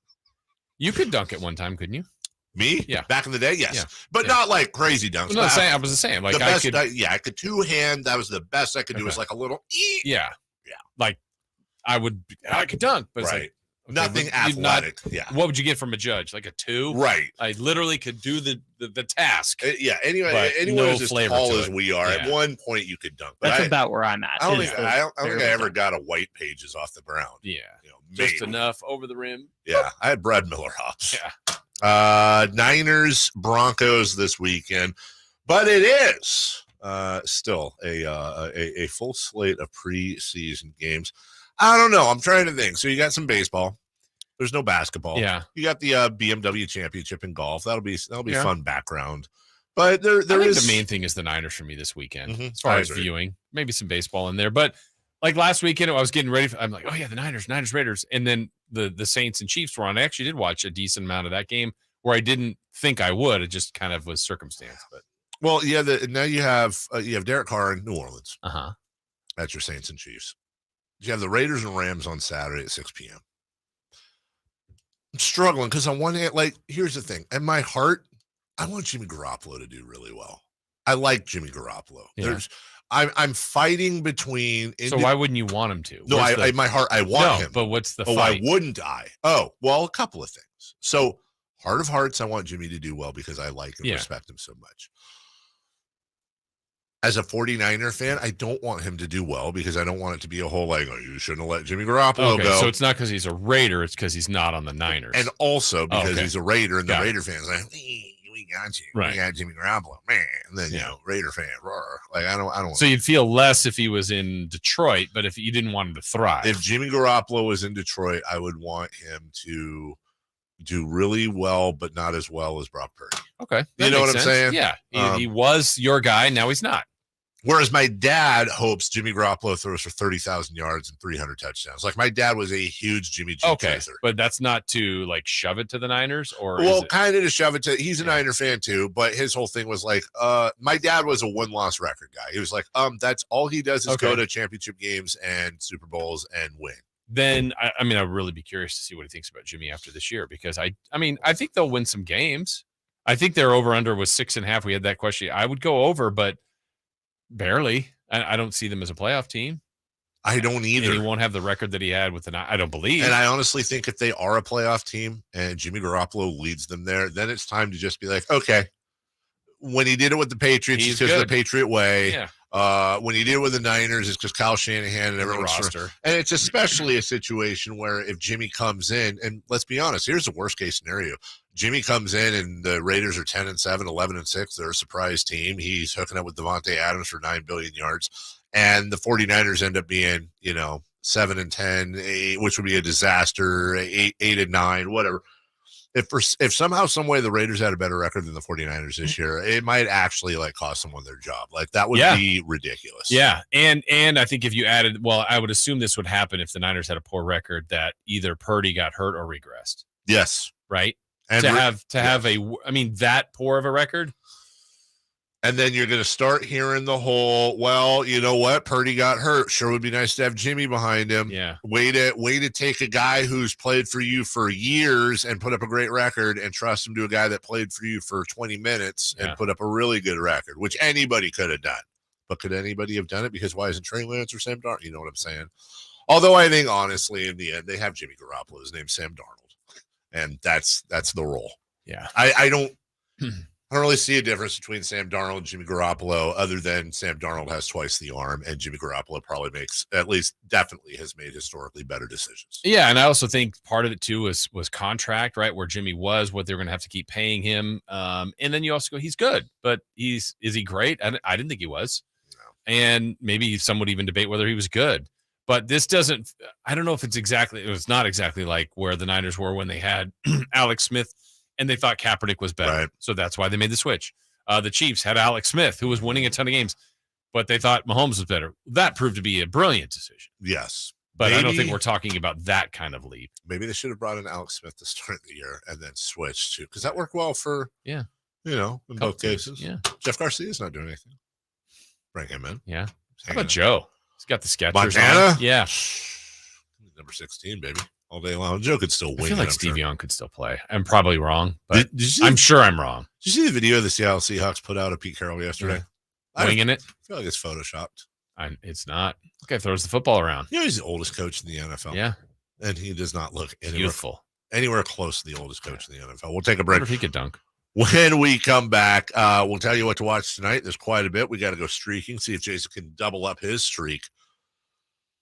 Speaker 7: You could dunk at one time, couldn't you?
Speaker 6: Me?
Speaker 7: Yeah.
Speaker 6: Back in the day, yes.
Speaker 7: Yeah.
Speaker 6: But not like crazy dunks.
Speaker 7: Well, I was saying, like
Speaker 6: the
Speaker 7: I
Speaker 6: best,
Speaker 7: could.
Speaker 6: I could two-hand. That was the best I could do. Was like a little.
Speaker 7: Yeah.
Speaker 6: Yeah.
Speaker 7: Like I could dunk, but it's
Speaker 6: Right.
Speaker 7: like okay,
Speaker 6: Nothing
Speaker 7: you'd not-
Speaker 6: athletic. Yeah.
Speaker 7: What would you get from a judge? Like a 2?
Speaker 6: Right.
Speaker 7: I literally could do the task.
Speaker 6: Yeah. Anyway,
Speaker 7: but
Speaker 6: anyone
Speaker 7: no
Speaker 6: who's as
Speaker 7: flavor
Speaker 6: tall
Speaker 7: to
Speaker 6: as
Speaker 7: it.
Speaker 6: we are, at
Speaker 7: Yeah.
Speaker 6: one point you could dunk. But
Speaker 1: That's about where I'm at.
Speaker 6: I don't
Speaker 1: is
Speaker 6: think
Speaker 1: the
Speaker 6: I barely ever
Speaker 1: dunk.
Speaker 6: got a white pages off the ground.
Speaker 7: Yeah.
Speaker 6: You know,
Speaker 7: Just
Speaker 6: maybe.
Speaker 7: enough over the rim.
Speaker 6: Yeah. I had Brad Miller hops.
Speaker 7: Yeah.
Speaker 6: Niners Broncos this weekend, but it is still a full slate of preseason games. I don't know. I'm trying to think. So you got some baseball. There's no basketball.
Speaker 7: Yeah.
Speaker 6: You got the BMW Championship in golf. That'll be
Speaker 7: Yeah.
Speaker 6: fun background. But there
Speaker 7: I think
Speaker 6: is
Speaker 7: the main thing is the Niners for me this weekend,
Speaker 6: Mhm.
Speaker 7: as far
Speaker 6: I
Speaker 7: as
Speaker 6: agree.
Speaker 7: viewing. Maybe some baseball in there, but like last weekend, I was getting ready. I'm like, oh yeah, the Niners, Raiders, and then the Saints and Chiefs were on. I actually did watch a decent amount of that game where I didn't think I would. It just kind of was circumstance. But
Speaker 6: Well, yeah. Now you have Derek Carr in New Orleans.
Speaker 7: uh-huh.
Speaker 6: That's your Saints and Chiefs. You have the Raiders and Rams on Saturday at 6 p.m. I'm struggling because on one hand, like, here's the thing. In my heart, I want Jimmy Garoppolo to do really well. I like Jimmy Garoppolo.
Speaker 7: Yeah.
Speaker 6: I'm fighting between.
Speaker 7: So why wouldn't you want him to?
Speaker 6: No,
Speaker 7: Where's
Speaker 6: in my heart, I want him.
Speaker 7: But what's the
Speaker 6: Oh,
Speaker 7: fight?
Speaker 6: why wouldn't I? Oh, well, a couple of things. So, heart of hearts, I want Jimmy to do well because I like and
Speaker 7: Yeah.
Speaker 6: respect him so much. As a 49er fan, I don't want him to do well because I don't want it to be a whole like, oh, you shouldn't have let Jimmy Garoppolo
Speaker 7: Okay,
Speaker 6: go.
Speaker 7: so it's not because he's a Raider; it's because he's not on the Niners.
Speaker 6: And also because
Speaker 7: Okay.
Speaker 6: he's a Raider, and
Speaker 7: Got
Speaker 6: the
Speaker 7: it.
Speaker 6: Raider fans like, we got you,
Speaker 7: Right.
Speaker 6: we got Jimmy Garoppolo, man. And then you know, Raider fan, roar. Like I don't.
Speaker 7: So you'd feel less if he was in Detroit, but if you didn't want him to thrive,
Speaker 6: If Jimmy Garoppolo was in Detroit, I would want him to do really well, but not as well as Brock Purdy.
Speaker 7: okay,
Speaker 6: You know what I'm
Speaker 7: makes sense.
Speaker 6: saying?
Speaker 7: Yeah,
Speaker 6: Um,
Speaker 7: he was your guy. Now he's not.
Speaker 6: Whereas my dad hopes Jimmy Garoppolo throws for 30,000 yards and 300 touchdowns. Like my dad was a huge Jimmy G
Speaker 7: Okay,
Speaker 6: chaser.
Speaker 7: but that's not to like shove it to the Niners, or is
Speaker 6: Well,
Speaker 7: it?
Speaker 6: kind of to shove it to, he's a Niner fan too, but his whole thing was like, my dad was a one-loss record guy. He was like, that's all he does is go
Speaker 7: Okay.
Speaker 6: to championship games and Super Bowls and win.
Speaker 7: Then I mean, I'd really be curious to see what he thinks about Jimmy after this year because I mean, I think they'll win some games. I think their over under was 6.5. We had that question. I would go over, but barely. I don't see them as a playoff team.
Speaker 6: I don't either.
Speaker 7: And he won't have the record that he had with the. I don't believe.
Speaker 6: And I honestly think if they are a playoff team and Jimmy Garoppolo leads them there, then it's time to just be like, okay, when he did it with the Patriots,
Speaker 7: He's
Speaker 6: it's because of
Speaker 7: good.
Speaker 6: the Patriot way.
Speaker 7: Yeah.
Speaker 6: When he did it with the Niners, it's because Kyle Shanahan and everyone's
Speaker 7: roster.
Speaker 6: And it's especially a situation where if Jimmy comes in, and let's be honest, here's the worst case scenario. Jimmy comes in and the Raiders are 10-7, 11-6. They're a surprise team. He's hooking up with Devontae Adams for 9 billion yards. And the 49ers end up being, 7-10, 8, which would be a disaster, 8-9, whatever. If somehow, some way the Raiders had a better record than the 49ers this year, it might actually like cost someone their job. Like that would be ridiculous.
Speaker 7: Yeah. And I think if you added, well, I would assume this would happen if the Niners had a poor record that either Purdy got hurt or regressed.
Speaker 6: Yes.
Speaker 7: Right.
Speaker 6: And
Speaker 7: to have that poor of a record.
Speaker 6: And then you're going to start hearing the whole, well, you know what? Purdy got hurt. Sure would be nice to have Jimmy behind him.
Speaker 7: Yeah.
Speaker 6: Way to take a guy who's played for you for years and put up a great record and trust him to a guy that played for you for 20 minutes and put up a really good record, which anybody could have done. But could anybody have done it? Because why isn't Trey Lance or Sam Darnold? You know what I'm saying? Although I think, honestly, in the end, they have Jimmy Garoppolo. His name's Sam Darnold. And that's the role.
Speaker 7: Yeah.
Speaker 6: I don't really see a difference between Sam Darnold and Jimmy Garoppolo other than Sam Darnold has twice the arm and Jimmy Garoppolo probably definitely has made historically better decisions.
Speaker 7: Yeah, and I also think part of it too was contract, right? Where Jimmy was, what they were going to have to keep paying him. And then you also go, he's good, but is he great? I didn't think he was. No. And maybe some would even debate whether he was good. But this doesn't, I don't know if it was not exactly like where the Niners were when they had Alex Smith and they thought Kaepernick was better.
Speaker 6: Right.
Speaker 7: So that's why they made the switch. The Chiefs had Alex Smith, who was winning a ton of games, but they thought Mahomes was better. That proved to be a brilliant decision.
Speaker 6: Yes.
Speaker 7: But I don't think we're talking about that kind of leap.
Speaker 6: Maybe they should have brought in Alex Smith to start the year and then switched to, because that worked well for, in both cases.
Speaker 7: Yeah.
Speaker 6: Jeff Garcia's not doing anything. Bring him in.
Speaker 7: Yeah. How about Joe? He's got the sketchers
Speaker 6: Montana?
Speaker 7: on. Yeah.
Speaker 6: Number 16, baby. All day long. Joe could still win.
Speaker 7: I feel like Steve Young could still play. I'm probably wrong, but I'm sure I'm wrong.
Speaker 6: Did you see the video the Seattle Seahawks put out of Pete Carroll yesterday?
Speaker 7: Winging it?
Speaker 6: I feel like it's photoshopped.
Speaker 7: It's not. The guy throws the football around.
Speaker 6: He's the oldest coach in the NFL.
Speaker 7: Yeah.
Speaker 6: And he does not look
Speaker 7: anywhere
Speaker 6: close to the oldest coach in the NFL. We'll take a break.
Speaker 7: I wonder if he could dunk.
Speaker 6: When we come back, we'll tell you what to watch tonight. There's quite a bit. We got to go streaking, see if Jason can double up his streak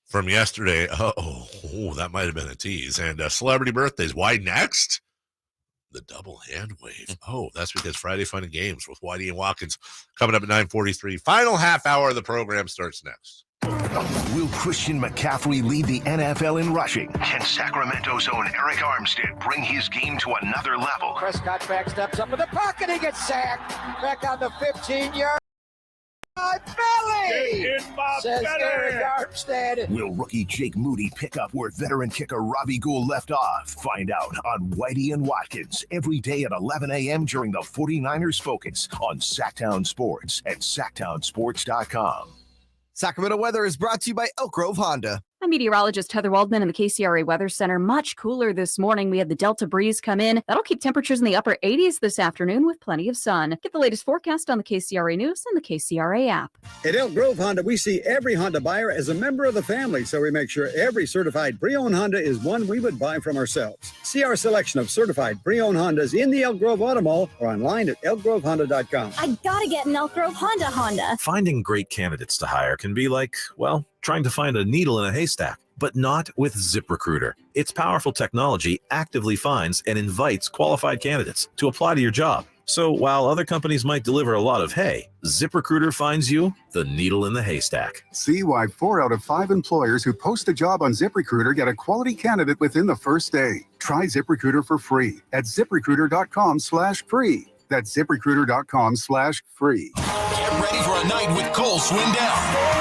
Speaker 6: from yesterday. That might have been a tease. And celebrity birthdays. Why next? The double hand wave. That's because Friday Fun and Games with Whitey and Watkins coming up at 9:43. Final half hour of the program starts next.
Speaker 2: Will Christian McCaffrey lead the NFL in rushing? Can Sacramento's own Eric Armstead bring his game to another level?
Speaker 11: Prescott back steps up in the pocket. He gets sacked. Back on the 15-yard. My belly!
Speaker 17: Get in my
Speaker 11: says
Speaker 17: belly!
Speaker 11: Eric Armstead.
Speaker 2: Will rookie Jake Moody pick up where veteran kicker Robbie Gould left off? Find out on Whitey and Watkins every day at 11 a.m. during the 49ers Focus on Sactown Sports and SactownSports.com.
Speaker 14: Sacramento weather is brought to you by Elk Grove Honda.
Speaker 18: I'm meteorologist Heather Waldman in the KCRA Weather Center. Much cooler this morning. We had the Delta breeze come in. That'll keep temperatures in the upper 80s this afternoon with plenty of sun. Get the latest forecast on the KCRA News and the KCRA app.
Speaker 16: At Elk Grove Honda, we see every Honda buyer as a member of the family, so we make sure every certified pre-owned Honda is one we would buy from ourselves. See our selection of certified pre-owned Hondas in the Elk Grove Auto Mall or online at elkgrovehonda.com.
Speaker 19: I gotta get an Elk Grove Honda.
Speaker 20: Finding great candidates to hire can be like, well, trying to find a needle in a haystack, but not with ZipRecruiter. Its powerful technology actively finds and invites qualified candidates to apply to your job. So while other companies might deliver a lot of hay, ZipRecruiter finds you the needle in the haystack.
Speaker 21: See why 4 out of 5 employers who post a job on ZipRecruiter get a quality candidate within the first day. Try ZipRecruiter for free at ZipRecruiter.com/free. That's ZipRecruiter.com/free.
Speaker 17: Get ready for a night with Cole Swindown.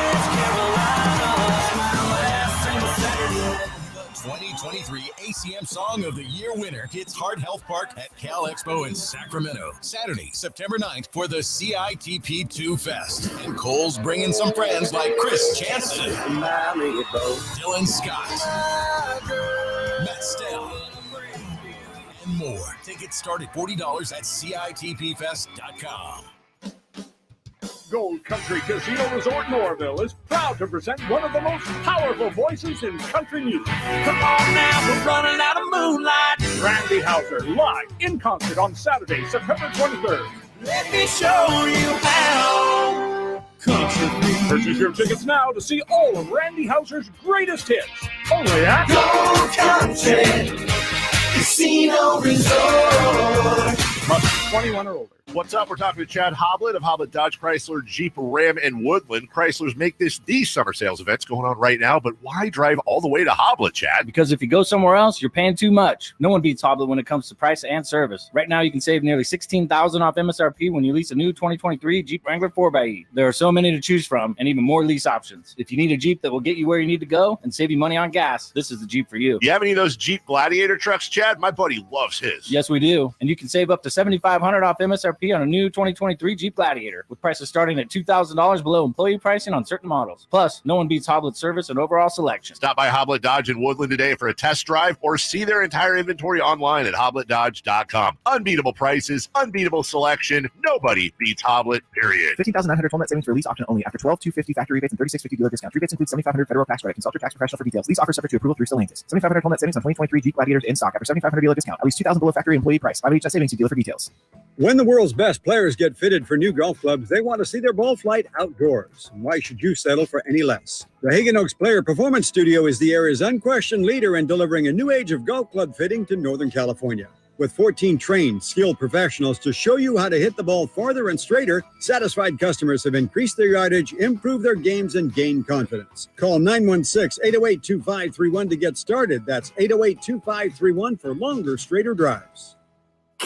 Speaker 17: 2023 ACM Song of the Year winner hits Heart Health Park at Cal Expo in Sacramento. Saturday, September 9th for the CITP2 Fest. And Cole's bringing some friends like Chris Jansen, Dylan Scott, Matt Stell, and more. Tickets start at $40 at CITPFest.com.
Speaker 22: Gold Country Casino Resort Norville is proud to present one of the most powerful voices in country music.
Speaker 17: Come on now, we're running out of moonlight.
Speaker 22: Randy Houser live in concert on Saturday, September 23rd.
Speaker 17: Let me show you how.
Speaker 22: Purchase your tickets now to see all of Randy Houser's greatest hits. Only at
Speaker 17: Gold Country Casino Resort.
Speaker 22: Must be 21 or older.
Speaker 6: What's up? We're talking to Chad Hoblet of Hoblet Dodge Chrysler Jeep Ram and Woodland. Chryslers make this the summer sales events going on right now, but why drive all the way to Hoblet, Chad?
Speaker 27: Because if you go somewhere else, you're paying too much. No one beats Hoblet when it comes to price and service. Right now, you can save nearly $16,000 off MSRP when you lease a new 2023 Jeep Wrangler 4xe. There are so many to choose from and even more lease options. If you need a Jeep that will get you where you need to go and save you money on gas, this is the Jeep for you.
Speaker 6: You have any of those Jeep Gladiator trucks, Chad? My buddy loves his.
Speaker 27: Yes, we do. And you can save up to $7,500 off MSRP on a new 2023 Jeep Gladiator, with prices starting at $2,000 below employee pricing on certain models. Plus, no one beats Hoblet's service and overall selection.
Speaker 6: Stop by Hoblet Dodge in Woodland today for a test drive or see their entire inventory online at HobletDodge.com. Unbeatable prices, unbeatable selection. Nobody beats Hoblet, period.
Speaker 28: 15,900 total net savings for lease option only after 12,250 factory rebates and 3650 dealer discount. Rebates include 7,500 federal tax credit. Consult your tax professional for details. Lease offer subject to approval through Stellantis. 7,500 total net savings on 2023 Jeep Gladiators in stock after 7,500 dealer discount. At least 2,000 below factory employee price. 5 each net savings to dealer for details.
Speaker 16: When the world's best players get fitted for new golf clubs, they want to see their ball flight outdoors. And why should you settle for any less? The Hagen Oaks Player Performance Studio is the area's unquestioned leader in delivering a new age of golf club fitting to Northern California. With 14 trained, skilled professionals to show you how to hit the ball farther and straighter, satisfied customers have increased their yardage, improved their games, and gained confidence. Call 916-808-2531 to get started. That's 808-2531 for longer, straighter drives.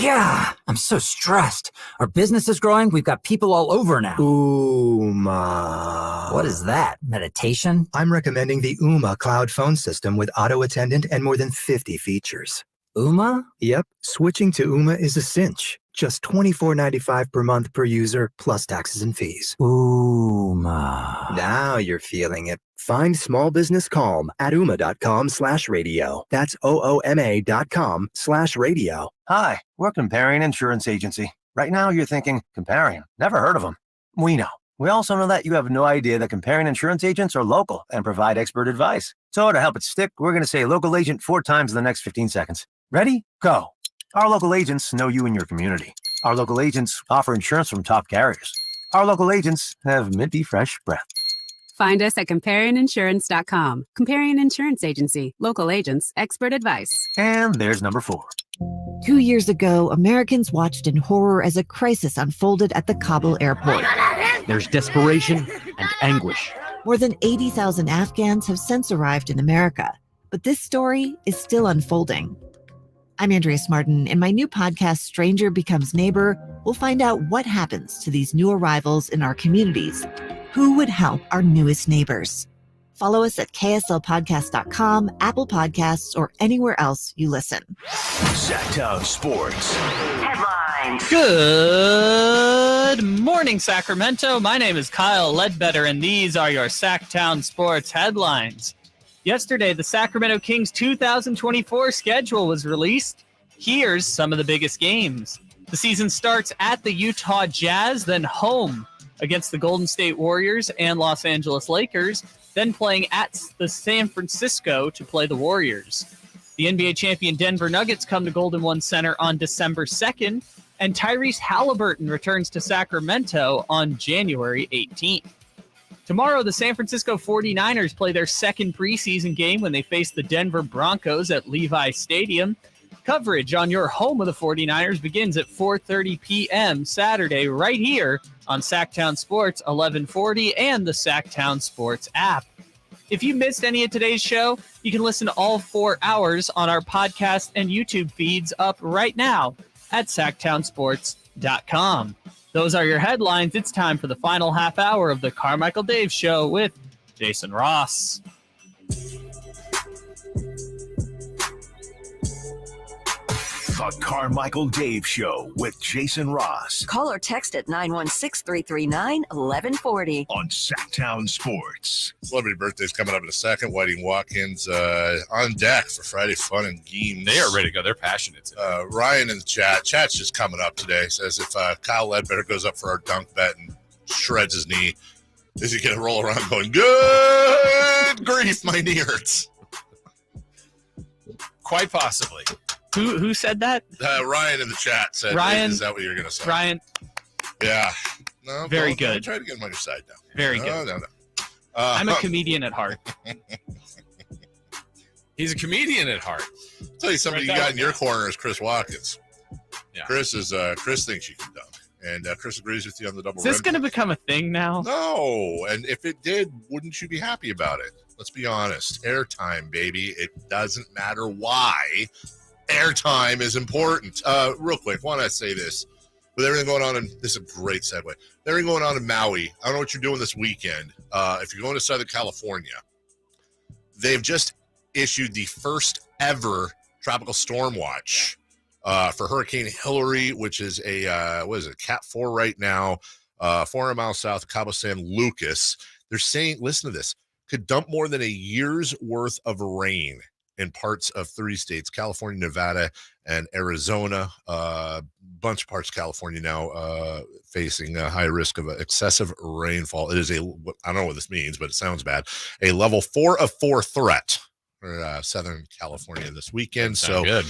Speaker 3: God, I'm so stressed. Our business is growing. We've got people all over now.
Speaker 4: Ooma.
Speaker 3: What is that? Meditation?
Speaker 4: I'm recommending the Ooma cloud phone system with auto attendant and more than 50 features.
Speaker 3: Ooma?
Speaker 4: Yep. Switching to Ooma is a cinch. Just $24.95 per month per user, plus taxes and fees.
Speaker 3: Ooma.
Speaker 4: Now you're feeling it. Find small business calm at ooma.com/radio. That's OOMA.com/radio.
Speaker 5: Hi, we're Comparion Insurance Agency. Right now you're thinking, Comparion, never heard of them. We know. We also know that you have no idea that Comparion Insurance agents are local and provide expert advice. So to help it stick, we're going to say local agent 4 times in the next 15 seconds. Ready? Go. Our local agents know you and your community. Our local agents offer insurance from top carriers. Our local agents have minty fresh breath.
Speaker 15: Find us at ComparionInsurance.com. Comparion Insurance Agency. Local agents. Expert advice.
Speaker 5: And there's number 4.
Speaker 23: 2 years ago, Americans watched in horror as a crisis unfolded at the Kabul airport.
Speaker 24: There's desperation and anguish.
Speaker 23: More than 80,000 Afghans have since arrived in America, but this story is still unfolding. I'm Andrea Smartin. In my new podcast, Stranger Becomes Neighbor, we'll find out what happens to these new arrivals in our communities. Who would help our newest neighbors? Follow us at kslpodcast.com, Apple Podcasts, or anywhere else you listen.
Speaker 2: Sactown Sports.
Speaker 1: Headlines. Good morning, Sacramento. My name is Kyle Ledbetter, and these are your Sactown Sports headlines. Yesterday, the Sacramento Kings 2024 schedule was released. Here's some of the biggest games. The season starts at the Utah Jazz, then home against the Golden State Warriors and Los Angeles Lakers, then playing at the San Francisco to play the Warriors. The NBA champion Denver Nuggets come to Golden One Center on December 2nd, and Tyrese Halliburton returns to Sacramento on January 18th. Tomorrow, the San Francisco 49ers play their second preseason game when they face the Denver Broncos at Levi Stadium. Coverage on your home of the 49ers begins at 4:30 p.m. Saturday right here on Sactown Sports 1140 and the Sactown Sports app. If you missed any of today's show, you can listen to all 4 hours on our podcast and YouTube feeds up right now at SactownSports.com. Those are your headlines. It's time for the final half hour of the Carmichael Dave Show with Jason Ross.
Speaker 2: The Carmichael Dave Show with Jason Ross.
Speaker 8: Call or text at 916-339-1140.
Speaker 2: On Sactown Sports.
Speaker 6: Celebrity birthday's coming up in a second. Whiting Watkins on deck for Friday Fun and Games.
Speaker 7: They are ready to go. They're passionate today.
Speaker 6: Ryan in the chat's just coming up today. Says if Kyle Ledbetter goes up for our dunk bet and shreds his knee, is he going to roll around going, good grief, my knee hurts?
Speaker 7: Quite possibly.
Speaker 1: Who said that?
Speaker 6: Ryan in the chat said,
Speaker 1: Ryan,
Speaker 6: is that what you're going to say?
Speaker 1: Ryan.
Speaker 6: Yeah. No,
Speaker 1: very good.
Speaker 6: Try to get him on your side now.
Speaker 1: Very good.
Speaker 6: No.
Speaker 1: I'm a comedian at heart.
Speaker 7: He's a comedian at heart.
Speaker 6: I'll tell you somebody you got in your corner is Chris Watkins.
Speaker 7: Yeah.
Speaker 6: Chris thinks you can dunk. And Chris agrees with you on the double
Speaker 1: rim. Is this going to become a thing now?
Speaker 6: No. And if it did, wouldn't you be happy about it? Let's be honest. Airtime, baby. It doesn't matter why. Airtime is important. Real quick, want to say this. With everything going on, this is a great segue. Everything going on in Maui, I don't know what you're doing this weekend. If you're going to Southern California, they've just issued the first ever tropical storm watch for Hurricane Hillary, which is a Cat 4 right now, 400 miles south of Cabo San Lucas. They're saying, listen to this, could dump more than a year's worth of rain in parts of 3 states, California, Nevada, and Arizona. Bunch of parts of California now facing a high risk of excessive rainfall. It is I don't know what this means, but it sounds bad, a level 4 of 4 threat for Southern California this weekend. So
Speaker 7: good.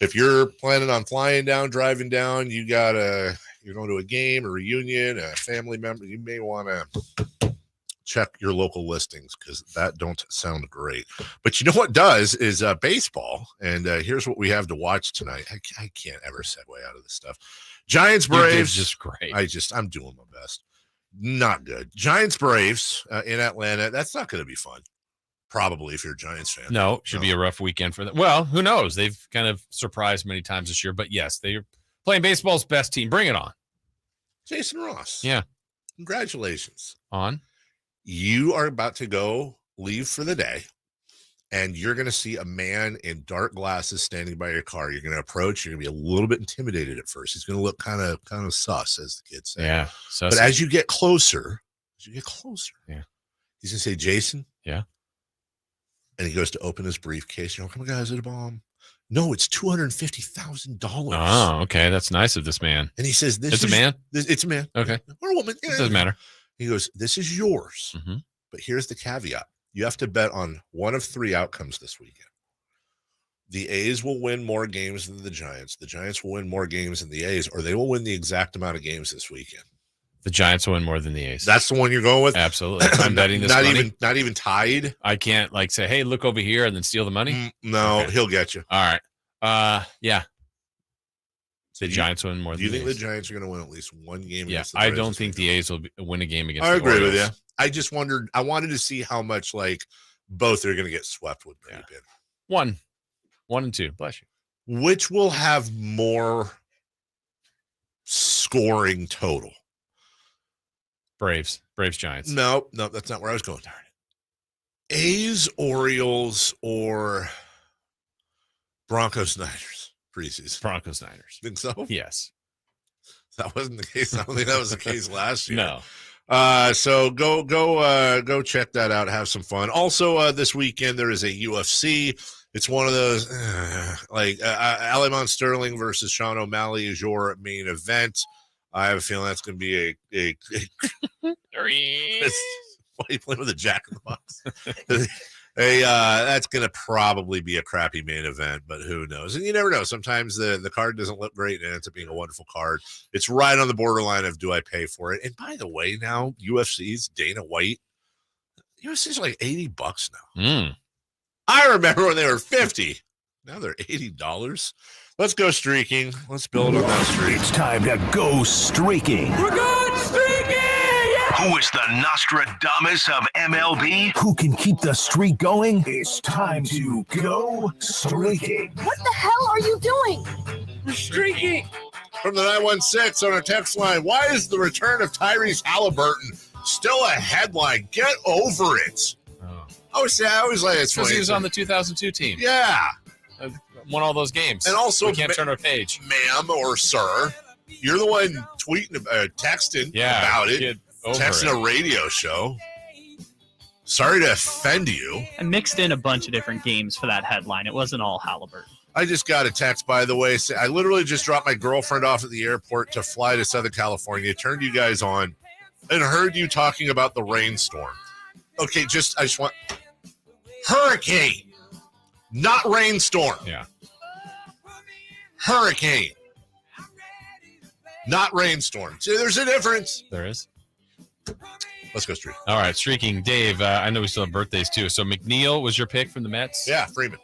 Speaker 6: If you're planning on flying down, driving down, you're going to a game, a reunion, a family member, you may want to check your local listings because that don't sound great. But you know what does is baseball. And here's what we have to watch tonight. I can't ever segue out of this stuff. Giants, Braves.
Speaker 7: Just great.
Speaker 6: I'm doing my best. Not good. Giants, Braves in Atlanta. That's not going to be fun. Probably if you're a Giants fan.
Speaker 7: No, should be a rough weekend for them. Well, who knows? They've kind of surprised many times this year. But yes, they're Playing baseball's best team. Bring it on.
Speaker 6: Jason Ross.
Speaker 7: Yeah.
Speaker 6: Congratulations.
Speaker 7: On?
Speaker 6: You are about to leave for the day, and you're going to see a man in dark glasses standing by your car. You're going to approach. You're going to be a little bit intimidated at first. He's going to look kind of sus, as the kids say.
Speaker 7: Yeah.
Speaker 6: But as you get closer,
Speaker 7: yeah,
Speaker 6: he's going to say, Jason.
Speaker 7: Yeah.
Speaker 6: And he goes to open his briefcase. You're like, oh my God, is it a bomb? No, it's $250,000.
Speaker 7: Oh, okay. That's nice of this man.
Speaker 6: And he says,
Speaker 7: It's a man?
Speaker 6: It's a man.
Speaker 7: Okay.
Speaker 6: Or a woman.
Speaker 7: It doesn't matter.
Speaker 6: He goes, this is yours.
Speaker 7: Mm-hmm.
Speaker 6: But here's the caveat. You have to bet on one of three outcomes this weekend. The A's will win more games than the Giants. The Giants will win more games than the A's, or they will win the exact amount of games this weekend.
Speaker 7: The Giants will win more than the A's.
Speaker 6: That's the one you're going with?
Speaker 7: Absolutely. I'm betting this money.
Speaker 6: Not even tied?
Speaker 7: I can't say, hey, look over here and then steal the money?
Speaker 6: No,
Speaker 7: okay.
Speaker 6: He'll get you.
Speaker 7: All right. Yeah. The Giants win more than the A's.
Speaker 6: Do you think the Giants are going to win at least one game?
Speaker 7: Yeah, I don't think the A's will win a game against
Speaker 6: the
Speaker 7: Orioles.
Speaker 6: I agree with you. I just wondered. I wanted to see how much both are going to get swept with creep in.
Speaker 7: 1 and 2. Bless you.
Speaker 6: Which will have more scoring total?
Speaker 7: Braves, Giants.
Speaker 6: No, that's not where I was going. Darn it. A's, Orioles, or Broncos, Niners preseason.
Speaker 7: Broncos, Niners.
Speaker 6: Think so?
Speaker 7: Yes.
Speaker 6: That wasn't the case. I don't think that was the case last year.
Speaker 7: No.
Speaker 6: So go check that out. Have some fun. Also, this weekend there is a UFC. It's one of those Alimon Sterling versus Sean O'Malley is your main event. I have a feeling that's going to be a why are you playing with a Jack in the Box? That's going to probably be a crappy main event, but who knows? And you never know. Sometimes the card doesn't look great and it ends up being a wonderful card. It's right on the borderline of do I pay for it? And by the way, now UFC's Dana White, UFC's like $80 now. I remember when they were $50. Now they're $80. Let's go streaking. Let's build on that streak.
Speaker 2: It's time to go streaking.
Speaker 9: We're going streaking! Yeah!
Speaker 2: Who is the Nostradamus of MLB? Who can keep the streak going? It's time to go streaking.
Speaker 9: What the hell are you doing? We're streaking.
Speaker 6: From the 916 on our text line, why is the return of Tyrese Halliburton still a headline? Get over it. I always like it's
Speaker 7: because he was on the 2002 team.
Speaker 6: Yeah.
Speaker 7: Won all those games.
Speaker 6: And also,
Speaker 7: we can't turn our page.
Speaker 6: Ma'am or sir, you're the one tweeting, texting about it. Texting a radio show. Sorry to offend you.
Speaker 1: I mixed in a bunch of different games for that headline. It wasn't all Halliburton.
Speaker 6: I just got a text, by the way. I literally just dropped my girlfriend off at the airport to fly to Southern California, turned you guys on, and heard you talking about the rainstorm. Okay, I just want hurricane, not rainstorm.
Speaker 7: Yeah.
Speaker 6: Hurricane, not rainstorm. See, there's a difference.
Speaker 7: There is.
Speaker 6: Let's go streak.
Speaker 7: All right, streaking. Dave, I know we still have birthdays too. So McNeil was your pick from the Mets?
Speaker 6: Yeah, Freeman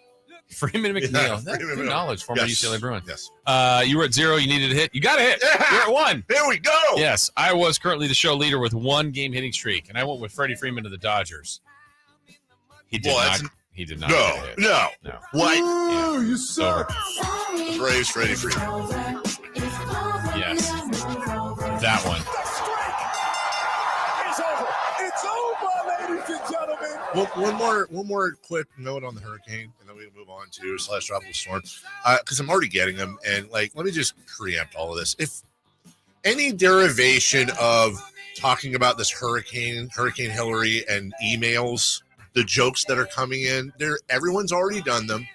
Speaker 7: McNeil.
Speaker 6: Yeah,
Speaker 7: That's good knowledge. Former UCLA Bruin.
Speaker 6: Yes.
Speaker 7: You were at 0. You needed a hit. You got a hit.
Speaker 6: Yeah.
Speaker 7: You're at 1.
Speaker 6: Here we go.
Speaker 7: Yes. I was currently the show leader with 1 game hitting streak, and I went with Freddie Freeman to the Dodgers. He did not. He did not.
Speaker 6: No. What?
Speaker 7: Yeah.
Speaker 6: You suck. Braves, Freddie Freeman.
Speaker 7: Yes. That one.
Speaker 9: It's over, ladies and gentlemen.
Speaker 6: One more quick note on the hurricane, and then we can move on to /tropical storm. Because I'm already getting them, and let me just preempt all of this. If any derivation of talking about this Hurricane Hillary, and emails, the jokes that are coming in, everyone's already done them.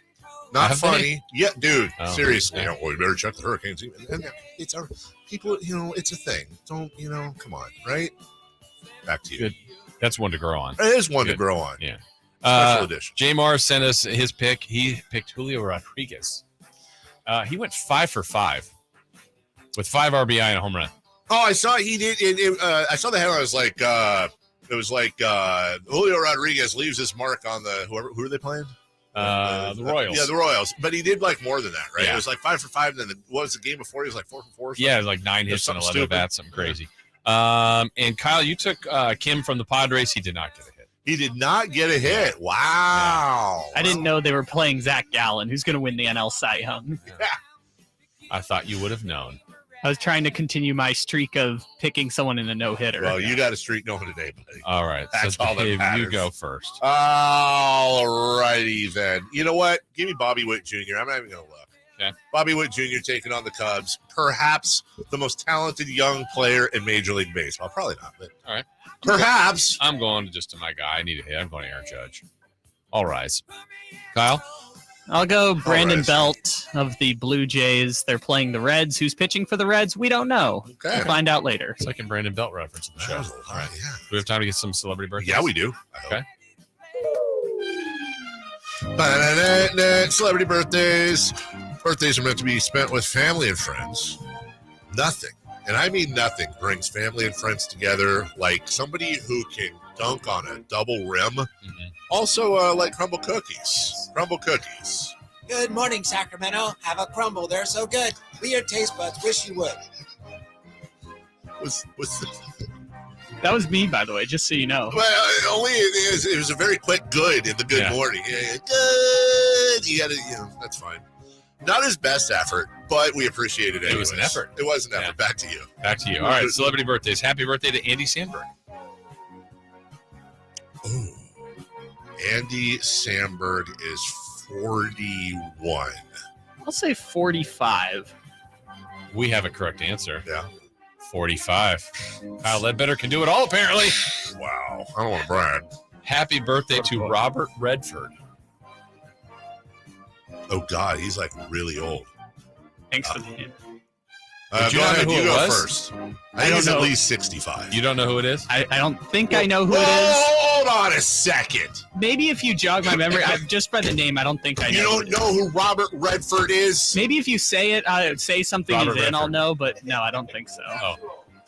Speaker 6: Not funny. Yeah, dude. Seriously.
Speaker 7: Yeah.
Speaker 6: You better check the hurricanes. And it's our people, it's a thing. Don't, come on, right? Back to you.
Speaker 7: Good. That's one to grow on.
Speaker 6: It is one to grow on.
Speaker 7: Yeah.
Speaker 6: Special edition.
Speaker 7: Jamar sent us his pick. He picked Julio Rodriguez. He went 5 for 5 with 5 RBI and a home run.
Speaker 6: Oh, I saw he did. I saw the headline. It was like Julio Rodriguez leaves his mark on who are they playing?
Speaker 7: The Royals.
Speaker 6: Yeah, the Royals. But he did more than that, right?
Speaker 7: Yeah.
Speaker 6: It was 5 for 5. And then what was the game before? He was 4 for 4.
Speaker 7: Yeah, it was 9 hits and 11 bats. Something crazy. And Kyle, you took Kim from the Padres. He did not get a hit.
Speaker 6: He did not get a hit. Wow.
Speaker 1: I didn't know they were playing Zach Gallen, who's going to win the NL Cy Young.
Speaker 6: Yeah.
Speaker 7: I thought you would have known.
Speaker 1: I was trying to continue my streak of picking someone in a no-hitter.
Speaker 6: Well, you got a streak going today, buddy.
Speaker 7: All right.
Speaker 6: That's
Speaker 7: so
Speaker 6: all that
Speaker 7: Dave,
Speaker 6: matters.
Speaker 7: you go first.
Speaker 6: All righty, then. You know what? Give me Bobby Witt Jr. I'm not even going to look.
Speaker 7: Okay.
Speaker 6: Bobby Witt Jr. taking on the Cubs. Perhaps the most talented young player in Major League Baseball. Probably not, but
Speaker 7: all right.
Speaker 6: Perhaps.
Speaker 7: I'm going to my guy. I need a hit. I'm going to Aaron Judge. All rise. Kyle?
Speaker 1: I'll go Brandon Belt of the Blue Jays. They're playing the Reds. Who's pitching for the Reds? We don't know.
Speaker 6: Okay.
Speaker 1: We'll find out later.
Speaker 7: Second Brandon Belt reference in the show.
Speaker 6: All right. Yeah.
Speaker 7: Do we have time to get some celebrity birthdays?
Speaker 6: Yeah, we do.
Speaker 7: Okay.
Speaker 6: Celebrity birthdays. Birthdays are meant to be spent with family and friends. Nothing, and I mean nothing, brings family and friends together like somebody who can dunk on a double rim.
Speaker 7: Mm-hmm.
Speaker 6: Also, like Crumble cookies. Crumble cookies.
Speaker 10: Good morning, Sacramento. Have a crumble. They're so good. Weird taste buds. Wish you would.
Speaker 6: What's
Speaker 1: That was me, by the way, just so you know.
Speaker 6: Well, only it was a very quick good in the good morning. Yeah, good. You got to, that's fine. Not his best effort, but we appreciate it anyways.
Speaker 7: It was an effort.
Speaker 6: It was an effort. Back to you.
Speaker 7: Back to you. All right, celebrity birthdays. Happy birthday to Andy Samberg.
Speaker 6: Ooh. Andy Samberg is 41.
Speaker 1: I'll say 45.
Speaker 7: We have a correct answer.
Speaker 6: Yeah.
Speaker 7: 45. Kyle Ledbetter can do it all, apparently.
Speaker 6: Wow. I don't want to brag.
Speaker 7: Happy birthday to Robert Redford.
Speaker 6: Oh, God. He's like really old.
Speaker 1: Thanks for the hint.
Speaker 6: Go ahead. You go first. I think he's at
Speaker 1: know.
Speaker 6: least 65.
Speaker 7: You don't know who it is?
Speaker 1: I don't think I know who it is.
Speaker 6: Hold on a second.
Speaker 1: Maybe if you jog my memory, just by the name, I don't think I know.
Speaker 6: You don't know who Robert Redford is?
Speaker 1: Maybe if you say it, say something
Speaker 7: Robert
Speaker 1: he's in, I'll
Speaker 7: Redford.
Speaker 1: know, but no, I don't think so.
Speaker 7: Oh.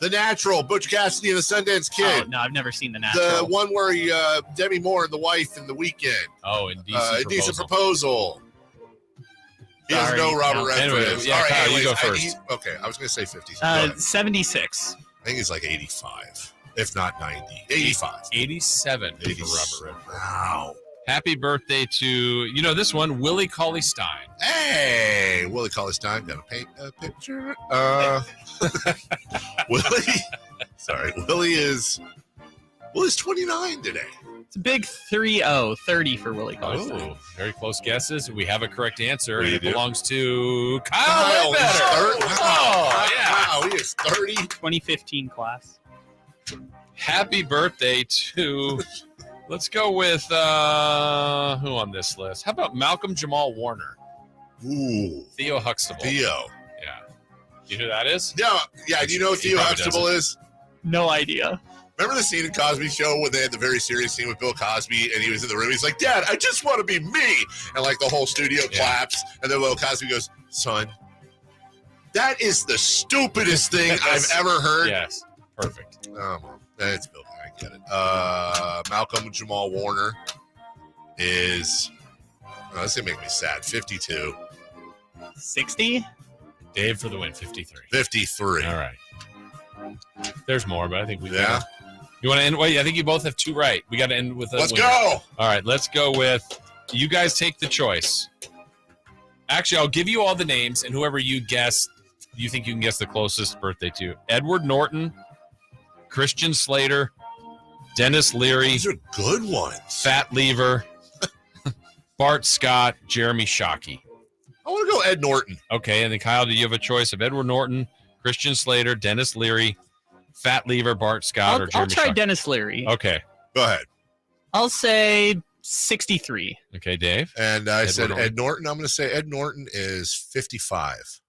Speaker 6: The Natural, Butch Cassidy and the Sundance Kid.
Speaker 1: Oh, no, I've never seen The Natural.
Speaker 6: The one where he, Demi Moore and the wife in The Weekend.
Speaker 7: Oh, Indecent
Speaker 6: Proposal. He doesn't know Robert Redford
Speaker 7: Anyway,
Speaker 6: is.
Speaker 7: yeah,
Speaker 6: All right,
Speaker 7: Kyle, you
Speaker 6: anyways,
Speaker 7: go first.
Speaker 6: I was going to say 50.
Speaker 1: 76.
Speaker 6: I think he's like 85, if not 90. 85.
Speaker 7: 87 for
Speaker 6: 80.
Speaker 7: Robert Redford.
Speaker 6: Wow.
Speaker 7: Happy birthday to, this one, Willie Cauley-Stein.
Speaker 6: Hey, Willie Cauley-Stein. Got to paint a picture. Willie's 29 today.
Speaker 1: It's a big 30 for Willie Cauley-Stein.
Speaker 7: Oh, very close guesses. We have a correct answer.
Speaker 6: What do you
Speaker 7: It
Speaker 6: do?
Speaker 7: belongs to Kyle
Speaker 6: Wow,
Speaker 7: Ledbetter.
Speaker 6: wow, he is 30.
Speaker 1: 2015 class.
Speaker 7: Happy birthday to, let's go with, who on this list? How about Malcolm Jamal Warner?
Speaker 6: Ooh.
Speaker 7: Theo Huxtable.
Speaker 6: Theo.
Speaker 7: Yeah. You know who that is?
Speaker 6: Yeah. Do you know who
Speaker 7: He
Speaker 6: Theo
Speaker 7: probably
Speaker 6: Huxtable
Speaker 7: doesn't.
Speaker 6: is?
Speaker 1: No idea.
Speaker 6: Remember the scene in Cosby Show when they had the very serious scene with Bill Cosby and he was in the room? He's like, Dad, I just want to be me. And like the whole studio claps. And then Bill Cosby goes, son, that is the stupidest thing I've ever heard.
Speaker 7: Yes. Perfect.
Speaker 6: It's Bill. I get it. Malcolm Jamal Warner is, that's going to make me sad, 52.
Speaker 1: 60?
Speaker 7: Dave for the win, 53.
Speaker 6: 53.
Speaker 7: All right. There's more, but I think we
Speaker 6: Yeah.
Speaker 7: You want to end? Wait, I think you both have two right. We got to end with a
Speaker 6: Let's
Speaker 7: winner.
Speaker 6: go.
Speaker 7: All right, let's go with, you guys take the choice. Actually, I'll give you all the names, and whoever you guess, you think you can guess the closest birthday to. Edward Norton, Christian Slater, Dennis Leary.
Speaker 6: These are good ones.
Speaker 7: Fat Lever, Bart Scott, Jeremy Shockey.
Speaker 6: I want to go Ed Norton.
Speaker 7: Okay, and then Kyle, do you have a choice of Edward Norton, Christian Slater, Dennis Leary, Fat Lever, Bart Scott, or Jeremy
Speaker 1: I'll try
Speaker 7: Shockey?
Speaker 1: Dennis Leary.
Speaker 7: Okay.
Speaker 6: Go ahead.
Speaker 1: I'll say 63.
Speaker 7: Okay, Dave.
Speaker 6: And I said
Speaker 7: Norton.
Speaker 6: Ed Norton. I'm going to say Ed Norton is 55.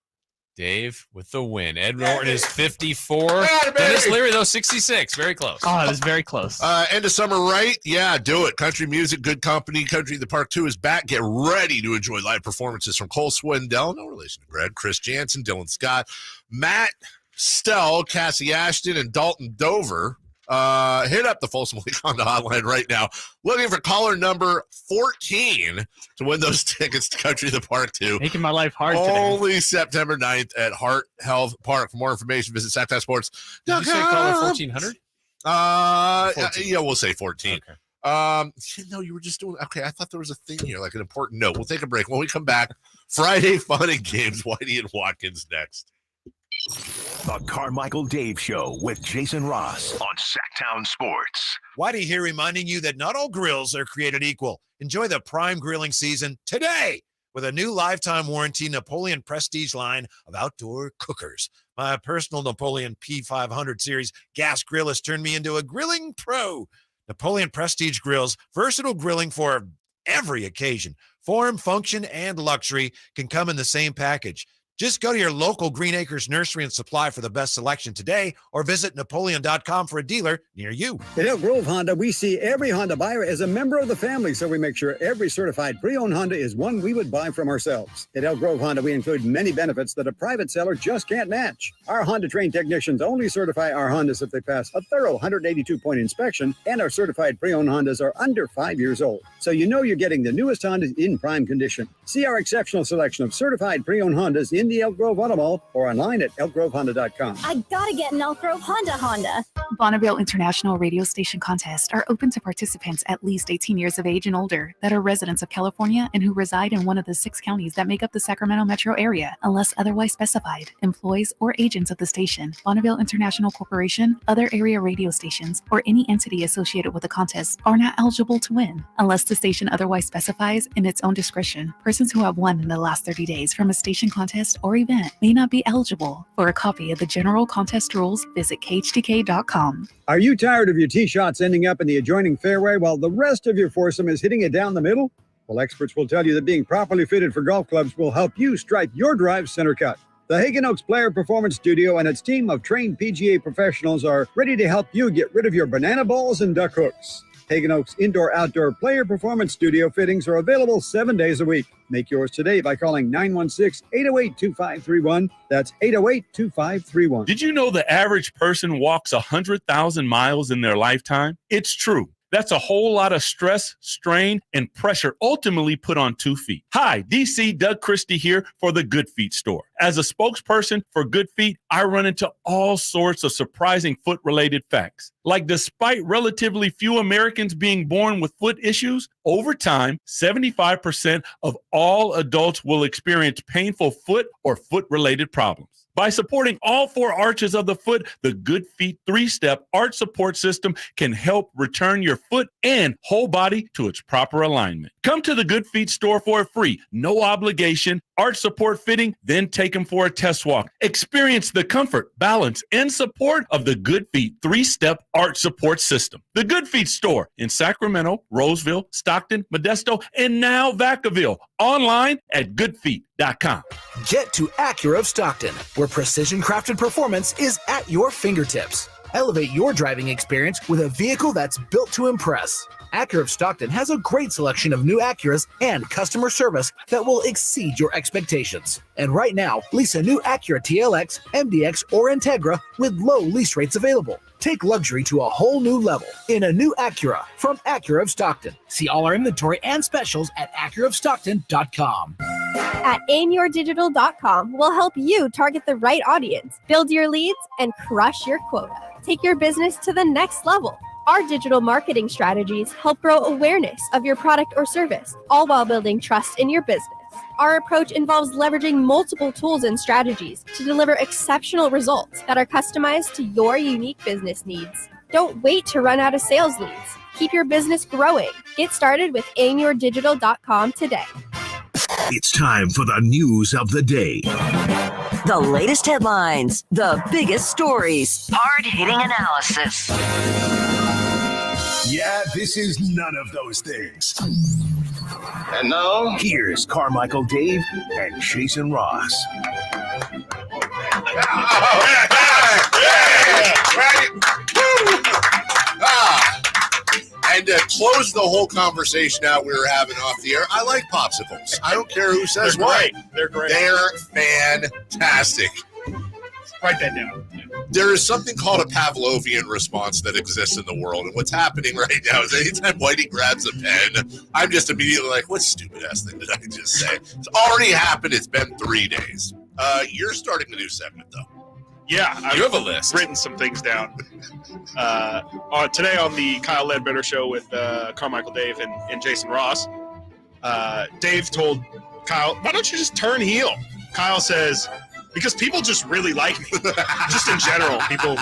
Speaker 7: Dave with the win. Ed Norton is 54. Dennis Leary, though, 66. Very close.
Speaker 1: Oh, it was very close.
Speaker 6: End of summer, right? Yeah, do it. Country music, good company. Country the Park 2 is back. Get ready to enjoy live performances from Cole Swindell, no relation to Brad, Chris Jansen, Dylan Scott, Matt Stell, Cassie Ashton, and Dalton Dover. Hit up the Folsom Lake Honda hotline right now. Looking for caller number 14 to win those tickets to Country the Park 2.
Speaker 1: Making my life hard today.
Speaker 6: Only September 9th at Hart Health Park. For more information, visit Sactown Sports.
Speaker 7: Did you say caller 1400?
Speaker 6: 14. Yeah, we'll say 14.
Speaker 7: Okay.
Speaker 6: No, you were just doing okay. I thought there was a thing here, like an important note. We'll take a break. When we come back, Friday fun and games. Whitey and Watkins next.
Speaker 2: The Carmichael Dave Show with Jason Ross on Sactown Sports.
Speaker 11: Whitey here reminding you that not all grills are created equal. Enjoy the prime grilling season today with a new lifetime warranty Napoleon Prestige line of outdoor cookers. My personal Napoleon P500 series gas grill has turned me into a grilling pro. Napoleon Prestige grills, versatile grilling for every occasion. Form, function, and luxury can come in the same package. Just go to your local Green Acres Nursery and Supply for the best selection today, or visit Napoleon.com for a dealer near you.
Speaker 16: At Elk Grove Honda, we see every Honda buyer as a member of the family, so we make sure every certified pre-owned Honda is one we would buy from ourselves. At Elk Grove Honda, we include many benefits that a private seller just can't match. Our Honda-trained technicians only certify our Hondas if they pass a thorough 182-point inspection, and our certified pre-owned Hondas are under 5 years old. So you know you're getting the newest Hondas in prime condition. See our exceptional selection of certified pre-owned Hondas in the Elk Grove Auto Mall or online at elkgrovehonda.com.
Speaker 12: I gotta get an Elk Grove Honda.
Speaker 13: Bonneville International Radio Station contests are open to participants at least 18 years of age and older that are residents of California and who reside in one of the 6 counties that make up the Sacramento metro area, unless otherwise specified. Employees or agents of the station, Bonneville International Corporation, other area radio stations, or any entity associated with the contest are not eligible to win, unless the station otherwise specifies in its own discretion. Persons who have won in the last 30 days from a station contest or event may not be eligible. For a copy of the general contest rules, visit khdk.com.
Speaker 16: Are you tired of your tee shots ending up in the adjoining fairway while the rest of your foursome is hitting it down the middle? Well, experts will tell you that being properly fitted for golf clubs will help you strike your drive center cut. The Hagen Oaks Player Performance Studio and its team of trained PGA professionals are ready to help you get rid of your banana balls and duck hooks. Hagen Oaks Indoor-Outdoor Player Performance Studio fittings are available 7 days a week. Make yours today by calling 916-808-2531. That's 808-2531.
Speaker 14: Did you know the average person walks 100,000 miles in their lifetime? It's true. That's a whole lot of stress, strain, and pressure ultimately put on 2 feet. Hi, DC Doug Christie here for the Good Feet store. As a spokesperson for Good Feet, I run into all sorts of surprising foot-related facts. Like despite relatively few Americans being born with foot issues, over time, 75% of all adults will experience painful foot or foot-related problems. By supporting all 4 arches of the foot, the Good Feet 3-step arch support system can help return your foot and whole body to its proper alignment. Come to the Good Feet store for a free, no obligation arch support fitting, then take them for a test walk. Experience the comfort, balance, and support of the Good Feet 3-step arch support system. The Good Feet store in Sacramento, Roseville, Stockton, Modesto, and now Vacaville. Online at goodfeet.com.
Speaker 18: Get to Acura of Stockton, where precision-crafted performance is at your fingertips. Elevate your driving experience with a vehicle that's built to impress. Acura of Stockton has a great selection of new Acuras and customer service that will exceed your expectations. And right now, lease a new Acura TLX, MDX, or Integra with low lease rates available. Take luxury to a whole new level in a new Acura from Acura of Stockton. See all our inventory and specials at AcuraofStockton.com.
Speaker 19: At aimyourdigital.com, we'll help you target the right audience, build your leads, and crush your quota. Take your business to the next level. Our digital marketing strategies help grow awareness of your product or service, all while building trust in your business. Our approach involves leveraging multiple tools and strategies to deliver exceptional results that are customized to your unique business needs. Don't wait to run out of sales leads. Keep your business growing. Get started with aimyourdigital.com today.
Speaker 2: It's time for the news of the day.
Speaker 8: The latest headlines, the biggest stories, hard-hitting analysis.
Speaker 2: Yeah, this is none of those things. And now, here's Carmichael Dave and Jason Ross.
Speaker 6: And to close the whole conversation out we were having off the air, I like popsicles. I don't care who says what.
Speaker 7: They're great.
Speaker 6: They're fantastic.
Speaker 7: Write that down.
Speaker 6: There is something called a Pavlovian response that exists in the world. And what's happening right now is anytime Whitey grabs a pen, I'm just immediately like, what stupid-ass thing did I just say? It's already happened. It's been 3 days. You're starting a new segment, though.
Speaker 17: Yeah,
Speaker 7: You have a list.
Speaker 17: Written some things down. Today on the Kyle Ledbetter show with Carmichael, Dave, and Jason Ross, Dave told Kyle, "Why don't you just turn heel?" Kyle says, "Because people just really like me. Just in general, people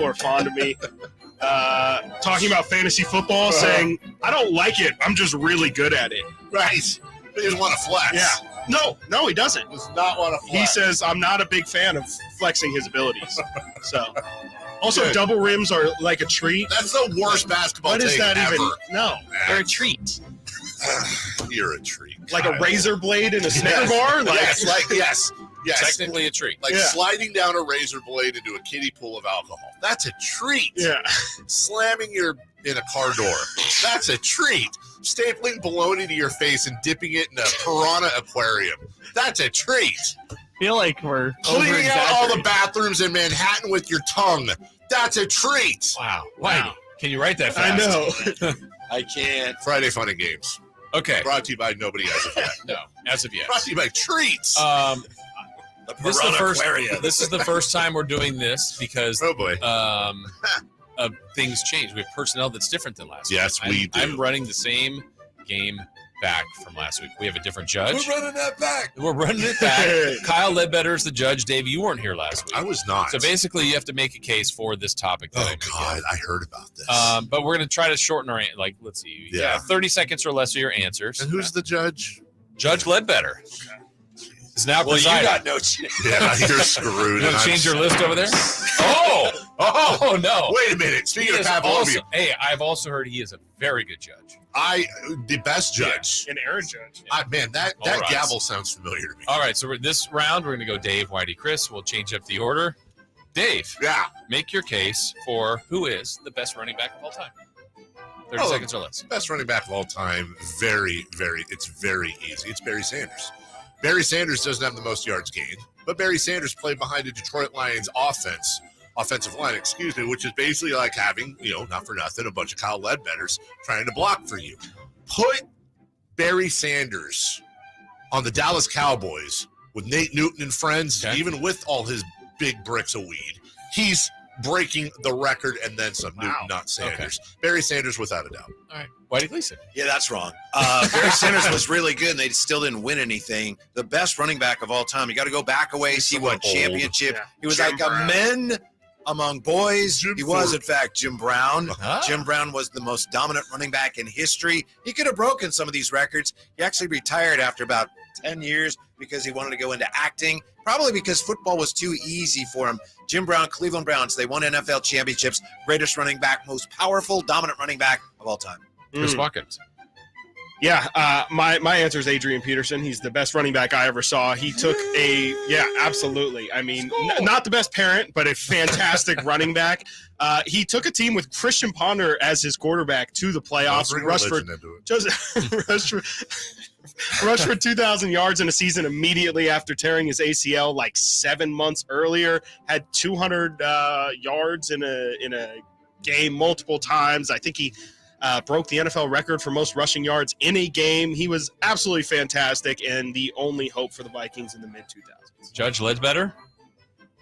Speaker 17: are fond of me." Talking about fantasy football, saying, "I don't like it. I'm just really good at it."
Speaker 6: Right. He doesn't want to flex.
Speaker 17: Yeah. No, he doesn't.
Speaker 6: Does not want to flex.
Speaker 17: He says, "I'm not a big fan of flexing his abilities." So, also,
Speaker 6: Good.
Speaker 17: double rims are like a treat.
Speaker 6: That's the worst basketball
Speaker 17: What is
Speaker 6: take
Speaker 17: that
Speaker 6: ever.
Speaker 17: even? No.
Speaker 1: They're a treat.
Speaker 6: You're a treat.
Speaker 17: Like a razor blade in a Snicker bar?
Speaker 6: Yes.
Speaker 7: Technically a treat.
Speaker 6: Like sliding down a razor blade into a kiddie pool of alcohol. That's a treat.
Speaker 17: Yeah.
Speaker 6: Slamming in a car door. That's a treat. Stapling bologna to your face and dipping it in a piranha aquarium. That's a treat.
Speaker 1: Feel like we're
Speaker 6: Cleaning out all the bathrooms in Manhattan with your tongue. That's a treat.
Speaker 7: Wow. Can you write that fast?
Speaker 17: I know.
Speaker 6: I can't. Friday Fun and Games.
Speaker 7: Okay.
Speaker 6: Brought to you by nobody as of yet.
Speaker 7: No, as of yet.
Speaker 6: Brought to you by Treats.
Speaker 7: This is the first time we're doing this because things change. We have personnel that's different than last week.
Speaker 6: Yes, we do.
Speaker 7: I'm running the same game back from last week. We have a different judge.
Speaker 6: We're running that back.
Speaker 7: We're running it back. Kyle Ledbetter is the judge. Dave, you weren't here last week.
Speaker 6: I was not.
Speaker 7: So basically, you have to make a case for this topic.
Speaker 6: God, I heard about this.
Speaker 7: But we're going to try to shorten our, let's see.
Speaker 6: Yeah.
Speaker 7: 30 seconds or less of your answers.
Speaker 6: And who's the judge?
Speaker 7: Judge Ledbetter. Okay. Is now
Speaker 6: You
Speaker 7: presiding.
Speaker 6: got no chance. Yeah, you're screwed.
Speaker 7: You want to change your list over there? Oh, no.
Speaker 6: Wait a minute. Speaking of Pavlovia.
Speaker 7: Hey, I've also heard he is a very good judge.
Speaker 6: The best judge.
Speaker 17: An Aaron judge.
Speaker 6: Man, that
Speaker 7: right.
Speaker 6: gavel sounds familiar to me.
Speaker 7: All right, so this round, we're going to go Dave, Whitey, Chris. We'll change up the order. Dave.
Speaker 6: Yeah.
Speaker 7: Make your case for who is the best running back of all time. 30 seconds or less.
Speaker 6: Best running back of all time. It's very easy. It's Barry Sanders. Barry Sanders doesn't have the most yards gained, but Barry Sanders played behind a Detroit Lions offensive line, which is basically like having, not for nothing, a bunch of Kyle Ledbetters trying to block for you. Put Barry Sanders on the Dallas Cowboys with Nate Newton and friends, even with all his big bricks of weed. He's breaking the record and then some. Newton, not Sanders. Okay. Barry Sanders without a doubt.
Speaker 7: All right. Whitey Gleason.
Speaker 11: Yeah, that's wrong. Barry Sanders was really good, and they still didn't win anything. The best running back of all time. You got to go back a ways. He won championship. Yeah. He was Jim Brown. A men among boys. He was, in fact, Jim Brown. Jim Brown was the most dominant running back in history. He could have broken some of these records. He actually retired after about 10 years because he wanted to go into acting, probably because football was too easy for him. Jim Brown, Cleveland Browns, they won NFL championships. Greatest running back, most powerful, dominant running back of all time.
Speaker 7: Chris Watkins.
Speaker 17: Yeah, my answer is Adrian Peterson. He's the best running back I ever saw. He took absolutely. I mean, not the best parent, but a fantastic running back. He took a team with Christian Ponder as his quarterback to the playoffs. Rushed for 2,000 yards in a season immediately after tearing his ACL like 7 months earlier. Had 200 yards in a game multiple times. I think he broke the NFL record for most rushing yards in a game. He was absolutely fantastic and the only hope for the Vikings in the mid-2000s.
Speaker 7: Judge Ledbetter?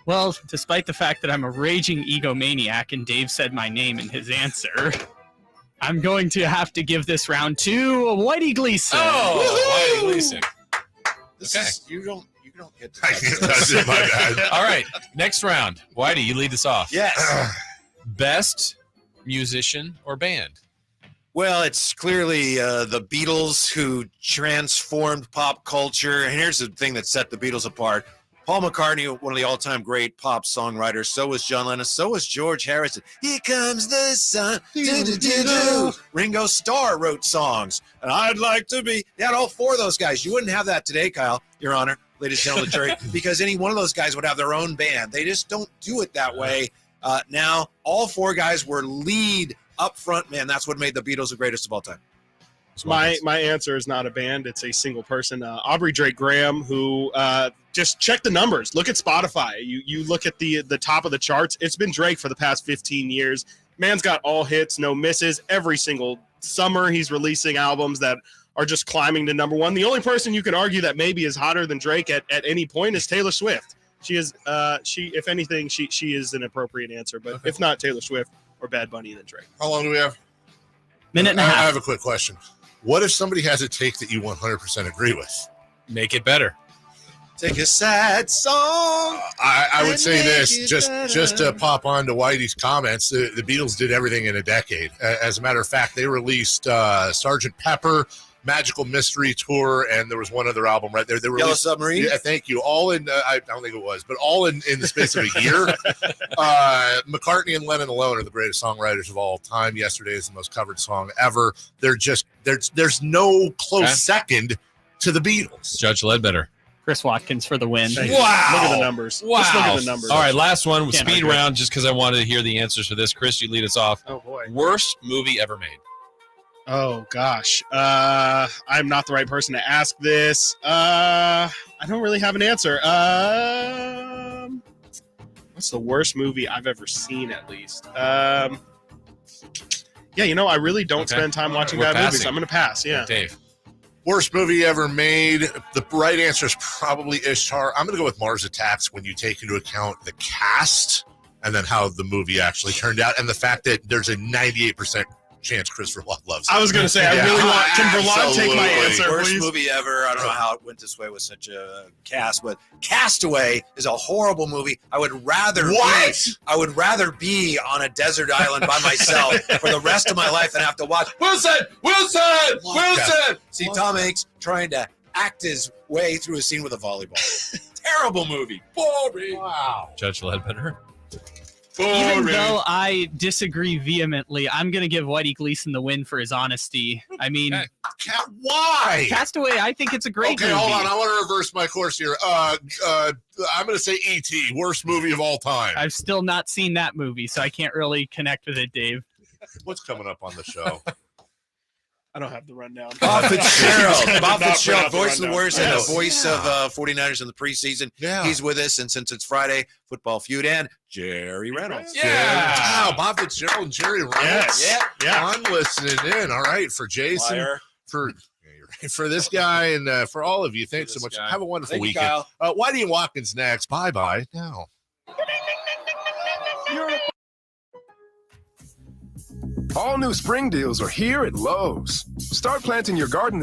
Speaker 1: Well, despite the fact that I'm a raging egomaniac and Dave said my name in his answer, I'm going to have to give this round to Whitey Gleason.
Speaker 7: Oh, Whitey Gleason.
Speaker 11: You don't get to
Speaker 6: That's it, my bad.
Speaker 7: All right, next round. Whitey, you lead us off.
Speaker 11: Yes.
Speaker 7: Best musician or band?
Speaker 11: Well, it's clearly the Beatles who transformed pop culture. And here's the thing that set the Beatles apart. Paul McCartney, one of the all-time great pop songwriters. So was John Lennon. So was George Harrison. Here comes the sun. Ringo Starr wrote songs. And I'd like to be. They had all four of those guys. You wouldn't have that today, Kyle, Your Honor, ladies and gentlemen, jury, because any one of those guys would have their own band. They just don't do it that way. Now, all four guys were lead up front, man. That's what made the Beatles the greatest of all time.
Speaker 17: My answer is not a band. It's a single person. Aubrey Drake Graham, who just check the numbers. Look at Spotify. You look at the top of the charts. It's been Drake for the past 15 years. Man's got all hits, no misses. Every single summer he's releasing albums that are just climbing to number one. The only person you can argue that maybe is hotter than Drake at any point is Taylor Swift. She is. If anything, she is an appropriate answer. But if not Taylor Swift or Bad Bunny, then Trey.
Speaker 6: How long do we have?
Speaker 1: Minute and a half.
Speaker 6: I have a quick question. What if somebody has a take that you 100% agree with?
Speaker 7: Make it better.
Speaker 11: Take a sad song.
Speaker 6: I would say this, just to pop on to Whitey's comments, the Beatles did everything in a decade. As a matter of fact, they released Sgt. Pepper, Magical Mystery Tour, and there was one other album right there. They were
Speaker 11: Yellow Submarine?
Speaker 6: Yeah, thank you. All in, I don't think it was, but all in the space of a year. McCartney and Lennon alone are the greatest songwriters of all time. Yesterday is the most covered song ever. There's no close second to the Beatles.
Speaker 7: Judge Ledbetter.
Speaker 1: Chris Watkins for the win.
Speaker 7: Wow.
Speaker 17: Look at the numbers.
Speaker 7: Wow.
Speaker 17: Just look at the numbers.
Speaker 7: All right, last one.
Speaker 1: Can't
Speaker 7: Speed
Speaker 1: argue.
Speaker 7: round, just because I wanted to hear the answers for this. Chris, you lead us off.
Speaker 17: Oh, boy.
Speaker 7: Worst movie ever made.
Speaker 17: Oh, gosh. I'm not the right person to ask this. I don't really have an answer. What's the worst movie I've ever seen, at least? Yeah, I really don't spend time watching bad movies. I'm going to pass, yeah.
Speaker 7: Dave.
Speaker 6: Worst movie ever made. The right answer is probably Ishtar. I'm going to go with Mars Attacks when you take into account the cast and then how the movie actually turned out and the fact that there's a 98% chance Christopher Lloyd loves it.
Speaker 17: I was going to say, I really want Tim Verlaine take my answer,
Speaker 11: Worst
Speaker 17: please.
Speaker 11: movie ever. I don't know how it went this way with such a cast, but Castaway is a horrible movie. I would rather be on a desert island by myself for the rest of my life than have to watch Wilson. See Tom Hanks trying to act his way through a scene with a volleyball. Terrible movie. Boring.
Speaker 6: Wow.
Speaker 7: Judge Ledbetter.
Speaker 1: Even though I disagree vehemently, I'm going to give Whitey Gleason the win for his honesty. I mean,
Speaker 6: why?
Speaker 1: Castaway, I think it's a great movie.
Speaker 6: Okay, hold on. I want to reverse my course here. I'm going to say E.T., worst movie of all time.
Speaker 1: I've still not seen that movie, so I can't really connect with it, Dave.
Speaker 6: What's coming up on the show?
Speaker 17: I don't have the rundown.
Speaker 11: Bob Fitzgerald. Bob Fitzgerald, voice of the
Speaker 17: rundown.
Speaker 11: Warriors and the voice of 49ers in the preseason.
Speaker 6: Yeah.
Speaker 11: He's with us, and since it's Friday, Football Feud, and Jerry Reynolds.
Speaker 6: Yeah. Wow, Bob Fitzgerald and Jerry Reynolds.
Speaker 17: Yes. Yeah.
Speaker 6: I'm listening in. All right, for Jason,
Speaker 11: Liar.
Speaker 6: for this guy, and for all of you, thanks so much.
Speaker 7: guy.
Speaker 6: Have a wonderful
Speaker 11: Thank you,
Speaker 6: weekend.
Speaker 11: Kyle.
Speaker 6: Whitey and Watkins next. Bye-bye now.
Speaker 3: All new spring deals are here at Lowe's. Start planting your garden